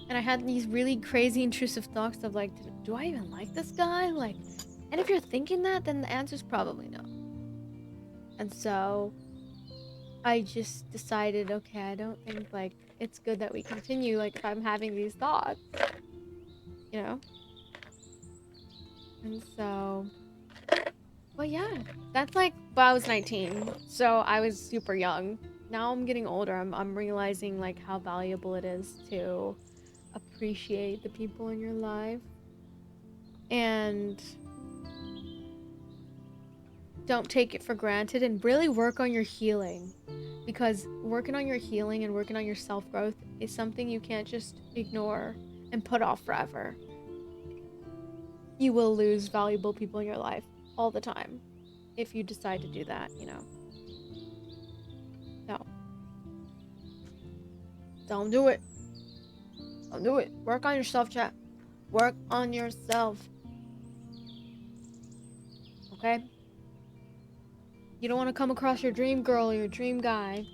And I had these really crazy intrusive thoughts of like, do I even like this guy? Like, and if you're thinking that, then the answer's probably no. And so I just decided, okay, I don't think like it's good that we continue like if I'm having these thoughts, you know? And so, well, yeah, that's like, well, I was 19, so I was super young. Now I'm getting older. I'm realizing like how valuable it is to appreciate the people in your life and don't take it for granted and really work on your healing, because working on your healing and working on your self-growth is something you can't just ignore and put off forever. You will lose valuable people in your life all the time if you decide to do that, you know. No, don't do it. Don't do it. Work on yourself, chat. Work on yourself. Okay? You don't want to come across your dream girl or your dream guy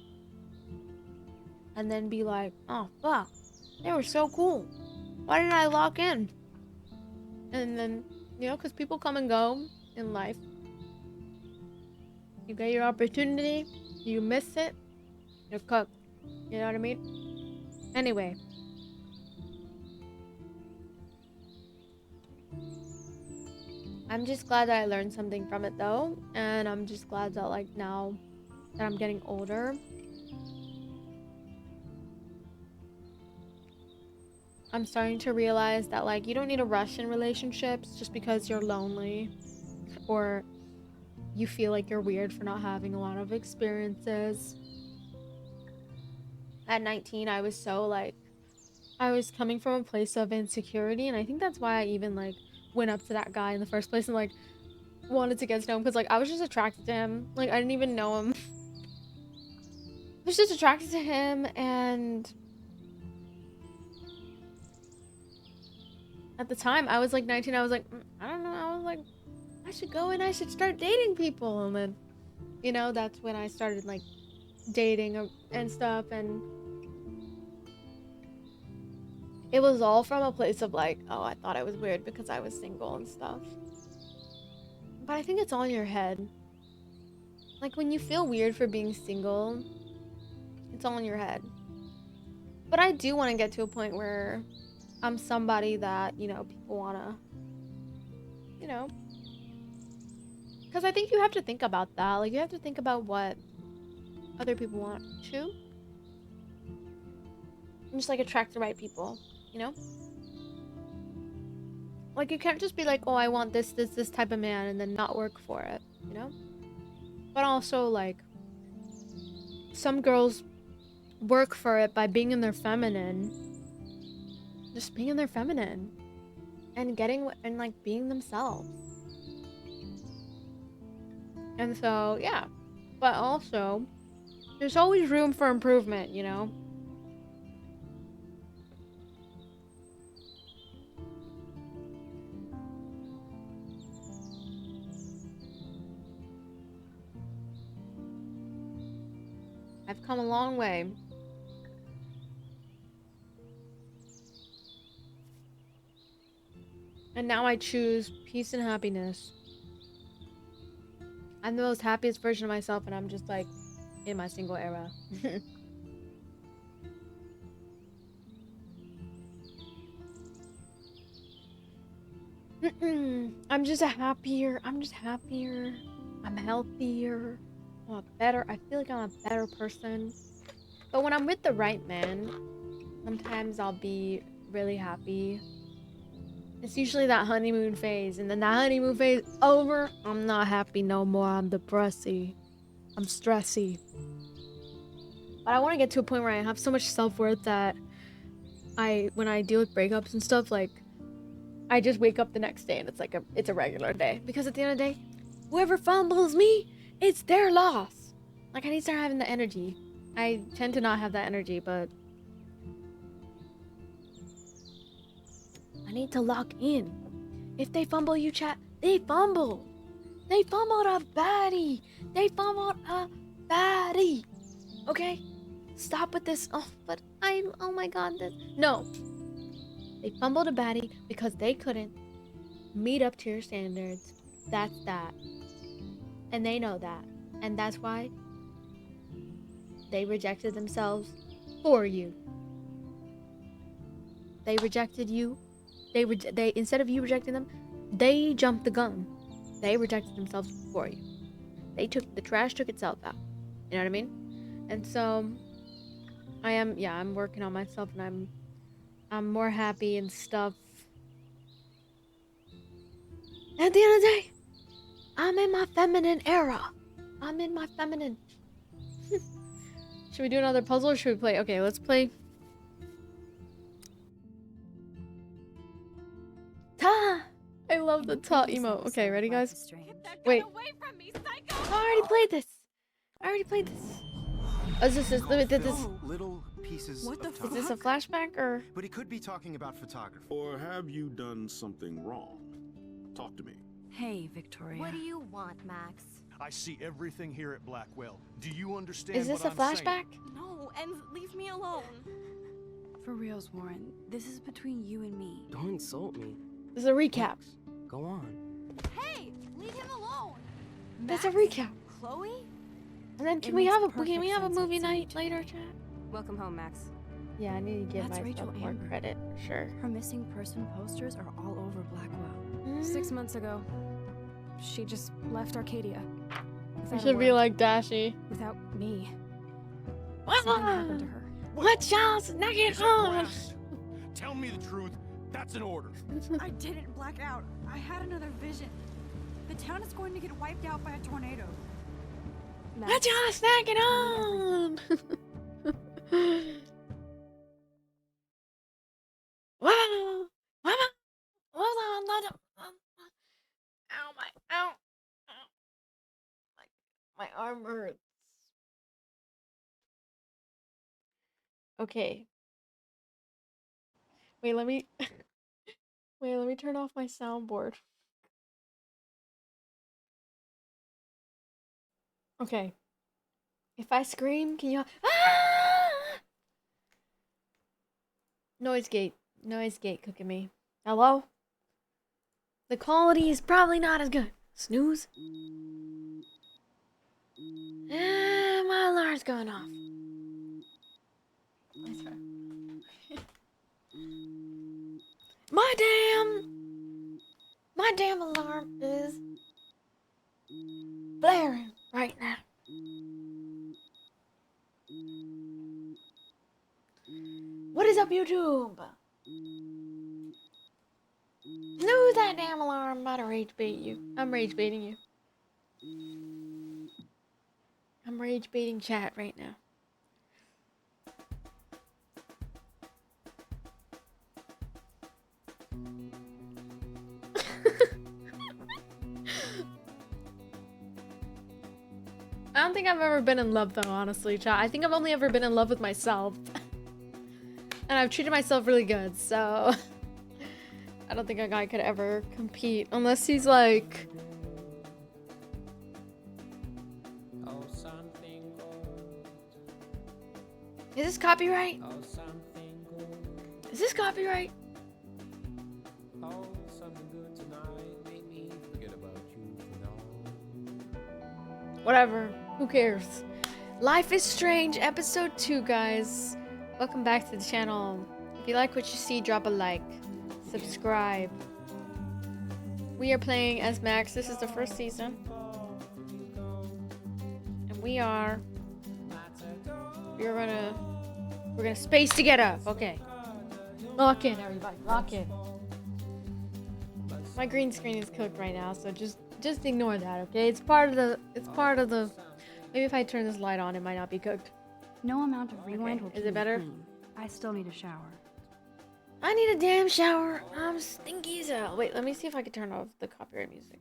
and then be like, oh fuck, they were so cool. Why didn't I lock in? And then, you know, because people come and go in life. You get your opportunity, you miss it, you're cooked. You know what I mean? Anyway. I'm just glad that I learned something from it though. And I'm just glad that like now that I'm getting older, I'm starting to realize that like you don't need to rush in relationships just because you're lonely or you feel like you're weird for not having a lot of experiences. At 19, I was so like, I was coming from a place of insecurity, and I think that's why I even like went up to that guy in the first place and like wanted to get to know him, because like I was just attracted to him. Like I didn't even know him. I was just attracted to him, and at the time I was like 19. I was like, I don't know. I was like, I should go and I should start dating people, and then, you know, that's when I started like dating and stuff, and it was all from a place of like, oh, I thought I was weird because I was single and stuff. But I think it's all in your head. Like when you feel weird for being single, it's all in your head. But I do want to get to a point where I'm somebody that, you know, people want to, you know, because I think you have to think about that. Like you have to think about what other people want too. And just like attract the right people, you know? Like you can't just be like, oh, I want this type of man and then not work for it, you know? But also like some girls work for it by being in their feminine. Just being in their feminine and getting and like being themselves. And so, yeah. But also, there's always room for improvement, you know? I've come a long way. And now I choose peace and happiness. I'm the most happiest version of myself, and I'm just like in my single era. I'm just happier. I'm just happier. I'm healthier. I'm a better. I feel like I'm a better person. But when I'm with the right man, sometimes I'll be really happy. It's usually that honeymoon phase, and then that honeymoon phase over, I'm not happy no more. I'm depressy. I'm stressy. But I want to get to a point where I have so much self-worth that when I deal with breakups and stuff, like, I just wake up the next day and it's like it's a regular day. Because at the end of the day, whoever fumbles me, it's their loss. Like, I need to start having the energy. I tend to not have that energy, but I need to lock in. If they fumble, you chat, they fumble. They fumbled a baddie. They fumbled a baddie. Okay? Stop with this. Oh, but oh my god, this. No. They fumbled a baddie because they couldn't meet up to your standards. That's that. And they know that. And that's why they rejected themselves for you. They rejected you. They instead of you rejecting them, they jumped the gun. They rejected themselves for you. The trash took itself out. You know what I mean? And so I'm working on myself, and I'm more happy and stuff. At the end of the day, I'm in my feminine era. I'm in my feminine. Should we do another puzzle or should we play? Okay, let's play. Ta! I love the ta emote. Okay, ready, guys? Wait. I already played this. Oh, is this little pieces what the fuck? Is this a flashback or? But he could be talking about photography. Or have you done something wrong? Talk to me. Hey, Victoria. What do you want, Max? I see everything here at Blackwell. Do you understand? Is this a flashback? No, and leave me alone. For reals, Warren. This is between you and me. Don't insult me. This is a recap. Go on. Hey, leave him alone. That's a recap. Chloe? And then can we have a movie night later, chat? Welcome home, Max. Yeah, I need to give That's myself Rachel more Amber. credit, sure. Her missing person posters are all over Blackwell. 6 months ago, she just left Arcadia. I should be like Dashi. Without me. Something happened to her. What y'all snagging on? Tell me the truth. That's an order. I didn't black out. I had another vision. The town is going to get wiped out by a tornado. What y'all snagging on? Whoa! Ow! My arm hurts. Okay. Wait, let me turn off my soundboard. Okay. If I scream, can you Noise gate cooking me. Hello? The quality is probably not as good. Snooze. My alarm's going off. My damn alarm is blaring right now. What is up, YouTube? Snooze that damn alarm. I'm about to rage bait you. I'm rage baiting you. I'm rage baiting chat right now. I don't think I've ever been in love though, honestly, chat. I think I've only ever been in love with myself. And I've treated myself really good, so I don't think a guy could ever compete unless he's like Is this copyright? Whatever. Who cares? Life is Strange, episode 2, guys. Welcome back to the channel. If you like what you see, drop a like. Subscribe. We are playing as Max. This is the first season. And we're gonna space together. Okay. Lock in, everybody. Lock in. My green screen is cooked right now, so just ignore that, okay? It's part of the maybe if I turn this light on, it might not be cooked. No amount of rewind will Is keep it me better? clean. I still need a shower. I need a damn shower. I'm stinky as hell. Wait, let me see if I can turn off the copyright music.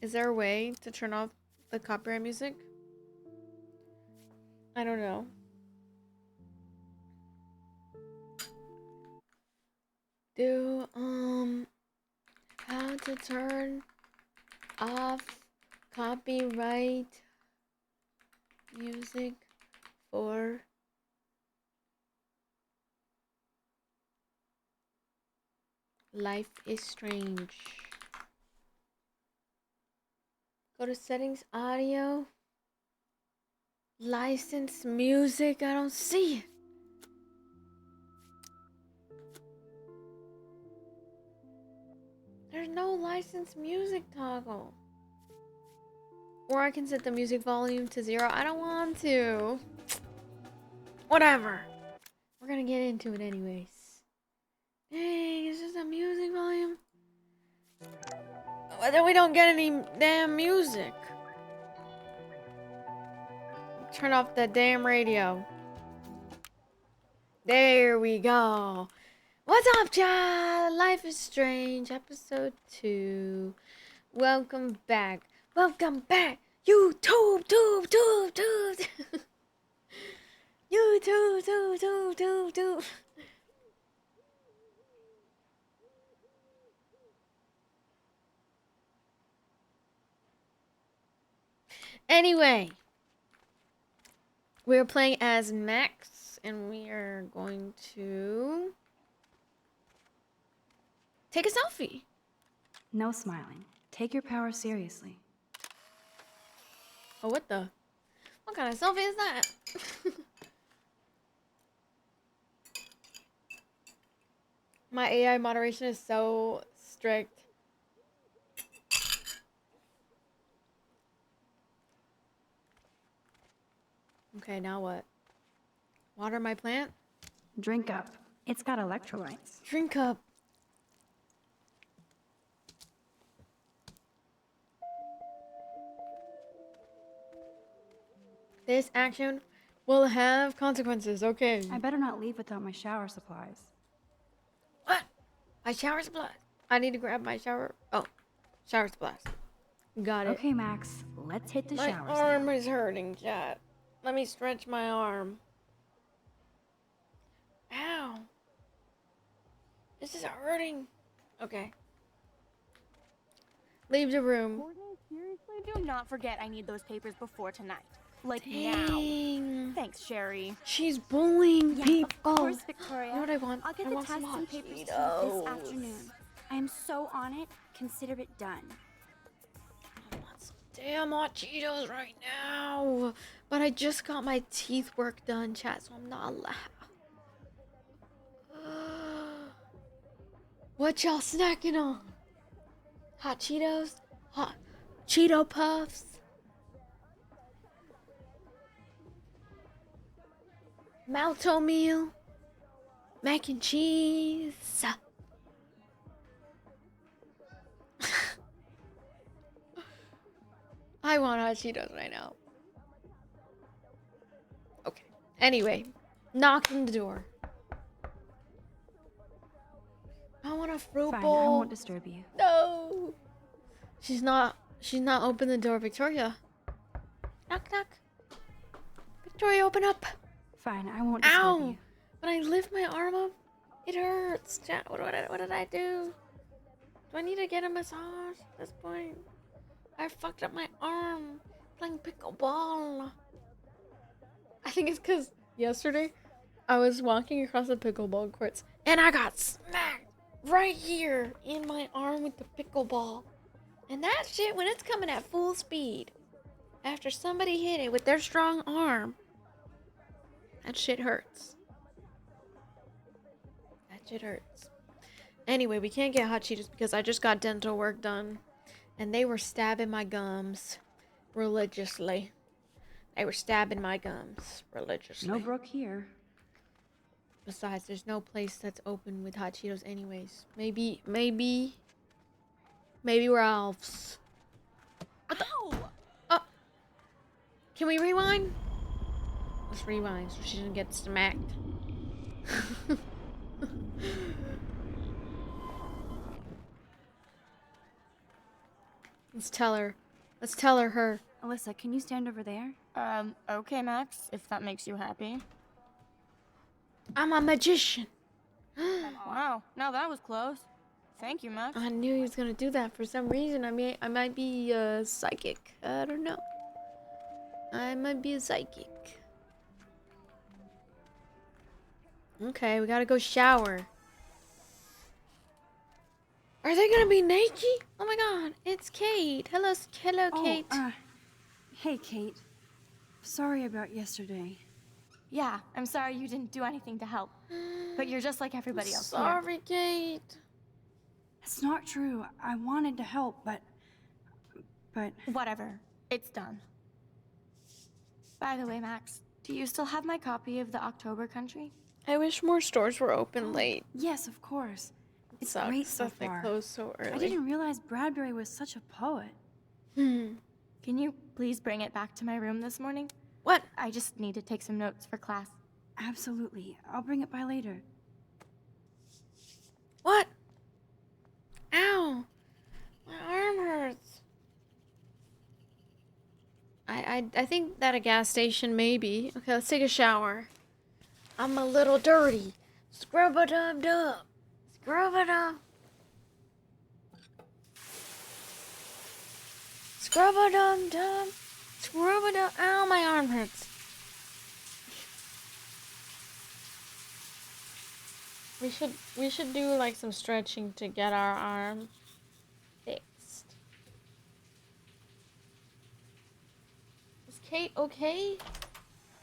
Is there a way to turn off the copyright music? I don't know. How to turn off copyright music for Life is Strange. Go to settings, audio, license music. I don't see it. There's no license music toggle. Or I can set the music volume to 0. I don't want to. Whatever. We're gonna get into it anyways. Dang, it's just a music volume. Well, then we don't get any damn music. Turn off that damn radio. There we go. What's up, chat? Life is Strange, episode 2. Welcome back. Welcome back. YouTube, YouTube. YouTube. Anyway, we're playing as Max, and we are going to take a selfie. No smiling. Take your power seriously. Oh, what kind of selfie is that? My AI moderation is so strict. Okay, now what? Water my plant? Drink up. It's got electrolytes. Drink up. This action will have consequences. Okay. I better not leave without my shower supplies. What? My shower supplies. I need to grab my shower. Oh, shower supplies. Got it. Okay, Max. Let's hit the showers. My arm is hurting, chat. Let me stretch my arm. Ow. This is hurting. Okay. Leave the room. Seriously, do not forget I need those papers before tonight. Like Dang. now. Thanks, Sherry. She's bullying people. Of course, Victoria. You know what I want? I'll get I the want tests some and papers to you this Cheetos. afternoon. I am so on it. Consider it done. I want some damn hot Cheetos right now. But I just got my teeth work done, chat, so I'm not allowed. What y'all snacking on? Hot Cheetos? Hot Cheeto Puffs? Malto meal? Mac and cheese? I want hot Cheetos right now. Okay. Anyway, knock on the door. I want a fruit Fine, bowl. I won't disturb you. No. She's not open the door, Victoria. Knock, knock. Victoria, open up. Fine, I won't disturb Ow. you. When I lift my arm up, it hurts. What did I do? Do I need to get a massage at this point? I fucked up my arm playing pickleball. I think it's because yesterday I was walking across the pickleball courts and I got smacked right here in my arm with the pickleball. And that shit, when it's coming at full speed, after somebody hit it with their strong arm, that shit hurts. That shit hurts. Anyway, we can't get hot Cheetos because I just got dental work done. And they were stabbing my gums religiously. They were stabbing my gums religiously. No Brooke here. Besides, there's no place that's open with hot Cheetos anyways. Maybe Ralph's. What the? Oh! Can we rewind? Let's rewind so she doesn't get smacked. Let's tell her. Let's tell her. Alyssa, can you stand over there? Okay, Max, if that makes you happy. I'm a magician. Wow, now that was close. Thank you, Max. I knew he was gonna do that for some reason. I might be psychic. I don't know. I might be a psychic. Okay, we gotta go shower. Are they gonna be naked? Oh my god, it's Kate. Hello, Kate. Hey, Kate. Sorry about yesterday. Yeah, I'm sorry you didn't do anything to help. But you're just like everybody else here. Sorry, Kate. It's not true. I wanted to help, but... Whatever. It's done. By the way, Max, do you still have my copy of the October Country? I wish more stores were open late. Yes, of course. It's Sucks great so that they far. close so early. I didn't realize Bradbury was such a poet. Can you please bring it back to my room this morning? What? I just need to take some notes for class. Absolutely. I'll bring it by later. What? Ow! My arm hurts. I think that a gas station maybe. Okay, let's take a shower. I'm a little dirty. Scrub-a-dub-dub. Scrub-a-dub. Scrub-a-dub-dub. Scrub-a-dub. Ow, my arm hurts. We should do like some stretching to get our arm fixed. Is Kate okay?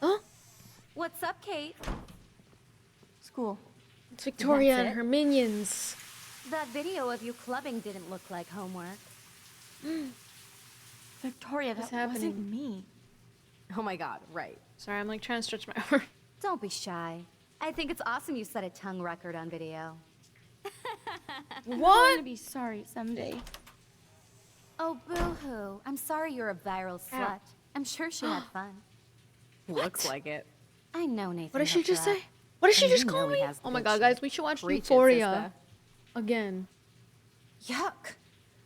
Huh? What's up, Kate? School. It's Victoria That's and it? her minions. That video of you clubbing didn't look like homework. Victoria, What's that wasn't happening? me. Oh my god, right. Sorry, I'm like trying to stretch my arm. Don't be shy. I think it's awesome you set a tongue record on video. I'm What? gonna be sorry someday. Oh, boo-hoo. I'm sorry you're a viral slut. I'm sure she had fun. Looks like it. I know Nathan. What did she hooked just her up. say? What did she And just you call know he me? has Oh my good god, shit. guys, we should watch Preach it, Euphoria sister. again. Yuck.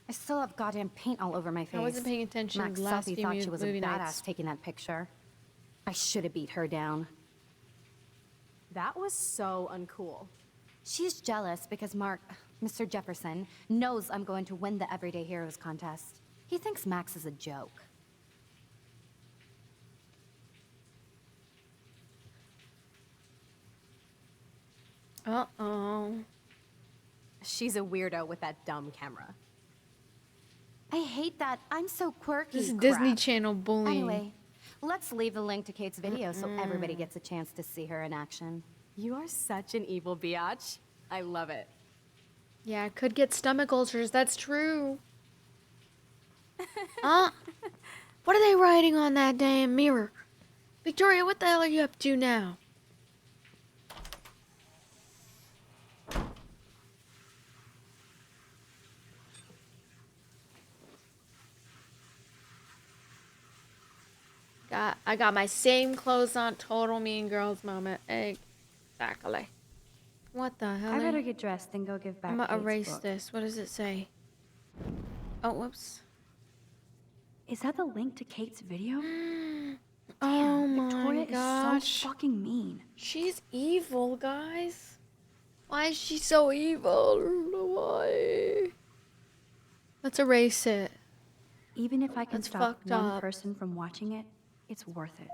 I still have goddamn paint all over my face. I wasn't paying attention Max the last Selfie few thought she was a movie badass nights. taking that picture. I should have beat her down. That was so uncool. She's jealous because Mr. Jefferson, knows I'm going to win the Everyday Heroes contest. He thinks Max is a joke. Uh-oh. She's a weirdo with that dumb camera. I hate that I'm so quirky. This is crap. Disney Channel bullying. Anyway, let's leave the link to Kate's video so everybody gets a chance to see her in action. You are such an evil biatch. I love it. Yeah, I could get stomach ulcers. That's true. Huh? What are they writing on that damn mirror? Victoria, what the hell are you up to now? I got my same clothes on. Total Mean Girls moment. Exactly. What the hell? I better get dressed and go give back I'm gonna Kate's erase book. this. What does it say? Oh, whoops. Is that the link to Kate's video? Oh Damn, my Victoria gosh. is so fucking mean. She's evil, guys. Why is she so evil? I don't know why. Let's erase it. Even if I can That's stop fucked one up. person from watching it, it's worth it.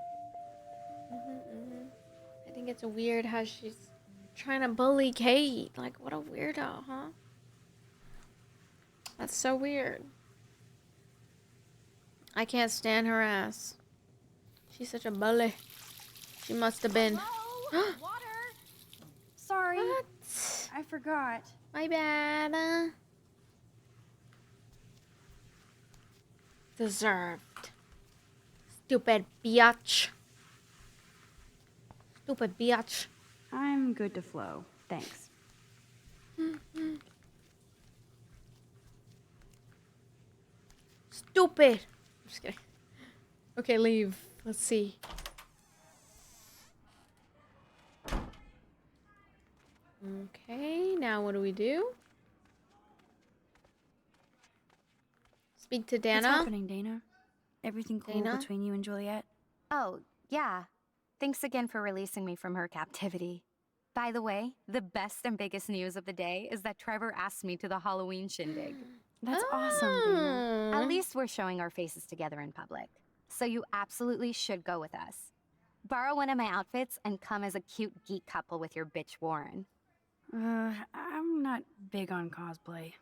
I think think it's weird how she's trying to bully Kate. Like, what a weirdo, huh? That's so weird. I can't stand her ass. She's such a bully. She must have been. Water! Sorry. What? I forgot. My bad. Deserved. Stupid biatch. Stupid biatch. I'm good to flow. Thanks. Stupid. I'm just kidding. Okay, leave. Let's see. Okay, now what do we do? Speak to Dana. What's happening, Dana? Everything cool Dana? between you and Juliet? Oh, yeah. Thanks again for releasing me from her captivity. By the way, the best and biggest news of the day is that Trevor asked me to the Halloween shindig. That's awesome, Dana. At least we're showing our faces together in public. So you absolutely should go with us. Borrow one of my outfits and come as a cute geek couple with your bitch Warren. I'm not big on cosplay.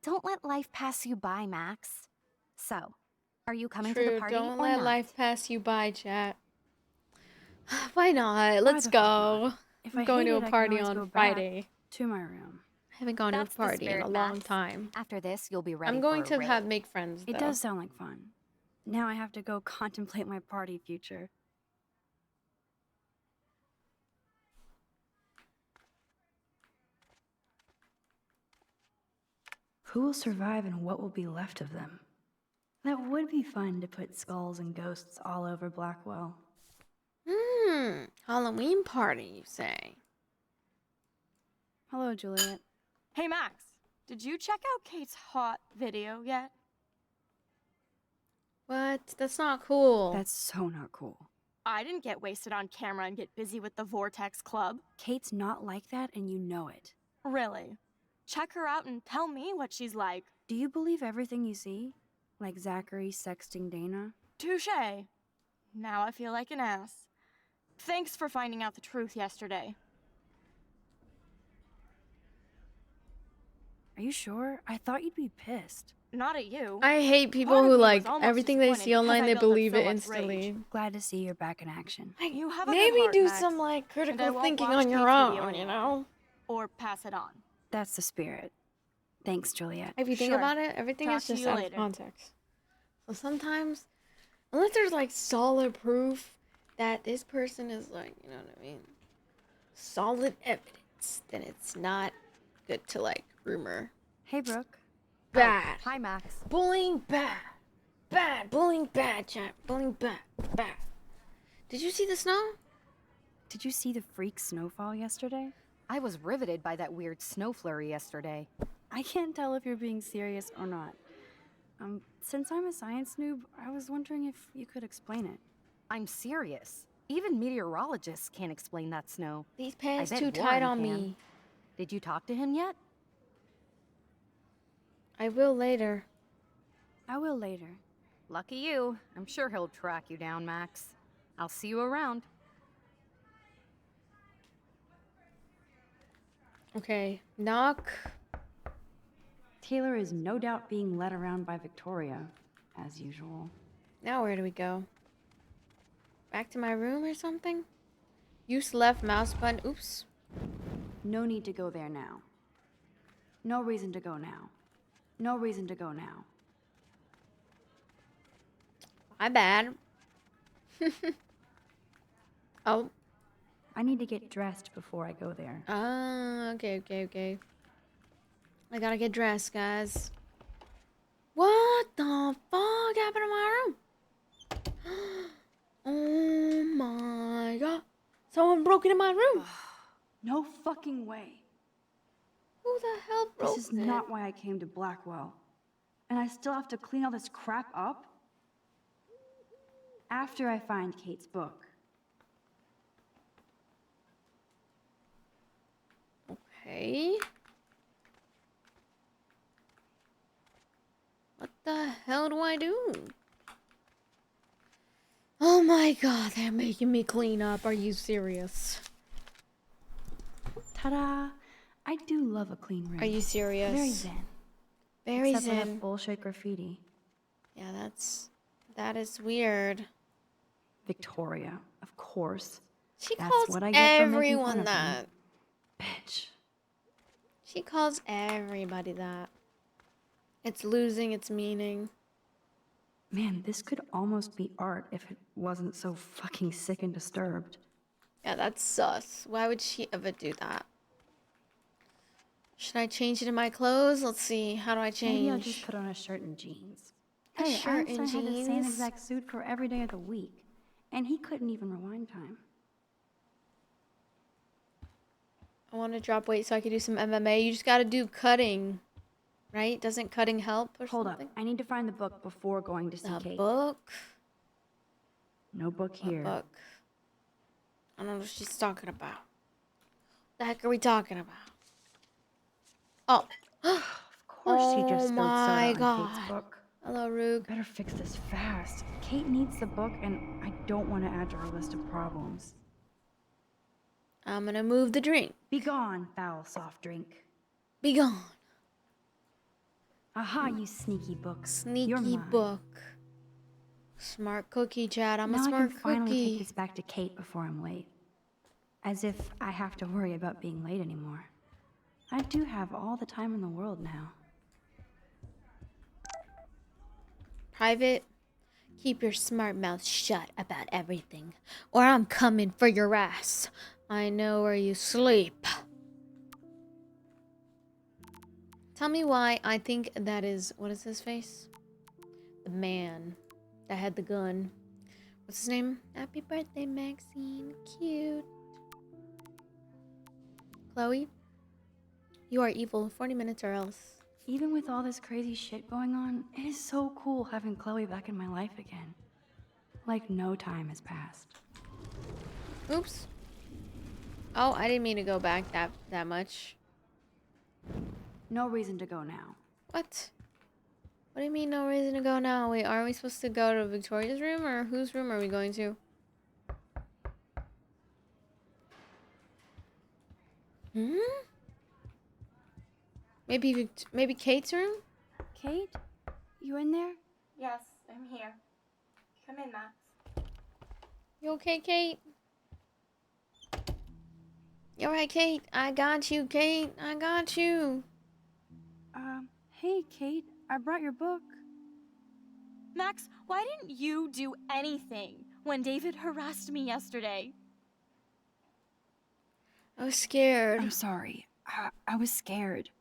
Don't let life pass you by, Max. So, are you coming to True, the party don't or let not? life pass you by, chat. Why not? Let's go. If I'm I going hate to it, a I can party always on go back Friday. to my room. I haven't gone That's to the a party in spirit, a long Max. time. After this, you'll be ready I'm going for a to rave. make friends, though. It does sound like fun. Now I have to go contemplate my party future. Who will survive and what will be left of them? That would be fun to put skulls and ghosts all over Blackwell. Halloween party, you say? Hello, Juliet. Hey, Max, did you check out Kate's hot video yet? What? That's not cool. That's so not cool. I didn't get wasted on camera and get busy with the Vortex Club. Kate's not like that, and you know it. Really? Check her out and tell me what she's like. Do you believe everything you see? Like Zachary sexting Dana? Touché. Now I feel like an ass. Thanks for finding out the truth yesterday. Are you sure? I thought you'd be pissed. Not at you. I hate people Part of who me like was almost everything they see disappointed online, because they I built up believe so it much instantly. rage. Glad to see you're back in action. You have a good Maybe heart, do Max, some like and I critical won't thinking watch on your Kate's video own, you anymore. know? Or pass it on. That's the spirit. Thanks, Juliet. If you think Sure. about it, everything Talk is to just you out of later. context. So sometimes, unless there's like solid proof that this person is like, you know what I mean? Solid evidence, then it's not good to like rumor. Hey, Brooke. Bad. Hi, Max. Bullying bad. Bad. Bullying bad, chat. Bullying bad. Bad. Did you see the snow? Did you see the freak snowfall yesterday? I was riveted by that weird snow flurry yesterday. I can't tell if you're being serious or not. Since I'm a science noob, I was wondering if you could explain it. I'm serious. Even meteorologists can't explain that snow. These I pants bet too tight Warren on can. me. Did you talk to him yet? I will later. I will later. Lucky you. I'm sure he'll track you down, Max. I'll see you around. Okay. Knock. Taylor is no doubt being led around by Victoria, as usual. Now where do we go? Back to my room or something? Use left mouse button. Oops. No need to go there now. No reason to go now. No reason to go now. My bad. Oh. I need to get dressed before I go there. Ah, okay. I gotta get dressed, guys. What the fuck happened to my room? Oh my god. Someone broke into my room. No fucking way. Who the hell broke This is not why I came to Blackwell. And I still have to clean all this crap up? After I find Kate's book. Okay. What the hell do I do? Oh my god, they're making me clean up. Are you serious? Ta-da! I do love a clean room. Are you serious? Very zen. Very Except for zen. that bullshit graffiti. Yeah, that is weird. Victoria, of course. She That's calls what I get for making fun everyone of them. that. Bitch. She calls everybody that. It's losing its meaning. Man, this could almost be art if it wasn't so fucking sick and disturbed. Yeah, that's sus. Why would she ever do that? Should I change it in my clothes? Let's see. How do I change? Maybe I'll just put on a shirt and jeans. A Hey, shirt and Einstein had the same jeans? exact suit for every day of the week. And he couldn't even rewind time. I want to drop weight so I can do some MMA. You just gotta do cutting. Right? Doesn't cutting help or Hold something? up. I need to find the book before going to see The Kate. book? No book here. What book? I don't know what she's talking about. What the heck are we talking about? Oh. Of course he just spilled my soda on Kate's God. book. Hello, Rug. Better fix this fast. Kate needs the book, and I don't want to add to her list of problems. I'm gonna move the drink. Be gone, foul soft drink. Be gone. Aha, you sneaky book. Sneaky You're mine. book. Smart cookie, Chad. I'm now a smart I can finally cookie. take this back to Kate before I'm late. As if I have to worry about being late anymore. I do have all the time in the world now. Private. Keep your smart mouth shut about everything, or I'm coming for your ass. I know where you sleep. Tell me why I think that is... What is his face? The man that had the gun. What's his name? Happy birthday, Maxine. Cute. Chloe? You are evil. 40 minutes or else. Even with all this crazy shit going on, it is so cool having Chloe back in my life again. Like no time has passed. Oops. Oh, I didn't mean to go back that much. No reason to go now. What? What do you mean no reason to go now? Wait, aren't we supposed to go to Victoria's room, or whose room are we going to? Hmm? Maybe Kate's room? Kate? You in there? Yes, I'm here. Come in, Max. You okay, Kate? You alright, Kate? I got you, Kate. I got you. Hey, Kate. I brought your book. Max, why didn't you do anything when David harassed me yesterday? I was scared. I'm sorry. I was scared.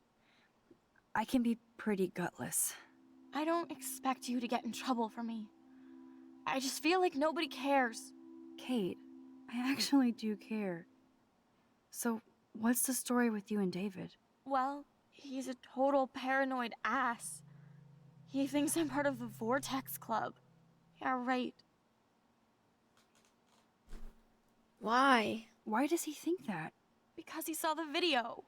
I can be pretty gutless. I don't expect you to get in trouble for me. I just feel like nobody cares. Kate, I actually do care. So, what's the story with you and David? Well, he's a total paranoid ass. He thinks I'm part of the Vortex Club. Yeah, right. Why? Why does he think that? Because he saw the video.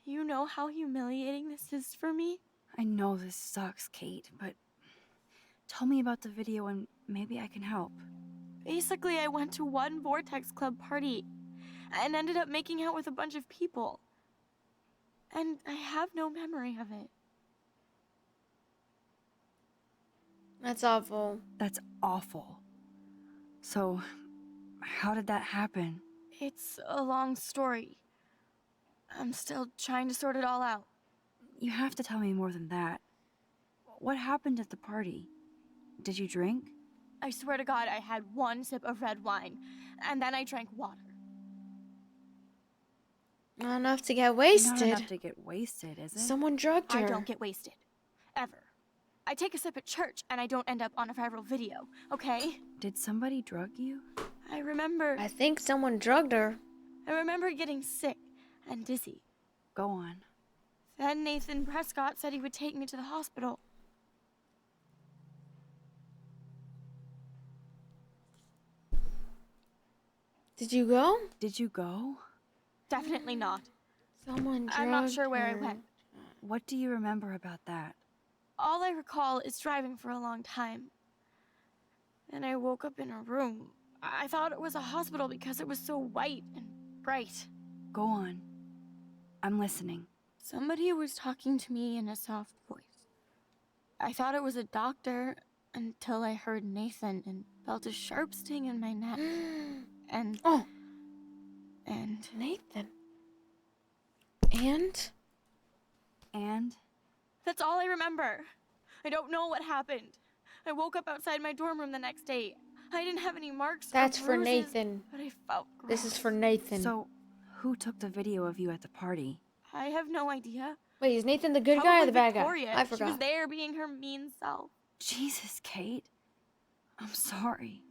You know how humiliating this is for me? I know this sucks, Kate, but tell me about the video and maybe I can help. Basically, I went to one Vortex Club party and ended up making out with a bunch of people. And I have no memory of it. That's awful. That's awful. So, how did that happen? It's a long story. I'm still trying to sort it all out. You have to tell me more than that. What happened at the party? Did you drink? I swear to God, I had one sip of red wine, and then I drank water. Not enough to get wasted. Not enough to get wasted, is it? Someone drugged her. I don't get wasted. Ever. I take a sip at church, and I don't end up on a viral video, okay? Did somebody drug you? I remember... I think someone drugged her. I remember getting sick and dizzy. Go on. Then Nathan Prescott said he would take me to the hospital. Did you go? Did you go? Definitely not. Someone drugged I'm not sure where I her. went. What do you remember about that? All I recall is driving for a long time. Then I woke up in a room. I thought it was a hospital because it was so white and bright. Go on. I'm listening. Somebody was talking to me in a soft voice. I thought it was a doctor until I heard Nathan and felt a sharp sting in my neck. And... Oh! And... Nathan. And? And? That's all I remember. I don't know what happened. I woke up outside my dorm room the next day. I didn't have any marks That's or for bruises, Nathan. but I felt gross. This is for Nathan. So, who took the video of you at the party? I have no idea. Wait, is Nathan the good Probably guy or the bad Victoria. guy? I She was forgot. there being her mean self. Jesus, Kate. I'm sorry.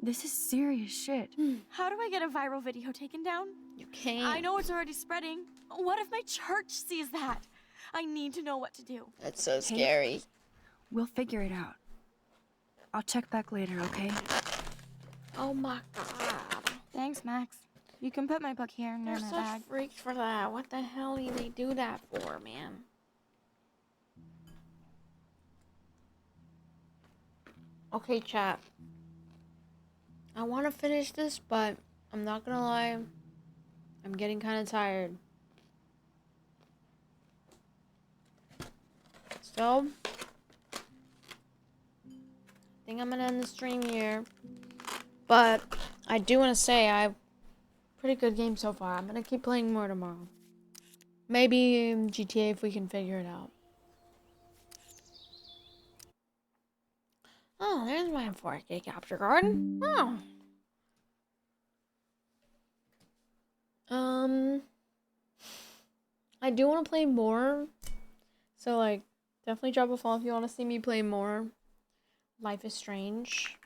This is serious shit. How do I get a viral video taken down? You can't. I know it's already spreading. What if my church sees that? I need to know what to do. That's so Kate, scary. We'll figure it out. I'll check back later, okay? Oh my god. Thanks, Max. You can put my book here near They're my such bag. freaks for that. What the hell do they do that for, man? Okay, chat. I want to finish this, but I'm not gonna lie. I'm getting kind of tired. So, I think I'm gonna end the stream here. But I do want to say pretty good game so far. I'm gonna keep playing more tomorrow. Maybe GTA if we can figure it out. Oh, there's my 4K capture card. Oh. I do want to play more. So, like, definitely drop a follow if you want to see me play more. Life is Strange.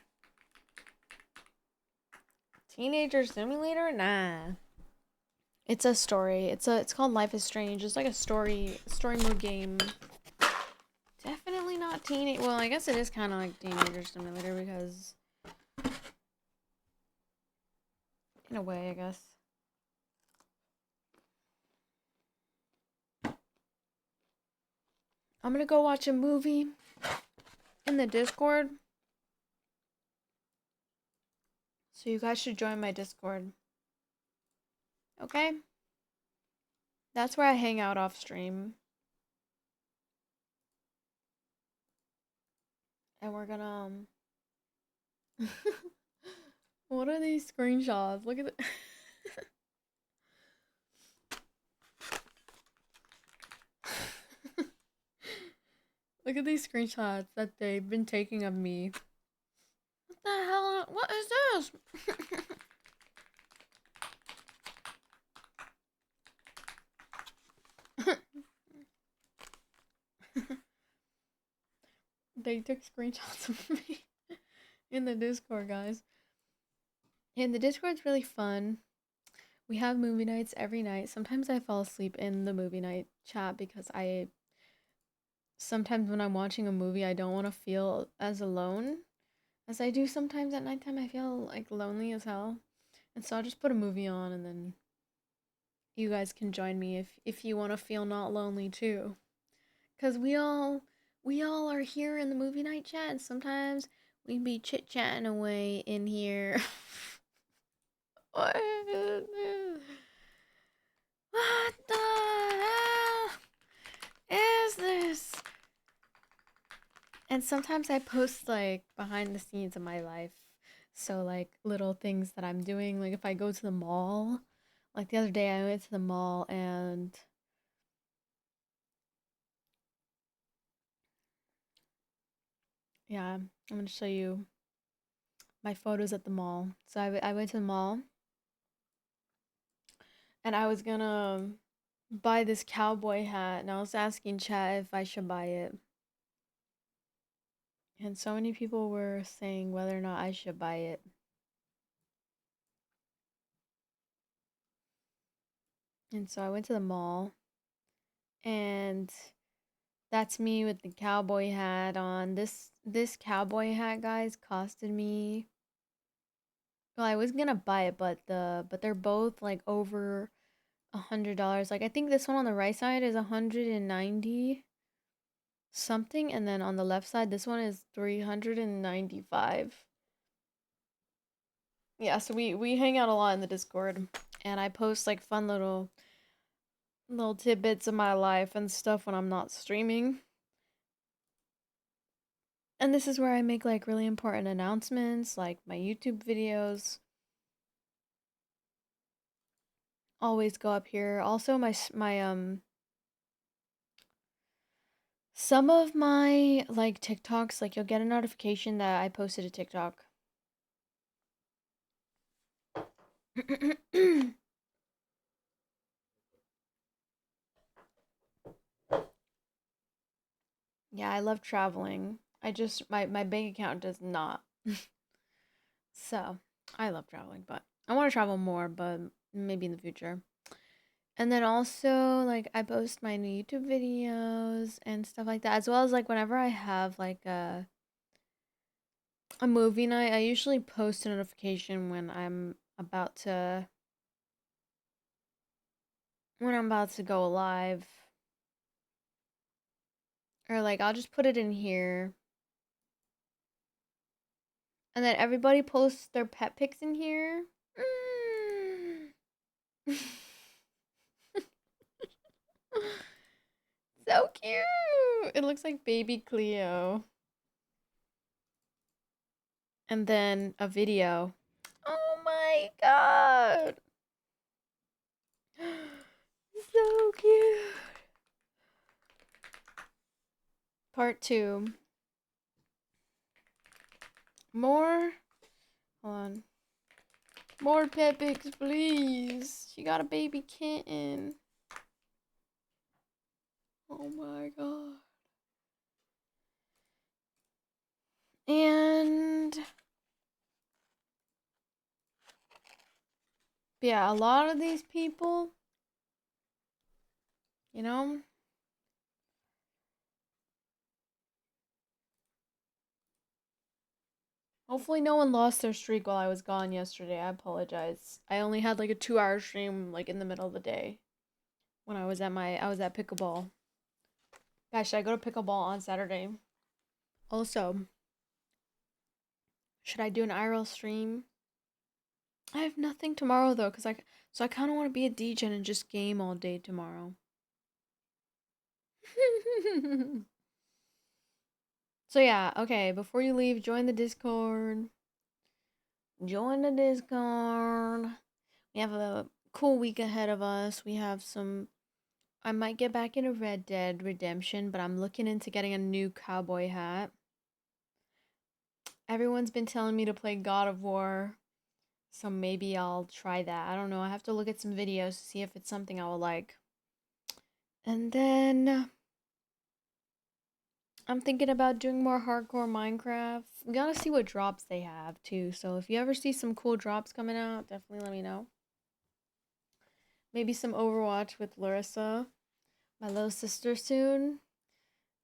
Teenager Simulator? Nah. It's a story. It's called Life is Strange. It's like a story mode game. Definitely not teenage. Well, I guess it is kind of like Teenager Simulator because, in a way, I guess. I'm gonna go watch a movie in the Discord. So you guys should join my Discord. Okay? That's where I hang out off stream. And we're gonna what are these screenshots? Look at the Look at these screenshots that they've been taking of me. What the hell? What is this? They took screenshots of me in the Discord, guys. And the Discord's really fun. We have movie nights every night. Sometimes I fall asleep in the movie night chat because sometimes when I'm watching a movie, I don't want to feel as alone as I do sometimes at nighttime. I feel like lonely as hell. And so I'll just put a movie on and then you guys can join me if you want to feel not lonely too. Cause we all are here in the movie night chat and sometimes we be chit-chatting away in here. What the hell is this? And sometimes I post like behind the scenes of my life. So like little things that I'm doing. Like if I go to the mall, like the other day I went to the mall and yeah, I'm gonna show you my photos at the mall. So I went to the mall and I was gonna buy this cowboy hat and I was asking chat if I should buy it. And so many people were saying whether or not I should buy it. And so I went to the mall and that's me with the cowboy hat on. This cowboy hat, guys, costed me. Well, I was gonna buy it, but they're both like over $100. Like I think this one on the right side is 190 something, and then on the left side, this one is 395. Yeah, so we hang out a lot in the Discord, and I post like fun little little tidbits of my life and stuff when I'm not streaming. And this is where I make like really important announcements, like my YouTube videos. Always go up here. Also, my some of my like TikToks, like you'll get a notification that I posted a TikTok. Yeah, I love traveling. I just my bank account does not. So, I love traveling, but I want to travel more, but maybe in the future. And then also, like, I post my new YouTube videos and stuff like that, as well as like whenever I have like a movie night, I usually post a notification when I'm about to go live. Or like I'll just put it in here. And then everybody posts their pet pics in here. So cute. It looks like baby Cleo. And then a video. Oh my god. So cute. Part 2. More. Hold on. More pet pics, please. She got a baby kitten. Oh my god. And yeah, a lot of these people, you know, hopefully no one lost their streak while I was gone yesterday. I apologize. I only had like a 2-hour stream like in the middle of the day when I was at pickleball. Guys, should I go to pickleball on Saturday? Also, should I do an IRL stream? I have nothing tomorrow though, so I kind of want to be a degen and just game all day tomorrow. So yeah, okay, before you leave, join the Discord. Join the Discord. We have a cool week ahead of us. We have some I might get back into Red Dead Redemption, but I'm looking into getting a new cowboy hat. Everyone's been telling me to play God of War, so maybe I'll try that. I don't know. I have to look at some videos to see if it's something I will like. And then I'm thinking about doing more hardcore Minecraft. We gotta see what drops they have too. So if you ever see some cool drops coming out, definitely let me know. Maybe some Overwatch with Larissa, my little sister soon.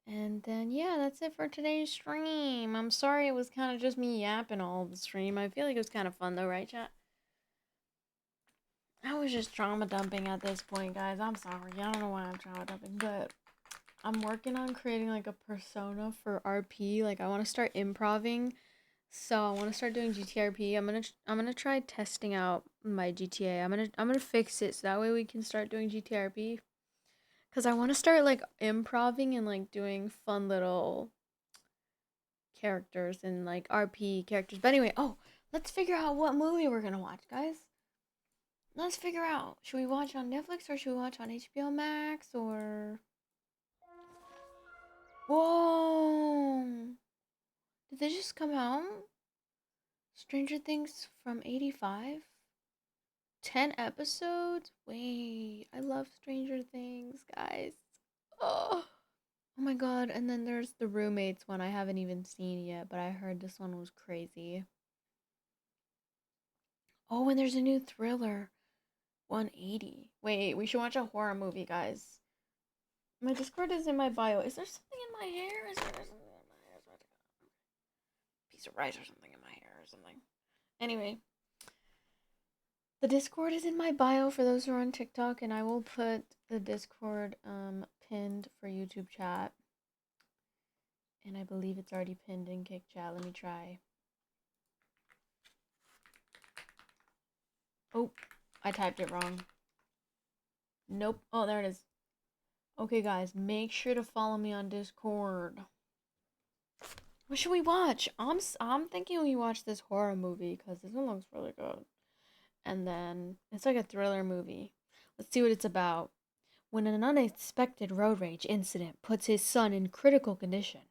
And then yeah, that's it for today's stream. I'm sorry it was kind of just me yapping all the stream. I feel like it was kind of fun though, right, chat? I was just trauma dumping at this point, guys. I'm sorry. I don't know why I'm trauma dumping, but I'm working on creating like a persona for RP. Like I want to start improving, so I want to start doing GTRP. I'm gonna try testing out my GTA. I'm gonna fix it so that way we can start doing GTRP. Cause I want to start like improving and like doing fun little characters and like RP characters. But anyway, oh, let's figure out what movie we're gonna watch, guys. Let's figure out. Should we watch on Netflix or should we watch on HBO Max or? Whoa! Did they just come out? Stranger Things from 85? 10 episodes? Wait, I love Stranger Things, guys. Oh. Oh my god, and then there's the Roommates one I haven't even seen yet, but I heard this one was crazy. Oh, and there's a new thriller. 180. Wait, we should watch a horror movie, guys. My Discord is in my bio. Is there something in my hair? Is there something in my hair? Piece of rice or something in my hair or something. Anyway, the Discord is in my bio for those who are on TikTok, and I will put the Discord pinned for YouTube chat. And I believe it's already pinned in Kick Chat. Let me try. Oh, I typed it wrong. Nope. Oh, there it is. Okay, guys, make sure to follow me on Discord. What should we watch? I'm thinking we watch this horror movie because this one looks really good. And then it's like a thriller movie. Let's see what it's about. When an unexpected road rage incident puts his son in critical condition,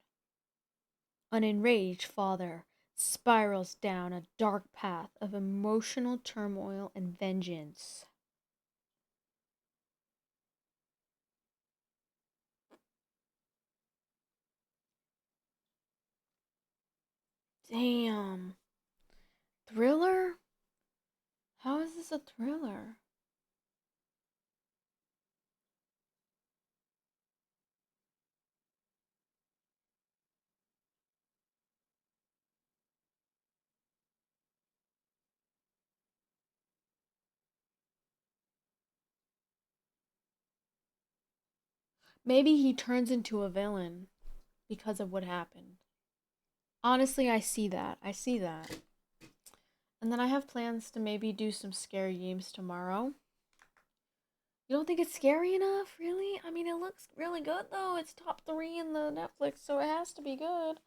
an enraged father spirals down a dark path of emotional turmoil and vengeance. Damn. Thriller? How is this a thriller? Maybe he turns into a villain because of what happened. Honestly, I see that. I see that. And then I have plans to maybe do some scary games tomorrow. You don't think it's scary enough? Really? I mean, it looks really good though. It's top 3 in the Netflix, so it has to be good.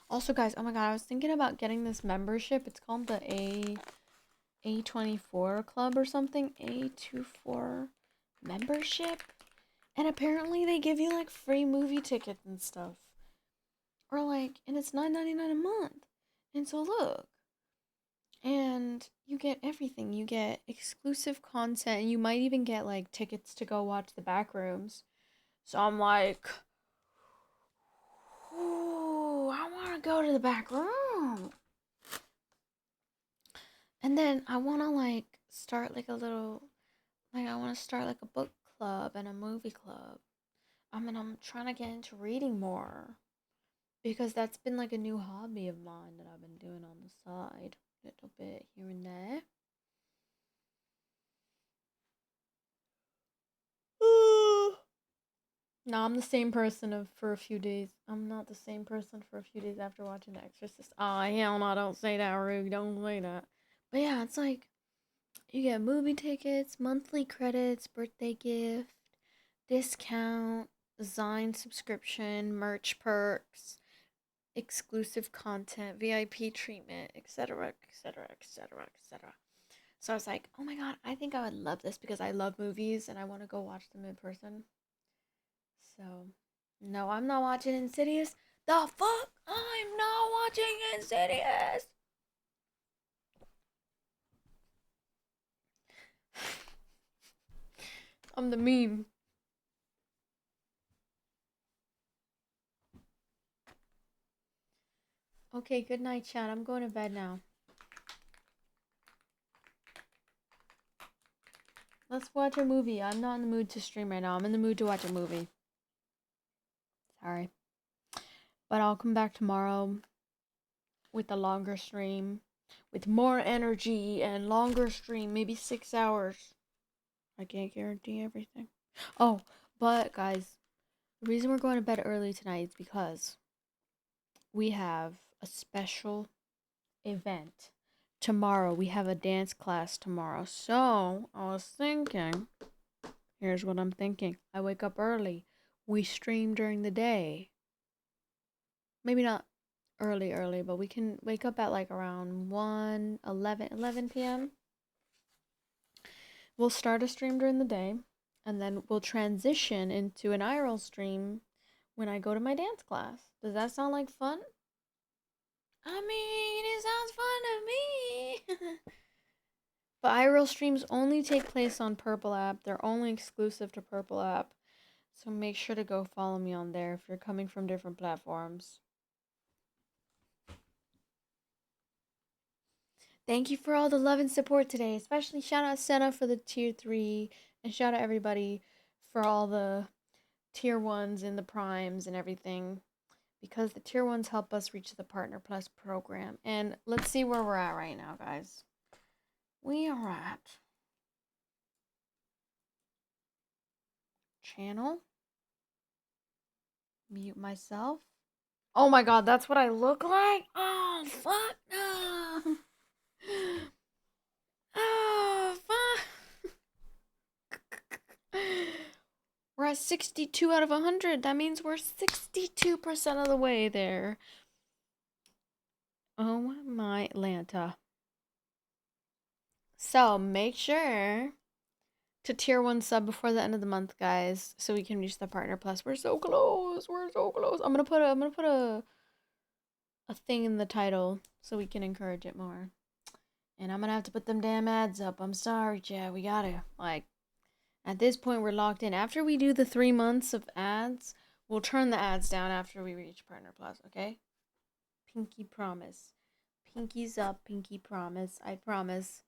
Also, guys, oh my god, I was thinking about getting this membership. It's called the A24 Club or something. A24 membership. And apparently they give you like free movie tickets and stuff. Or like, and it's $9.99 a month. And so look. And you get everything. You get exclusive content. And you might even get like tickets to go watch the back rooms. So I'm like, ooh, I want to go to the back room. And then I want to like start like a little, like I want to start like a book club and a movie club. I mean, I'm trying to get into reading more. Because that's been like a new hobby of mine that I've been doing on the side. A little bit here and there. No, I'm the same person for a few days. I'm not the same person for a few days after watching The Exorcist. Oh, hell no, don't say that, Rug. Don't say that. But yeah, it's like, you get movie tickets, monthly credits, birthday gift, discount, design subscription, merch perks, exclusive content, VIP treatment, etc., etc., etc., etc. So I was like, oh my god, I think I would love this because I love movies and I want to go watch them in person. So, no, I'm not watching Insidious. The fuck? I'm not watching Insidious! I'm the meme. Okay, good night, chat. I'm going to bed now. Let's watch a movie. I'm not in the mood to stream right now. I'm in the mood to watch a movie. Sorry. But I'll come back tomorrow with a longer stream. With more energy and longer stream. Maybe 6 hours. I can't guarantee everything. Oh, but guys, the reason we're going to bed early tonight is because we have a special event tomorrow. We have a dance class tomorrow. So, I was thinking, here's what I'm thinking. I wake up early. We stream during the day. Maybe not early, but we can wake up at like around 11 p.m. We'll start a stream during the day, and then we'll transition into an IRL stream when I go to my dance class. Does that sound like fun? I mean, it sounds fun to me. But IRL streams only take place on Purple app. They're only exclusive to Purple app. So make sure to go follow me on there if you're coming from different platforms. Thank you for all the love and support today. Especially shout out Senna for the tier 3. And shout out everybody for all the tier 1s and the primes and everything. Because the tier 1s help us reach the Partner Plus program. And let's see where we're at right now, guys. We are at channel. Mute myself. Oh my god, that's what I look like? Oh, fuck no. Oh, fuck. We're at 62 out of 100. That means we're 62% of the way there. Oh my Lanta. So make sure to tier 1 sub before the end of the month, guys, so we can reach the partner plus. We're so close. We're so close. I'm gonna put a thing in the title so we can encourage it more. And I'm gonna have to put them damn ads up. I'm sorry, Chad. We gotta, like, at this point we're locked in. After we do the 3 months of ads, we'll turn the ads down after we reach partner plus, okay? Pinky promise. Pinky's up, pinky promise. I promise.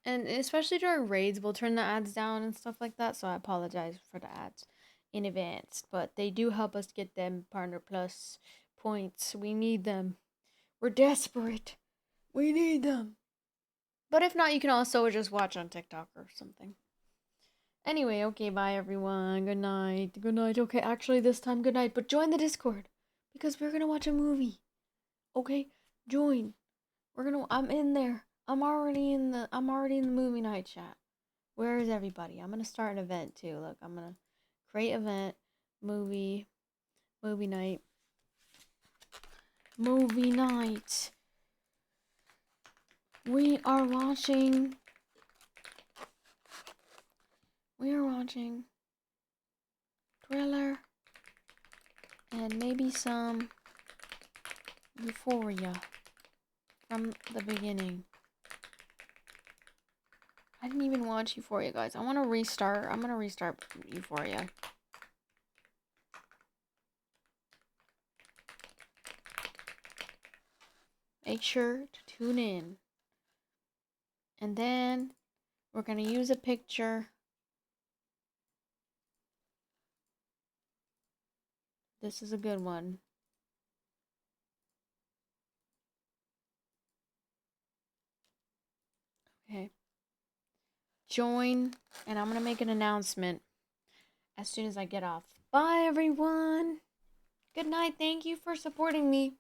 And especially during raids, we'll turn the ads down and stuff like that. So I apologize for the ads in advance. But they do help us get them partner plus points. We need them. We're desperate. We need them. But if not, you can also just watch on TikTok or something. Anyway, okay, bye everyone. Good night. Good night. Okay, actually this time good night. But join the Discord. Because we're gonna watch a movie. Okay? Join. I'm in there. I'm already in the movie night chat. Where is everybody? I'm gonna start an event too. Look, I'm gonna create event, movie night. Movie night. We are watching Thriller and maybe some Euphoria from the beginning. I didn't even watch Euphoria, guys. I want to restart. I'm going to restart Euphoria. Make sure to tune in. And then we're going to use a picture. This is a good one. Okay. Join, and I'm going to make an announcement as soon as I get off. Bye, everyone. Good night. Thank you for supporting me.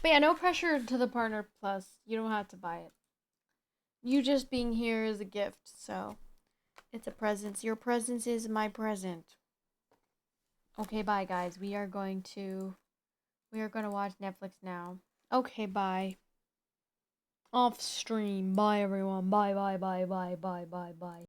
But yeah, no pressure to the partner plus. You don't have to buy it. You just being here is a gift, so it's a present. Your presence is my present. Okay, bye guys. We are going to watch Netflix now. Okay, bye. Off stream. Bye everyone. Bye bye bye bye bye bye bye.